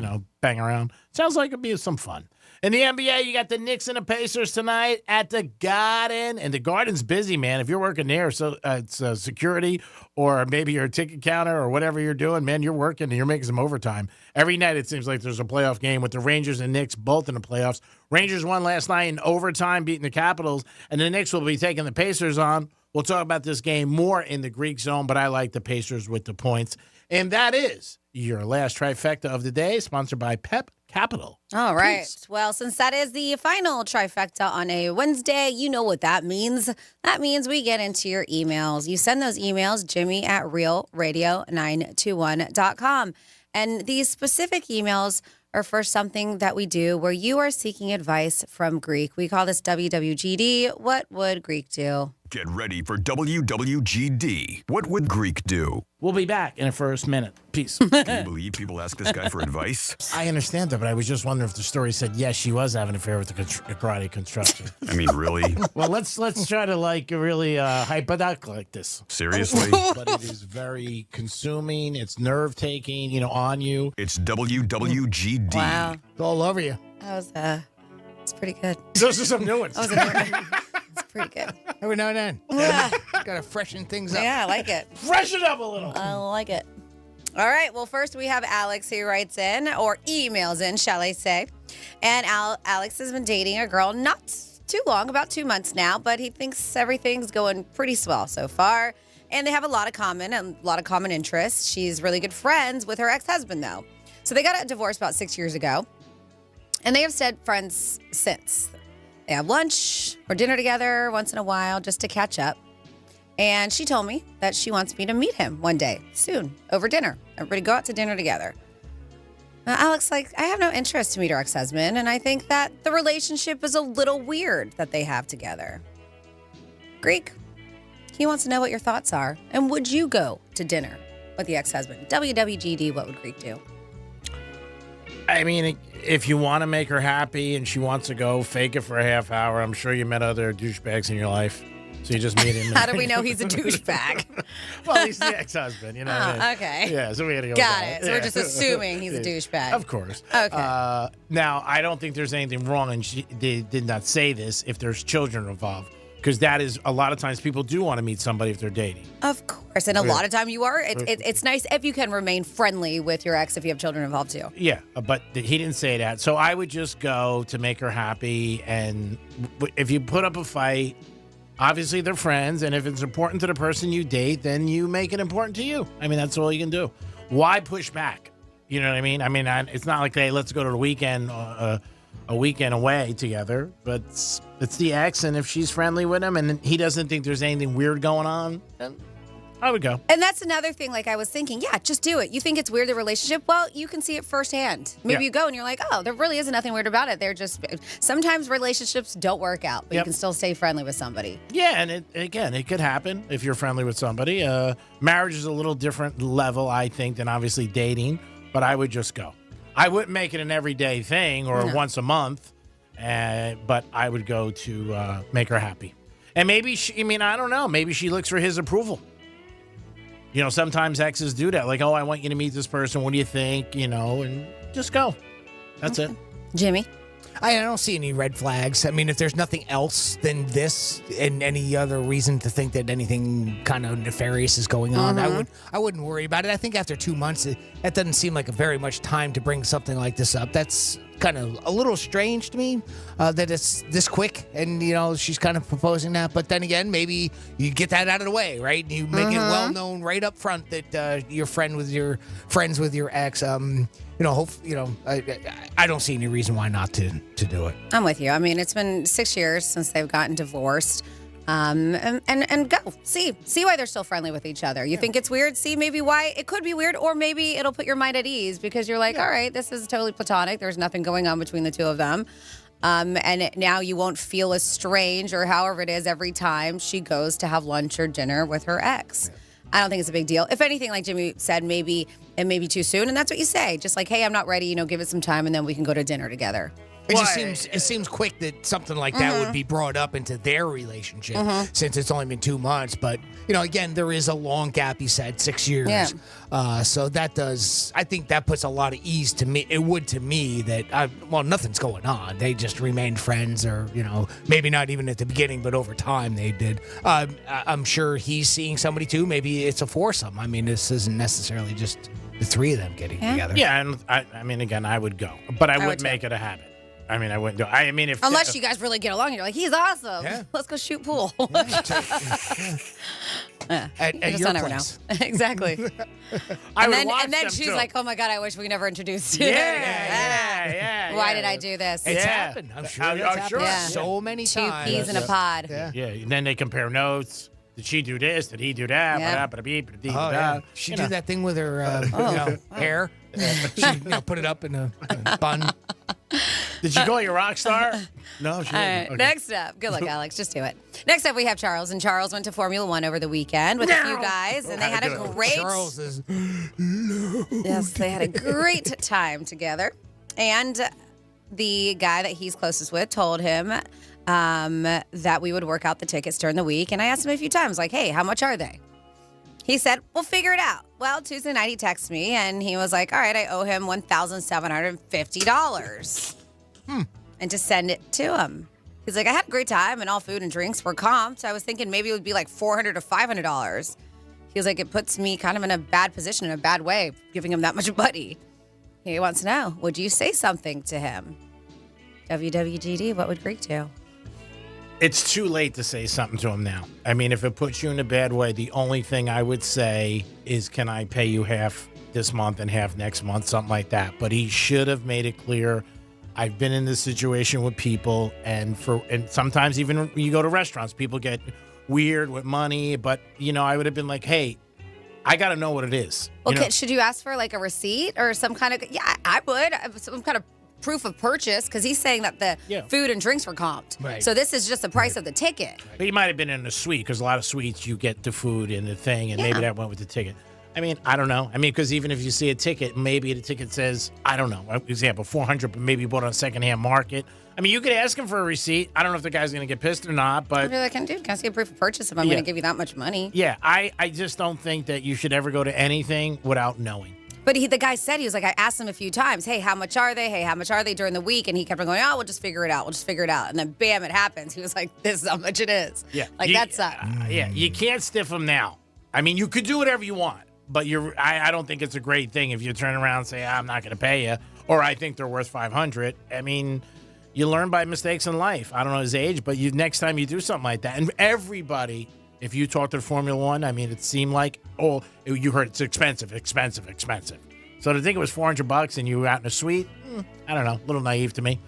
bang around. Sounds like it'd be some fun. In the NBA, you got the Knicks and the Pacers tonight at the Garden. And the Garden's busy, man. If you're working there, so it's security or maybe you're a ticket counter or whatever you're doing, man, you're working and you're making some overtime. Every night it seems like there's a playoff game with the Rangers and Knicks both in the playoffs. Rangers won last night in overtime, beating the Capitals, and the Knicks will be taking the Pacers on. We'll talk about this game more in the Greek Zone, but I like the Pacers with the points. And that is your last trifecta of the day, sponsored by Pep Capital. All right. Well, since that is the final trifecta on a Wednesday, you know what that means. That means we get into your emails. You send those emails, Jimmy at realradio921.com. And these specific emails are for something that we do where you are seeking advice from Greek. We call this WWGD. What would Greek do? Get ready for WWGD. What would Greek do? We'll be back in the first minute. Peace. Can you believe people ask this guy for advice? I understand that, but I was just wondering if the story said, yes, she was having an affair with the karate construction. I mean, really? Well, let's try to really hype it up like this. Seriously? But it is very consuming. It's nerve-taking, on you. It's WWGD. Wow. It's all over you. That was, it's pretty good. Those are some new ones. It's pretty good. Every now and then. Yeah. Got to freshen things up. Yeah, I like it. Freshen up a little. I like it. All right. Well, first we have Alex who writes in or emails in, shall I say. And Alex has been dating a girl not too long, about 2 months now, but he thinks everything's going pretty swell so far. And they have a lot of common interests. She's really good friends with her ex-husband, though. So they got a divorce about 6 years ago. And they have stayed friends since. They have lunch or dinner together once in a while just to catch up. And she told me that she wants me to meet him one day soon over dinner. Everybody go out to dinner together. Now, Alex, I have no interest to meet her ex-husband, and I think that the relationship is a little weird that they have together. Greek, he wants to know what your thoughts are. And would you go to dinner with the ex-husband? WWGD, what would Greek do? I mean, if you want to make her happy and she wants to go, fake it for a half hour. I'm sure you met other douchebags in your life. So you just meet him. How do we know he's a douchebag? Well, he's the ex-husband, Okay. Yeah, so we had to go Got with it. that. So Yeah. we're just assuming he's a douchebag. Of course. Okay. Now, I don't think there's anything wrong, and they did not say this, if there's children involved. Because that is, a lot of times people do want to meet somebody if they're dating. Of course. And a lot of time you are. It's nice if you can remain friendly with your ex if you have children involved too. Yeah, but he didn't say that. So I would just go to make her happy. And if you put up a fight, obviously they're friends. And if it's important to the person you date, then you make it important to you. I mean, that's all you can do. Why push back? You know what I mean? I mean, it's not like, hey, let's go to the weekend, a weekend away together. But it's the ex, and if she's friendly with him and he doesn't think there's anything weird going on, then I would go. And that's another thing, I was thinking, yeah, just do it. You think it's weird, the relationship? Well, you can see it firsthand. Maybe you go and you're like, oh, there really isn't nothing weird about it. They're just, sometimes relationships don't work out, but you can still stay friendly with somebody. Yeah, and it could happen if you're friendly with somebody. Marriage is a little different level, I think, than obviously dating, but I would just go. I wouldn't make it an everyday thing or once a month, but I would go to make her happy. And maybe I don't know, maybe she looks for his approval. Sometimes exes do that. Like, oh, I want you to meet this person. What do you think? And just go. That's it. Jimmy? I don't see any red flags. I mean, if there's nothing else than this and any other reason to think that anything kind of nefarious is going on, I wouldn't worry about it. I think after 2 months, that doesn't seem like a very much time to bring something like this up. That's kind of a little strange to me that it's this quick and, she's kind of proposing that. But then again, maybe you get that out of the way, right? You make it well known right up front that you're friends with your ex. I don't see any reason why not to do it. I'm with you. I mean, it's been 6 years since they've gotten divorced. And go see why they're still friendly with each other. You think it's weird? See maybe why it could be weird, or maybe it'll put your mind at ease because you're like, all right, this is totally platonic. There's nothing going on between the two of them. And now you won't feel as strange or however it is every time she goes to have lunch or dinner with her ex. Yeah. I don't think it's a big deal. If anything, like Jimmy said, maybe it may be too soon. And that's what you say. Just like, hey, I'm not ready. Give it some time and then we can go to dinner together. It seems quick that something like that would be brought up into their relationship since it's only been 2 months. But, again, there is a long gap, he said, 6 years. Yeah. So I think that puts a lot of ease to me. It would to me that, nothing's going on. They just remained friends or, maybe not even at the beginning, but over time they did. I'm sure he's seeing somebody too. Maybe it's a foursome. I mean, this isn't necessarily just the three of them getting together. Yeah, and I mean, again, I would go. But I wouldn't make it a habit. I mean, I wouldn't do it. I mean, unless you guys really get along, you're like, he's awesome. Yeah. Let's go shoot pool. At your place. Exactly. and then she's like, oh my God, I wish we never introduced you. Yeah. Why did I do this? It's happened. I'm sure it's happened so many times. 2 peas in a pod. Yeah. And then they compare notes. Did she do this? Did he do that? Yeah. She did that thing with her hair. She put it up in a bun. Did you call your rock star? No, she didn't. All right, okay. Next up. Good luck, Alex. Just do it. Next up, we have Charles. And Charles went to Formula One over the weekend with a few guys. And they had a great... Charles is... Yes, they had a great time together. And the guy that he's closest with told him that we would work out the tickets during the week. And I asked him a few times, like, hey, how much are they? He said, we'll figure it out. Well, Tuesday night he texted me, and he was like, all right, I owe him $1,750. And to send it to him. He's like, I had a great time, and all food and drinks were comped. I was thinking maybe it would be like $400 or $500. He was like, it puts me kind of in a bad position, in a bad way, giving him that much money. He wants to know, would you say something to him? WWGD, what would Greek do? It's too late to say something to him now. I mean, if it puts you in a bad way, the only thing I would say is, can I pay you half this month and half next month, something like that. But he should have made it clear, I've been in this situation with people, and sometimes even when you go to restaurants, people get weird with money. But, I would have been like, hey, I got to know what it is. Okay, should you ask for like a receipt or some kind of, I would, some kind of proof of purchase, because he's saying that the food and drinks were comped. Right. So this is just the price of the ticket. But he might have been in a suite, because a lot of suites you get the food and the thing, and maybe that went with the ticket. I mean, I don't know. I mean, because even if you see a ticket, maybe the ticket says, I don't know, example, $400, but maybe you bought on a secondhand market. I mean, you could ask him for a receipt. I don't know if the guy's going to get pissed or not, but... I'd be like, can I see a proof of purchase if I'm going to give you that much money? Yeah, I just don't think that you should ever go to anything without knowing. But the guy said, he was like, I asked him a few times, hey, how much are they? Hey, how much are they during the week? And he kept on going, we'll just figure it out. We'll just figure it out. And then bam, it happens. He was like, this is how much it is. Yeah. Like, that sucks. Yeah, you can't stiff him now. I mean, you could do whatever you want, but I don't think it's a great thing if you turn around and say, I'm not going to pay you, or I think they're worth $500. I mean, you learn by mistakes in life. I don't know his age, but next time you do something like that, and everybody, if you talk to Formula One, I mean, it seemed like, you heard it's expensive. So to think it was $400 and you were out in a suite, I don't know, a little naive to me.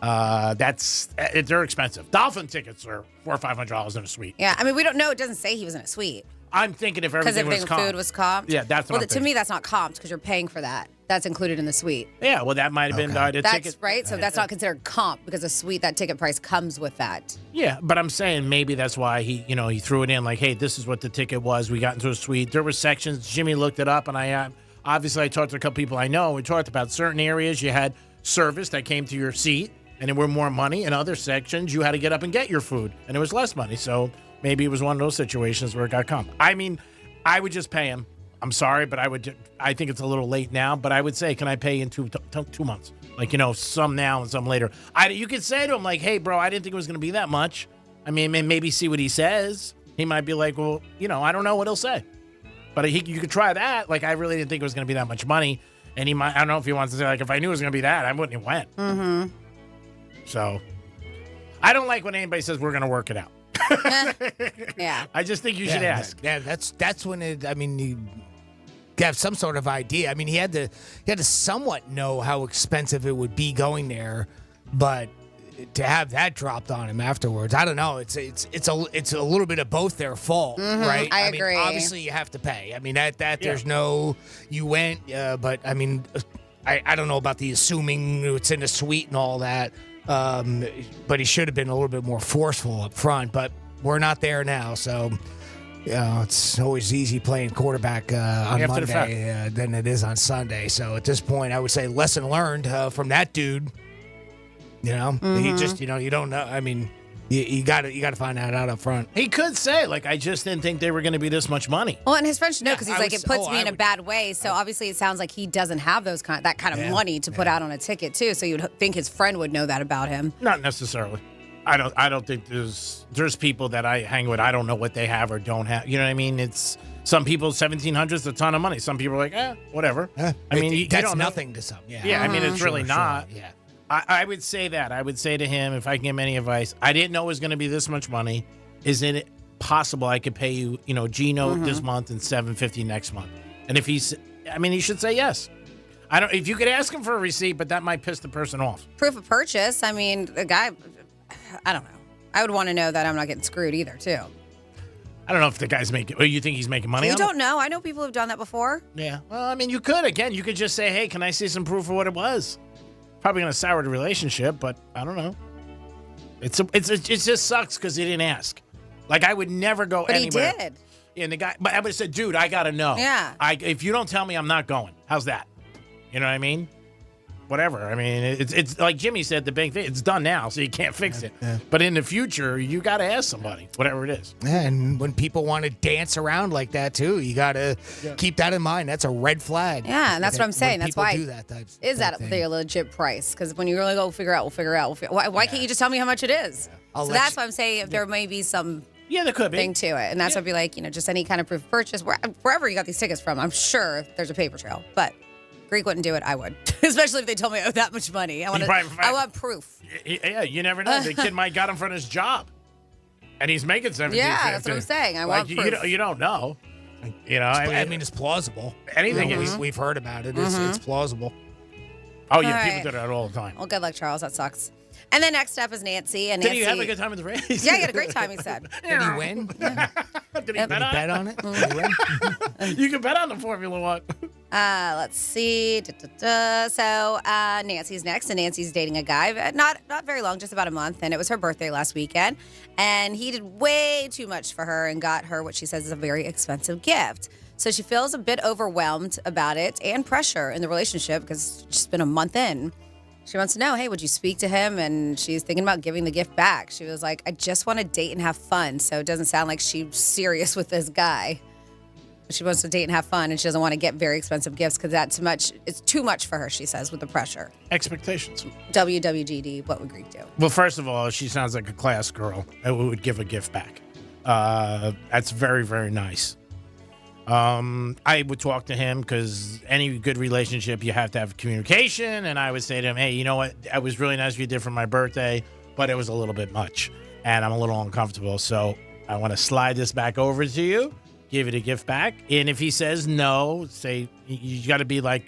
They're expensive. Dolphin tickets are $400 or $500 in a suite. Yeah, I mean, we don't know. It doesn't say he was in a suite. I'm thinking if everything was comped. Because food was comped? Yeah, that's what I'm to thinking. me, that's not comped because you're paying for that. That's included in the suite. Yeah, well, that might have been the ticket. That's right. So that's not considered comp because a suite, that ticket price comes with that. Yeah, but I'm saying maybe that's why he threw it in like, hey, this is what the ticket was. We got into a suite. There were sections. Jimmy looked it up, and I talked to a couple people I know. We talked about certain areas you had service that came to your seat, and there were more money. In other sections, you had to get up and get your food, and it was less money. So maybe it was one of those situations where it got comped. I mean, I would just pay him. I'm sorry, but I think it's a little late now, but I would say, can I pay in 2 months? Like, some now and some later. You could say to him, like, hey, bro, I didn't think it was going to be that much. I mean, maybe see what he says. He might be like, well, I don't know what he'll say. But you could try that. Like, I really didn't think it was going to be that much money. And I don't know if he wants to say, like, if I knew it was going to be that, I wouldn't have went. Mm-hmm. So, I don't like when anybody says we're going to work it out. Yeah. I just think you should ask. Yeah, that's when you have some sort of idea. I mean, he had to somewhat know how expensive it would be going there, but to have that dropped on him afterwards, I don't know. It's a little bit of both their fault, right? I agree. Mean, obviously, you have to pay. I mean, that there's no you went, but I mean, I don't know about the assuming it's in the suite and all that. But he should have been a little bit more forceful up front. But we're not there now, so it's always easy playing quarterback on Monday than it is on Sunday. So at this point, I would say lesson learned from that dude. He just you don't know. I mean, you got to find that out up front. He could say, like, I just didn't think they were going to be this much money. Well, and his friend should know because he's like, it puts me in a bad way. So obviously, it sounds like he doesn't have that kind of money to put out on a ticket too. So you'd think his friend would know that about him. Not necessarily. I don't think there's people that I hang with. I don't know what they have or don't have. You know what I mean? It's some people $1,700 is a ton of money. Some people are like, whatever. I mean, that's nothing to some. Yeah. Yeah. I mean, it's really not. Yeah. I would say that. I would say to him, if I can give him any advice, I didn't know it was going to be this much money. Is it possible I could pay you, Gino this month and $750 next month? And if he should say yes. If you could ask him for a receipt, but that might piss the person off. Proof of purchase. I mean, the guy, I don't know. I would want to know that I'm not getting screwed either, too. I don't know if the guy's making. You think he's making money? You don't know. I know people who've done that before. Yeah. Well, I mean, you could. Again, you could just say, hey, can I see some proof of what it was? Probably going to sour the relationship, but I don't know. It just sucks because he didn't ask. Like, I would never go anywhere. But he did. And the guy, but I would have said, dude, I got to know. Yeah. If you don't tell me, I'm not going. How's that? You know what I mean? Whatever. I mean, it's like Jimmy said, the big thing. It's done now, so you can't fix it. Yeah. But in the future, you got to ask somebody, whatever it is. Yeah, and when people want to dance around like that too, you got to keep that in mind. That's a red flag. Yeah, and that's what I'm saying. That's why do that type is that thing. the legit price? Because when you really go, we'll figure out. Why can't you just tell me how much it is? So that's why I'm saying if there may be some. Yeah, there could be. Thing to it. And that's why I'd be like, just any kind of proof of purchase, wherever you got these tickets from, I'm sure there's a paper trail. But Greek wouldn't do it. I would. Especially if they told me I owe that much money. I want proof. Yeah, you never know. The kid might got him from his job. And he's making $17.50. Yeah, that's what I'm saying. I want proof. You don't know. I mean, it's plausible. Anything we've heard about it. It's plausible. Oh, yeah, All people right. do that all the time. Well, good luck, Charles. That sucks. And then next up is Nancy. And Did Nancy, you have a good time at the race? Yeah, he had a great time, he said. Did he win? Did he bet on it? Did he win? You can bet on the Formula One. Let's see. So Nancy's next, and Nancy's dating a guy, not very long, just about a month, and it was her birthday last weekend. And he did way too much for her and got her what she says is a very expensive gift. So she feels a bit overwhelmed about it and pressure in the relationship because it's just been a month in. She wants to know, hey, would you speak to him? And she's thinking about giving the gift back. She was like, I just want to date and have fun. So it doesn't sound like she's serious with this guy. She wants to date and have fun, and she doesn't want to get very expensive gifts because that's too much. It's too much for her, she says, with the pressure. Expectations. WWGD, what would Greek do? Well, first of all, she sounds like a class girl who would give a gift back. That's very, very nice. I would talk to him because any good relationship, you have to have communication. And I would say to him, hey, you know what? It was really nice what you did for my birthday, but it was a little bit much. And I'm a little uncomfortable. So I want to slide this back over to you, give it a gift back. And if he says no, say, you got to be like,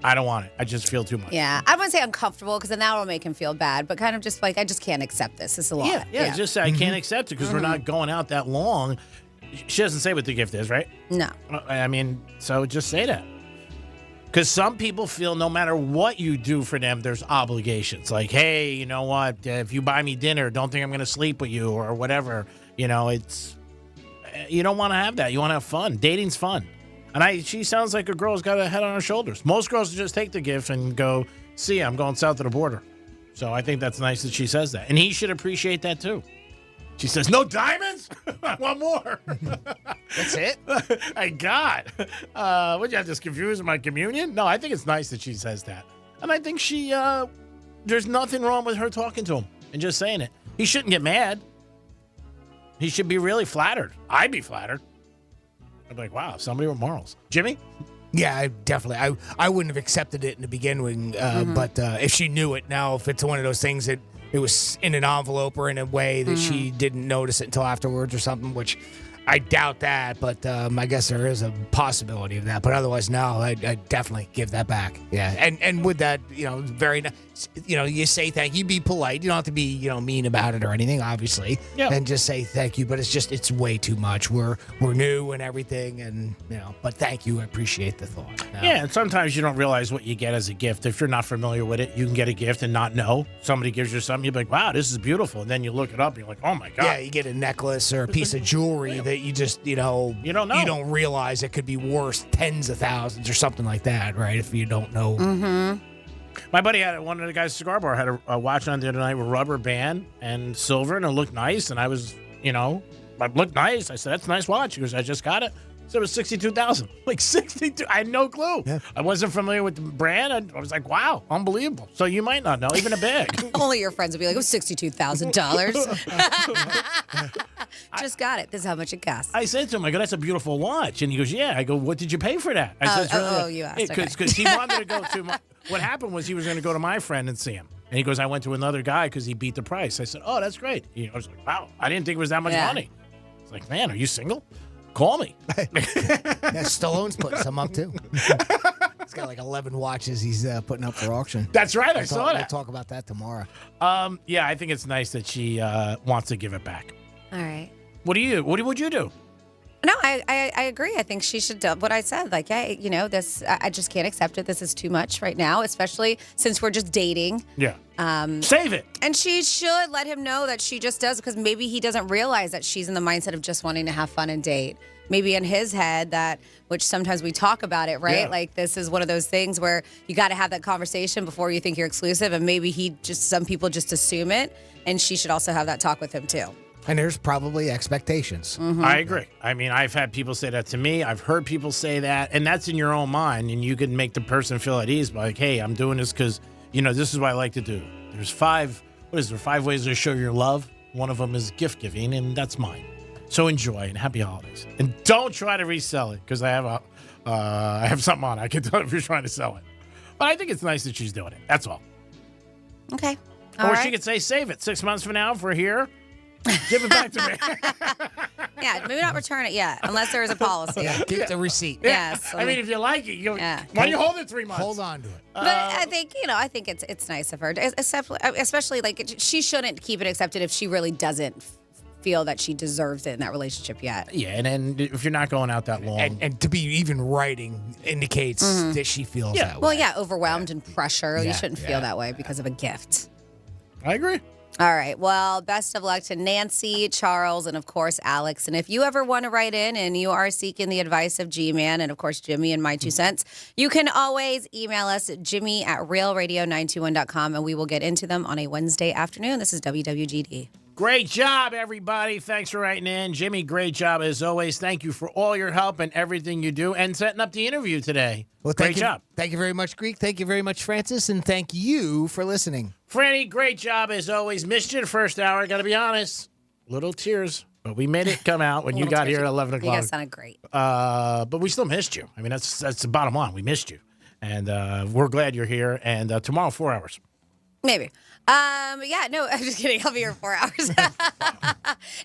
I don't want it. I just feel too much. Yeah. I wouldn't say uncomfortable because then that will make him feel bad, but kind of just like, I just can't accept this. It's a lot. Yeah. Just say, I can't accept it because we're not going out that long. She doesn't say what the gift is, right? No. I mean, so just say that. Because some people feel no matter what you do for them, there's obligations. Like, hey, you know what? If you buy me dinner, don't think I'm going to sleep with you or whatever. You don't want to have that. You want to have fun. Dating's fun. And she sounds like a girl's got a head on her shoulders. Most girls just take the gift and go, see, I'm going south of the border. So I think that's nice that she says that. And he should appreciate that too. She says, no diamonds? I want more. That's it? I got. Would you have this confused in my communion? No, I think it's nice that she says that. And I think there's nothing wrong with her talking to him and just saying it. He shouldn't get mad. He should be really flattered. I'd be flattered. I'd be like, wow, somebody with morals. Jimmy? Yeah, I wouldn't have accepted it in the beginning, but if she knew it now, if it's one of those things that it was in an envelope or in a way that she didn't notice it until afterwards or something, which I doubt that, but I guess there is a possibility of that. But otherwise, no, I'd definitely give that back. Yeah, and with that, very nice. You say thank you. Be polite. You don't have to be, mean about it or anything, obviously. Yeah. And just say thank you. But it's way too much. We're new and everything, and But thank you. I appreciate the thought. No. Yeah, and sometimes you don't realize what you get as a gift. If you're not familiar with it, you can get a gift and not know. Somebody gives you something, you're like, wow, this is beautiful. And then you look it up, and you're like, oh my god. Yeah, you get a necklace or a piece of jewelry that you just you don't know. You don't realize it could be worth tens of thousands or something like that, right? If you don't know. Mm-hmm. My buddy one of the guys at Cigar Bar had a watch on the other night with rubber band and silver, and it looked nice. And I was, it looked nice. I said, that's a nice watch. He goes, I just got it. So it was $62,000. Like 62. I had no clue. Yeah. I wasn't familiar with the brand. I was like, wow, unbelievable. So you might not know, even a bag. Only your friends would be like, it was $62,000. Just got it. This is how much it costs. I said to him, I go, that's a beautiful watch. And he goes, yeah. I go, what did you pay for that? I said, you asked. Because he wanted to go to what happened was he was going to go to my friend and see him. And he goes, I went to another guy because he beat the price. I said, oh, that's great. I was like, wow, I didn't think it was that much money. It's like, man, are you single? Call me. Stallone's putting some up, too. He's got like 11 watches he's putting up for auction. That's right. I saw that. We'll talk about that tomorrow. Yeah, I think it's nice that she wants to give it back. All right. What would you do? No, I agree. I think she should do what I said. Like, hey, this, I just can't accept it. This is too much right now, especially since we're just dating. Yeah. Save it. And she should let him know that she just does, because maybe he doesn't realize that she's in the mindset of just wanting to have fun and date. Maybe in his head which sometimes we talk about it, right? Yeah. Like, this is one of those things where you got to have that conversation before you think you're exclusive. And maybe some people just assume it. And she should also have that talk with him too. And there's probably expectations. Mm-hmm. I agree. I mean, I've had people say that to me. I've heard people say that. And that's in your own mind. And you can make the person feel at ease by like, hey, I'm doing this because, this is what I like to do. There's 5 ways to show your love. One of them is gift giving, and that's mine. So enjoy and happy holidays. And don't try to resell it, because I have something on. I can tell if you're trying to sell it. But I think it's nice that she's doing it. That's all. Okay. Or she could say, save it. 6 months from now, if we're here, give it back to me. Yeah, maybe not return it yet, unless there is a policy. Yeah, keep the receipt. Yes. I mean, if you like it, why do you hold it 3 months? Hold on to it. But I think, it's nice of her, especially like she shouldn't keep it accepted if she really doesn't feel that she deserves it in that relationship yet. Yeah, and if you're not going out that long. And to be even writing indicates that she feels that way. Well, yeah, overwhelmed and pressure. You shouldn't feel that way because of a gift. I agree. All right. Well, best of luck to Nancy, Charles, and of course, Alex. And if you ever want to write in and you are seeking the advice of G-Man and of course, Jimmy and my 2 cents, you can always email us at jimmy@realradio921.com and we will get into them on a Wednesday afternoon. This is WWGD. Great job, everybody. Thanks for writing in. Jimmy, great job as always. Thank you for all your help and everything you do and setting up the interview today. Well, great job. Thank you very much, Greek. Thank you very much, Francis. And thank you for listening. Franny, great job as always. Missed you the first hour. Got to be honest. Little tears. But we made it come out when you got here at 11 o'clock. You guys sounded great. But we still missed you. I mean, that's the bottom line. We missed you. And we're glad you're here. And tomorrow, 4 hours. Maybe. Yeah, no, I'm just kidding. I'll be here 4 hours.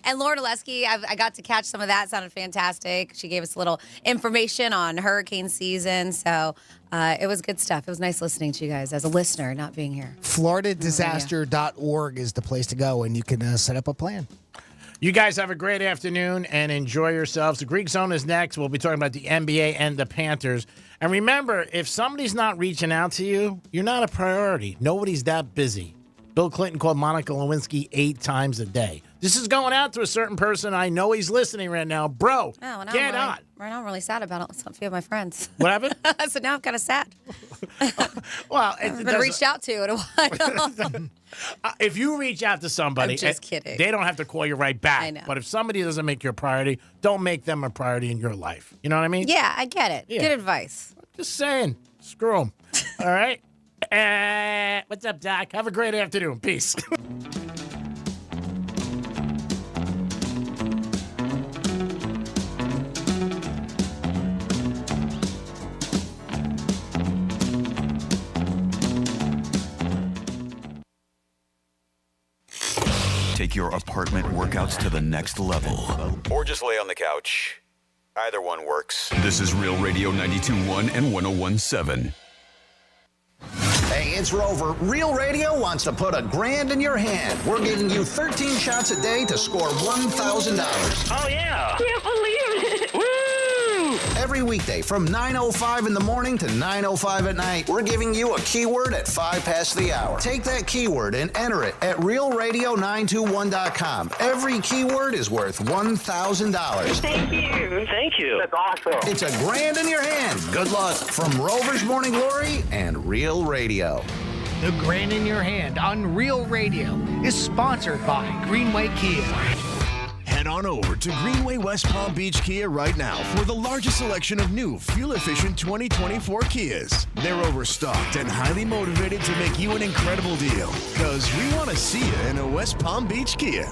And Lauren Oleski, I got to catch some of that. Sounded fantastic. She gave us a little information on hurricane season. So it was good stuff. It was nice listening to you guys as a listener, not being here. FloridaDisaster.org is the place to go, and you can set up a plan. You guys have a great afternoon and enjoy yourselves. The Greek Zone is next. We'll be talking about the NBA and the Panthers. And remember, if somebody's not reaching out to you, you're not a priority. Nobody's that busy. Bill Clinton called Monica Lewinsky 8 times a day. This is going out to a certain person. I know he's listening right now. Bro, get on. Right now I'm really sad about it. A few of my friends. What happened? So now I'm kind of sad. Well, I've been reached out to in a while. If you reach out to somebody, I'm just kidding. They don't have to call you right back. I know. But if somebody doesn't make you a priority, don't make them a priority in your life. You know what I mean? Yeah, I get it. Yeah. Good advice. Just saying. Screw them. All right? What's up, Doc? Have a great afternoon. Peace. Take your apartment workouts to the next level. Or just lay on the couch. Either one works. This is Real Radio 92.1 and 101.7. Hey, it's Rover. Real Radio wants to put $1,000 in your hand. We're giving you 13 shots a day to score $1,000. Oh, yeah. Can't believe it. Woo! Every weekday from 9:05 in the morning to 9:05 at night, we're giving you a keyword at 5 past the hour. Take that keyword and enter it at realradio921.com. Every keyword is worth $1,000. Thank you. Thank you. That's awesome. It's $1,000 in your hand. Good luck from Rover's Morning Glory and Real Radio. The Grand in Your Hand on Real Radio is sponsored by Greenway Kia. Head on over to Greenway West Palm Beach Kia right now for the largest selection of new, fuel-efficient 2024 Kias. They're overstocked and highly motivated to make you an incredible deal. Because we want to see you in a West Palm Beach Kia.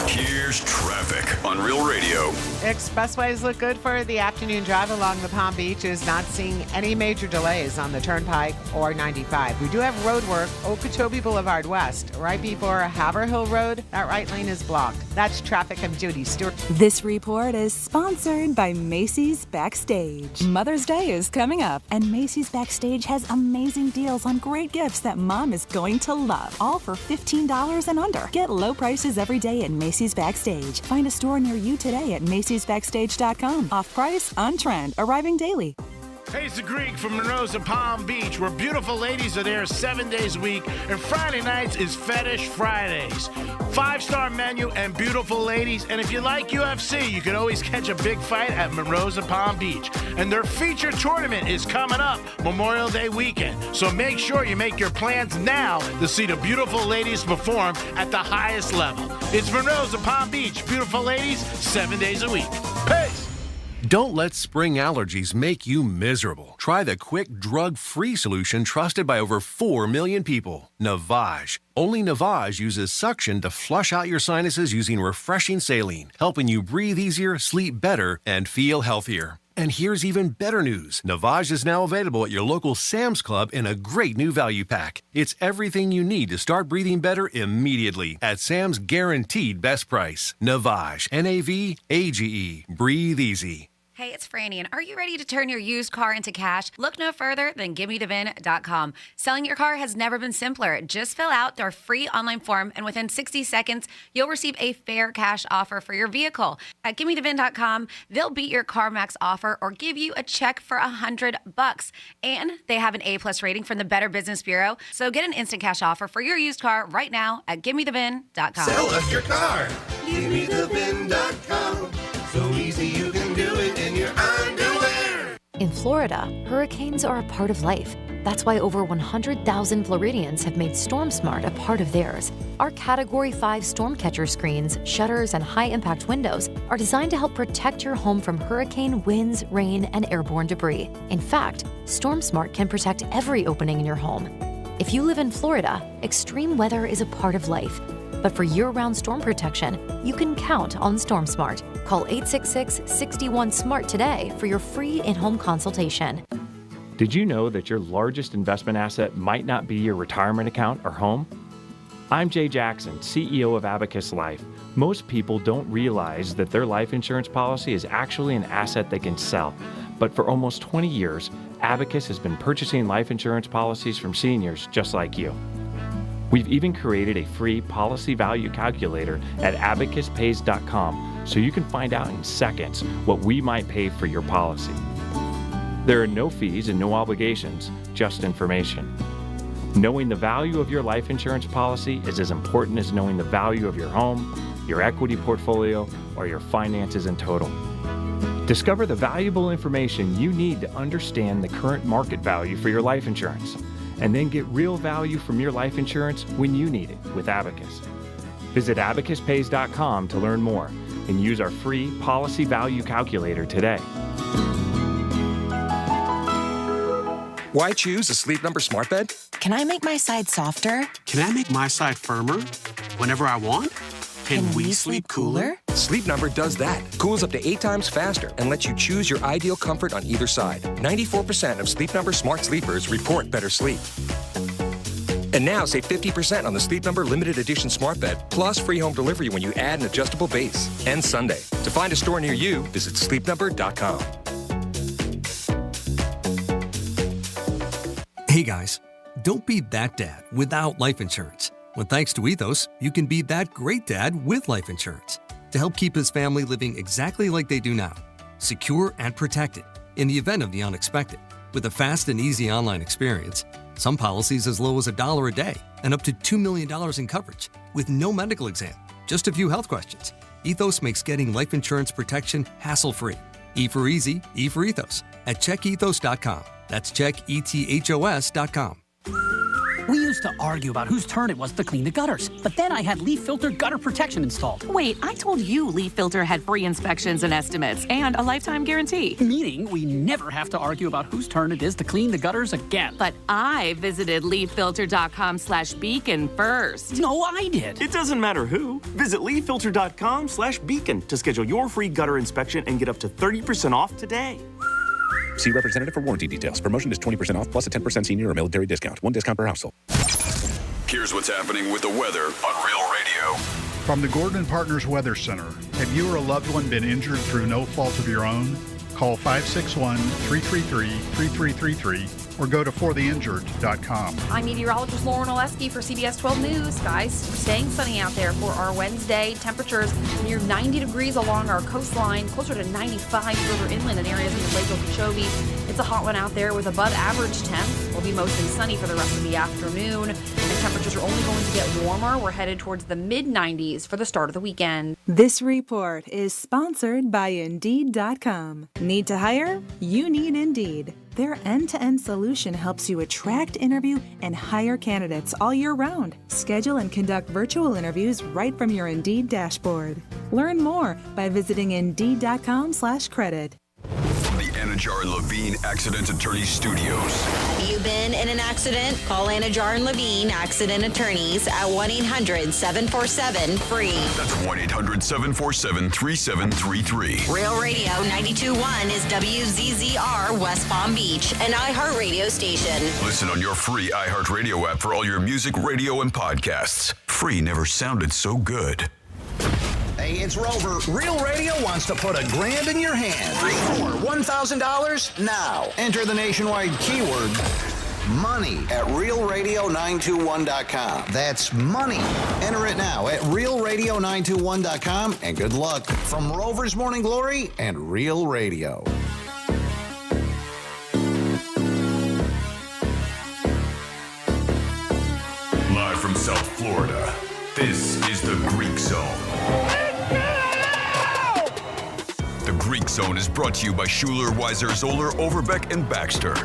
Here's traffic on Real Radio. Expressways look good for the afternoon drive along the Palm Beaches. Not seeing any major delays on the Turnpike or 95. We do have road work, Okeechobee Boulevard West, right before Haverhill Road. That right lane is blocked. That's traffic. I'm Judy Stewart. This report is sponsored by Macy's Backstage. Mother's Day is coming up, and Macy's Backstage has amazing deals on great gifts that mom is going to love. All for $15 and under. Get low prices every day at Macy's Backstage. Find a store near you today at macy'sbackstage.com. Off price, on trend, arriving daily. Hey, it's the Greek from Monroe's and Palm Beach, where beautiful ladies are there 7 days a week, and Friday nights is Fetish Fridays. 5-star menu and beautiful ladies, and if you like UFC, you can always catch a big fight at Monroe's and Palm Beach. And their feature tournament is coming up Memorial Day weekend, so make sure you make your plans now to see the beautiful ladies perform at the highest level. It's Monroe's and Palm Beach, beautiful ladies, 7 days a week. Peace! Don't let spring allergies make you miserable. Try the quick, drug-free solution trusted by over 4 million people, Navage. Only Navage uses suction to flush out your sinuses using refreshing saline, helping you breathe easier, sleep better, and feel healthier. And here's even better news. Navage is now available at your local Sam's Club in a great new value pack. It's everything you need to start breathing better immediately at Sam's guaranteed best price. Navage, Navage. Breathe easy. Hey, it's Franny, and are you ready to turn your used car into cash? Look no further than GimmeTheVin.com. Selling your car has never been simpler. Just fill out their free online form, and within 60 seconds, you'll receive a fair cash offer for your vehicle. At GimmeTheVin.com, they'll beat your CarMax offer or give you a check for $100. And they have an A+ rating from the Better Business Bureau. So get an instant cash offer for your used car right now at GimmeTheVin.com. Sell us your car. GimmeTheVin.com. So easy you can do it in your underwear. In Florida, hurricanes are a part of life. That's why over 100,000 Floridians have made StormSmart a part of theirs. Our Category 5 storm catcher screens, shutters, and high-impact windows are designed to help protect your home from hurricane winds, rain, and airborne debris. In fact, StormSmart can protect every opening in your home. If you live in Florida, extreme weather is a part of life. But for year-round storm protection, you can count on StormSmart. Call 866-61-SMART today for your free in-home consultation. Did you know that your largest investment asset might not be your retirement account or home? I'm Jay Jackson, CEO of Abacus Life. Most people don't realize that their life insurance policy is actually an asset they can sell. But for almost 20 years, Abacus has been purchasing life insurance policies from seniors just like you. We've even created a free policy value calculator at abacuspays.com so you can find out in seconds what we might pay for your policy. There are no fees and no obligations, just information. Knowing the value of your life insurance policy is as important as knowing the value of your home, your equity portfolio, or your finances in total. Discover the valuable information you need to understand the current market value for your life insurance, and then get real value from your life insurance when you need it with Abacus. Visit abacuspays.com to learn more and use our free policy value calculator today. Why choose a Sleep Number smart bed? Can I make my side softer? Can I make my side firmer whenever I want? Can we sleep cooler? Sleep Number does that. Cools up to 8 times faster and lets you choose your ideal comfort on either side. 94% of Sleep Number smart sleepers report better sleep. And now save 50% on the Sleep Number limited edition smart bed, plus free home delivery when you add an adjustable base. Ends Sunday. To find a store near you, visit sleepnumber.com. Hey guys, don't be that dad without life insurance. When thanks to Ethos, you can be that great dad with life insurance to help keep his family living exactly like they do now, secure and protected in the event of the unexpected. With a fast and easy online experience, some policies as low as $1 a day and up to $2 million in coverage with no medical exam, just a few health questions. Ethos makes getting life insurance protection hassle-free. E for easy, E for Ethos at checkethos.com. That's checkethos.com. We used to argue about whose turn it was to clean the gutters, but then I had Leaf Filter gutter protection installed. Wait, I told you Leaf Filter had free inspections and estimates and a lifetime guarantee. Meaning we never have to argue about whose turn it is to clean the gutters again. But I visited leaffilter.com/beacon first. No, I did. It doesn't matter who. Visit leaffilter.com/beacon to schedule your free gutter inspection and get up to 30% off today. See representative for warranty details. Promotion is 20% off plus a 10% senior or military discount. One discount per household. Here's what's happening with the weather on Real Radio. From the Gordon and Partners Weather Center, have you or a loved one been injured through no fault of your own? Call 561-333-3333 or go to fortheinjured.com. I'm meteorologist Lauren Oleski for CBS 12 News. Guys, staying sunny out there for our Wednesday. Temperatures near 90 degrees along our coastline, closer to 95 further inland in areas near Lake Okeechobee. It's a hot one out there with above average temps. Will be mostly sunny for the rest of the afternoon. And temperatures are only going to get warmer. We're headed towards the mid-90s for the start of the weekend. This report is sponsored by Indeed.com. Need to hire? You need Indeed. Their end-to-end solution helps you attract, interview, and hire candidates all year round. Schedule and conduct virtual interviews right from your Indeed dashboard. Learn more by visiting Indeed.com/credit. From the Anajar and Levine Accident Attorney Studios. You been in an accident? Call Anajar and Levine Accident Attorneys at 1-800-747-FREE. That's 1-800-747-3733. Real Radio 92.1 is WZZR West Palm Beach, an iHeartRadio station. Listen on your free iHeartRadio app for all your music, radio, and podcasts. Free never sounded so good. Hey, it's Rover. Real Radio wants to put $1,000 in your hand. For $1,000 now. Enter the nationwide keyword money at realradio921.com. That's money. Enter it now at realradio921.com and good luck from Rover's Morning Glory and Real Radio. Live from South Florida, this is the Greek Zone. The Greek Zone is brought to you by Schuler, Weiser, Zoller, Overbeck, and Baxter.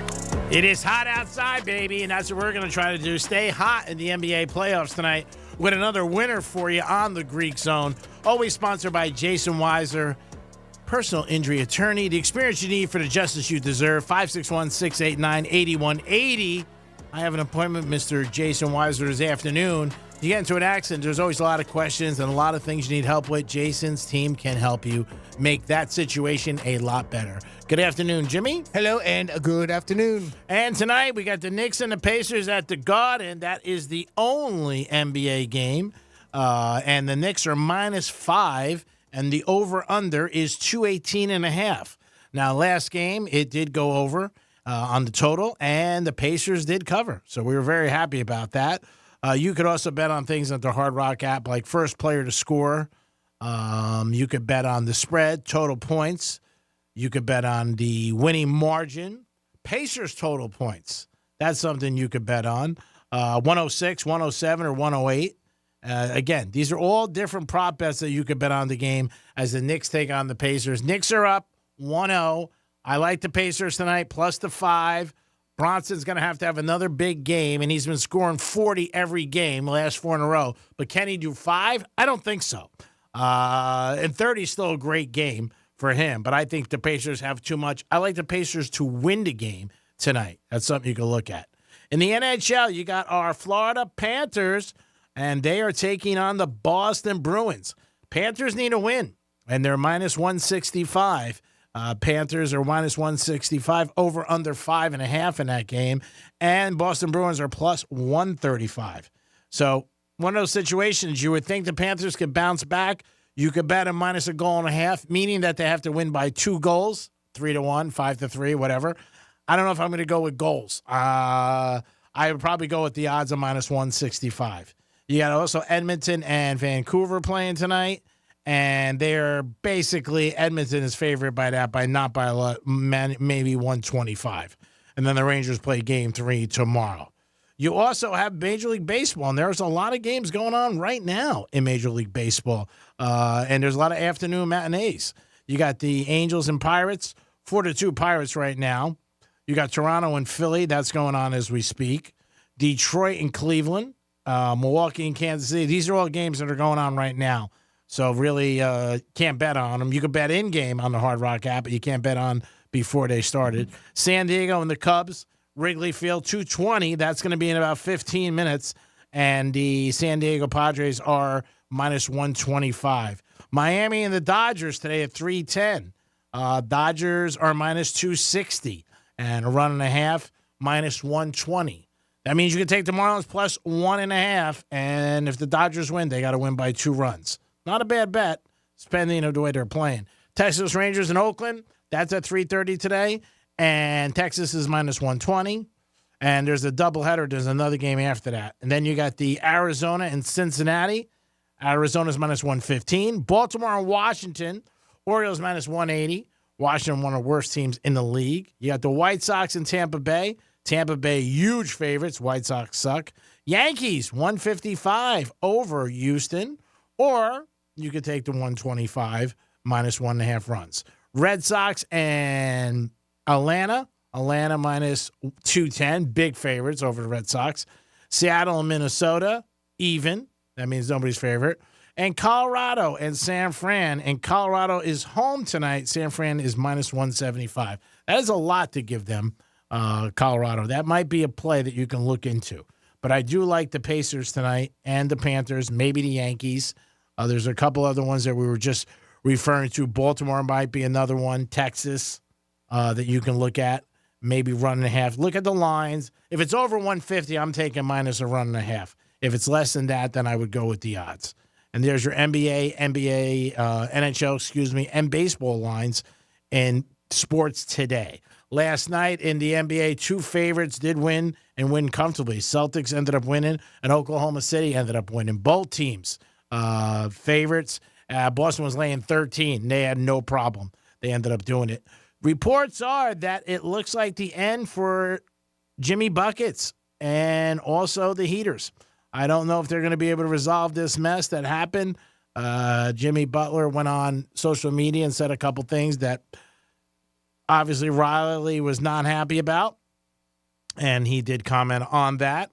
It is hot outside, baby, and that's what we're going to try to do. Stay hot in the NBA playoffs tonight with another winner for you on the Greek Zone. Always sponsored by Jason Weiser, personal injury attorney. The experience you need for the justice you deserve. 561-689-8180. I have an appointment with Mr. Jason Weiser this afternoon. If you get into an accident, there's always a lot of questions and a lot of things you need help with. Jason's team can help you make that situation a lot better. Good afternoon, Jimmy. Hello, and good afternoon. And tonight, we got the Knicks and the Pacers at the Garden. That is the only NBA game. And the Knicks are -5, and the over-under is 218.5. Now, last game, it did go over on the total, and the Pacers did cover. So we were very happy about that. You could also bet on things at the Hard Rock app, like first player to score. You could bet on the spread, total points. You could bet on the winning margin. Pacers total points. That's something you could bet on. 106, 107, or 108. Again, these are all different prop bets that you could bet on the game as the Knicks take on the Pacers. Knicks are up 1-0. I like the Pacers tonight, plus the 5. Bronson's going to have another big game, and he's been scoring 40 every game, last 4 in a row. But can he do 5? I don't think so. And 30 is still a great game for him, but I think the Pacers have too much. I like the Pacers to win the game. tonight. That's something you can look at. In the NHL, you got our Florida Panthers, and they are taking on the Boston Bruins. Panthers need a win, and they're minus 165. Panthers are minus 165, over under 5.5 in that game, and Boston Bruins are plus 135. So one of those situations you would think the Panthers could bounce back. You could bet them minus a goal and a half, meaning that they have to win by 2 goals, 3-1, 5-3, whatever. I don't know if I'm going to go with goals. I would probably go with the odds of minus 165. You got also Edmonton and Vancouver playing tonight. And they're basically, Edmonton is favored by not by a lot, maybe 125. And then the Rangers play game 3 tomorrow. You also have Major League Baseball, and there's a lot of games going on right now in Major League Baseball. And there's a lot of afternoon matinees. You got the Angels and Pirates, 4-2 Pirates right now. You got Toronto and Philly, that's going on as we speak. Detroit and Cleveland, Milwaukee and Kansas City. These are all games that are going on right now. So really can't bet on them. You can bet in-game on the Hard Rock app, but you can't bet on before they started. San Diego and the Cubs, Wrigley Field, 2:20. That's going to be in about 15 minutes. And the San Diego Padres are minus 125. Miami and the Dodgers today at 3:10. Dodgers are minus 260. And a run and a half, minus 120. That means you can take the Marlins plus 1.5. And if the Dodgers win, they got to win by 2 runs. Not a bad bet, depending on the way they're playing. Texas Rangers in Oakland, that's at 3:30 today. And Texas is minus 120. And there's a doubleheader. There's another game after that. And then you got the Arizona and Cincinnati. Arizona's minus 115. Baltimore and Washington. Orioles minus 180. Washington, one of the worst teams in the league. You got the White Sox and Tampa Bay. Tampa Bay, huge favorites. White Sox suck. Yankees, 155 over Houston. Or you could take the 125 minus 1.5 runs. Red Sox and Atlanta. Atlanta minus 210. Big favorites over the Red Sox. Seattle and Minnesota, even. That means nobody's favorite. And Colorado and San Fran. And Colorado is home tonight. San Fran is minus 175. That is a lot to give them, Colorado. That might be a play that you can look into. But I do like the Pacers tonight and the Panthers, maybe the Yankees. There's a couple other ones that we were just referring to. Baltimore might be another one. Texas that you can look at. Maybe run and a half. Look at the lines. If it's over 150, I'm taking minus a run and a half. If it's less than that, then I would go with the odds. And there's your NBA, NHL, and baseball lines in sports today. Last night in the NBA, 2 favorites did win and win comfortably. Celtics ended up winning, and Oklahoma City ended up winning. Both teams favorites. Boston was laying 13. They had no problem. They ended up doing it. Reports are that it looks like the end for Jimmy Buckets and also the Heaters. I don't know if they're going to be able to resolve this mess that happened. Jimmy Butler went on social media and said a couple things that obviously Riley was not happy about, and he did comment on that.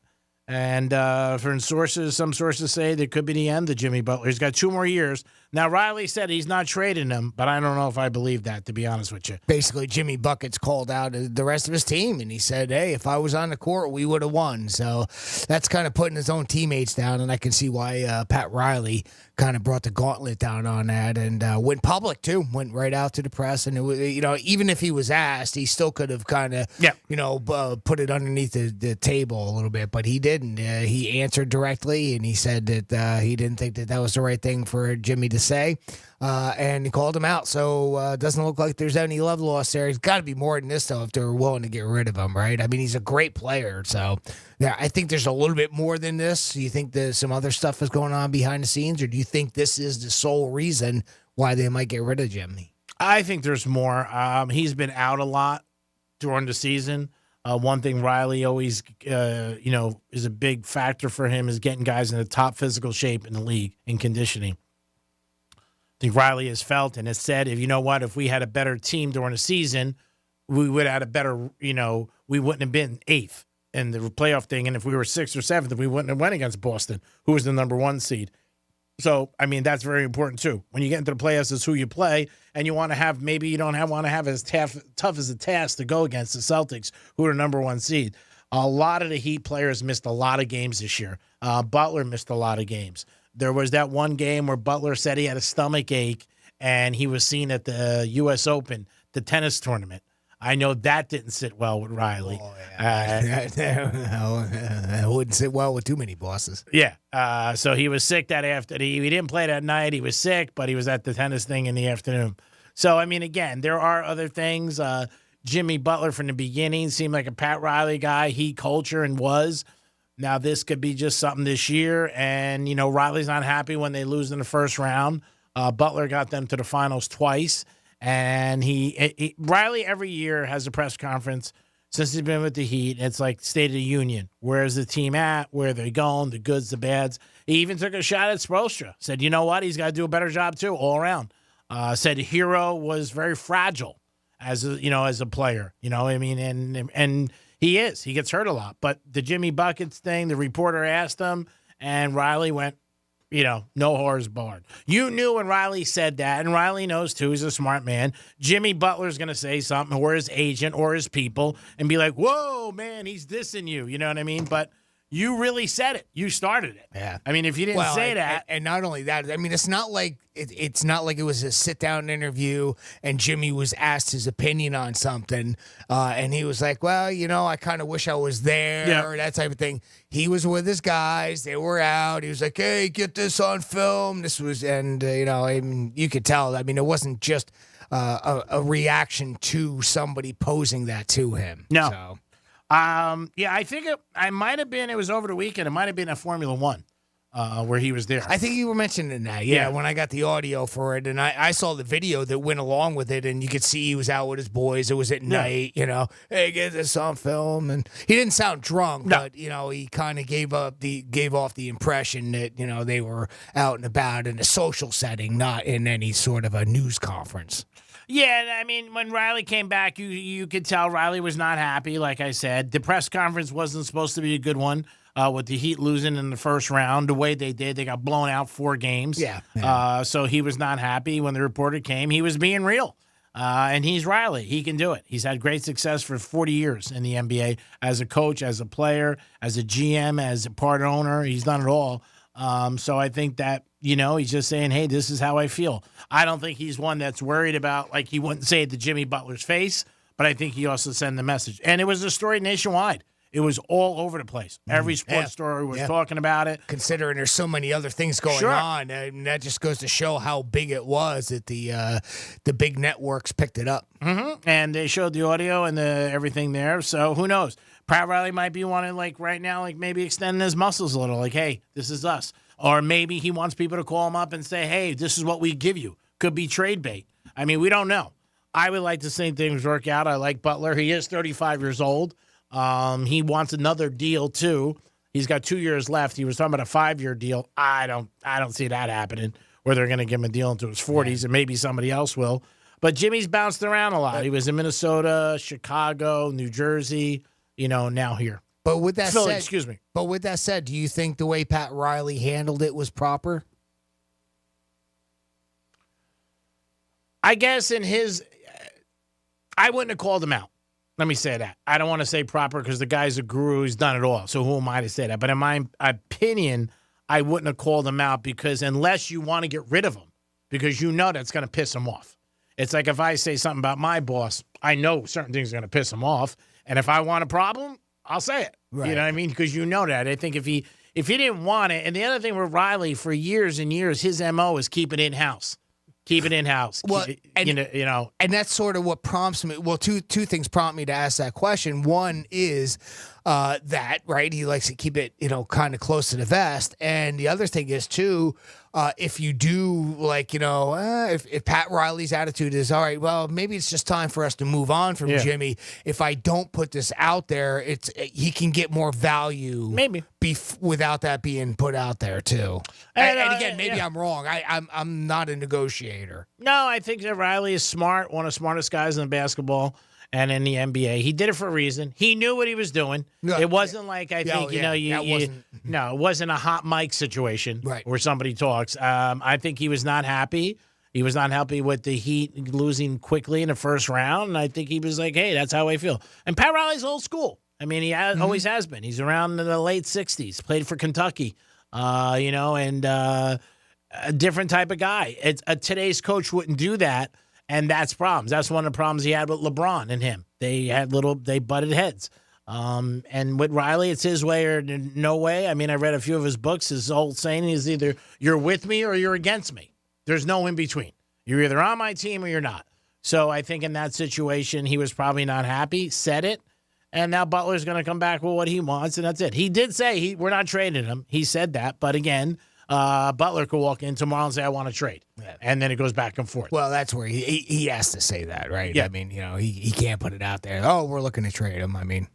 And some sources say that could be the end of Jimmy Butler. He's got 2 more years. Now, Riley said he's not trading him, but I don't know if I believe that, to be honest with you. Basically, Jimmy Buckets called out the rest of his team, and he said, hey, if I was on the court, we would have won. So that's kind of putting his own teammates down, and I can see why Pat Riley kind of brought the gauntlet down on that and went public, too. Went right out to the press. And, it was, even if he was asked, he still could have kind of, put it underneath the table a little bit, but he didn't. He answered directly, and he said that he didn't think that was the right thing for Jimmy to say, and he called him out. So it doesn't look like there's any love lost there. He's got to be more than this, though, if they're willing to get rid of him, right? I mean, he's a great player. So yeah, I think there's a little bit more than this. Do you think there's some other stuff is going on behind the scenes, or do you think this is the sole reason why they might get rid of Jimmy? I think there's more. He's been out a lot during the season. One thing Riley always, is a big factor for him is getting guys in the top physical shape in the league in conditioning. I think Riley has felt and has said, if we had a better team during the season, we would have had a better, we wouldn't have been 8th in the playoff thing. And if we were 6th or 7th, we wouldn't have went against Boston, who was the number 1 seed. So, I mean, that's very important, too. When you get into the playoffs, it's who you play, and you want to have, maybe you don't want to have as tough as a task to go against the Celtics, who are number one seed. A lot of the Heat players missed a lot of games this year. Butler missed a lot of games. There was that one game where Butler said he had a stomach ache, and he was seen at the U.S. Open, the tennis tournament. I know that didn't sit well with Riley. Oh, yeah. It wouldn't sit well with too many bosses. Yeah. So he was sick that afternoon. He didn't play that night. He was sick, but he was at the tennis thing in the afternoon. So, I mean, again, there are other things. Jimmy Butler from the beginning seemed like a Pat Riley guy, Heat culture, and was. Now, this could be just something this year. And, Riley's not happy when they lose in the first round. Butler got them to the finals twice. And Riley every year has a press conference since he's been with the Heat. It's like State of the Union. Where's the team at? Where are they going? The goods, the bads. He even took a shot at Spoelstra. Said, you know what? He's got to do a better job too, all around. Said Hero was very fragile as a player. I mean, and he is. He gets hurt a lot. But the Jimmy Buckets thing, the reporter asked him, and Riley went, no horrors barred. You knew when Riley said that, and Riley knows, too. He's a smart man. Jimmy Butler's going to say something, or his agent, or his people, and be like, whoa, man, he's dissing you. You know what I mean? But you really said it. You started it. Yeah. I mean, if you didn't say that. And not only that, I mean, it's not like it was a sit-down interview and Jimmy was asked his opinion on something, and he was like, well, I kind of wish I was there, or that type of thing. He was with his guys. They were out. He was like, hey, get this on film. This was, and, I mean, you could tell. I mean, it wasn't just a reaction to somebody posing that to him. No. So. I think it might have been, it was over the weekend. It might have been at Formula One where he was there. I think you were mentioning that, when I got the audio for it. And I saw the video that went along with it, and you could see he was out with his boys. It was at night, hey, get this on film. And he didn't sound drunk, but, he kind of gave off the impression that, they were out and about in a social setting, not in any sort of a news conference. Yeah, I mean, when Riley came back, you could tell Riley was not happy, like I said. The press conference wasn't supposed to be a good one with the Heat losing in the first round. The way they did, they got blown out 4 games. Yeah. So he was not happy when the reporter came. He was being real. And he's Riley. He can do it. He's had great success for 40 years in the NBA as a coach, as a player, as a GM, as a part owner. He's done it all. So I think that, he's just saying, hey, this is how I feel. I don't think he's one that's worried about, like he wouldn't say it to Jimmy Butler's face, but I think he also sent the message. And it was a story nationwide. It was all over the place. Every sports story was talking about it. Considering there's so many other things going on, and that just goes to show how big it was that the big networks picked it up. Mm-hmm. And they showed the audio and everything there. So who knows? Pat Riley might be wanting, like right now, like maybe extending his muscles a little. Like, hey, this is us. Or maybe he wants people to call him up and say, hey, this is what we give you. Could be trade bait. I mean, we don't know. I would like to see things work out. I like Butler. He is 35 years old. He wants another deal, too. He's got 2 years left. He was talking about a 5-year deal. I don't see that happening, where they're going to give him a deal into his 40s, and maybe somebody else will. But Jimmy's bounced around a lot. He was in Minnesota, Chicago, New Jersey, now here. But with that Philly, said, excuse me. But with that said, do you think the way Pat Riley handled it was proper? I guess I wouldn't have called him out. Let me say that. I don't want to say proper because the guy's a guru. He's done it all. So who am I to say that? But in my opinion, I wouldn't have called him out because unless you want to get rid of him, because that's going to piss him off. It's like if I say something about my boss, I know certain things are going to piss him off. And if I want a problem, I'll say it. Right. You know what I mean? Because that. I think if he didn't want it, and the other thing with Riley for years and years, his MO is keep it in-house. Keep it in-house. Well, and that's sort of what prompts me. Well, two things prompt me to ask that question. One is that, right, he likes to keep it, kind of close to the vest. And the other thing is, too, if you do, like, if Pat Riley's attitude is, all right, well, maybe it's just time for us to move on from Jimmy. If I don't put this out there, he can get more value. Maybe. Without that being put out there, too. And again, maybe I'm wrong. I'm not a negotiator. No, I think that Riley is smart, one of the smartest guys in basketball. and in the NBA. He did it for a reason. He knew what he was doing. Yeah. It wasn't like it wasn't a hot mic situation where somebody talks. I think he was not happy. He was not happy with the Heat losing quickly in the first round, and I think he was like, hey, that's how I feel. And Pat Riley's old school. I mean, he always has been. He's around in the late 60s, played for Kentucky, and a different type of guy. Today's coach wouldn't do that, and that's problems. That's one of the problems he had with LeBron and him. They butted heads. And with Riley, it's his way or no way. I mean, I read a few of his books. His old saying is either you're with me or you're against me. There's no in between. You're either on my team or you're not. So I think in that situation, he was probably not happy, said it, and now Butler's going to come back with what he wants, and that's it. He did say we're not trading him. He said that, but again, Butler could walk in tomorrow and say, I want to trade. Yeah. And then it goes back and forth. Well, that's where he has to say that, right? Yeah. I mean, he can't put it out there. Oh, we're looking to trade him. I mean.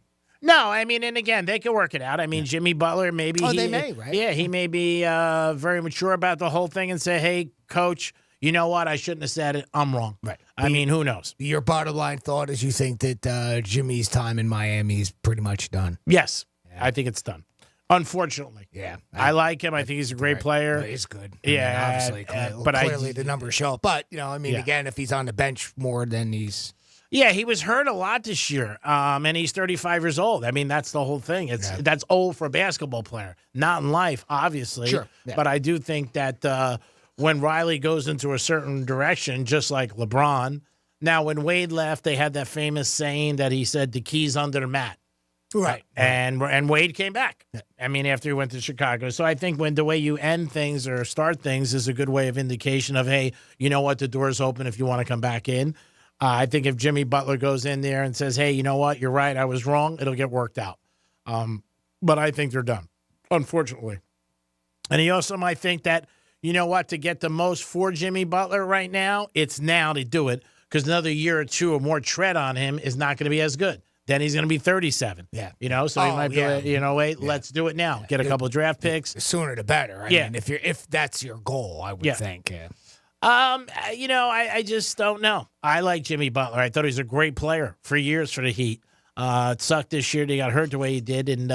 No, I mean, and again, they can work it out. I mean, Jimmy Butler, maybe. They may, right? Yeah, he may be very mature about the whole thing and say, hey, coach, you know what? I shouldn't have said it. I'm wrong. Right. I mean, who knows? Your bottom line thought is you think that Jimmy's time in Miami is pretty much done. Yes, I think it's done. Unfortunately. Yeah. I like him. I think he's a great player. Well, he's good. Yeah. Obviously, clearly the numbers show. But, again, if he's on the bench more than he's... Yeah, he was hurt a lot this year, and he's 35 years old. I mean, that's the whole thing. That's old for a basketball player. Not in life, obviously. Sure. Yeah. But I do think that when Riley goes into a certain direction, just like LeBron. Now, when Wade left, they had that famous saying that he said, the key's under the mat. Right. And Wade came back. I mean, after he went to Chicago. So I think when the way you end things or start things is a good way of indication of, hey, you know what, the door's open if you want to come back in. I think if Jimmy Butler goes in there and says, hey, you know what, you're right, I was wrong, it'll get worked out. But I think they're done, unfortunately. And he also might think that, you know what, to get the most for Jimmy Butler right now, it's now to do it, because another year or two or more tread on him is not going to be as good. Then he's going to be 37. Yeah. So he might be like, let's do it now. Get a couple of draft picks. The sooner the better. I mean, if that's your goal, I would think. Yeah. I just don't know. I like Jimmy Butler. I thought he was a great player for years for the Heat. It sucked this year. They got hurt the way he did, and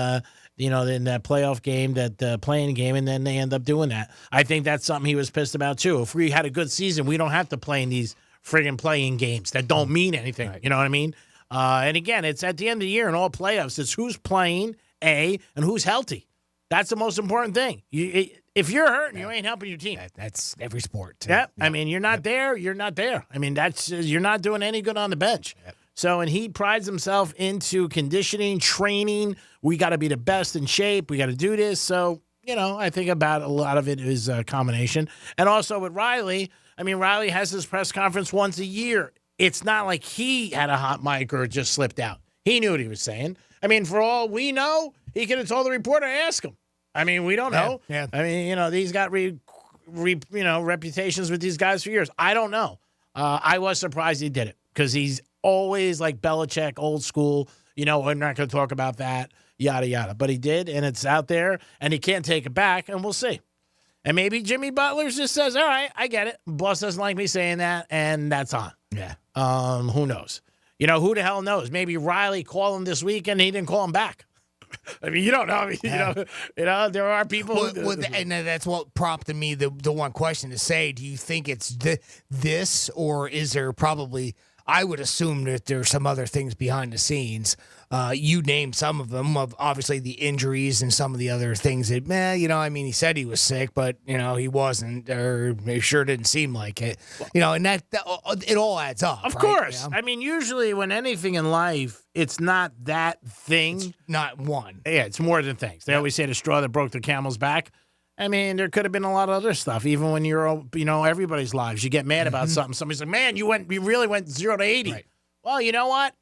in that playoff game, that playing game, and then they end up doing that. I think that's something he was pissed about too. If we had a good season, we don't have to play in these friggin' playing games that don't mean anything. Right. You know what I mean? And again, it's at the end of the year in all playoffs. It's who's playing, and who's healthy. That's the most important thing. If you're hurting, you ain't helping your team. That's every sport. Yeah. I mean, you're not there. You're not there. I mean, you're not doing any good on the bench. Yep. So, and he prides himself into conditioning, training. We got to be the best in shape. We got to do this. So, I think about a lot of it is a combination. And also with Riley, I mean, Riley has his press conference once a year. It's not like he had a hot mic or just slipped out. He knew what he was saying. I mean, for all we know, he could have told the reporter, ask him. I mean, we don't know. Yeah. I mean, these got reputations with these guys for years. I don't know. I was surprised he did it because he's always like Belichick, old school. We're not going to talk about that, yada, yada. But he did, and it's out there, and he can't take it back, and we'll see. And maybe Jimmy Butler just says, all right, I get it. Boss doesn't like me saying that, and that's on. Yeah. Who knows? Who the hell knows? Maybe Riley called him this week, and he didn't call him back. I mean, you don't know. I mean, there are people. And that's what prompted me the one question to say: do you think it's this, or is there probably? I would assume that there's some other things behind the scenes. You named some of them, of obviously the injuries and some of the other things that, he said he was sick, but, he wasn't, or it sure didn't seem like it. And that it all adds up. Of right? course. I mean, usually when anything in life, it's not that thing. It's not one. Yeah, it's more than things. They always say the straw that broke the camel's back. I mean, there could have been a lot of other stuff. Even when you're, everybody's lives, you get mad about something. Somebody's like, man, you really went 0 to 80. Right. Well, you know what?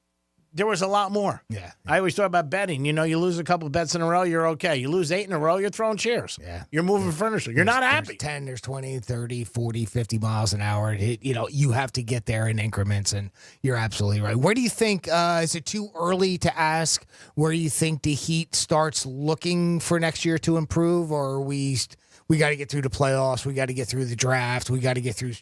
There was a lot more. Yeah. I always talk about betting. You lose a couple of bets in a row, you're okay. You lose 8 in a row, you're throwing chairs. Yeah. You're moving furniture. You're not happy. There's 10, there's 20, 30, 40, 50 miles an hour. You have to get there in increments, and you're absolutely right. Where do you think, is it too early to ask where you think the Heat starts looking for next year to improve, or we got to get through the playoffs, we got to get through the draft, we got to get through,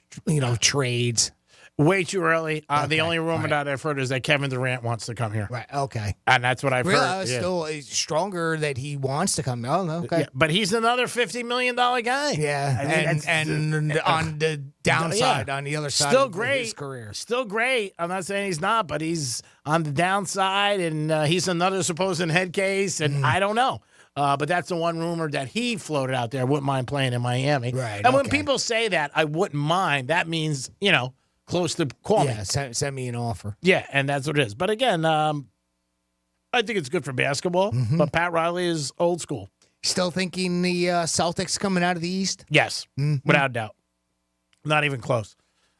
trades? Way too early. The Okay, only rumor right. that I've heard is that Kevin Durant wants to come here. Right. Okay. And that's what I've Really? heard. Yeah. Still stronger that he wants to come. Oh, no. Okay. Yeah, but he's another $50 million guy. Yeah, I mean, and on the downside, on the other side still of great. his career. Still great. I'm not saying he's not, but he's on the downside, and he's another supposed head case, and I don't know. But that's the one rumor that he floated out there. I wouldn't mind playing in Miami. Right, And when okay. people say that, I wouldn't mind. That means, close to call me. Yeah, send me an offer. Yeah, and that's what it is. But again, I think it's good for basketball, but Pat Riley is old school. Still thinking the Celtics coming out of the East? Yes, without a doubt. Not even close.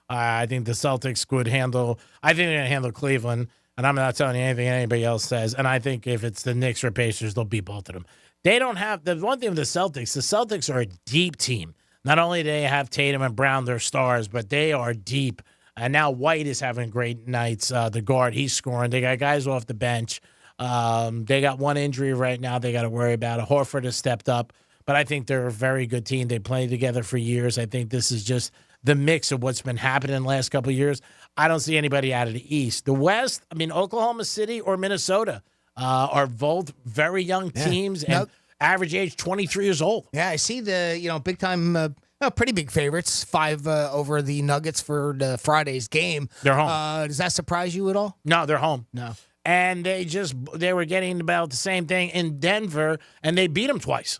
I think the Celtics could handle – I think they're going to handle Cleveland, and I'm not telling you anything anybody else says. And I think if it's the Knicks or Pacers, they'll beat both of them. They don't have – the one thing with the Celtics are a deep team. Not only do they have Tatum and Brown, their stars, but they are deep. And now White is having great nights. The guard, he's scoring. They got guys off the bench. They got one injury right now they got to worry about. Horford has stepped up. But I think they're a very good team. They played together for years. I think this is just the mix of what's been happening in the last couple of years. I don't see anybody out of the East. The West, Oklahoma City or Minnesota are both very young teams and average age 23 years old. Yeah, I see the big time, pretty big favorites. 5 over the Nuggets for the Friday's game. They're home. Does that surprise you at all? No, they're home. No. And they were getting about the same thing in Denver, and they beat them twice.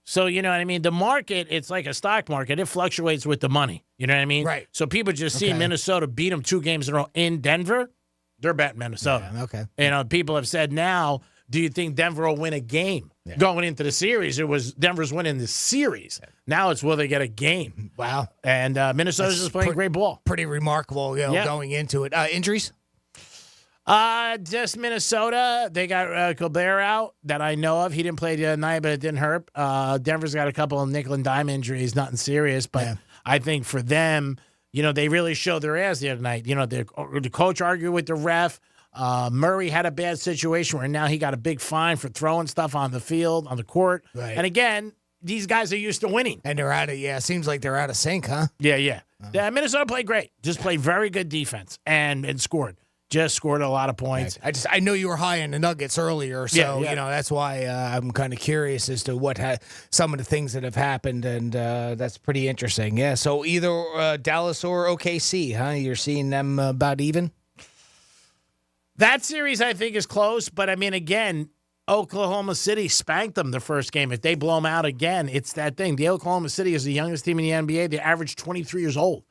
So, you know what I mean? The market, it's like a stock market. It fluctuates with the money. You know what I mean? Right. So people just see Minnesota beat them 2 games in a row in Denver. They're betting Minnesota. Yeah, okay. People have said now, do you think Denver will win a game? Yeah. Going into the series, it was Denver's winning the series. Yeah. Now it's will they get a game? Wow. And Minnesota's just playing great ball. Pretty remarkable, going into it. Injuries? Just Minnesota. They got Colbert out that I know of. He didn't play the other night, but it didn't hurt. Denver's got a couple of nickel and dime injuries, nothing serious. But I think for them, they really showed their ass the other night. The coach argued with the ref. Murray had a bad situation where now he got a big fine for throwing stuff on the field, on the court. Right. And again, these guys are used to winning. And they're out of, seems like they're out of sync, huh? Yeah. Minnesota played great. Just played very good defense and scored. Just scored a lot of points. I know you were high on the Nuggets earlier, so that's why I'm kind of curious as to what some of the things that have happened, and that's pretty interesting. Yeah, so either Dallas or OKC, huh? You're seeing them about even. That series I think is close, but again, Oklahoma City spanked them the first game. If they blow them out again, it's that thing. The Oklahoma City is the youngest team in the NBA. They average 23 years old.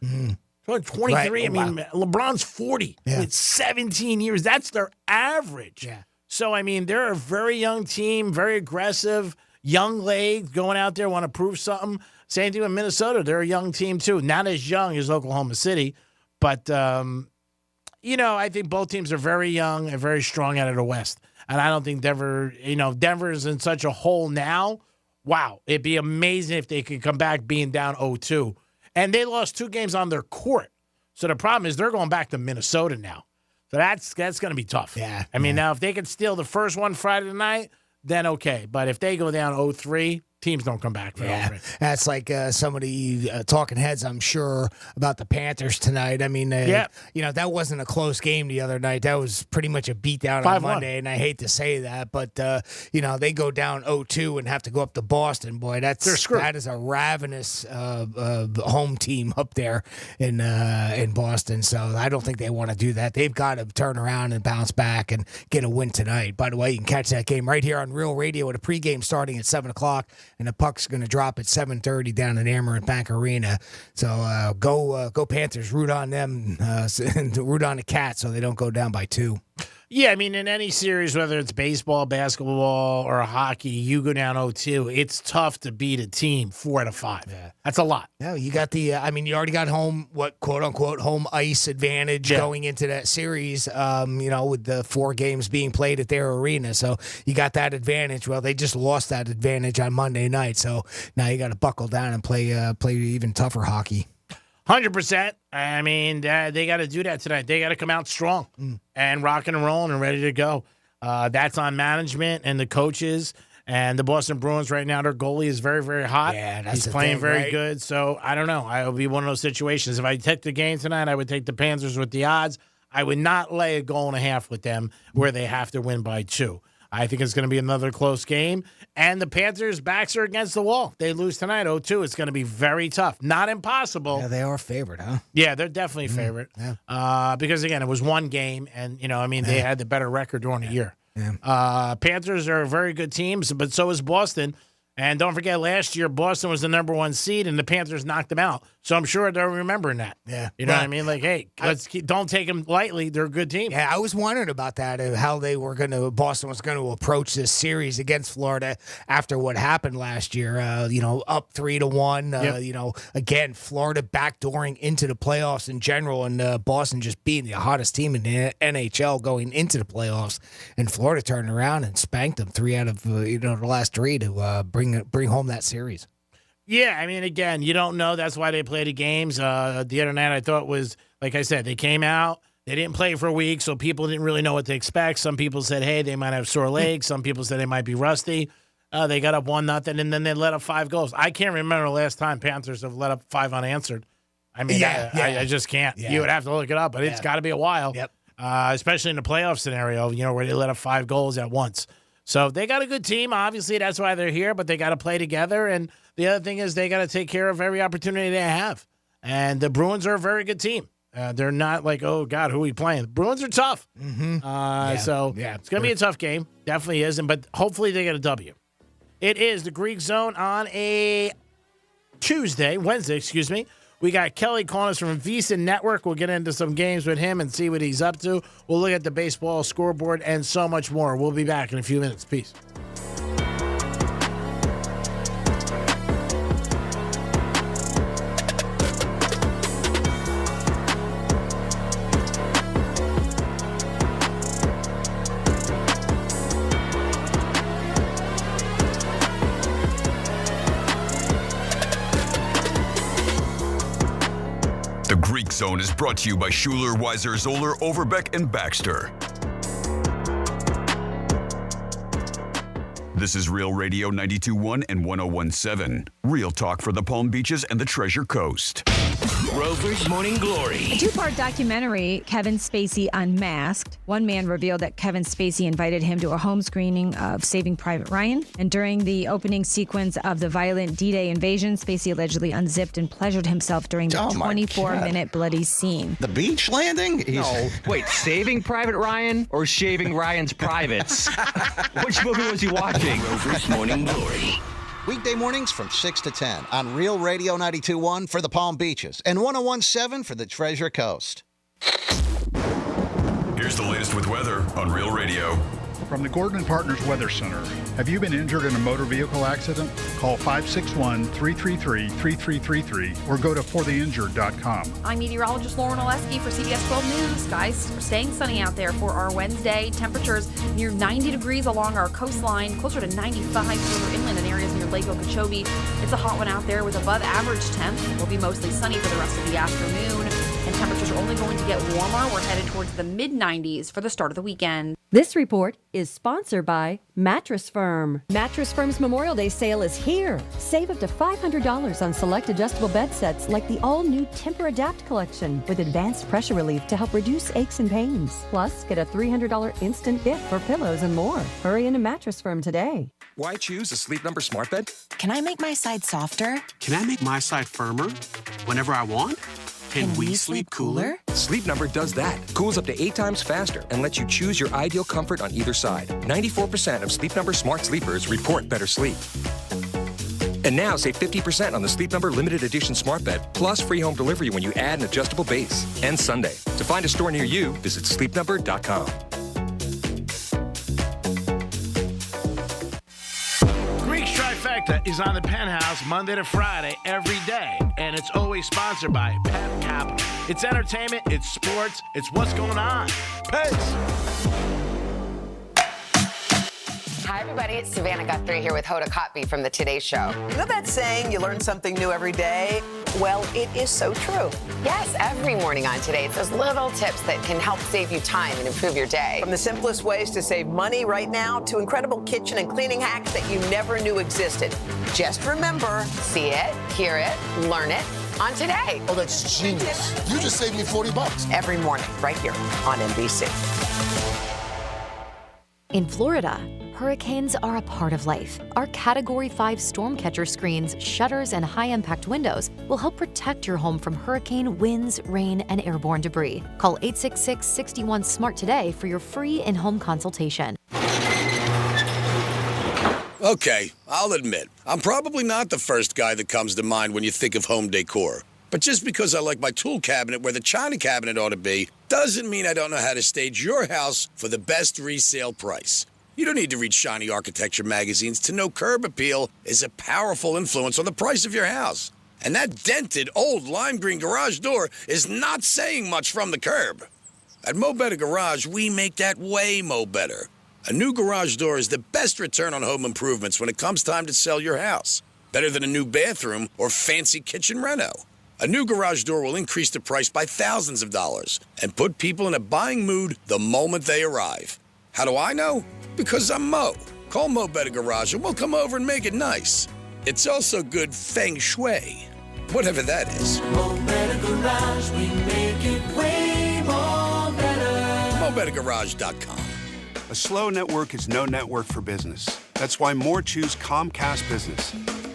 23. Right. Wow. LeBron's 40. Yeah. It's 17 years. That's their average. Yeah. So, they're a very young team, very aggressive, young legs, going out there, want to prove something. Same thing with Minnesota. They're a young team, too. Not as young as Oklahoma City, but, I think both teams are very young and very strong out of the West. And I don't think Denver, Denver's in such a hole now. Wow. It'd be amazing if they could come back being down 0-2. And they lost 2 games on their court. So the problem is they're going back to Minnesota now. So that's going to be tough. Yeah. Now if they could steal the first one Friday night, then okay. But if they go down 0-3, teams don't come back. That's like some of the talking heads, I'm sure, about the Panthers tonight. That wasn't a close game the other night. That was pretty much a beatdown on Monday, and I hate to say that, but they go down 0-2 and have to go up to Boston. Boy, that is a ravenous home team up there in Boston. So I don't think they want to do that. They've got to turn around and bounce back and get a win tonight. By the way, you can catch that game right here on Real Radio with a pregame starting at 7:00. And the puck's going to drop at 7:30 down at Amerant Bank Arena. So go Panthers, root on them, and root on the Cats so they don't go down by 2. Yeah, in any series, whether it's baseball, basketball, or hockey, you go down 0-2. It's tough to beat a team 4 out of 5. Yeah. That's a lot. Yeah, you got the, you already got home, quote unquote, home ice advantage going into that series, with the 4 games being played at their arena. So you got that advantage. Well, they just lost that advantage on Monday night. So now you got to buckle down and play even tougher hockey. 100%. They got to do that tonight. They got to come out strong and rocking and rolling and ready to go. That's on management and the coaches. And the Boston Bruins right now, their goalie is very, very hot. Yeah, that's He's the playing thing, very right? good. So I don't know. It'll be one of those situations. If I take the game tonight, I would take the Panthers with the odds. I would not lay a goal and a half with them where they have to win by 2. I think it's going to be another close game. And the Panthers' backs are against the wall. They lose tonight 0-2. It's going to be very tough. Not impossible. Yeah, they are favored, huh? Yeah, they're definitely favorite. Yeah. Because, again, it was one game, and, they had the better record during the year. Yeah. Panthers are a very good team, but so is Boston. And don't forget, last year, Boston was the number 1 seed, and the Panthers knocked them out. So I'm sure they're remembering that. Yeah. You know what I mean? Like, hey, don't take them lightly. They're a good team. Yeah, I was wondering about that, how Boston was going to approach this series against Florida after what happened last year. Up 3-1. Again, Florida backdooring into the playoffs in general, and Boston just being the hottest team in the NHL going into the playoffs, and Florida turned around and spanked them 3 out of the last 3 to bring home that series. Yeah, I mean, again, you don't know. That's why they play the games. The other night, I thought was, like I said, they came out. They didn't play for a week, so people didn't really know what to expect. Some people said, hey, they might have sore legs. Some people said they might be rusty. They got up 1-0, and then they let up 5 goals. I can't remember the last time Panthers have let up 5 unanswered. I mean, I just can't. Yeah. You would have to look it up, but it's got to be a while. Yep. Especially in the playoff scenario, where they let up 5 goals at once. So they got a good team. Obviously, that's why they're here, but they got to play together. And the other thing is they got to take care of every opportunity they have. And the Bruins are a very good team. They're not like, oh, God, who are we playing? The Bruins are tough. Mm-hmm. So it's going to be a tough game. Definitely is. But hopefully they get a W. It is the Greek Zone on a Wednesday. We got Kelly calling us from VEASAN Network. We'll get into some games with him and see what he's up to. We'll look at the baseball scoreboard and so much more. We'll be back in a few minutes. Peace. The Greek Zone is brought to you by Schuler, Weiser, Zoller, Overbeck, and Baxter. This is Real Radio 92.1 and 101.7. Real talk for the Palm Beaches and the Treasure Coast. Rover's Morning Glory. A 2-part documentary, Kevin Spacey Unmasked. One man revealed that Kevin Spacey invited him to a home screening of Saving Private Ryan. And during the opening sequence of the violent D-Day invasion, Spacey allegedly unzipped and pleasured himself during the 24-minute bloody scene. The beach landing? No. Wait, Saving Private Ryan or Shaving Ryan's Privates? Which movie was he watching? Rover's Morning Glory. Weekday mornings from 6 to 10 on Real Radio 92.1 for the Palm Beaches and 101.7 for the Treasure Coast. Here's the latest with weather on Real Radio. From the Gordon & Partners Weather Center, have you been injured in a motor vehicle accident? Call 561-333-3333 or go to fortheinjured.com. I'm meteorologist Lauren Oleski for CBS 12 News. Skies staying sunny out there for our Wednesday. Temperatures near 90 degrees along our coastline, closer to 95 further inland in areas near Lake Okeechobee. It's a hot one out there with above average temps. It will be mostly sunny for the rest of the afternoon. And temperatures are only going to get warmer. We're headed towards the mid-90s for the start of the weekend. This report is sponsored by Mattress Firm. Mattress Firm's Memorial Day sale is here. Save up to $500 on select adjustable bed sets like the all-new Temper Adapt collection with advanced pressure relief to help reduce aches and pains. Plus, get a $300 instant gift for pillows and more. Hurry into Mattress Firm today. Why choose a Sleep Number smart bed? Can I make my side softer? Can I make my side firmer whenever I want? Can we sleep cooler? Sleep Number does that. Cools up to 8 times faster and lets you choose your ideal comfort on either side. 94% of Sleep Number smart sleepers report better sleep. And now save 50% on the Sleep Number limited edition smart bed, plus free home delivery when you add an adjustable base. And Sunday. To find a store near you, visit sleepnumber.com. Trifecta is on the Penthouse Monday to Friday every day, and it's always sponsored by Pep Capital. It's entertainment, it's sports, it's what's going on. Peace. Hi, everybody. It's Savannah Guthrie here with Hoda Kotb from The Today Show. You know that saying, you learn something new every day? Well, it is so true. Yes, every morning on Today, it's those little tips that can help save you time and improve your day. From the simplest ways to save money right now to incredible kitchen and cleaning hacks that you never knew existed. Just remember, See it, hear it, learn it on Today. Oh, that's genius. You just saved me $40. Every morning, right here on NBC. In Florida, hurricanes are a part of life. Our Category 5 storm catcher screens, shutters, and high-impact windows will help protect your home from hurricane winds, rain, and airborne debris. Call 866-61-SMART today for your free in-home consultation. Okay, I'll admit, I'm probably not the first guy that comes to mind when you think of home decor. But just because I like my tool cabinet where the china cabinet ought to be, doesn't mean I don't know how to stage your house for the best resale price. You don't need to read shiny architecture magazines to know curb appeal is a powerful influence on the price of your house. And that dented old lime green garage door is not saying much from the curb. At Mo Better Garage, we make that way mo better. A new garage door is the best return on home improvements when it comes time to sell your house. Better than a new bathroom or fancy kitchen reno. A new garage door will increase the price by thousands of dollars and put people in a buying mood the moment they arrive. How do I know? Because I'm Mo. Call Mo Better Garage and we'll come over and make it nice. It's also good feng shui, whatever that is. Mo Better Garage, we make it way more better. MoBetterGarage.com. A slow network is no network for business. That's why more choose Comcast Business.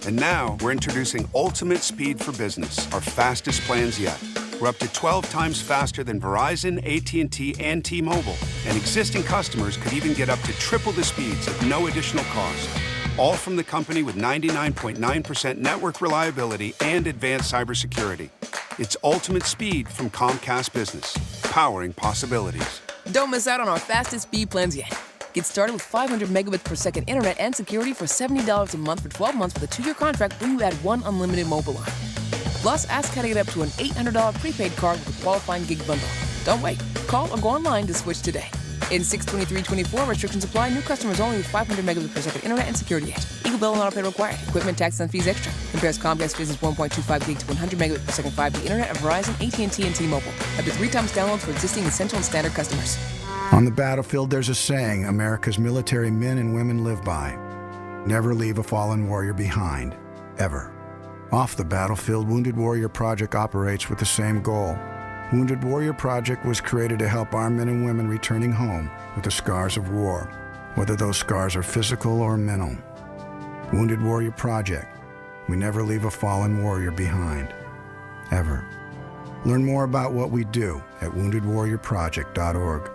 And now we're introducing Ultimate Speed for Business, our fastest plans yet. We're up to 12 times faster than Verizon, AT&T, and T-Mobile. And existing customers could even get up to triple the speeds at no additional cost. All from the company with 99.9% network reliability and advanced cybersecurity. It's Ultimate Speed from Comcast Business, powering possibilities. Don't miss out on our fastest speed plans yet. Get started with 500 megabits per second internet and security for $70 a month for 12 months with a 2-year contract when you add one unlimited mobile line. Plus, ask how to get up to an $800 prepaid card with a qualifying gig bundle. Don't wait. Call or go online to switch today. In 62324, restrictions apply. New customers only with 500 megabits per second internet and security edge. Eagle bill and auto pay required. Equipment, taxes, and fees extra. Compares Comcast Business 1.25 gig to 100 megabits per second 5G internet of Verizon, AT&T, and T-Mobile. Up to 3 times downloads for existing essential and standard customers. On the battlefield, there's a saying America's military men and women live by. Never leave a fallen warrior behind, ever. Off the battlefield, Wounded Warrior Project operates with the same goal. Wounded Warrior Project was created to help our men and women returning home with the scars of war, whether those scars are physical or mental. Wounded Warrior Project. We never leave a fallen warrior behind, ever. Learn more about what we do at woundedwarriorproject.org.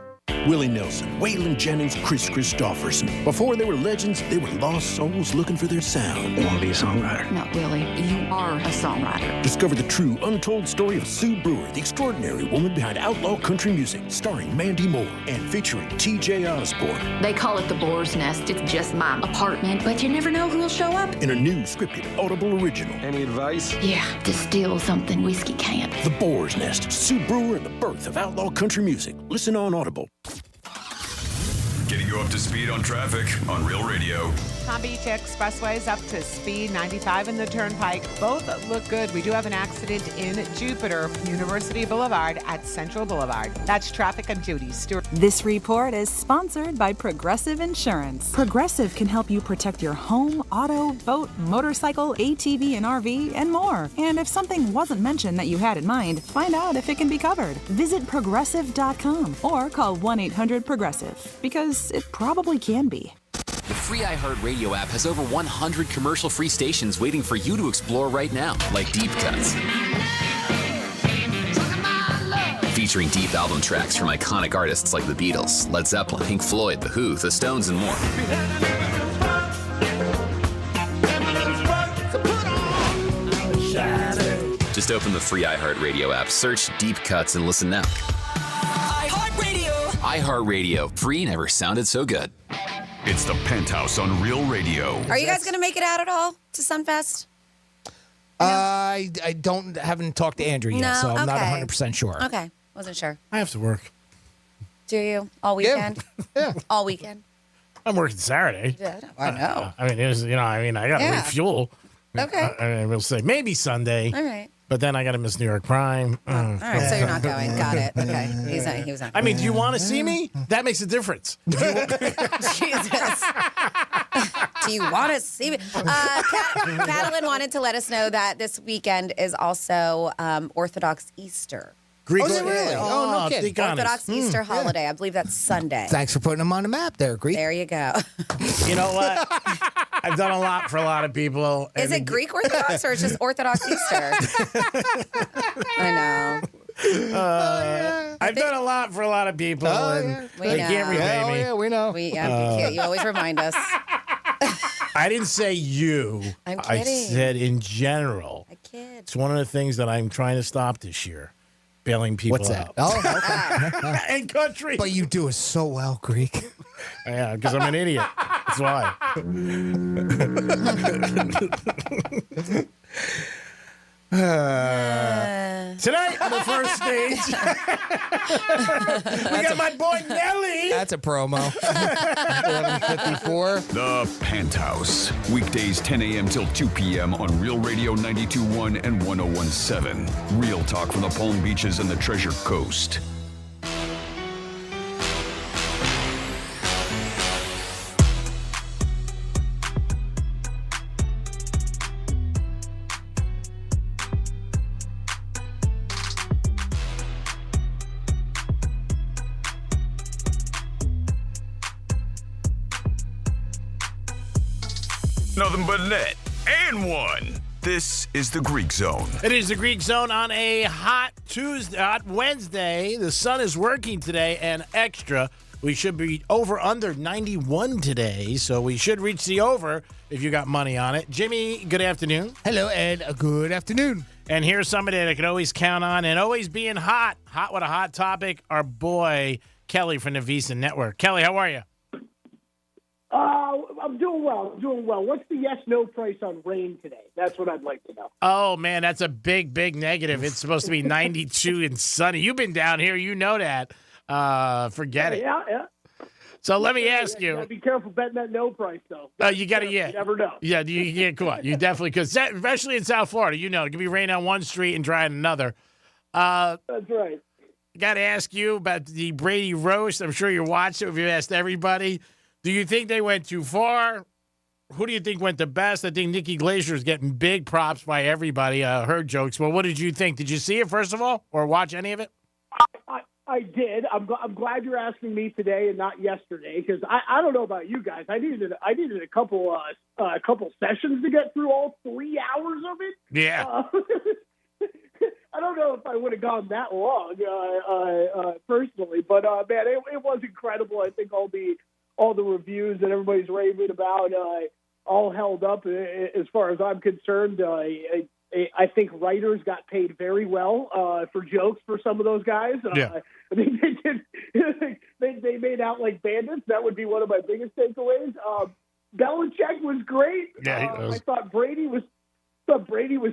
Willie Nelson, Waylon Jennings, Chris Christopherson. Before they were legends, they were lost souls looking for their sound. You want to be a songwriter? Not really. You are a songwriter. Discover the true, untold story of Sue Brewer, the extraordinary woman behind outlaw country music, starring Mandy Moore and featuring T.J. Osborne. They call it the Boar's Nest. It's just my apartment, but you never know who'll show up. In a new scripted Audible original. Any advice? Yeah, distill something whiskey can't. The Boar's Nest, Sue Brewer and the birth of outlaw country music. Listen on Audible. Getting you up to speed on traffic on Real Radio. Palm Beach Expressway is up to speed 95 in the Turnpike. Both look good. We do have an accident in Jupiter, University Boulevard at Central Boulevard. That's traffic on Judy Stewart. This report is sponsored by Progressive Insurance. Progressive can help you protect your home, auto, boat, motorcycle, ATV, and RV, and more. And if something wasn't mentioned that you had in mind, find out if it can be covered. Visit Progressive.com or call 1-800-PROGRESSIVE because it probably can be. The free iHeartRadio app has over 100 commercial-free stations waiting for you to explore right now, like Deep Cuts. Featuring deep album tracks from iconic artists like the Beatles, Led Zeppelin, Pink Floyd, The Who, The Stones, and more. Just open the free iHeartRadio app, search Deep Cuts, and listen now. iHeartRadio. Free never sounded so good. It's the Penthouse on Real Radio. Are you guys going to make it out at all to Sunfest? I haven't talked to Andrew yet, so I'm not 100% sure. Okay, wasn't sure. I have to work. Do you? All weekend? Yeah. All weekend? I'm working Saturday. Yeah, I know. I got to refuel. Okay. We'll say maybe Sunday. All right. But then I got to miss New York Prime. All right, so you're not going. Got it. Okay. He was not. I mean, do you want to see me? That makes a difference. Jesus. Do you want to see me? Catalin wanted to let us know that this weekend is also Orthodox Easter. Greek. Is it really? Oh, no kidding. Orthodox Easter holiday. I believe that's Sunday. Thanks for putting them on the map there, Greek. There you go. You know what? I've done a lot for a lot of people. Is it Greek Orthodox or it's just Orthodox Easter? I know. I've done a lot for a lot of people, and they can't repay me. Oh, yeah, we know. You always remind us. I didn't say you. I'm I kidding. said in general. I kid. It's one of the things that I'm trying to stop this year. Bailing people What's that? out. Oh, okay. In country. But you do it so well, Greek. Yeah, because I'm an idiot. That's why. Tonight on the first stage, we got my boy Nelly. That's a promo. 11:54. The Penthouse. Weekdays 10 a.m. till 2 p.m. on Real Radio 92.1 and 101.7. Real talk from the Palm Beaches and the Treasure Coast. Nothing but net and one. This is the Greek Zone. It is the Greek Zone on a hot Wednesday. The sun is working today and extra. We should be under 91 today, so we should reach the over if you got money on it. Jimmy, good afternoon. Hello, Ed. Good afternoon. And here's somebody that I can always count on and always being hot with a hot topic, our boy Kelly from the Visa Network. Kelly, how are you? I'm doing well. What's the yes/no price on rain today? That's what I'd like to know. Oh, man, that's a big, big negative. It's supposed to be 92 and sunny. You've been down here. You know that. Forget it. Yeah. So let me ask you. Gotta be careful betting that no price, though. You got to, You never know. Yeah, come on. You definitely could. Especially in South Florida, it could be rain on one street and dry on another. That's right. Got to ask you about the Brady roast. I'm sure you watched it. If you asked everybody. Do you think they went too far? Who do you think went the best? I think Nikki Glaser is getting big props by everybody. Her jokes. Well, what did you think? Did you see it, first of all, or watch any of it? I did. I'm glad you're asking me today and not yesterday, because I don't know about you guys. I needed a couple sessions to get through all 3 hours of it. Yeah. I don't know if I would have gone that long personally, but man, it was incredible. I think all the reviews that everybody's raving about all held up as far as I'm concerned. I think writers got paid very well for jokes for some of those guys. Yeah. I think they made out like bandits. That would be one of my biggest takeaways. Belichick was great. Yeah, I thought Brady was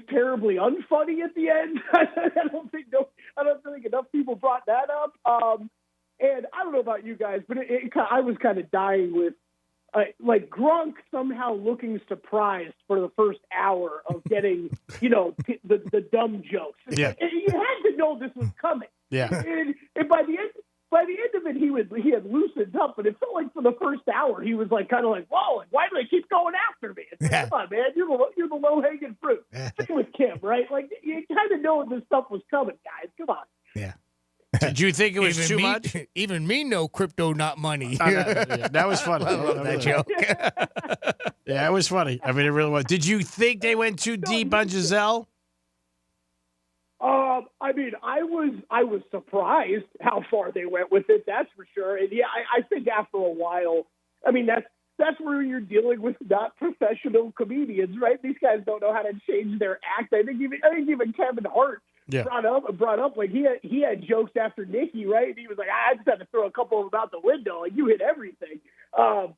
terribly unfunny at the end. I don't think enough people brought that up. And I don't know about you guys, but I was kind of dying with like Gronk somehow looking surprised for the first hour of getting, the dumb jokes. Yeah. And you had to know this was coming. Yeah. And by the end of it, he had loosened up, but it felt like for the first hour he was like kind of like, whoa, why do they keep going after me? It's like, come on, man, you're the low hanging fruit. Same with Kim, right? Like you kind of know this stuff was coming, guys. Come on. Yeah. Did you think it was too much? Even me know crypto, not money. That was funny. I love that joke. Yeah, it was funny. I mean, it really was. Did you think they went too deep on Giselle? I mean, I was surprised how far they went with it. That's for sure. And yeah, I think after a while, I mean, that's where you're dealing with not professional comedians, right? These guys don't know how to change their act. I think even Kevin Hart brought up like he had jokes after Nikki, right? And he was like, I just had to throw a couple of them out the window. Like, you hit everything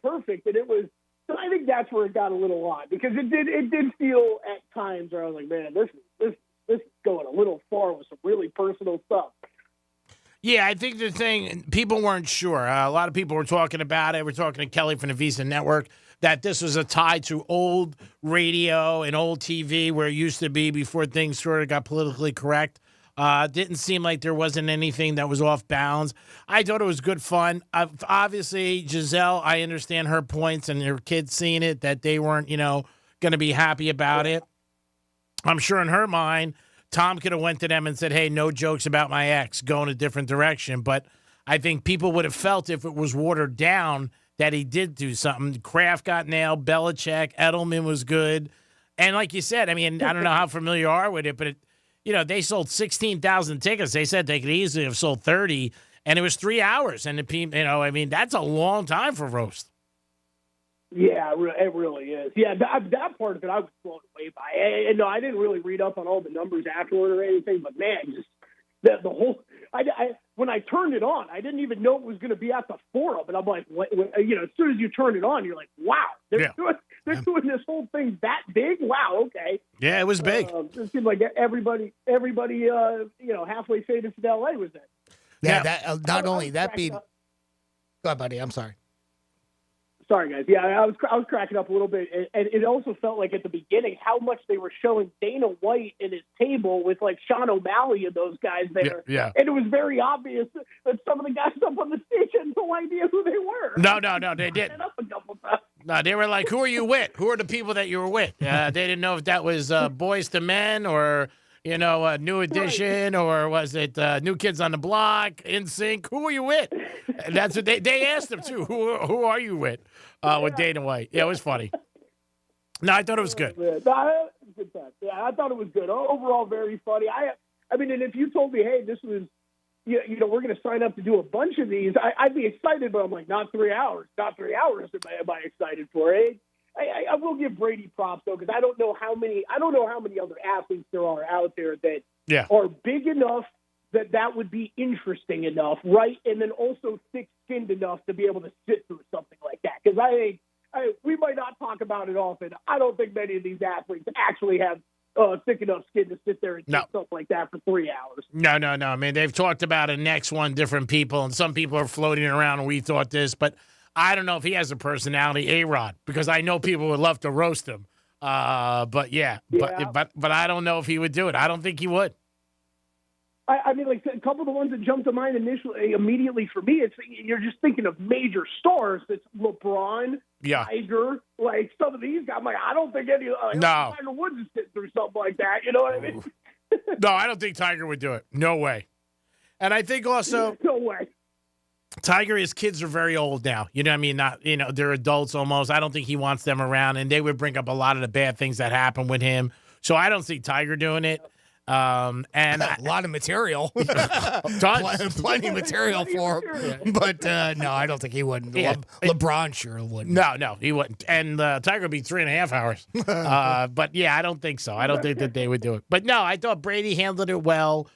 perfect, and it was. So I think that's where it got a little odd, because it did feel at times where I was like, man, this is going a little far with some really personal stuff. Yeah, I think the thing, people weren't sure. A lot of people were talking about it. We're talking to Kelly from the Visa Network, that this was a tie to old radio and old TV where it used to be before things sort of got politically correct. Didn't seem like there wasn't anything that was off bounds. I thought it was good fun. Obviously, Giselle, I understand her points and her kids seeing it, that they weren't, going to be happy about it. I'm sure in her mind, Tom could have went to them and said, hey, no jokes about my ex, go in a different direction. But I think people would have felt if it was watered down that he did do something. Kraft got nailed, Belichick, Edelman was good. And like you said, I mean, I don't know how familiar you are with it, but, they sold 16,000 tickets. They said they could easily have sold 30, and it was 3 hours. And, that's a long time for roast. Yeah, it really is. Yeah, that part of it I was blown away by. And no, I didn't really read up on all the numbers afterward or anything, but man, just the whole. When I turned it on, I didn't even know it was going to be at the forum, and I'm like, as soon as you turn it on, you're like, wow, they're doing this whole thing that big. Wow, okay. Yeah, it was big. It seemed like everybody, halfway famous in LA was there. Yeah, that not only that being. Go ahead, buddy. I'm sorry. Sorry, guys. Yeah, I was cracking up a little bit, and it also felt like at the beginning how much they were showing Dana White and his table with like Sean O'Malley and those guys there. Yeah. And it was very obvious that some of the guys up on the stage had no idea who they were. No, they didn't. No, they were like, "Who are you with? Who are the people that you were with?" They didn't know if that was Boys to Men or New Edition, or was it New Kids on the Block, NSYNC? Who are you with? And that's what they asked him too. Who are you with? With Dana White. Yeah, it was funny. No, I thought it was good. Good time. Yeah, I thought it was good. Overall, very funny. I mean, and if you told me, hey, this was, we're going to sign up to do a bunch of these, I'd be excited. But I'm like, not 3 hours. Not 3 hours. Am I excited for it? I will give Brady props though, because I don't know how many other athletes there are out there that are big enough that would be interesting enough, right? And then also thick-skinned enough to be able to sit through something like that. Because we might not talk about it often. I don't think many of these athletes actually have thick enough skin to sit there and do something like that for 3 hours. No. I mean, they've talked about it next one, different people, and some people are floating around and we thought this, but I don't know if he has a personality, A-Rod, because I know people would love to roast him. But I don't know if he would do it. I don't think he would. I mean, like a couple of the ones that jumped to mind immediately for me, you're just thinking of major stars. It's LeBron, Tiger, like some of these guys. I'm like, I don't think Tiger Woods is sitting through something like that. You know what I mean? No, I don't think Tiger would do it. No way. And I think also, no way. Tiger, his kids are very old now. You know what I mean? Not, they're adults almost. I don't think he wants them around, and they would bring up a lot of the bad things that happened with him. So I don't see Tiger doing it. And a lot of material. Plenty of material for him. But no, I don't think he wouldn't. Yeah. LeBron sure wouldn't. No, he wouldn't. And Tiger would be 3.5 hours. But yeah, I don't think so. I don't think that they would do it. But no, I thought Brady handled it well.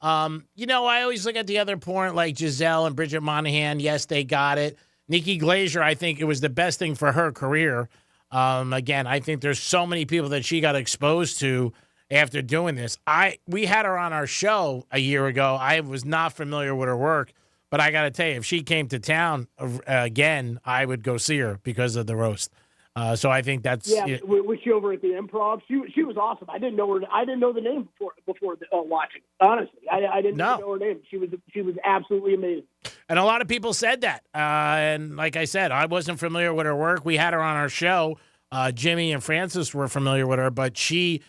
I always look at the other point, like Giselle and Bridget Monahan. Yes, they got it. Nikki Glaser, I think it was the best thing for her career. Again, I think there's so many people that she got exposed to after doing this. We had her on our show a year ago. I was not familiar with her work, but I got to tell you, if she came to town again, I would go see her because of the roast. So I think that's was she over at the Improv? She was awesome. I didn't know her. I didn't know the name before watching. Honestly, I didn't know her name. She was absolutely amazing. And a lot of people said that. And like I said, I wasn't familiar with her work. We had her on our show. Jimmy and Francis were familiar with her, but she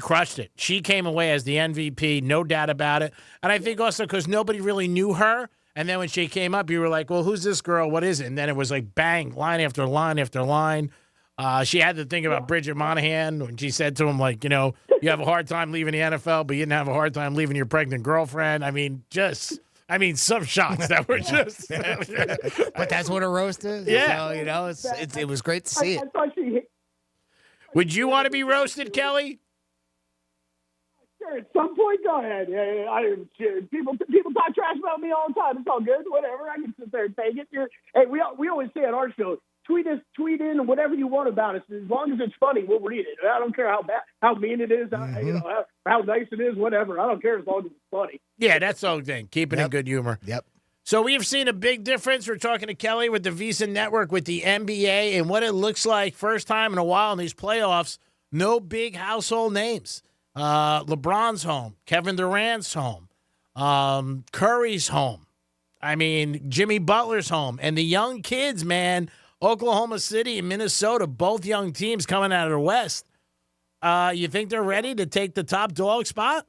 crushed it. She came away as the MVP, no doubt about it. And I think also because nobody really knew her. And then when she came up, you were like, well, who's this girl? What is it? And then it was like, bang, line after line after line. She had to think about Bridget Monahan when she said to him, like, you have a hard time leaving the NFL, but you didn't have a hard time leaving your pregnant girlfriend. I mean, some shots that were just. But that's what a roast is. Yeah. So, it was great to see it. I thought she hit. Would you want to be roasted, Kelly? Sure, at some point, go ahead. People talk trash about me all the time. It's all good. Whatever. I can sit there and take it. We always say on our show, tweet in whatever you want about us. As long as it's funny, we'll read it. I don't care how mean it is, how nice it is, whatever. I don't care as long as it's funny. Yeah, that's the whole thing. Keep it in good humor. Yep. So we've seen a big difference. We're talking to Kelly with the Visa Network with the NBA and what it looks like first time in a while in these playoffs. No big household names. LeBron's home. Kevin Durant's home. Curry's home. I mean, Jimmy Butler's home. And the young kids, man, Oklahoma City and Minnesota, both young teams coming out of the West. You think they're ready to take the top dog spot?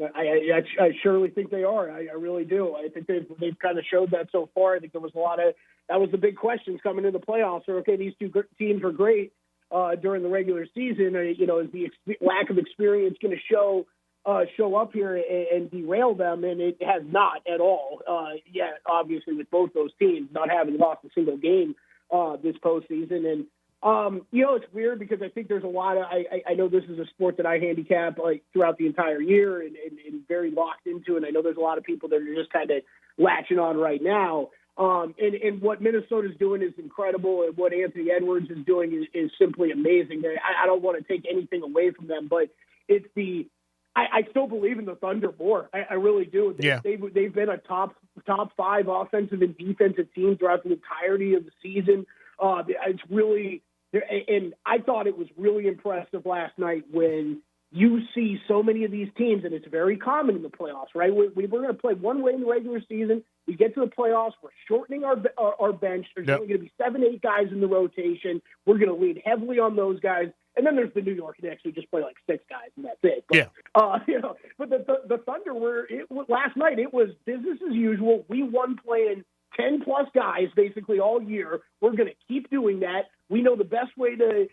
I surely think they are. I really do. I think they've kind of showed that so far. I think there was that was the big questions coming into the playoffs. Okay, these two teams were great during the regular season. Is the lack of experience going to show up here and derail them? And it has not at all. Obviously with both those teams not having lost a single game this postseason. And it's weird because I think there's a lot of I know this is a sport that I handicap like throughout the entire year and very locked into, and I know there's a lot of people that are just kind of latching on right now. And what Minnesota's doing is incredible, and what Anthony Edwards is doing is simply amazing. I don't want to take anything away from them, but it's I still believe in the Thunder more. I really do. They've been a top 5 offensive and defensive team throughout the entirety of the season. It's really, and I thought it was really impressive last night when you see so many of these teams, and it's very common in the playoffs, right? We're going to play one way in the regular season. We get to the playoffs, we're shortening our bench. There's only going to be 7-8 guys in the rotation. We're going to lean heavily on those guys. And then there's the New York Knicks who just play like 6 guys, and that's it. But, but the Thunder last night, it was business as usual. We won playing 10-plus guys basically all year. We're going to keep doing that. We know the best way to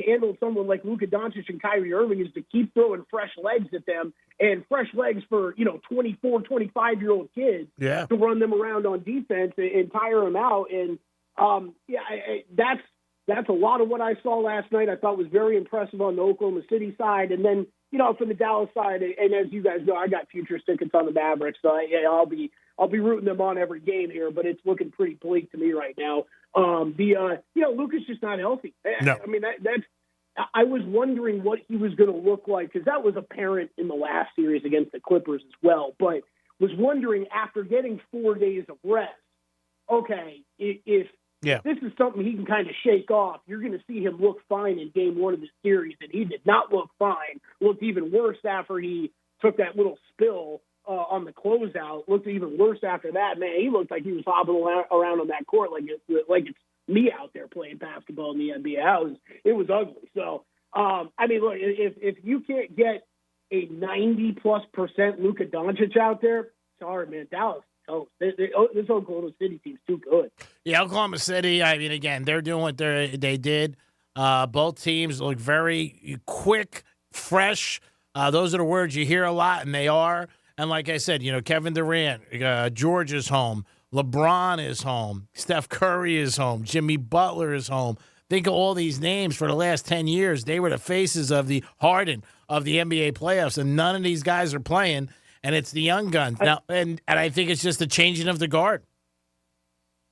handle someone like Luka Doncic and Kyrie Irving is to keep throwing fresh legs at them, and fresh legs for 24, 25-year-old kids to run them around on defense and tire them out. And that's a lot of what I saw last night. I thought was very impressive on the Oklahoma City side, and then from the Dallas side. And as you guys know, I got futures tickets on the Mavericks, so I'll be rooting them on every game here, but it's looking pretty bleak to me right now. Luka's just not healthy. No. I mean, I was wondering what he was going to look like, because that was apparent in the last series against the Clippers as well, but was wondering after getting 4 days of rest, okay, if this is something he can kind of shake off, you're going to see him look fine in game 1 of the series, and he did not look fine. Looked even worse after he took that little spill on the closeout. Looked even worse after that. Man, he looked like he was hobbling around on that court like it's me out there playing basketball in the NBA. It was ugly. So, look, if you can't get a 90+% Luka Doncic out there, sorry, man, Dallas. Oh, this Oklahoma City team's too good. Yeah, Oklahoma City, again, they're doing what they did. Both teams look very quick, fresh. Those are the words you hear a lot, and they are. And like I said, Kevin Durant, George is home. LeBron is home. Steph Curry is home. Jimmy Butler is home. Think of all these names for the last 10 years. They were the faces of the Harden of the NBA playoffs, and none of these guys are playing, and it's the young guns. Now, and I think it's just the changing of the guard.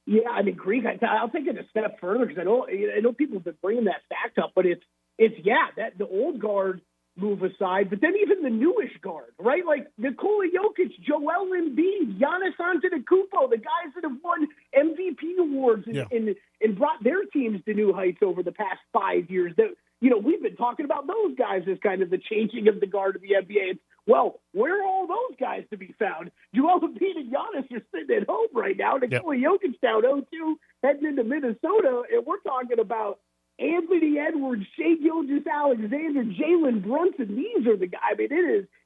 Yeah, Greek, I'll take it a step further, because I know people have been bringing that fact up, but it's that the old guard move aside, but then even the newish guard, right? Like Nikola Jokic, Joel Embiid, Giannis Antetokounmpo, the guys that have won MVP awards and brought their teams to new heights over the past 5 years. That we've been talking about those guys as kind of the changing of the guard of the NBA. Well, where are all those guys to be found? Joel Embiid and Giannis are sitting at home right now. Nikola Jokic down 0-2 heading into Minnesota, and we're talking about Anthony Edwards, Shai Gilgeous-Alexander, Jalen Brunson. These are the guys.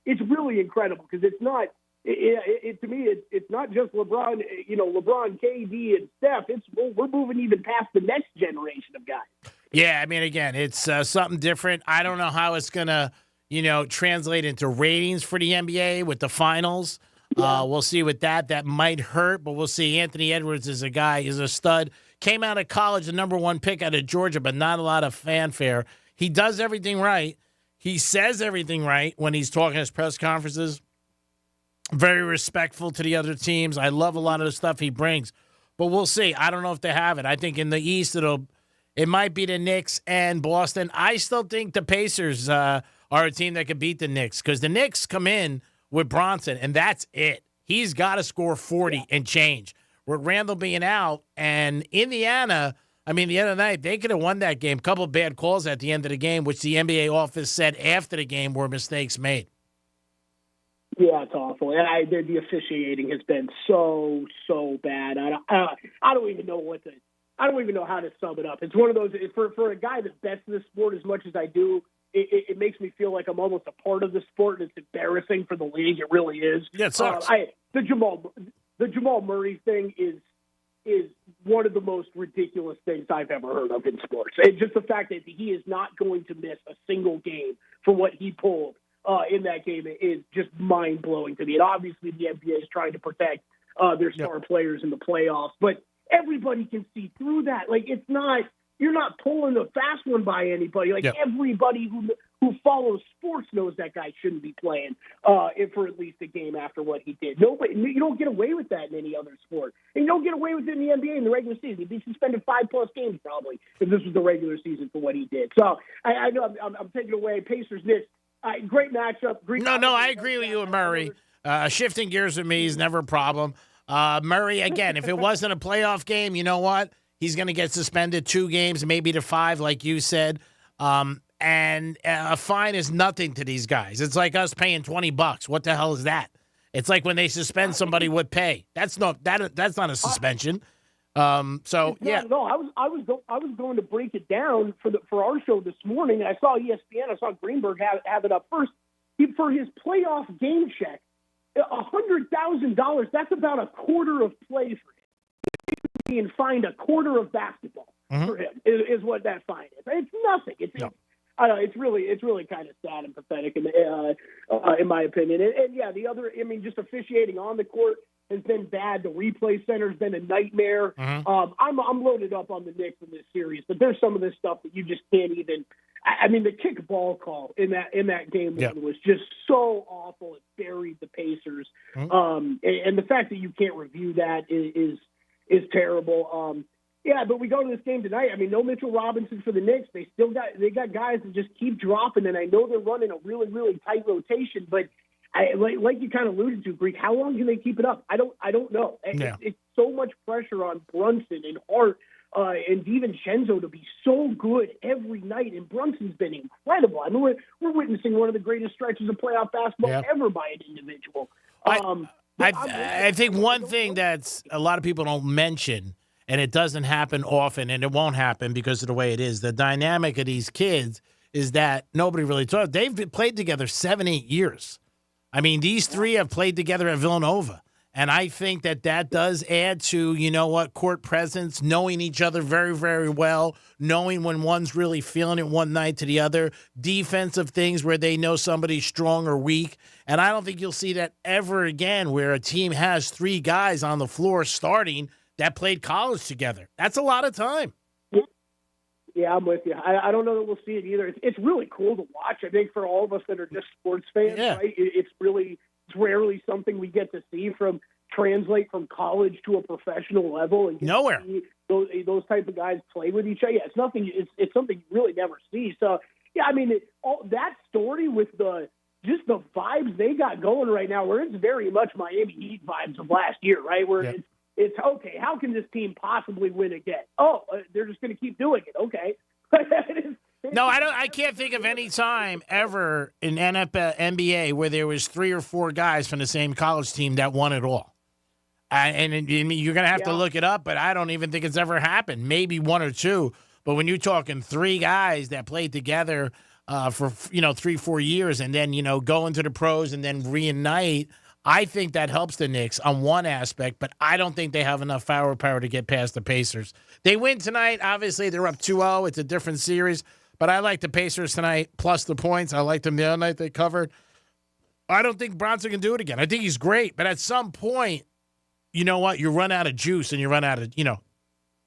It's really incredible, because it's not. To me, it's not just LeBron. LeBron, KD, and Steph. We're moving even past the next generation of guys. Yeah, again, it's something different. I don't know how it's gonna, translate into ratings for the NBA with the finals. We'll see with that. That might hurt, but we'll see. Anthony Edwards is a stud. Came out of college, the number 1 pick out of Georgia, but not a lot of fanfare. He does everything right. He says everything right when he's talking at his press conferences. Very respectful to the other teams. I love a lot of the stuff he brings. but we'll see. I don't know if they have it. I think in the East it might be the Knicks and Boston. I still think the Pacers are a team that could beat the Knicks because the Knicks come in with Bronson, and that's it. He's got to score 40 and change. With Randall being out, and Indiana, I mean, the other night, they could have won that game. A couple of bad calls at the end of the game, which the NBA office said after the game were mistakes made. Yeah, it's awful. And the officiating has been so bad. I don't even know how to sum it up. It's one of those for a guy that bets this sport as much as I do. It makes me feel like I'm almost a part of the sport, and it's embarrassing for the league. It really is. Yeah, it sucks. The Jamal Murray thing is one of the most ridiculous things I've ever heard of in sports. And just the fact that he is not going to miss a single game for what he pulled in that game is just mind-blowing to me. And obviously the NBA is trying to protect their star players in the playoffs, but everybody can see through that. Like, you're not pulling a fast one by anybody. Like, everybody who follows sports knows that guy shouldn't be playing for at least a game after what he did. Nobody, you don't get away with that in any other sport. And you don't get away with it in the NBA in the regular season. He'd be suspended 5+ games probably if this was the regular season for what he did. So I know I'm taking away Pacers Knicks. Great matchup. No, I agree with you and Murray. Shifting gears with me is never a problem. Murray, again, if it wasn't a playoff game, you know what? He's going to get suspended 2 games, maybe to 5, like you said. And a fine is nothing to these guys. It's like us paying $20. What the hell is that? It's like when they suspend somebody with pay. That's not a suspension. No, I was going to break it down for our show this morning, and I saw ESPN. I saw Greenberg have it up first. For his playoff game check, $100,000. That's about a quarter of play for him. Being fined a quarter of basketball for him is what that fine is. It's nothing. I don't know. It's really kind of sad and pathetic in my opinion. And the other, just officiating on the court has been bad. The replay center has been a nightmare. I'm loaded up on the Knicks in this series, but there's some of this stuff that you just can't even. The kick ball call in that game was just so awful. It buried the Pacers, and the fact that you can't review that is terrible. But we go to this game tonight. No Mitchell Robinson for the Knicks. They got guys that just keep dropping, and I know they're running a really, really tight rotation. But like you kind of alluded to, Greek, how long can they keep it up? I don't know. It's so much pressure on Brunson and Hart and DiVincenzo to be so good every night, and Brunson's been incredible. We're witnessing one of the greatest stretches of playoff basketball ever by an individual. I think one thing that's a lot of people don't mention, and it doesn't happen often, and it won't happen because of the way it is, the dynamic of these kids is that nobody really talks. They've played together 7-8 years. These three have played together at Villanova, and I think that does add to, court presence, knowing each other very, very well, knowing when one's really feeling it one night to the other, defensive things where they know somebody's strong or weak. And I don't think you'll see that ever again where a team has 3 guys on the floor starting that played college together. That's a lot of time. Yeah, I'm with you. I don't know that we'll see it either. It's really cool to watch. I think for all of us that are just sports fans, right? It's rarely something we get to see translate from college to a professional level and nowhere. Those type of guys play with each other. Yeah, it's nothing. It's something you really never see. So that story with the vibes they got going right now, where it's very much Miami Heat vibes of last year, right? Where it's okay. How can this team possibly win again? They're just going to keep doing it. Okay. No, I can't think of any time ever in NBA where there was 3 or 4 guys from the same college team that won it all. And you're going to have to look it up, but I don't even think it's ever happened. Maybe 1 or 2. But when you're talking 3 guys that played together for 3-4 years and then go into the pros and then reunite, I think that helps the Knicks on one aspect, but I don't think they have enough firepower to get past the Pacers. They win tonight. Obviously, they're up 2-0. It's a different series, but I like the Pacers tonight plus the points. I liked them the other night they covered. I don't think Bronson can do it again. I think he's great, but at some point, you know what? You run out of juice and you run out of,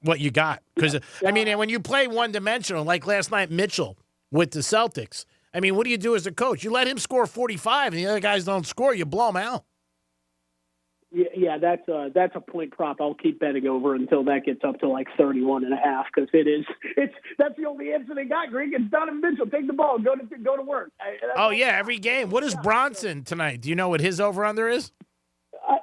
what you got. Because, when you play one-dimensional, like last night, Mitchell with the Celtics, what do you do as a coach? You let him score 45 and the other guys don't score, you blow them out. Yeah, that's a point prop. I'll keep betting over until that gets up to like 31.5 because that's the only answer they got. Greg, it's Donovan Mitchell. Take the ball, go to work. Every game. What is Bronson tonight? Do you know what his over under is?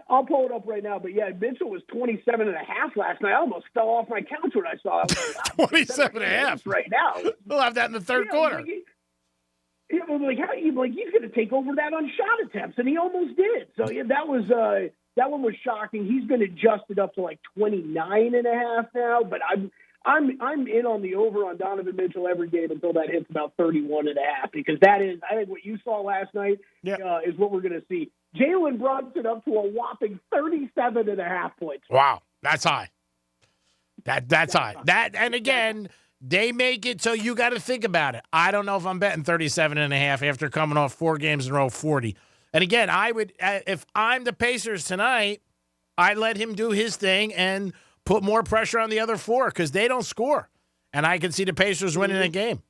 I'll pull it up right now. But yeah, Mitchell was 27.5 last night. I almost fell off my couch when I saw it. 27.5 right now. We'll have that in the third quarter. He's going to take over that on shot attempts, and he almost did. So yeah, that one was shocking. He's been adjusted up to like 29.5 now, but I'm in on the over on Donovan Mitchell every game until that hits about 31.5 because that is, I think, what you saw last night is what we're going to see. Jalen Brunson up to a whopping 37.5 points. Wow, that's high. That's high. That, and again, they make it so you got to think about it. I don't know if I'm betting 37.5 after coming off 4 games in a row, 40. And again, I would, if I'm the Pacers tonight, I let him do his thing and put more pressure on the other 4 because they don't score. And I can see the Pacers winning a game.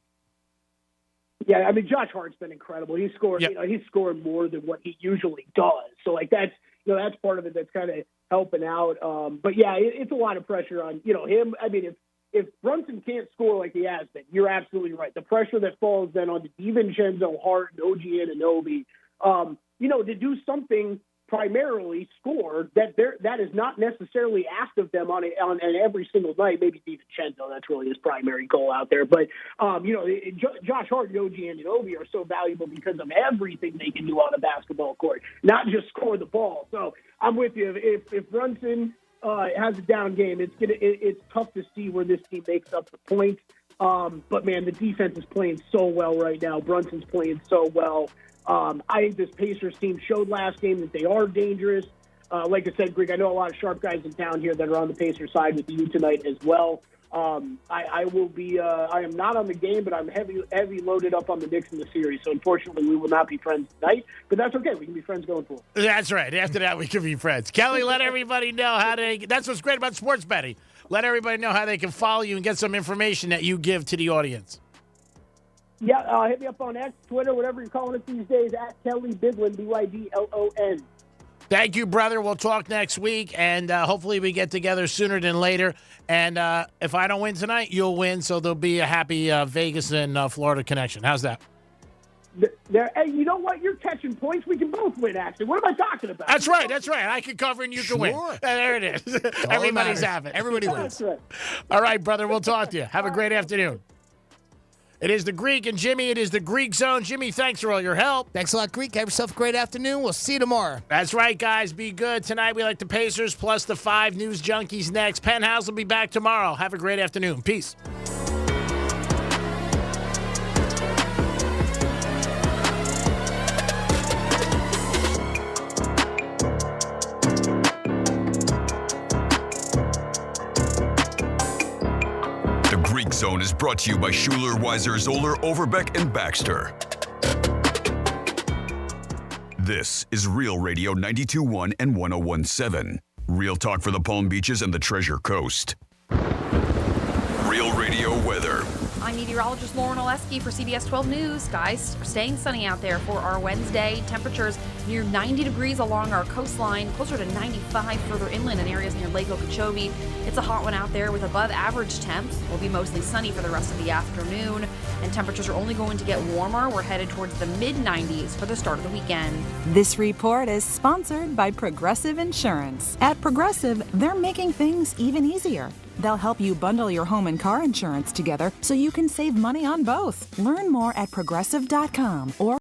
Yeah, I mean, Josh Hart's been incredible. He's scored, he's scored more than what he usually does. So, like, that's part of it that's kind of helping out. But yeah, it's a lot of pressure on, him. I mean, if Brunson can't score like he has been, you're absolutely right. The pressure that falls then on DiVincenzo, Hart, and OG Anunoby, to do something primarily score that is not necessarily asked of them on every single night. Maybe DiVincenzo, that's really his primary goal out there. But Josh Hart and OG Anunoby are so valuable because of everything they can do on a basketball court, not just score the ball. So I'm with you. If Brunson has a down game, it's tough to see where this team makes up the points. But man, the defense is playing so well right now. Brunson's playing so well. I think this Pacers team showed last game that they are dangerous. Like I said, Greg, I know a lot of sharp guys in town here that are on the Pacers side with you tonight as well. I will be. I am not on the game, but I'm heavy loaded up on the Knicks in the series. So unfortunately, we will not be friends tonight. But that's okay. We can be friends going forward. That's right. After that, we can be friends. Kelly, let everybody know how they. That's what's great about sports betting. Let everybody know how they can follow you and get some information that you give to the audience. Yeah, hit me up on X, Twitter, whatever you're calling it these days, at Kelly Bidlin, BYDLON. Thank you, brother. We'll talk next week, and hopefully we get together sooner than later. And if I don't win tonight, you'll win, so there'll be a happy Vegas and Florida connection. How's that? Hey, you know what? You're catching points. We can both win, actually. What am I talking about? That's right. I can cover and you can win. There it is. Everybody's happy. Everybody wins. Right. All right, brother. We'll talk to you. Have a great afternoon. It is the Greek and Jimmy. It is the Greek Zone. Jimmy, thanks for all your help. Thanks a lot, Greek. Have yourself a great afternoon. We'll see you tomorrow. That's right, guys. Be good. Tonight we like the Pacers plus the 5 News Junkies next. Penthouse will be back tomorrow. Have a great afternoon. Peace. Zone is brought to you by Schuler, Weiser, Zoller, Overbeck, and Baxter. This is Real Radio 92.1 and 101.7. Real talk for the Palm Beaches and the Treasure Coast. Real Radio weather. I'm meteorologist Lauren Oleski for CBS 12 News. Skies are staying sunny out there for our Wednesday. Temperatures near 90 degrees along our coastline, closer to 95 further inland in areas near Lake Okeechobee. It's a hot one out there with above average temps. It will be mostly sunny for the rest of the afternoon, and temperatures are only going to get warmer. We're headed towards the mid-90s for the start of the weekend. This report is sponsored by Progressive Insurance. At Progressive, they're making things even easier. They'll help you bundle your home and car insurance together so you can save money on both. Learn more at progressive.com or